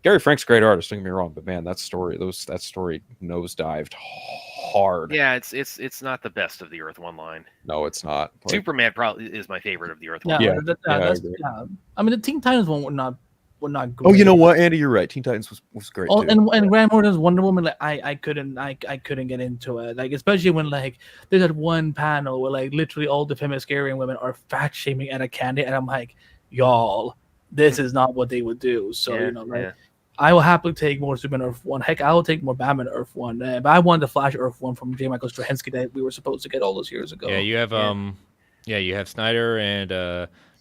Gary Frank's a great artist, don't get me wrong, but man, that story nosedived hard. Yeah, it's not the best of the Earth 1 line. No, it's not. Like, Superman probably is my favorite of the Earth 1. Yeah, I that's, agree. yeah. I mean, the Teen Titans one were not great. Oh, you know what, Andy, you're right. Teen Titans was great Oh, too. and Grant Morrison's Wonder Woman, like I couldn't get into it. Like especially when like there's that one panel where like literally all the Themyscirian women are fat shaming Anna Candy, and I'm like, y'all, this is not what they would do. So Yeah, you know, like yeah. I will happily take more Superman Earth 1. Heck, I will take more Batman Earth 1. But I want the Flash Earth 1 from J. Michael Straczynski that we were supposed to get all those years ago. Yeah, you have you have Snyder and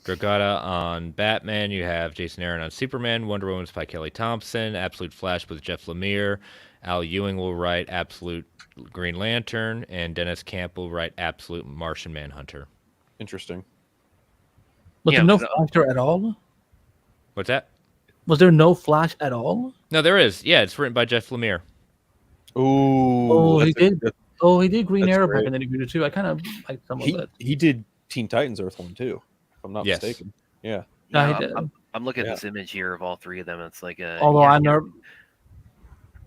Dragata on Batman. You have Jason Aaron on Superman. Wonder Woman's by Kelly Thompson. Absolute Flash with Jeff Lemire. Al Ewing will write Absolute Green Lantern, and Dennis Camp will write Absolute Martian Manhunter. Interesting. Was Yeah, there no but, Flash there at all? What's that? Was there no Flash at all? No, there is. Yeah, it's written by Jeff Lemire. Ooh. Oh, he did. Oh, he did Green that's Arrow great. back in the Green too. I kind of like some of it. He did Teen Titans Earth 1 too, if I'm not Yes. mistaken. Yeah. No, he Yeah, did. I'm looking Yeah. at this image here of all three of them. It's like a. Although yeah, I know.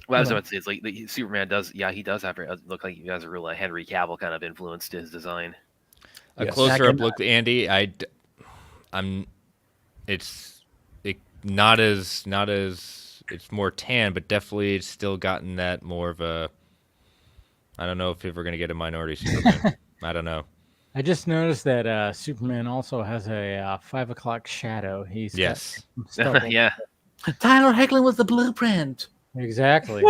Well, I was about to say, it's like Superman does. Yeah, he does have to look like he has a real Henry Cavill kind of influence to his design. A Yes. closer up look, Andy. It's not as it's more tan, but definitely it's still gotten that more of a. I don't know if we're gonna get a minority Superman. I don't know. I just noticed that Superman also has a 5 o'clock shadow. He's got Yes. some stuff in- Yeah. Tyler Hoechlin was the blueprint. exactly.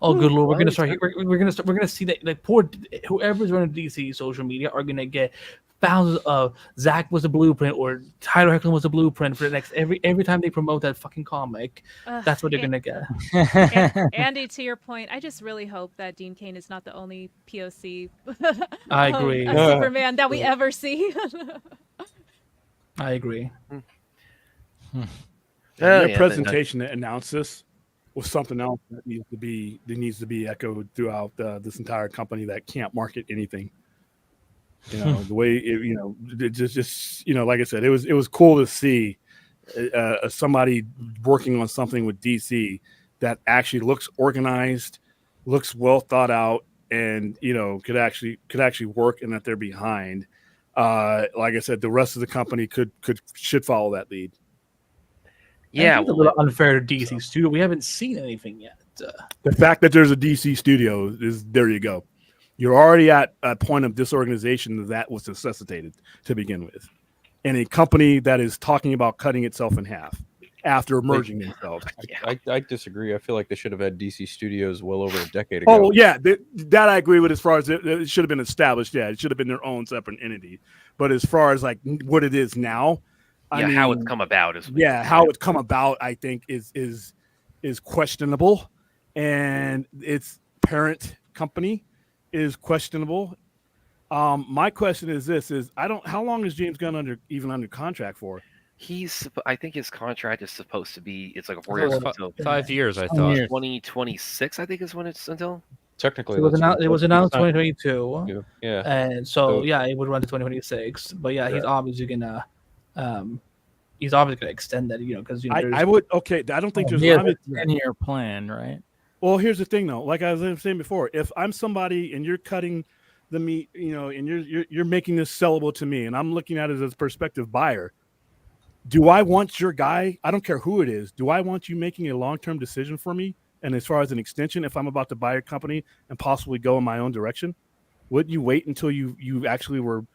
Oh, good lord! We're gonna start. We're gonna see that like poor whoever's running DC social media are gonna get thousands of Zach was the blueprint or Tyler Hoechlin was the blueprint for the next every time they promote that fucking comic. That's what they're gonna get. Andy, to your point, I just really hope that Dean Cain is not the only POC. I agree. Of Superman that we ever see. I agree. Their presentation to announce this was something else that needs to be echoed throughout this entire company that can't market anything. You know, the way it just like I said, it was cool to see somebody working on something with DC that actually looks organized, looks well thought out, and could actually work, and that they're behind. Like I said, the rest of the company should follow that lead. Yeah, it's a little unfair to DC Studio. We haven't seen anything yet. The fact that there's a DC studio is there. You go. You're already at a point of disorganization that was necessitated to begin with, and a company that is talking about cutting itself in half after merging themselves. I disagree. I feel like they should have had DC Studios well over a decade ago. Oh yeah, that I agree with. As far as it should have been established, yeah, it should have been their own separate entity. But as far as like what it is now, I mean, how it's come about is how it's come about, I think is questionable, and its parent company is questionable. My question is this: how long is James Gunn under contract for? I think his contract is supposed to be. It's like a 4 year. 5 years, I thought. 2026, I think is when it's until. Technically, So it was announced not- 2022. Yeah. And so yeah, it would run to 2026. But yeah, he's obviously gonna extend that, because I would I don't think there's he has an a 10-year plan, right? Well, here's the thing though. Like I was saying before, if I'm somebody and you're cutting the meat, and you're making this sellable to me, and I'm looking at it as a prospective buyer, do I want your guy? I don't care who it is. Do I want you making a long-term decision for me? And as far as an extension, if I'm about to buy a company and possibly go in my own direction, wouldn't you wait until you actually were,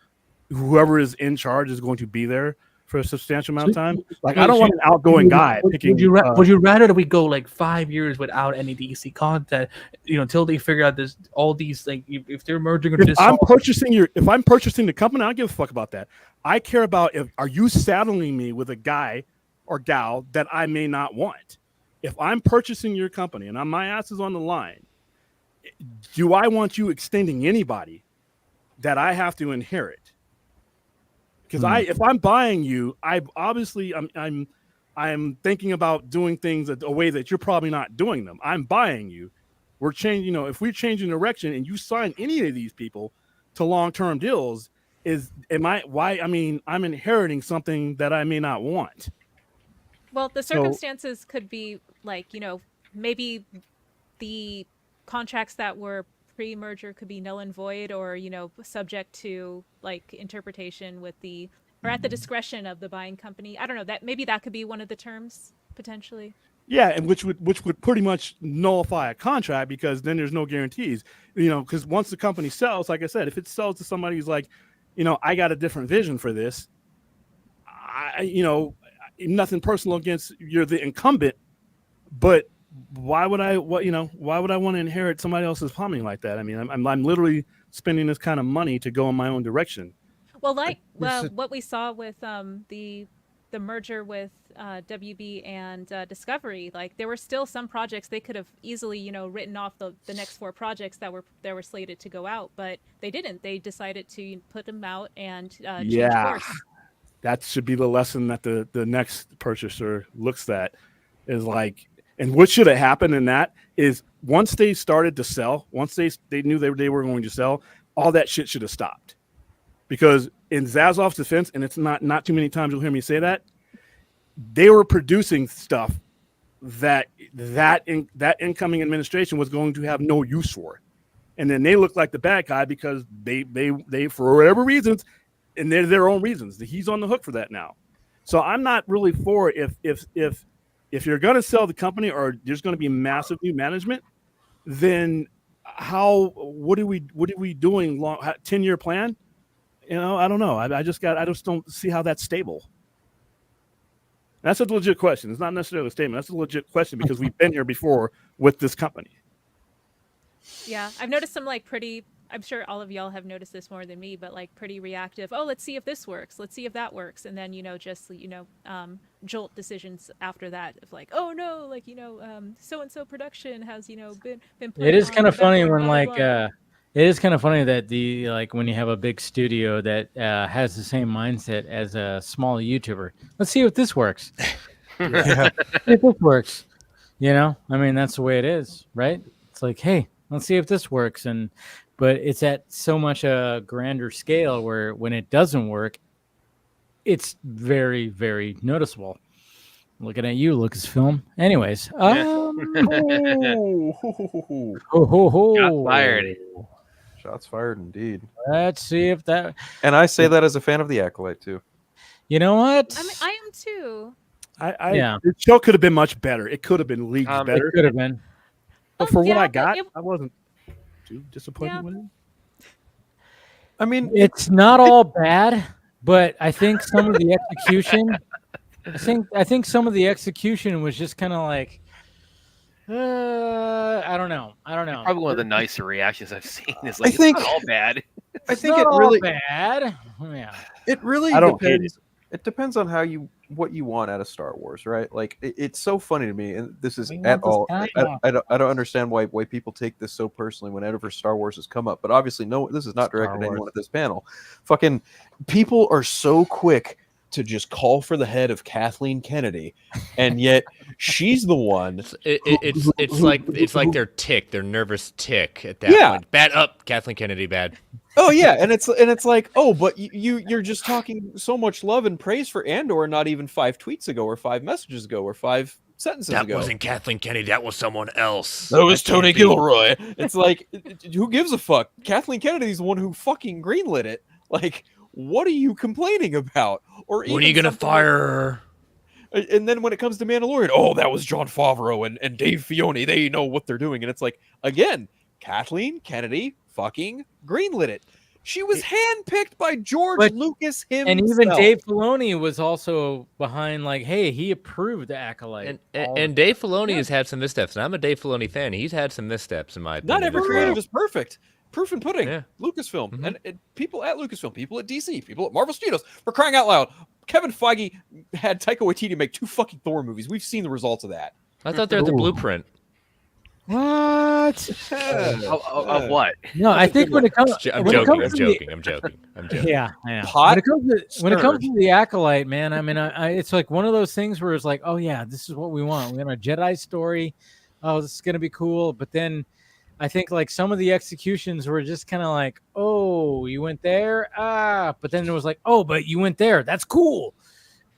whoever is in charge is going to be there for a substantial amount of time? Like, I don't want an outgoing guy picking. Would you rather that we go like 5 years without any DC content, until they figure out all these, like, if they're merging into this? If I'm purchasing the company, I don't give a fuck about that. I care about are you saddling me with a guy or gal that I may not want? If I'm purchasing your company and my ass is on the line, do I want you extending anybody that I have to inherit? Because if I'm buying you, I'm thinking about doing things a way that you're probably not doing them. I'm buying you. We're changing, if we're changing direction and you sign any of these people to long-term deals, I'm inheriting something that I may not want. Well, the circumstances could be like, maybe the contracts that were pre-merger could be null and void, or, subject to like interpretation or at the discretion of the buying company. I don't know, that maybe that could be one of the terms potentially. Yeah, and which would pretty much nullify a contract, because then there's no guarantees. Because once the company sells, like I said, if it sells to somebody who's like, I got a different vision for this, nothing personal against you're the incumbent, but why would I want to inherit somebody else's plumbing like that? I mean, I'm literally spending this kind of money to go in my own direction. Well, what we saw with the merger with WB and Discovery, like there were still some projects they could have easily, written off the next 4 projects that were slated to go out, but they didn't. They decided to put them out and change course. That should be the lesson that the next purchaser looks at, is like, and what should have happened in that is once they started to sell, once they knew they were going to sell, all that shit should have stopped. Because in Zazov's defense, and it's not too many times you'll hear me say that, they were producing stuff that incoming administration was going to have no use for. And then they look like the bad guy because they for whatever reasons, and they're their own reasons, he's on the hook for that now. So I'm not really for if you're going to sell the company or there's going to be massive new management, then what are we doing 10-year plan? I don't know. I just don't see how that's stable. That's a legit question. It's not necessarily a statement. That's a legit question because we've been here before with this company. Yeah, I've noticed some I'm sure all of y'all have noticed this more than me, but like pretty reactive. Oh, let's see if this works. Let's see if that works. And then, jolt decisions after that of like, oh no, like, so-and-so production has, been put It is on kind of the funny backlog, when blah, blah, blah. it is kind of funny that when you have a big studio that has the same mindset as a small YouTuber. Let's see if this works. Yeah. If this works, that's the way it is, right? It's like, hey, let's see if this works. But it's at so much a grander scale where when it doesn't work, it's very, very noticeable. Looking at you, Lucasfilm. Anyways, Shots fired. Shots fired, indeed. Let's see if that. And I say that as a fan of the Acolyte too. You know what? I am too. The show could have been much better. It could have been leagues better. It could have been. But for what I got, I wasn't too disappointed with it. I mean, it's not all bad, but I think some of the execution. I think some of the execution was just kind of like, I don't know. Probably one of the nicer reactions I've seen is like, I think, it's not all bad. I think it really bad. Yeah. It really depends. It depends on what you want out of Star Wars, right? Like it's so funny to me, and this is at all. I don't understand why people take this so personally whenever Star Wars has come up. But obviously, no, this is not directed at anyone at this panel. Fucking people are so quick to just call for the head of Kathleen Kennedy, and yet she's the one. It's like their nervous tick at that point. Bad up, Kathleen Kennedy, bad. Oh yeah, and it's like, oh, but you're just talking so much love and praise for Andor, not even 5 tweets ago, or 5 messages ago, or 5 sentences ago. That wasn't Kathleen Kennedy. That was someone else. That was Tony Gilroy. It's like, who gives a fuck? Kathleen Kennedy's the one who fucking greenlit it. Like, what are you complaining about? Or when are you gonna fire her? And then when it comes to Mandalorian, oh, that was Jon Favreau and Dave Filoni. They know what they're doing. And it's like, again, Kathleen Kennedy fucking greenlit it. She was handpicked by George Lucas himself. And even Dave Filoni was also behind, like, hey, he approved the Acolyte. And Dave Filoni has had some missteps, and I'm a Dave Filoni fan. He's had some missteps, in my opinion. Not every as creative well. is perfect. Proof and pudding. Lucasfilm. And people at Lucasfilm, people at DC, people at Marvel Studios, for crying out loud. Kevin Feige had Taika Waititi make 2 fucking Thor movies. We've seen the results of that. I thought they're the blueprint. What? Of what? No, I think when it comes, I'm joking. Yeah, I know. Pot When it comes to the Acolyte, man, I mean, it's like one of those things where it's like, oh yeah, this is what we want. We want a Jedi story. Oh, this is gonna be cool. But then I think like some of the executions were just kind of like, oh, you went there, but then it was like, oh, but you went there. That's cool.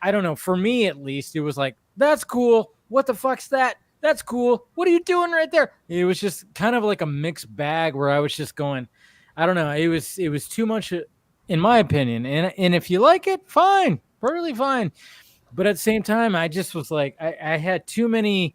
I don't know. For me, at least, it was like, that's cool. What the fuck's that? That's cool. What are you doing right there? It was just kind of like a mixed bag where I was just going, I don't know. It was too much, in my opinion. And if you like it, fine, perfectly fine. But at the same time, I just was like, I had too many.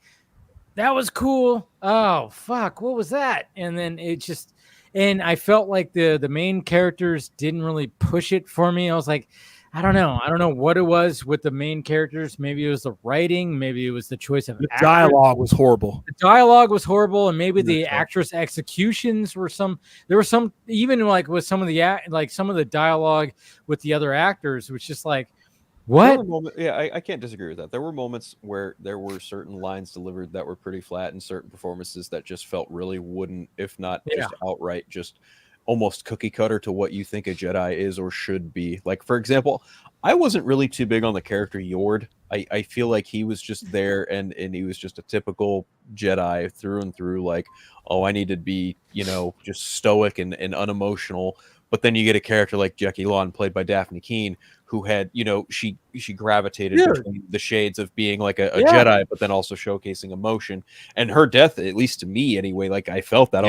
That was cool. Oh fuck, what was that? And then it just, and I felt like the main characters didn't really push it for me. I was like, I don't know what it was with the main characters. Maybe it was the writing. Maybe it was the choice of the dialogue was horrible. The dialogue was horrible, and maybe the actress executions were some. There were some, even like with some of the dialogue with the other actors, which just like, what? I can't disagree with that. There were moments where there were certain lines delivered that were pretty flat, and certain performances that just felt really wooden, if not just outright just almost cookie cutter to what you think a Jedi is or should be. Like, for example, I wasn't really too big on the character Yord. I feel like he was just there and he was just a typical Jedi through and through. Like, oh, I need to be, just stoic and unemotional. But then you get a character like Jackie Lon, played by Daphne Keane, who had, she gravitated between the shades of being like a Jedi, but then also showcasing emotion. And her death, at least to me anyway, like I felt that.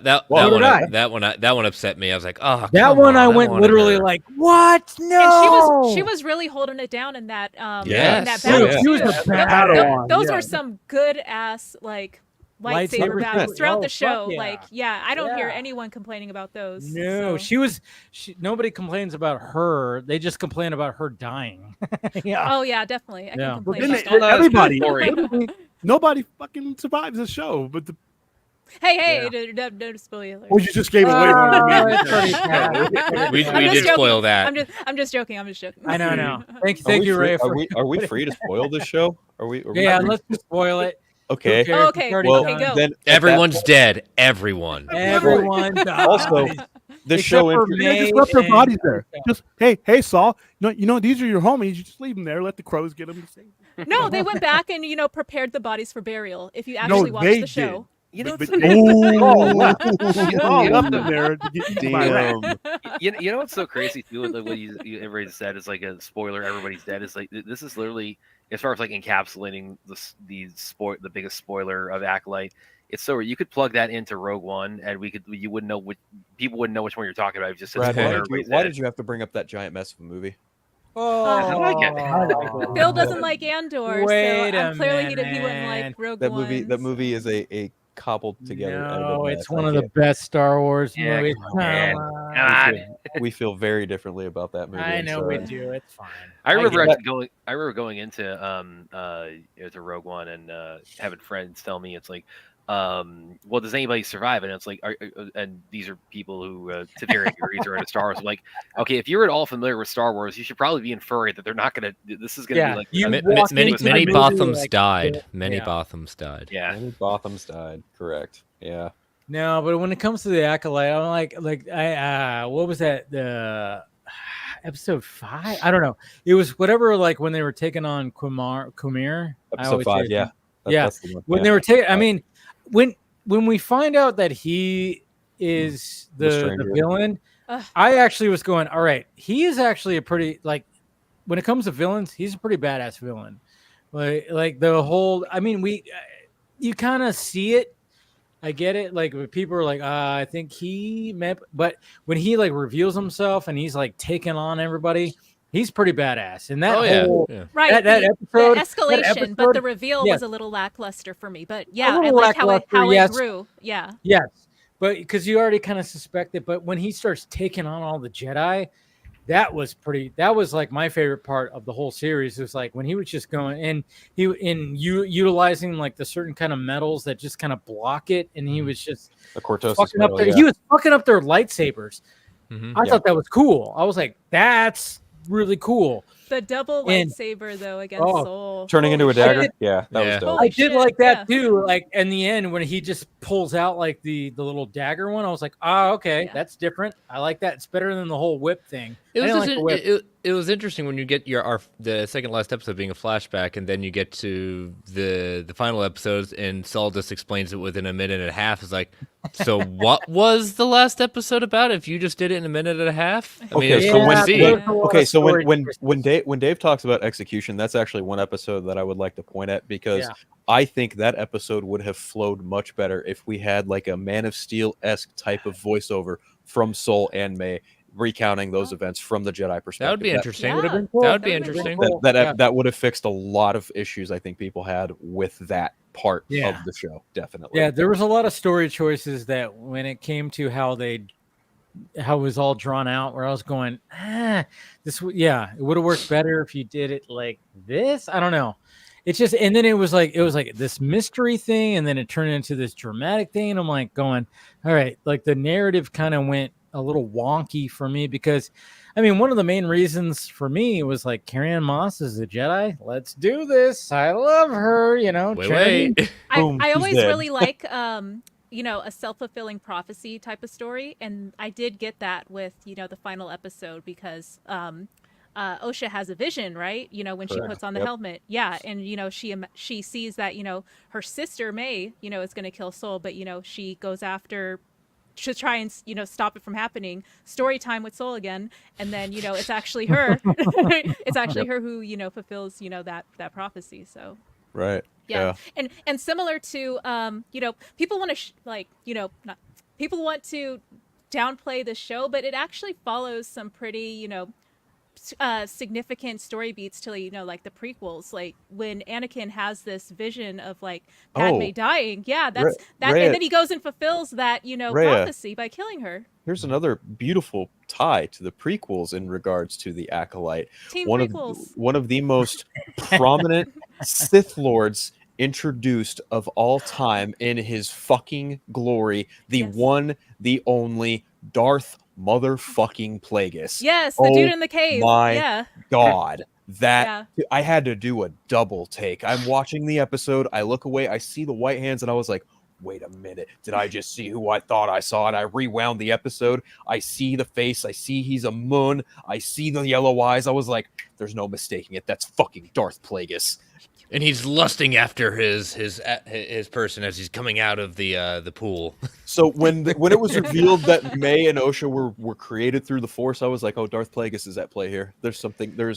That one upset me. I was like, oh, that one I went literally like, what? No. And she was really holding it down in that in yes. that battle. She was a battle. Those were some good ass lightsaber battles throughout the show. I don't hear anyone complaining about those. No, so. Nobody complains about her. They just complain about her dying. Oh yeah, definitely. I can complain everybody. Nobody fucking survives the show, but Hey, no spoilers. Oh, you just gave away. We did spoil that. I'm just joking. I know. Thank you, Ray. Are we free to spoil this show? Let's just spoil it. Okay. Okay. Go. Then everyone's dead. Everyone. Also, this show just left their bodies there. Just hey, Saul. These are your homies. You just leave them there. Let the crows get them. No, they went back and prepared the bodies for burial. If you actually watch the show. You know what's so crazy too? What everybody said is like a spoiler. Everybody's dead. Is like this is literally, as far as like encapsulating the biggest spoiler of Acolyte. It's so you could plug that into Rogue One, and people wouldn't know which one you're talking about. Just Brad, why did you have to bring up that giant mess of a movie? I like it. Bill doesn't like Andor, so clearly he wouldn't like Rogue One. That movie is a cobbled together. No, it's one of the best Star Wars movies. We feel very differently about that movie. I know we do. It's fine. I remember going into Rogue One and having friends tell me it's like, well, does anybody survive? And it's like, and these are people who to varying degrees are into Star Wars. Like, okay, if you're at all familiar with Star Wars, you should probably be inferring that they're not gonna. This is gonna be like many Bothams died. Many Bothams died. Yeah, many Bothams died. Correct. Yeah. No, but when it comes to the Acolyte, I'm like what was that? The episode 5. I don't know. It was whatever. Like when they were taking on Kumir. Episode 5. Yeah. That's the one. When they were taking. I mean, when we find out that he is the villain, I actually was going, all right. He is actually a pretty when it comes to villains, he's a pretty badass villain. Like the whole. I mean, you kind of see it. I get it. Like when people are like, I think he meant, but when he like reveals himself and he's like taking on everybody, he's pretty badass. And that right, that episode, the escalation, but the reveal was a little lackluster for me. But yeah, I like how it grew. Yeah. Yes, but because you already kind of suspect it. But when he starts taking on all the Jedi, that was like my favorite part of the whole series. It was like when he was just going and utilizing like the certain kind of metals that just kind of block it, and he was just the Cortosis fucking metal, up there. He was fucking up their lightsabers. I thought that was cool. I was like, that's really cool. The double lightsaber though against Soul, turning into a dagger. That was dope. I did like that too. Like in the end when he just pulls out like the little dagger one, I was like, okay, that's different. I like that. It's better than the whole whip thing. It was interesting when you get the second last episode being a flashback, and then you get to the final episodes, and Saul just explains it within a minute and a half. It's like, so what was the last episode about? If you just did it in a minute and a half, I mean, so when Dave talks about execution, that's actually one episode that I would like to point at, because I think that episode would have flowed much better if we had like a Man of Steel-esque type of voiceover from Soul and May, recounting those events from the Jedi perspective. That would be interesting. Would have been cool. That would be interesting. That would have fixed a lot of issues I think people had with that part of the show. Definitely. Yeah, there was a lot of story choices that when it came to how it was all drawn out, where I was going, it would have worked better if you did it like this. I don't know. It's just, and then it was like this mystery thing, and then it turned into this dramatic thing, and I'm like going, all right, like the narrative kind of went a little wonky for me, because I mean, one of the main reasons for me was like Carrie-Anne Moss is a Jedi. Let's do this. I love her, Wait. I always really like a self-fulfilling prophecy type of story, and I did get that with the final episode, because Osha has a vision, right? When she puts on the helmet. Yeah. And, she sees that, her sister May, is going to kill Soul, but, she goes after to try and, stop it from happening. Story time with Soul again. And then, it's actually her. It's actually her who, fulfills, that prophecy. So. Right. Yeah. And similar to, people want to people want to downplay the show, but it actually follows some pretty, significant story beats to like the prequels, like when Anakin has this vision of like Padme dying. Yeah, that's that, and then he goes and fulfills that prophecy by killing her. Here's another beautiful tie to the prequels in regards to the Acolyte. One of the most prominent Sith Lords introduced of all time in his fucking glory, the one, the only Darth motherfucking Plagueis. Yes, the dude in the cave. My God. I had to do a double take. I'm watching the episode, I look away, I see the white hands, and I was like, wait a minute, did I just see who I thought I saw? And I rewound the episode, I see the face, I see he's a moon, I see the yellow eyes. I was like, there's no mistaking it, that's fucking Darth Plagueis. And he's lusting after his person as he's coming out of the pool. So when it was revealed that May and Osha were created through the Force, I was like, oh, Darth Plagueis is at play here. There's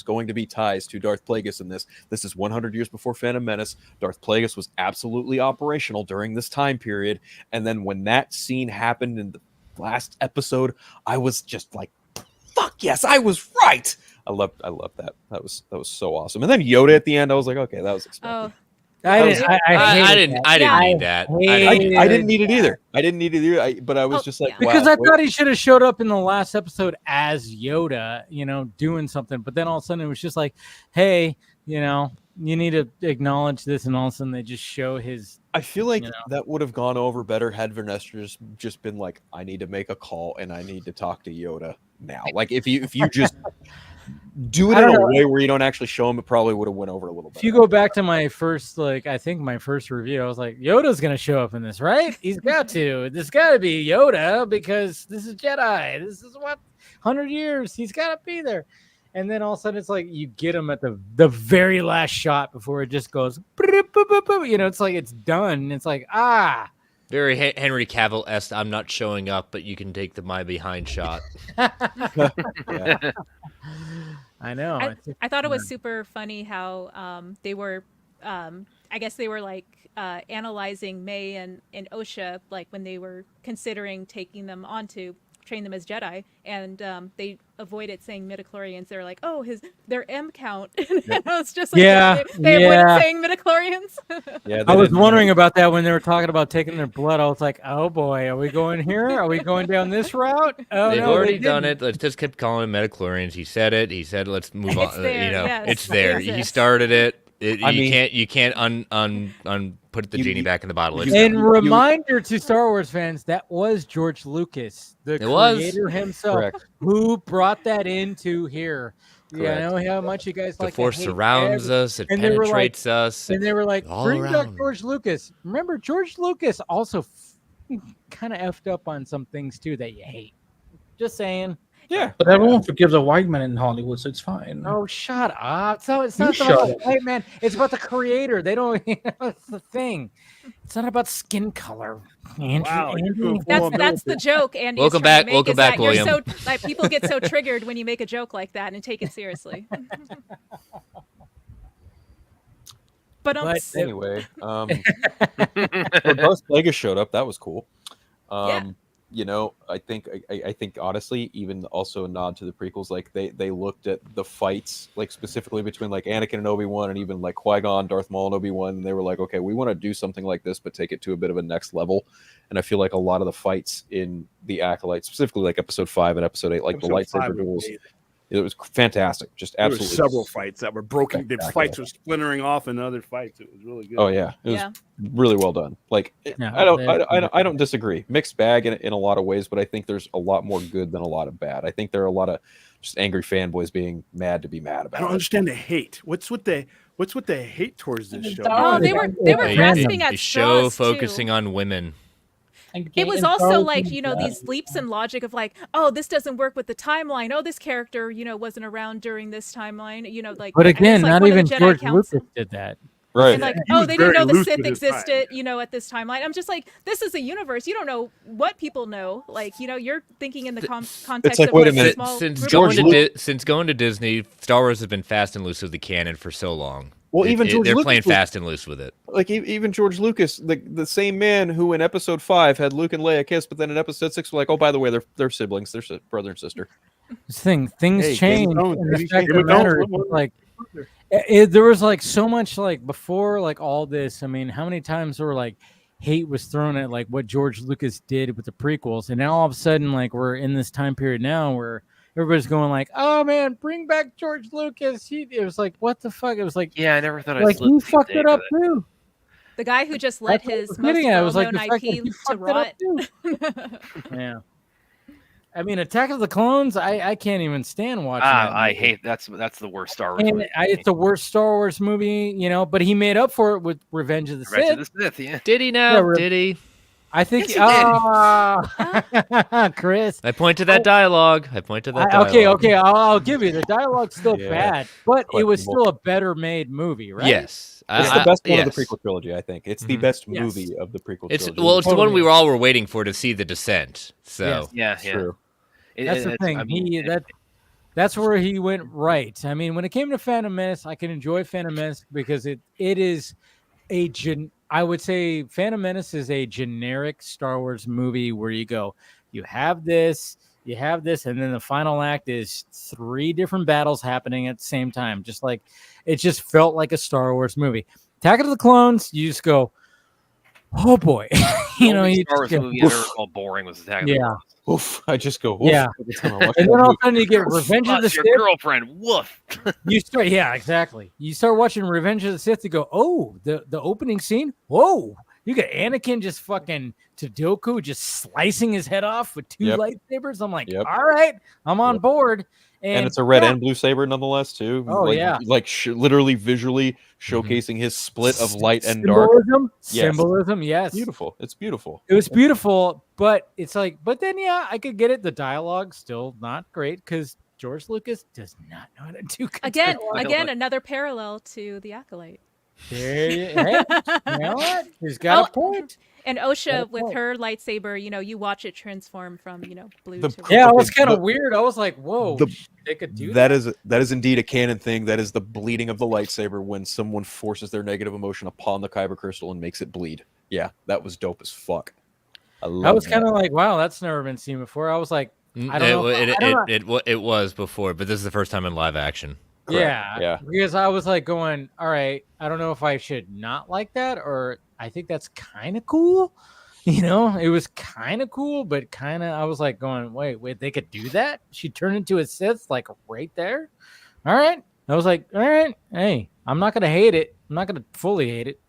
going to be ties to Darth Plagueis in this. This is 100 years before Phantom Menace. Darth Plagueis was absolutely operational during this time period. And then when that scene happened in the last episode, I was just like, fuck yes, I was right. I love that. That was so awesome. And then Yoda at the end, I was like, okay, that was expected. Oh. I didn't need that. I didn't need it either. But I was just like, because I thought he should have showed up in the last episode as Yoda, doing something. But then all of a sudden it was just like, hey, you need to acknowledge this, and all of a sudden they just show his. I feel like that would have gone over better had Vernestra just been like, I need to make a call and I need to talk to Yoda now. Like if you just do it in a way where you don't actually show him, it probably would have went over a little bit. If you go back to my first, my first review, I was like, Yoda's going to show up in this, right? He's got to. There's got to be Yoda because this is Jedi. This is what 100 years. He's got to be there. And then all of a sudden, it's like you get him at the very last shot before it just goes, it's like it's done. It's like, Very Henry Cavill-esque. I'm not showing up, but you can take my behind shot. I know. I thought it was super funny how they were, I guess they were like analyzing May and Osha, like when they were considering taking them on to train them as Jedi, and they avoided saying midichlorians. They were like, oh, their M count. And I was just like, they avoided saying midichlorians. I was wondering about that when they were talking about taking their blood. I was like, oh boy, are we going here? Are we going down this route? Oh, They've already done it. Let's just keep calling them midichlorians. He said it. He said, let's move on. It's there. He started it. You can't put the genie back in the bottle. And reminder to Star Wars fans, that was George Lucas, the creator himself, who brought that into here. Correct. Yeah, I know how much you guys like. The Force surrounds us. It penetrates us. And they were like, all bring around. back George Lucas. Remember, George Lucas also kind of effed up on some things too that you hate. Just saying. Yeah, but everyone forgives a white man in Hollywood, so it's fine. Oh, shut up! So it's not about the white man; it's about the creator. They don't. That's the thing. It's not about skin color. Andrew. That's the joke. Andy. Welcome back, William. You're so, people get so triggered when you make a joke like that and take it seriously. But anyway, Darth Plagueis showed up. That was cool. I think honestly, even also a nod to the prequels, like they looked at the fights, like specifically between like Anakin and Obi-Wan, and even like Qui-Gon, Darth Maul, and Obi-Wan, and they were like, okay, we want to do something like this, but take it to a bit of a next level. And I feel like a lot of the fights in the Acolyte, specifically like Episode 5 and Episode 8, like the lightsaber duels, it was fantastic. Just absolutely. There were several fights that were broken. The fights were splintering off in other fights. It was really good. Oh yeah, it was really well done. Like I don't disagree. Mixed bag in a lot of ways, but I think there's a lot more good than a lot of bad. I think there are a lot of just angry fanboys being mad to be mad about. I don't understand the hate. What's with the hate towards this show? Oh, they were grasping at a show straws, focusing on women. It was also like, these leaps in logic of like, oh, this doesn't work with the timeline. Oh, this character, wasn't around during this timeline. Like, but again, like not one of even the Jedi George Council. Lucas did that. Right. And like, oh, they didn't know the Sith existed, at this timeline. I'm just like, this is a universe. You don't know what people know. Like, you're thinking in the context like, of wait a a minute. small Since going to Disney, Star Wars has been fast and loose with the canon for so long. Well, even George they're Lucas playing fast and loose with it. Like even George Lucas, the same man who in Episode 5 had Luke and Leia kiss, but then in Episode 6 were like, oh, by the way, they're siblings, they're brother and sister. Things change. Game of And the Thrones, fact Game of of the matter Thrones. is, like, there was like so much like before like all this. I mean, how many times were like hate was thrown at like what George Lucas did with the prequels, and now all of a sudden like we're in this time period now where everybody's going like, "Oh man, bring back George Lucas." It was like, what the fuck? It was like, yeah, I never thought like he fucked it up too. The guy who just let his most well-known IP to rot. Yeah. I mean, Attack of the Clones, I can't even stand watching that I movie. hate that's the worst Star Wars And movie. it's the worst Star Wars movie, but he made up for it with Revenge of the Revenge Sith. of the Sith, yeah. Did he now? Did he? I think. Yes, Chris. I point to that dialogue. Okay. I'll give you the dialogue's still bad, but it was Questionable. still a better made movie, right? Yes. It's the best one of yes. the prequel trilogy, I think. It's the best movie of the prequel It's trilogy. well, it's the one we all were waiting for to see, The Descent. So Yeah. True. That's the thing. I mean, That's where he went right. I mean, when it came to Phantom Menace, I can enjoy Phantom Menace because it is I would say Phantom Menace is a generic Star Wars movie where you go, you have this, and then the final act is 3 different battles happening at the same time. Just like it just felt like a Star Wars movie. Attack of the Clones, you just go, oh boy. you you Star Wars just movie go, I ever called boring was Attack of the Clones. Oof, I just go, oof. Yeah. every time I watch And that then all of movie. a sudden you get Revenge of the Your Sith. girlfriend, woof. Exactly. You start watching Revenge of the Sith to go, oh, the opening scene. Whoa, you got Anakin just fucking Sudoku just slicing his head off with 2 lightsabers. I'm like, all right, I'm on board. And it's a red yeah. and blue saber nonetheless too. Oh, like, yeah. like literally visually showcasing his split of light and dark. Symbolism, yes. Beautiful. It's beautiful. It was beautiful, but it's like, but then yeah, I could get it. The dialogue still not great because George Lucas does not know how to do good Again, dialogue. another parallel to the Acolyte. There you, hey, you know what? He's got a point. And Osha with her lightsaber, you watch it transform from, blue to red. Yeah, it was kind of weird. I was like, whoa, they could do that. That is indeed a canon thing. That is the bleeding of the lightsaber when someone forces their negative emotion upon the kyber crystal and makes it bleed. Yeah, that was dope as fuck. I was kind of like, wow, that's never been seen before. I was like, I don't know. It was before, but this is the first time in live action. Yeah, because I was like going, all right, I don't know if I should not like that or I think that's kind of cool. It was kind of cool, but kind of I was like going, wait, they could do that? She turned into a Sith like right there. All right. I was like, all right, hey, I'm not gonna hate it. I'm not gonna fully hate it.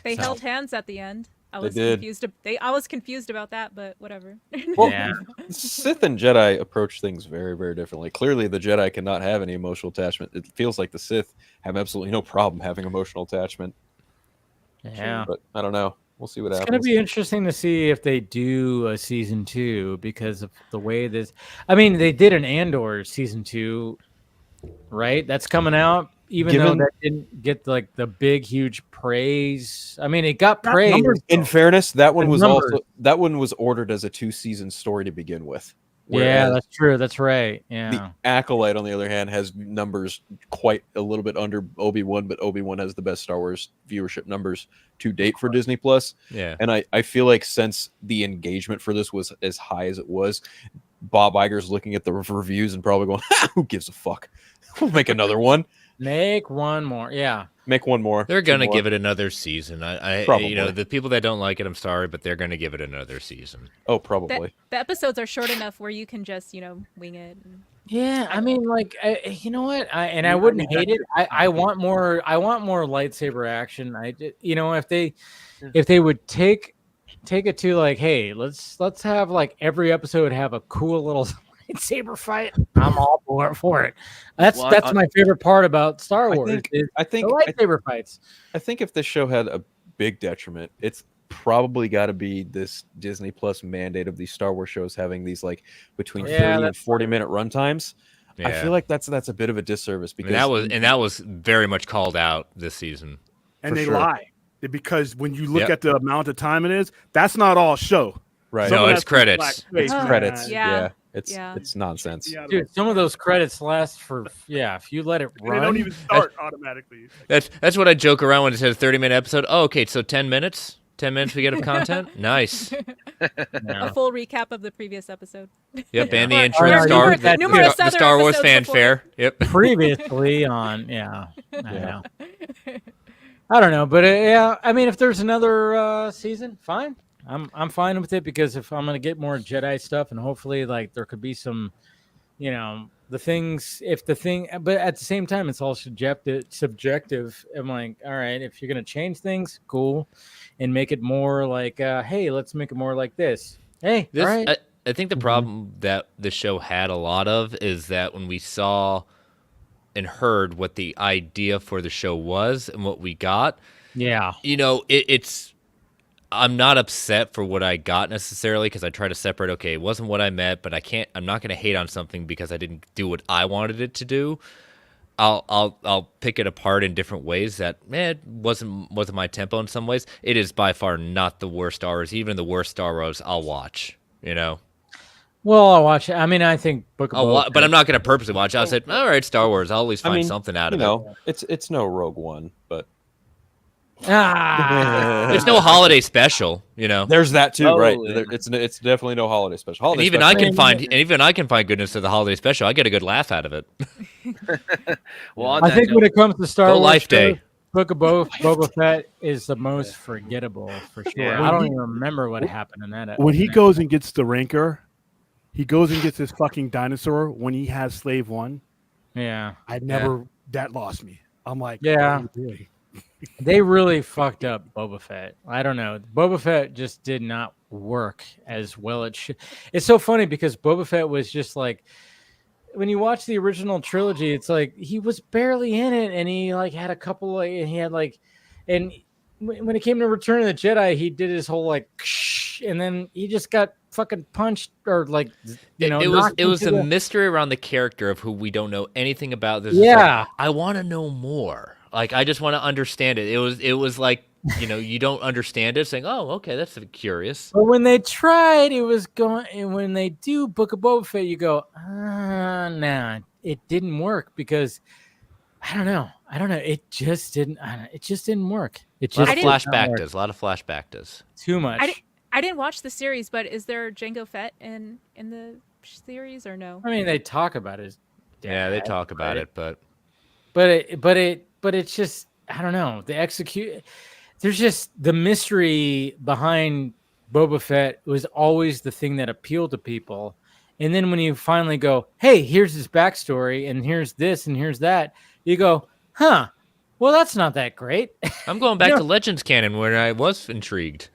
They held hands at the end. I was confused about that, but whatever. Well, Sith and Jedi approach things very, very differently. Clearly, the Jedi cannot have any emotional attachment. It feels like the Sith have absolutely no problem having emotional attachment. Yeah, but I don't know. We'll see what happens. It's going to be interesting to see if they do a season 2 because of the way this. I mean, they did an Andor season 2, right? That's coming out. Even though that didn't get like the big, huge praise. I mean, it got praise. In fairness, that one was ordered as a 2-season story to begin with. Yeah, that's true. That's right. Yeah. The Acolyte, on the other hand, has numbers quite a little bit under Obi-Wan, but Obi-Wan has the best Star Wars viewership numbers to date for Disney Plus. Yeah. And I feel like since the engagement for this was as high as it was, Bob Iger's looking at the reviews and probably going, who gives a fuck? We'll make another one. Make one more. Yeah. Make one more. They're going to give it another season. Probably. The people that don't like it, I'm sorry, but they're going to give it another season. Oh, probably. The episodes are short enough where you can just, wing it. Yeah, I mean, like, you know what? I wouldn't hate it. I want more. I want more lightsaber action. If they would take it to like, hey, let's have like every episode have a cool little lightsaber fight. I'm all for it. That's my favorite part about Star Wars. I think the lightsaber fights. I think if this show had a big detriment, it's probably got to be this Disney Plus mandate of these Star Wars shows having these like between 30 and 40-minute runtimes. Yeah. I feel like that's a bit of a disservice because that was very much called out this season. And they lie because when you look at the amount of time it is, that's not all show. Right? No, it's credits. It's credits. Yeah. It's nonsense. Dude, some of those credits last for if you let it run. They don't even start automatically. That's what I joke around when it says 30-minute episode. Oh, okay, so 10 minutes? 10 minutes we get of content? Nice. A full recap of the previous episode. Yep, and the intro the Star Wars fanfare. Yep. Previously on, I don't know, but I mean, if there's another season, fine. I'm fine with it because if I'm gonna get more Jedi stuff and hopefully like there could be some, the things. But at the same time, it's all subjective. I'm like, all right, if you're gonna change things, cool, and make it more like, hey, let's make it more like this. Hey, all right. I think the problem that the show had a lot of is that when we saw and heard what the idea for the show was and what we got, it's. I'm not upset for what I got necessarily because I try to separate. Okay, it wasn't what I meant, but I'm not going to hate on something because I didn't do what I wanted it to do. I'll pick it apart in different ways. That it wasn't my tempo in some ways. It is by far not the worst Star Wars. Even the worst Star Wars, I'll watch. Well, I'll watch it. I mean, I think but I'm not going to purposely watch it. I'll say, all right, Star Wars. I'll always find something out of it. It's no Rogue One, but. There's no holiday special, There's that too, right? It's definitely no holiday special. Even I can find goodness to the holiday special. I get a good laugh out of it. Well, I think when it comes to Star Wars, Life Day, Book of Boba Fett is the most forgettable for sure. Yeah. I don't even remember what happened in that. When he goes and gets the Rancor, he goes and gets his fucking dinosaur when he has Slave One. Yeah, that lost me. I'm like, yeah. They really fucked up Boba Fett. I don't know. Boba Fett just did not work as well as it should. It's so funny because Boba Fett was just like, when you watch the original trilogy, it's like he was barely in it, and he like had a couple, like, and he had like, and when it came to Return of the Jedi, he did his whole like, and then he just got fucking punched or like, it was a mystery around the character of who we don't know anything about. This yeah, like, I want to know more. Like I just want to understand it. It was like, you know, you don't understand it, saying, "Oh, okay, that's curious." But when they tried, it was going. And when they do Book of Boba Fett, you go, nah, it didn't work because I don't know. It just didn't. It just didn't work. It just a lot of flashback does. Too much. I didn't watch the series, but is there Jango Fett in the series or no? I mean, they talk about it. Yeah, they talk about it, but it's just, I don't know. The execute. There's just the mystery behind Boba Fett was always the thing that appealed to people. And then when you finally go, hey, here's his backstory, and here's this, and here's that, you go, huh, well, that's not that great. I'm going back to Legends canon where I was intrigued.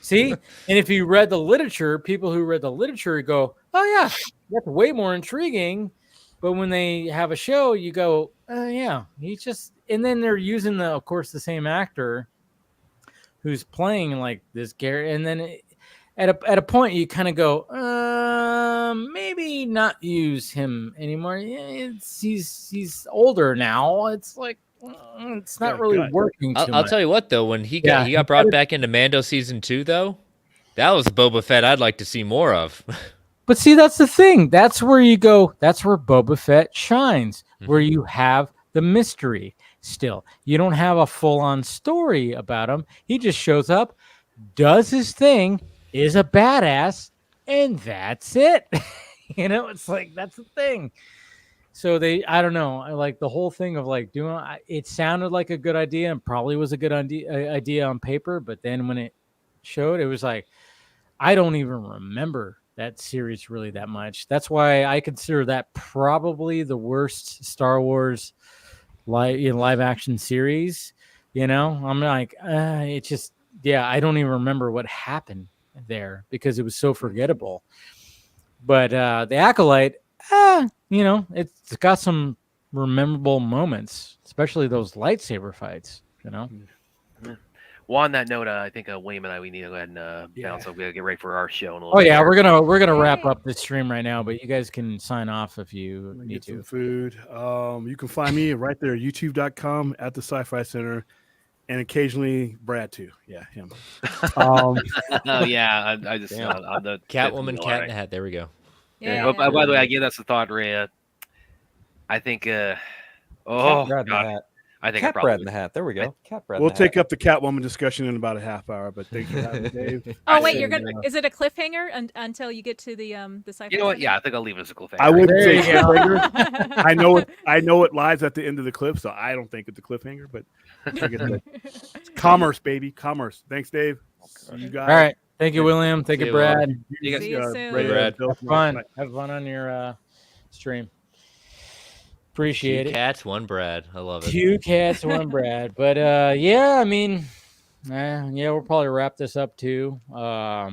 See? And if you read the literature, people who read the literature go, oh, yeah, that's way more intriguing. But when they have a show, you go, yeah, he's just, and then they're using of course, the same actor who's playing like this character, and then at a point you kind of go, maybe not use him anymore. He's older now. It's like it's not really working. I'll tell you what though, when he got brought back into Mando season 2 though, that was Boba Fett I'd like to see more of. But see, that's the thing. That's where you go. That's where Boba Fett shines, where you have the mystery. Still, you don't have a full-on story about him. He just shows up, does his thing, is a badass, and that's it. You know, it's like that's the thing. So I don't know. I like the whole thing of like doing. It sounded like a good idea and probably was a good idea on paper, but then when it showed, it was like I don't even remember that series really that much. That's why I consider that probably the worst Star Wars live action series. You know, I'm like, it's just, I don't even remember what happened there because it was so forgettable. But the Acolyte, you know, it's got some memorable moments, especially those lightsaber fights, you know. Well, on that note, I think William and I, we need to go ahead and bounce. We gotta get ready for our show. Oh yeah, we're gonna wrap up this stream right now, but you guys can sign off if you need to. Some food. You can find me right there, youtube.com at the Sci-Fi Center, and occasionally Brad too. Yeah, him. Oh yeah, I just on the Catwoman, Cat in the Hat. There we go. Yeah. By the way, I give that's the thought, Ray. I think. Brad in the Hat. I think Cat Brad in the Hat. There we go. Cat Brad. We'll take up the Catwoman discussion in about a half hour, but thanks for having me, Dave. Oh wait, you're gonna? Is it a cliffhanger until you get to the sci-fi? You know what? Yeah, I think I'll leave it as a cliffhanger. I wouldn't say cliffhanger. I know it lies at the end of the cliff, so I don't think it's a cliffhanger. But commerce, baby, commerce. Thanks, Dave. You guys. All right. Thank you, William. Thank you, Brad. See you soon. Brad. Have fun on your stream. Appreciate it. 2 cats, 1 Brad. I love it. 2 cats, 1 Brad. But I mean, we'll probably wrap this up too. I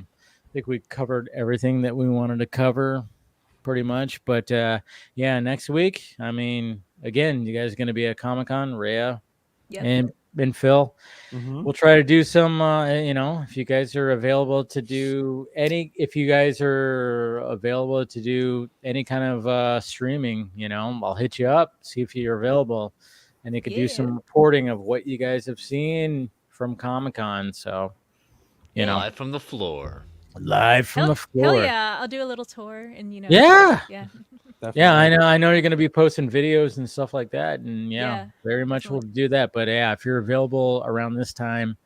think we covered everything that we wanted to cover pretty much. But next week, I mean, again, you guys are going to be at Comic-Con, Rhea and Phil. Mm-hmm. We'll try to do some, if you guys are available to do any kind of streaming, I'll hit you up, see if you're available, and you could do some reporting of what you guys have seen from Comic-Con. So, live from the floor. Live from the floor. Hell yeah, I'll do a little tour and Yeah. Definitely. Yeah, I know you're going to be posting videos and stuff like that, and very much we'll do that. But if you're available around this time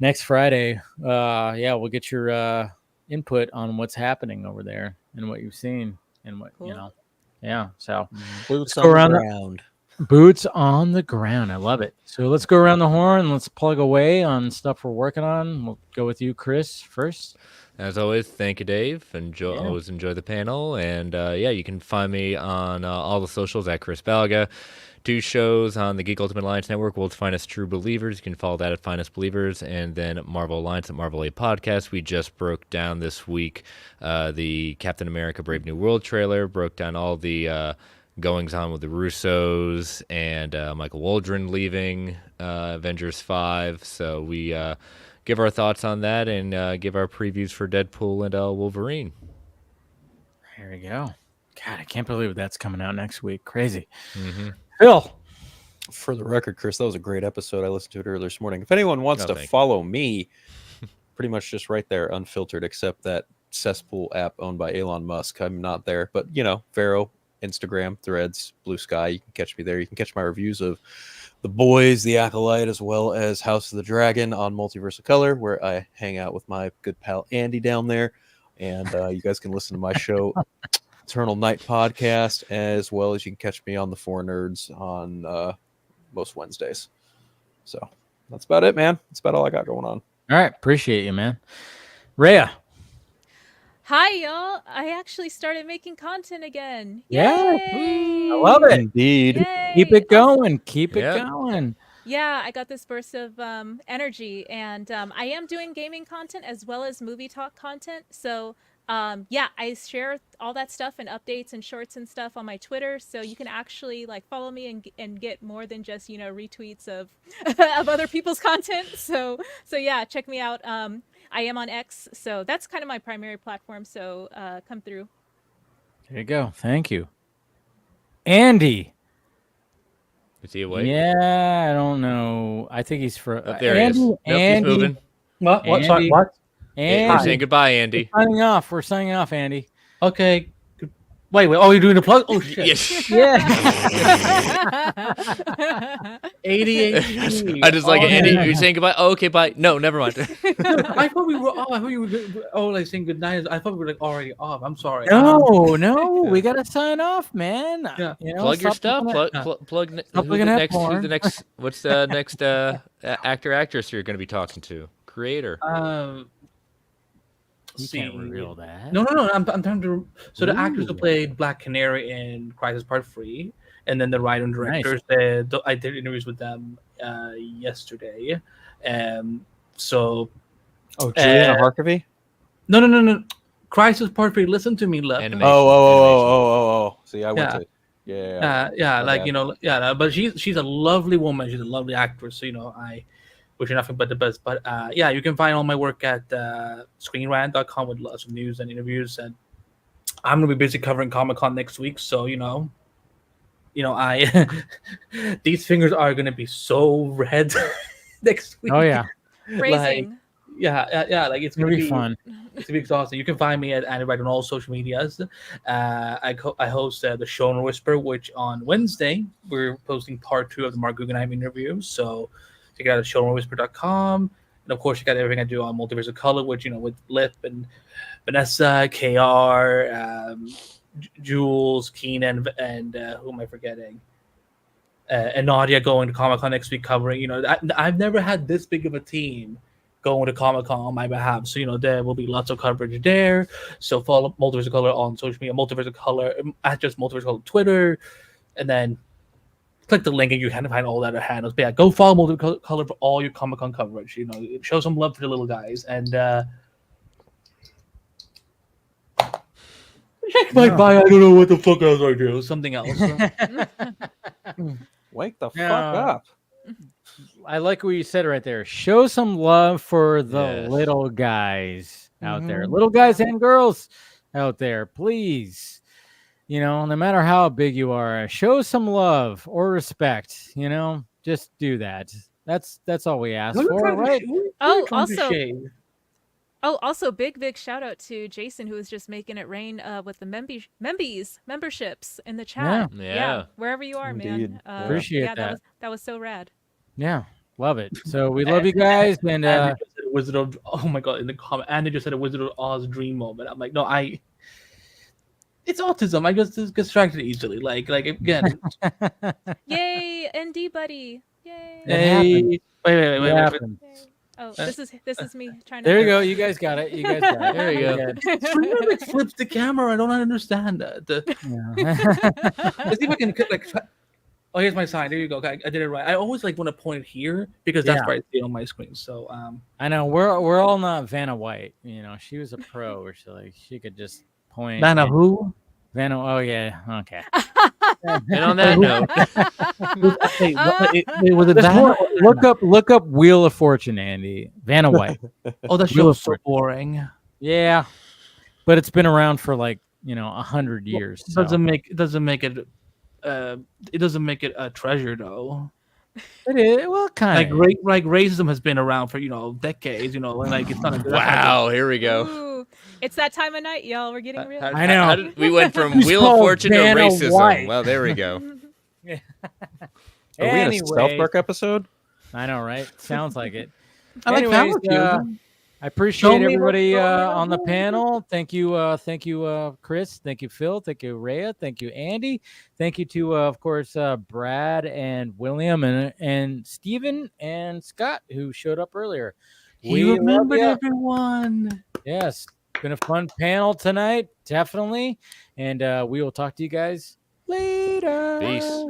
next Friday, we'll get your input on what's happening over there and what you've seen and what So boots go on around the ground. Boots on the ground. I love it. So let's go around the horn. Let's plug away on stuff we're working on. We'll go with you, Chris, first. As always, thank you, Dave. Always enjoy the panel. And you can find me on all the socials at Chris Balga. 2 shows on the Geek Ultimate Alliance Network, World's Finest True Believers. You can follow that at Finest Believers. And then Marvel Alliance at Marvel A Podcast. We just broke down this week the Captain America Brave New World trailer, broke down all the goings on with the Russos and Michael Waldron leaving Avengers 5. So we give our thoughts on that and give our previews for Deadpool and Wolverine. There we go. God, I can't believe that's coming out next week. Crazy. Mm-hmm. Phil. For the record, Chris, that was a great episode. I listened to it earlier this morning. If anyone wants to follow me, pretty much just right there, unfiltered, except that cesspool app owned by Elon Musk. I'm not there, but Vero, Instagram, Threads, Blue Sky. You can catch me there. You can catch my reviews of The Boys, The Acolyte, as well as House of the Dragon on Multiverse of Color, where I hang out with my good pal Andy down there. And you guys can listen to my show, Eternal Night Podcast, as well as you can catch me on The Four Nerds on most Wednesdays. So that's about it, man. That's about all I got going on. All right. Appreciate you, man. Rhea. Hi, y'all. I actually started making content again. Yeah. Yay! I love it. Indeed. Yay! Keep it going. Keep it going. Yeah, I got this burst of energy, and I am doing gaming content as well as movie talk content. So I share all that stuff and updates and shorts and stuff on my Twitter. So you can actually follow me and get more than just retweets of of other people's content. So yeah, check me out. I am on X, so that's kind of my primary platform. So come through. There you go. Thank you, Andy. Is he awake? Yeah, I don't know. I think he's for there Andy. he is. Nope, Andy. he's moving. What? Andy. Sorry, what? Andy. We're saying goodbye, Andy. We're signing off. We're signing off, Andy. Okay. Wait. Oh, you're doing the plug? Oh shit. Yes. Yeah. ADHD. I just Andy. Are you saying goodbye? Oh, okay, bye. No, never mind. I thought we were. I thought you were saying good night. I thought we were already off. I'm sorry. No, we gotta sign off, man. Yeah. Plug your stuff. Plug the next. What's the next actress you're going to be talking to? Creator. You can't reveal that. No. I'm trying to. So the actors who played Black Canary in Crisis Part 3, and then the writer and directors. I did interviews with them yesterday. So. Oh, Juliana Harkavy? No. Crisis Part 3. Listen to me, love. Oh. See, I went to. Yeah. But she's a lovely woman. She's a lovely actress. So I wish her nothing but the best. But you can find all my work at screenrant.com with lots of news and interviews. And I'm gonna be busy covering Comic-Con next week. So I these fingers are gonna be so red next week. Oh yeah. Phrasing. It's gonna be fun. It's gonna be exhausting. You can find me at Andy Wright on all social medias. I host the Showrunner Whisper, which on Wednesday we're posting part 2 of the Mark Guggenheim interview. So check it out at showrunnerwhisper.com. And of course, you got everything I do on Multiverse of Color, which with Lip and Vanessa, KR, Jules, Keenan, and who am I forgetting? And Nadia going to Comic-Con next week covering. I've never had this big of a team going to Comic-Con on my behalf. So, there will be lots of coverage there. So follow Multiverse of Color on social media, Multiverse of Color, at just Multiverse of Color Twitter, and then click the link and you can find all the other handles. But yeah, go follow Multiverse of Color for all your Comic-Con coverage. Show some love for the little guys. And bye. I don't know what the fuck else I do. Something else. Wake the fuck up. I like what you said right there. Show some love for the little guys out there. Little guys and girls out there, please. No matter how big you are, show some love or respect. Just do that. That's all we ask for, right? Also, big shout out to Jason, who was just making it rain with the memberships in the chat. Yeah. Wherever you are, Indeed. man. Appreciate that. That was so rad. Yeah, love it. So we love you guys. And Wizard of, oh my god, in the comment, Andy just said a Wizard of Oz dream moment. I'm like, no, It's autism. I just get distracted easily. Like again. Yay, ND buddy. Yay. Hey, wait. Oh, this is me trying to. There you go. You guys got it. You guys got it. There you go. Streamer like flips the camera. I don't understand that. Let's see if I can like. Oh, here's my sign. There you go. I did it right. I always like want to point it here because that's where I see it on my screen. So I know we're all not Vanna White. You know, she was a pro where she could just point. Vanna who? Vanna. Oh yeah. Okay. And on that note, was it Vanna? Look up Wheel of Fortune, Andy. Vanna White. Oh, that show is so boring. Yeah, but it's been around for like 100 years. Well, doesn't make it a treasure though. It is kind of like racism has been around for decades. Like it's not. Wow, here we go. Ooh, it's that time of night, y'all. We're getting real. I know. We went from Wheel of Fortune to racism. White. Well, there we go. Are we in a South Park episode? I know, right? Sounds like it. I like Anyways, Family I appreciate everybody on the panel. Thank you, Chris. Thank you, Phil. Thank you, Rhea. Thank you, Andy. Thank you to, of course, Brad and William and Steven and Scott, who showed up earlier. We remembered everyone. Yes, been a fun panel tonight, definitely. And we will talk to you guys later. Peace.